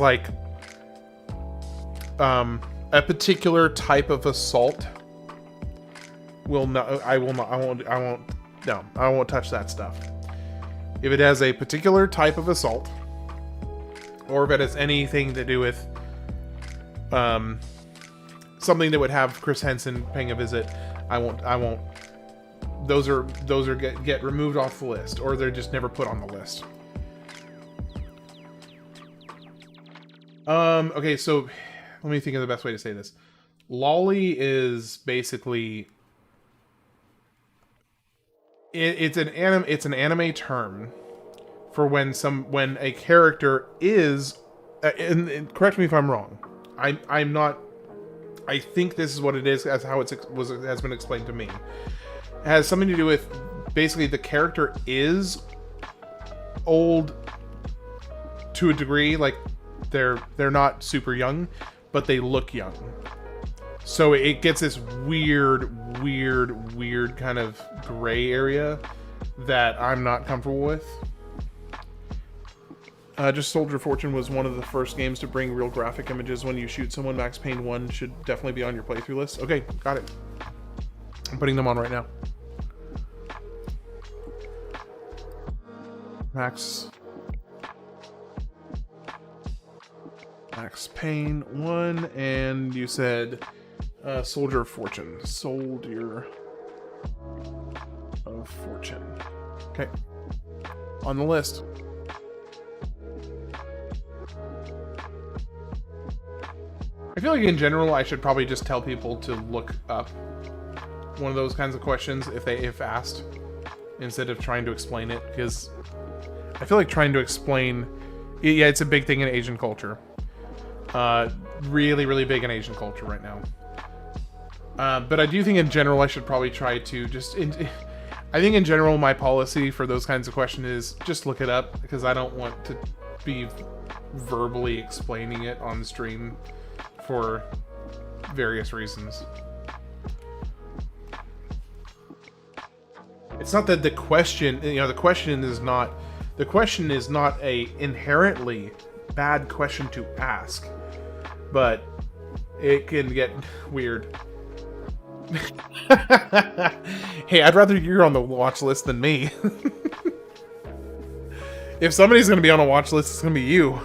like a particular type of assault I won't touch that stuff. If it has a particular type of assault, or if it has anything to do with something that would have Chris Henson paying a visit, I won't. Those get removed off the list, or they're just never put on the list. Okay, so let me think of the best way to say this. Lolly is basically it's an anime term for when a character is and correct me if I'm wrong. I'm not. I think this is what it is, as how has been explained to me. It has something to do with basically the character is old to a degree, like they're not super young, but they look young. So it gets this weird kind of gray area that I'm not comfortable with. Just Soldier Fortune was one of the first games to bring real graphic images when you shoot someone. Max Payne 1 should definitely be on your playthrough list. Okay, got it. I'm putting them on right now. Max Payne 1, and you said Soldier of Fortune. Soldier of Fortune. Okay. On the list. I feel like in general I should probably just tell people to look up one of those kinds of questions if asked, instead of trying to explain it, because I feel like trying to explain, yeah, it's a big thing in Asian culture. Really big in Asian culture right now. But I do think in general I should probably try to just I think in general my policy for those kinds of questions is just look it up, because I don't want to be verbally explaining it on the stream for various reasons. It's not that the question is not a inherently bad question to ask, but it can get weird. Hey, I'd rather you're on the watch list than me. If somebody's gonna be on a watch list, it's gonna be you.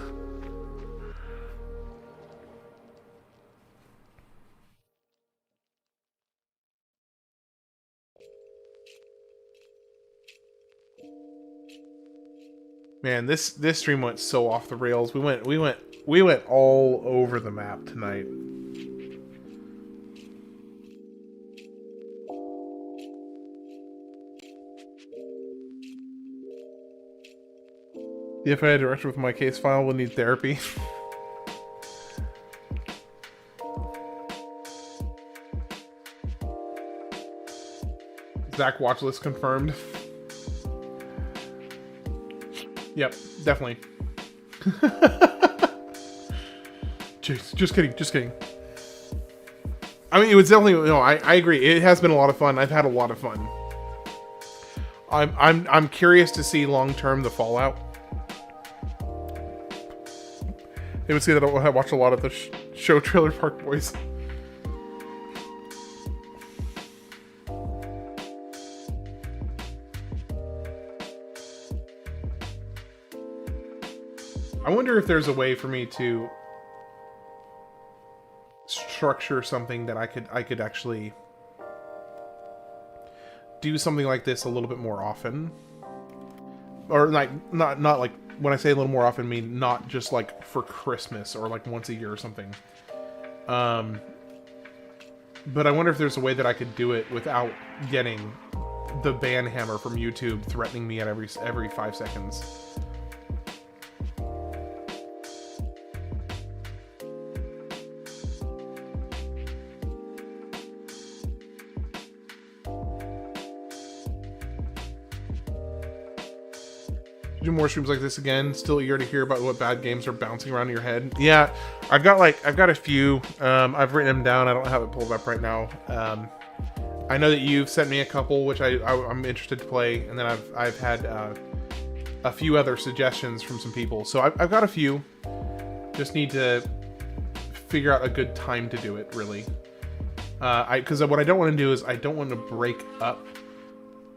Man, this stream went so off the rails. We went all over the map tonight. The FAI director with my case file will need therapy. Zach watchlist confirmed. Yep, definitely. just kidding, just kidding. I mean, it was definitely, no, I agree. It has been a lot of fun. I've had a lot of fun. I'm curious to see long term the fallout. They would see that I watch a lot of the show Trailer Park Boys. I wonder if there's a way for me to structure something that I could actually do something like this a little bit more often, or like not like, when I say a little more often, I mean not just like for Christmas or like once a year or something. But I wonder if there's a way that I could do it without getting the ban hammer from YouTube threatening me at every 5 seconds. Do more streams like this again. Still eager to hear about what bad games are bouncing around in your head. Yeah, I've got a few. I've written them down. I don't have it pulled up right now. I know that you've sent me a couple, which I'm interested to play, and then I've had a few other suggestions from some people. So I've got a few. Just need to figure out a good time to do it, really. Because what I don't want to do is I don't want to break up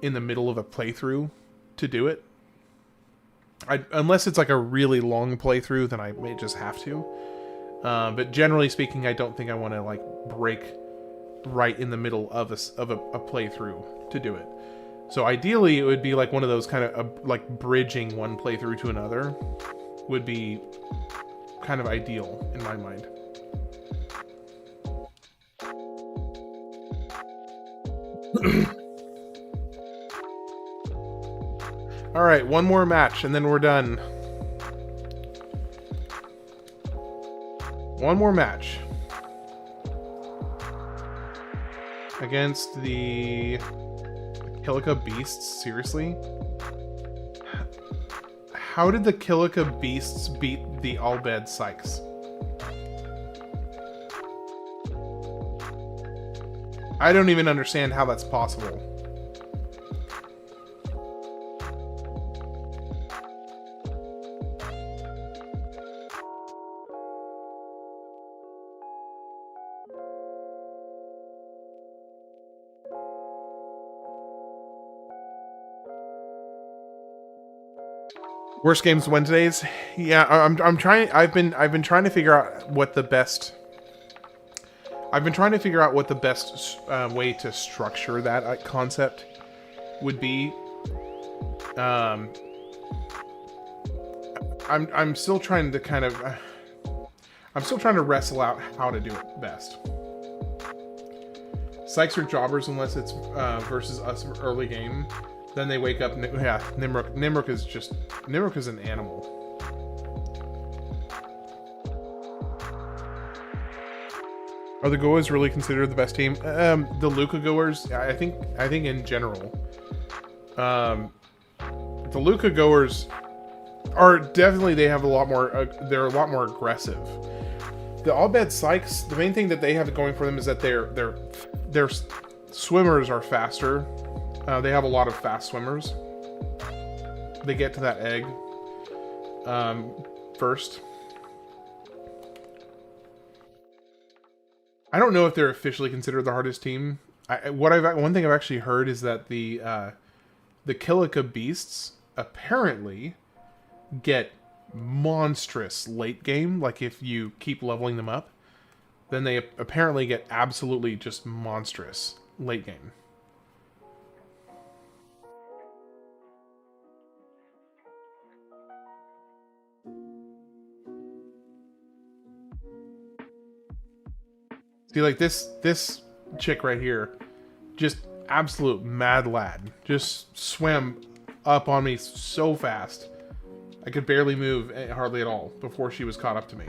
in the middle of a playthrough to do it. Unless it's like a really long playthrough, then I may just have to. But generally speaking, I don't think I want to like break right in the middle of a playthrough to do it. So ideally, it would be like one of those kind of like bridging one playthrough to another would be kind of ideal in my mind. All right, one more match and then we're done. One more match against the Kilika Beasts. Seriously? How did the Kilika Beasts beat the Albed Sykes? I don't even understand how that's possible. Worst games Wednesdays. Yeah, I'm trying. I've been trying to figure out what the best. I've been trying to figure out what the best way to structure that concept would be. I'm still trying to kind of. I'm still trying to wrestle out how to do it best. Sykes are jobbers unless it's versus us early game. Then they wake up. Yeah, Nimrok is an animal. Are the Goas really considered the best team? The Luca Goers, I think in general, the Luca Goers are definitely, they have a lot more. They're a lot more aggressive. The Albed Sykes, the main thing that they have going for them is that their swimmers are faster. They have a lot of fast swimmers. They get to that egg first. I don't know if they're officially considered the hardest team. One thing I've actually heard is that the Kilika Beasts apparently get monstrous late game. Like if you keep leveling them up, then they apparently get absolutely just monstrous late game. See, like this chick right here, just absolute mad lad. Just swam up on me so fast. I could barely move hardly at all before she was caught up to me.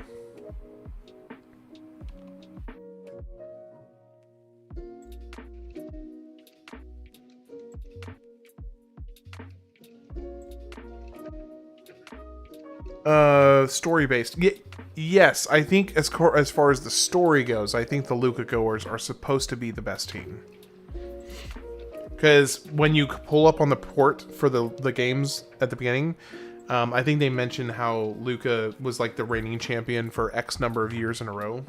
Story based. Yes, I think as far as the story goes, I think the Luca goers are supposed to be the best team. Because when you pull up on the port for the games at the beginning, I think they mentioned how Luca was like the reigning champion for X number of years in a row.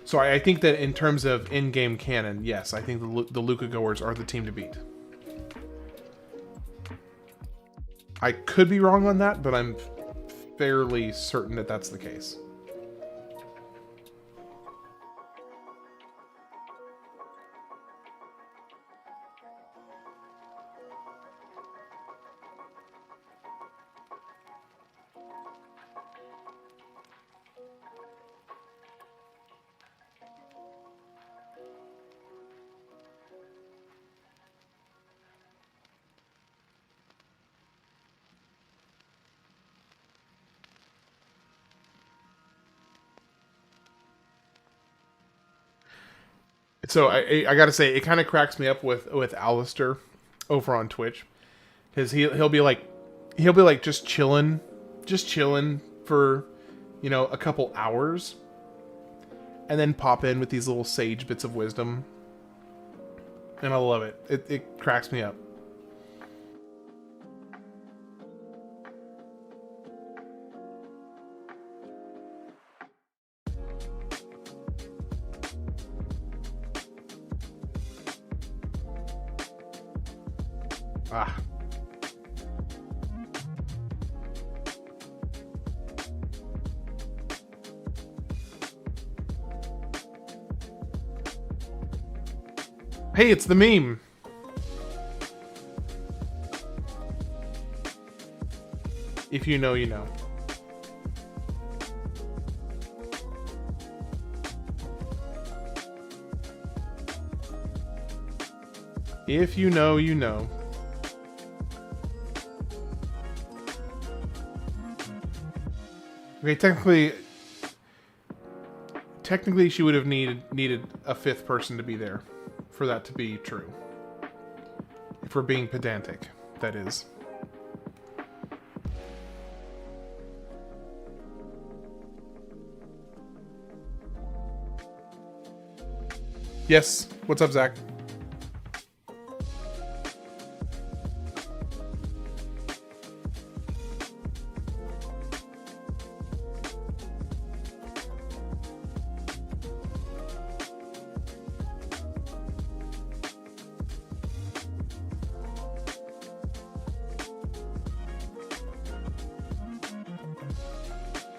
So I think that in terms of in-game canon, yes, I think the Luca goers are the team to beat. I could be wrong on that, but I'm fairly certain that that's the case. So I gotta say, it kind of cracks me up with Alistair over on Twitch, because he'll be like just chilling for, you know, a couple hours, and then pop in with these little sage bits of wisdom, and I love it. It cracks me up. Ah. Hey, it's the meme. If you know, you know. If you know, you know. Okay, technically she would have needed a fifth person to be there for that to be true. If we're being pedantic, that is. Yes, what's up, Zach?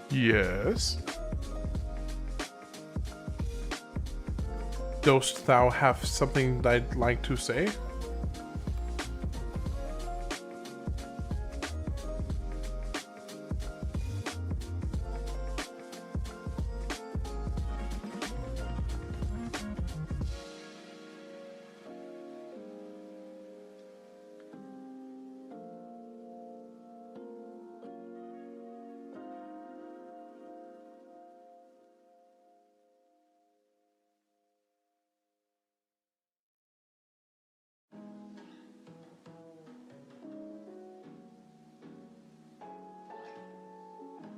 Yes. Dost thou have something I'd like to say?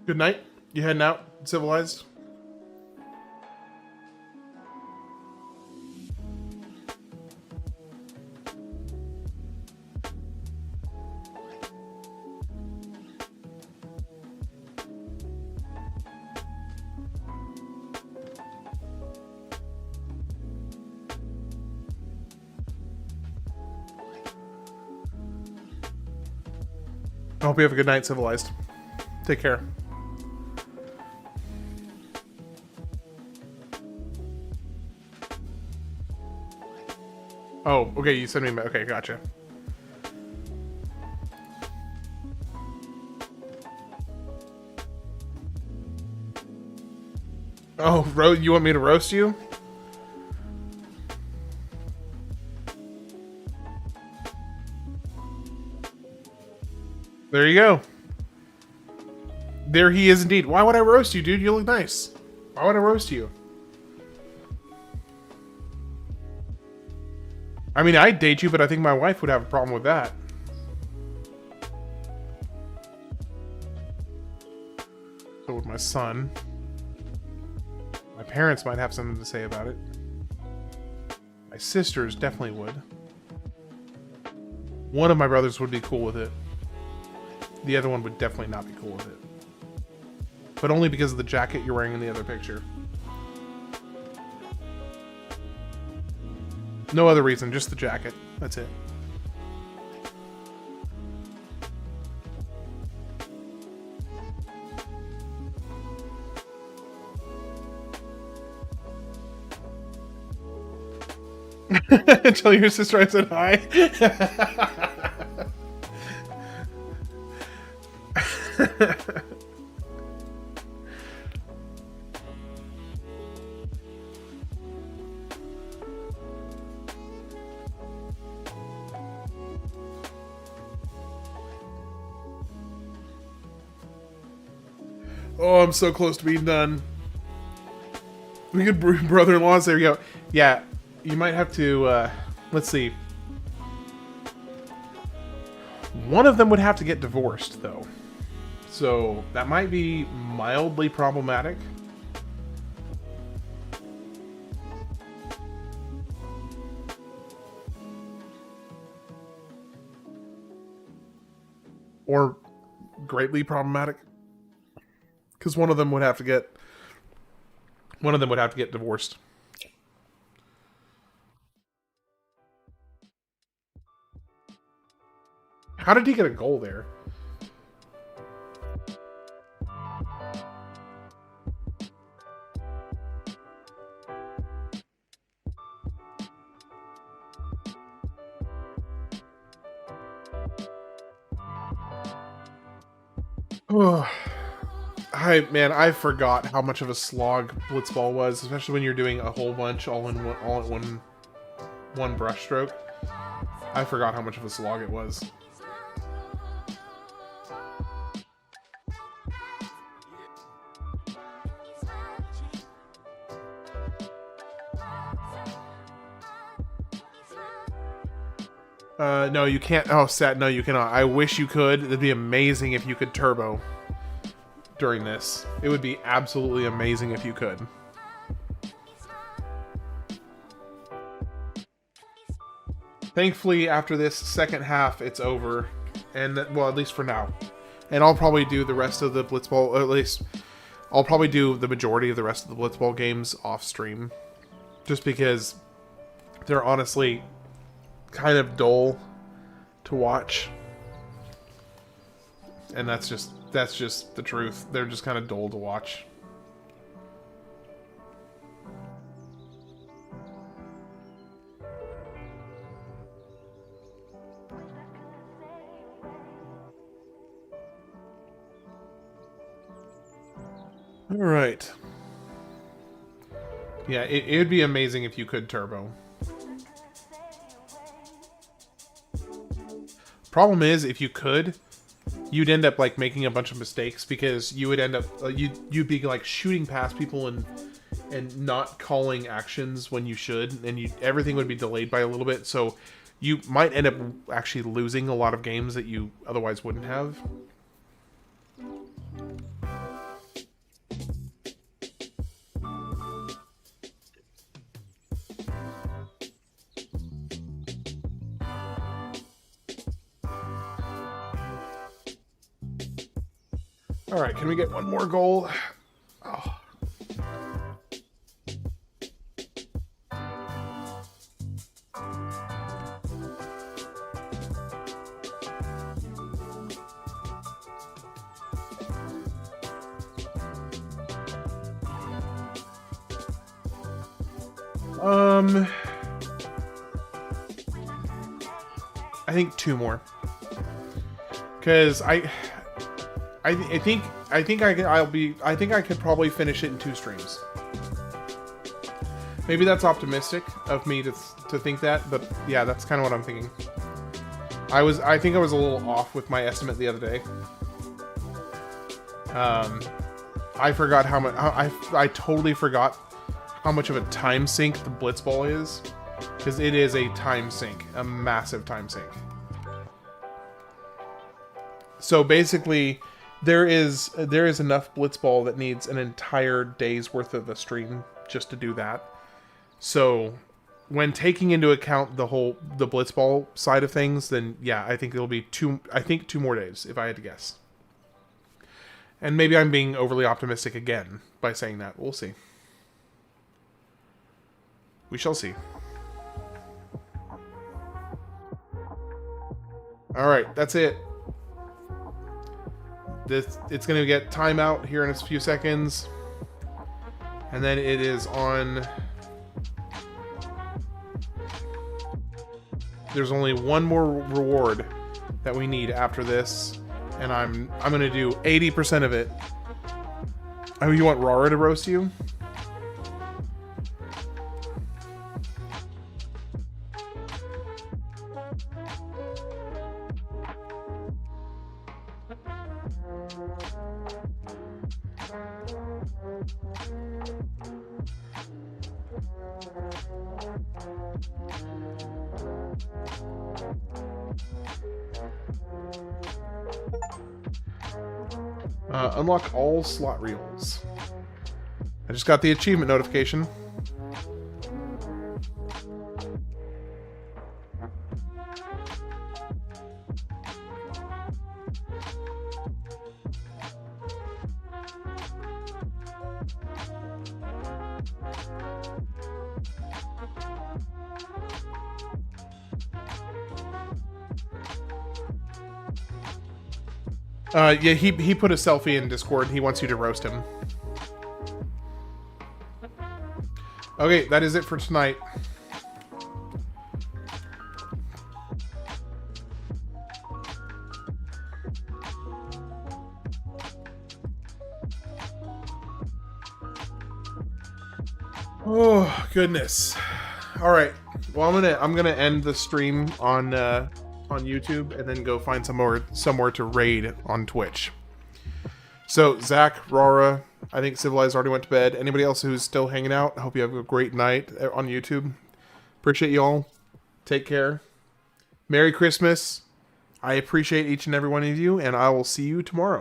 Good night. You heading out, civilized? I hope you have a good night, civilized. Take care. Oh, okay, you sent me... Okay, gotcha. Oh, you want me to roast you? There you go. There he is indeed. Why would I roast you, dude? You look nice. Why would I roast you? I mean, I'd date you, but I think my wife would have a problem with that. So would my son. My parents might have something to say about it. My sisters definitely would. One of my brothers would be cool with it. The other one would definitely not be cool with it. But only because of the jacket you're wearing in the other picture. No other reason, just the jacket. That's it. Tell your sister I said hi. Oh, I'm so close to being done. We could brother-in-laws. There you go. Yeah, you might have to. Let's see. One of them would have to get divorced, though. So that might be mildly problematic. Or greatly problematic. Because one of them would have to get divorced. How did he get a goal there? Oh. I forgot how much of a slog Blitzball was, especially when you're doing a whole bunch all at one brush stroke. I forgot how much of a slog it was. No, you can't. Oh, sad. No, you cannot. I wish you could. It'd be amazing if you could turbo during this. It would be absolutely amazing if you could. Thankfully, after this second half, it's over. And, well, at least for now. And I'll probably do the rest of the Blitzball, or at least I'll probably do the majority of the rest of the Blitzball games off stream. Just because they're honestly kind of dull to watch. And that's just the truth. They're just kind of dull to watch. All right. Yeah, it would be amazing if you could turbo. Problem is, if you could, you'd end up like making a bunch of mistakes because you would end up you'd be like shooting past people and not calling actions when you should, and everything would be delayed by a little bit. So you might end up actually losing a lot of games that you otherwise wouldn't have. All right, can we get one more goal? Oh. I think 2 more. Because I think I could probably finish it in 2 streams. Maybe that's optimistic of me to think that, but yeah, that's kind of what I'm thinking. I think I was a little off with my estimate the other day. I forgot how much. I totally forgot how much of a time sink the Blitzball is, because it is a time sink, a massive time sink. So basically, there is enough Blitzball that needs an entire day's worth of a stream just to do that. So when taking into account the Blitzball side of things, then yeah, I think it'll be two more days if I had to guess. And maybe I'm being overly optimistic again by saying that. We'll see. We shall see. Alright, that's it. It's going to get timeout here in a few seconds. And then it is on... There's only one more reward that we need after this. And I'm going to do 80% of it. Oh, you want Rara to roast you? Unlock all slot reels. I just got the achievement notification. Yeah, he put a selfie in Discord. He wants you to roast him. Okay, that is it for tonight. Oh goodness. All right. Well, I'm gonna end the stream on YouTube and then go find somewhere to raid on Twitch. So Zach, Rara, I think Civilized already went to bed. Anybody else who's still hanging out, I hope you have a great night on YouTube. Appreciate you all. Take care. Merry Christmas. I appreciate each and every one of you, and I will see you tomorrow.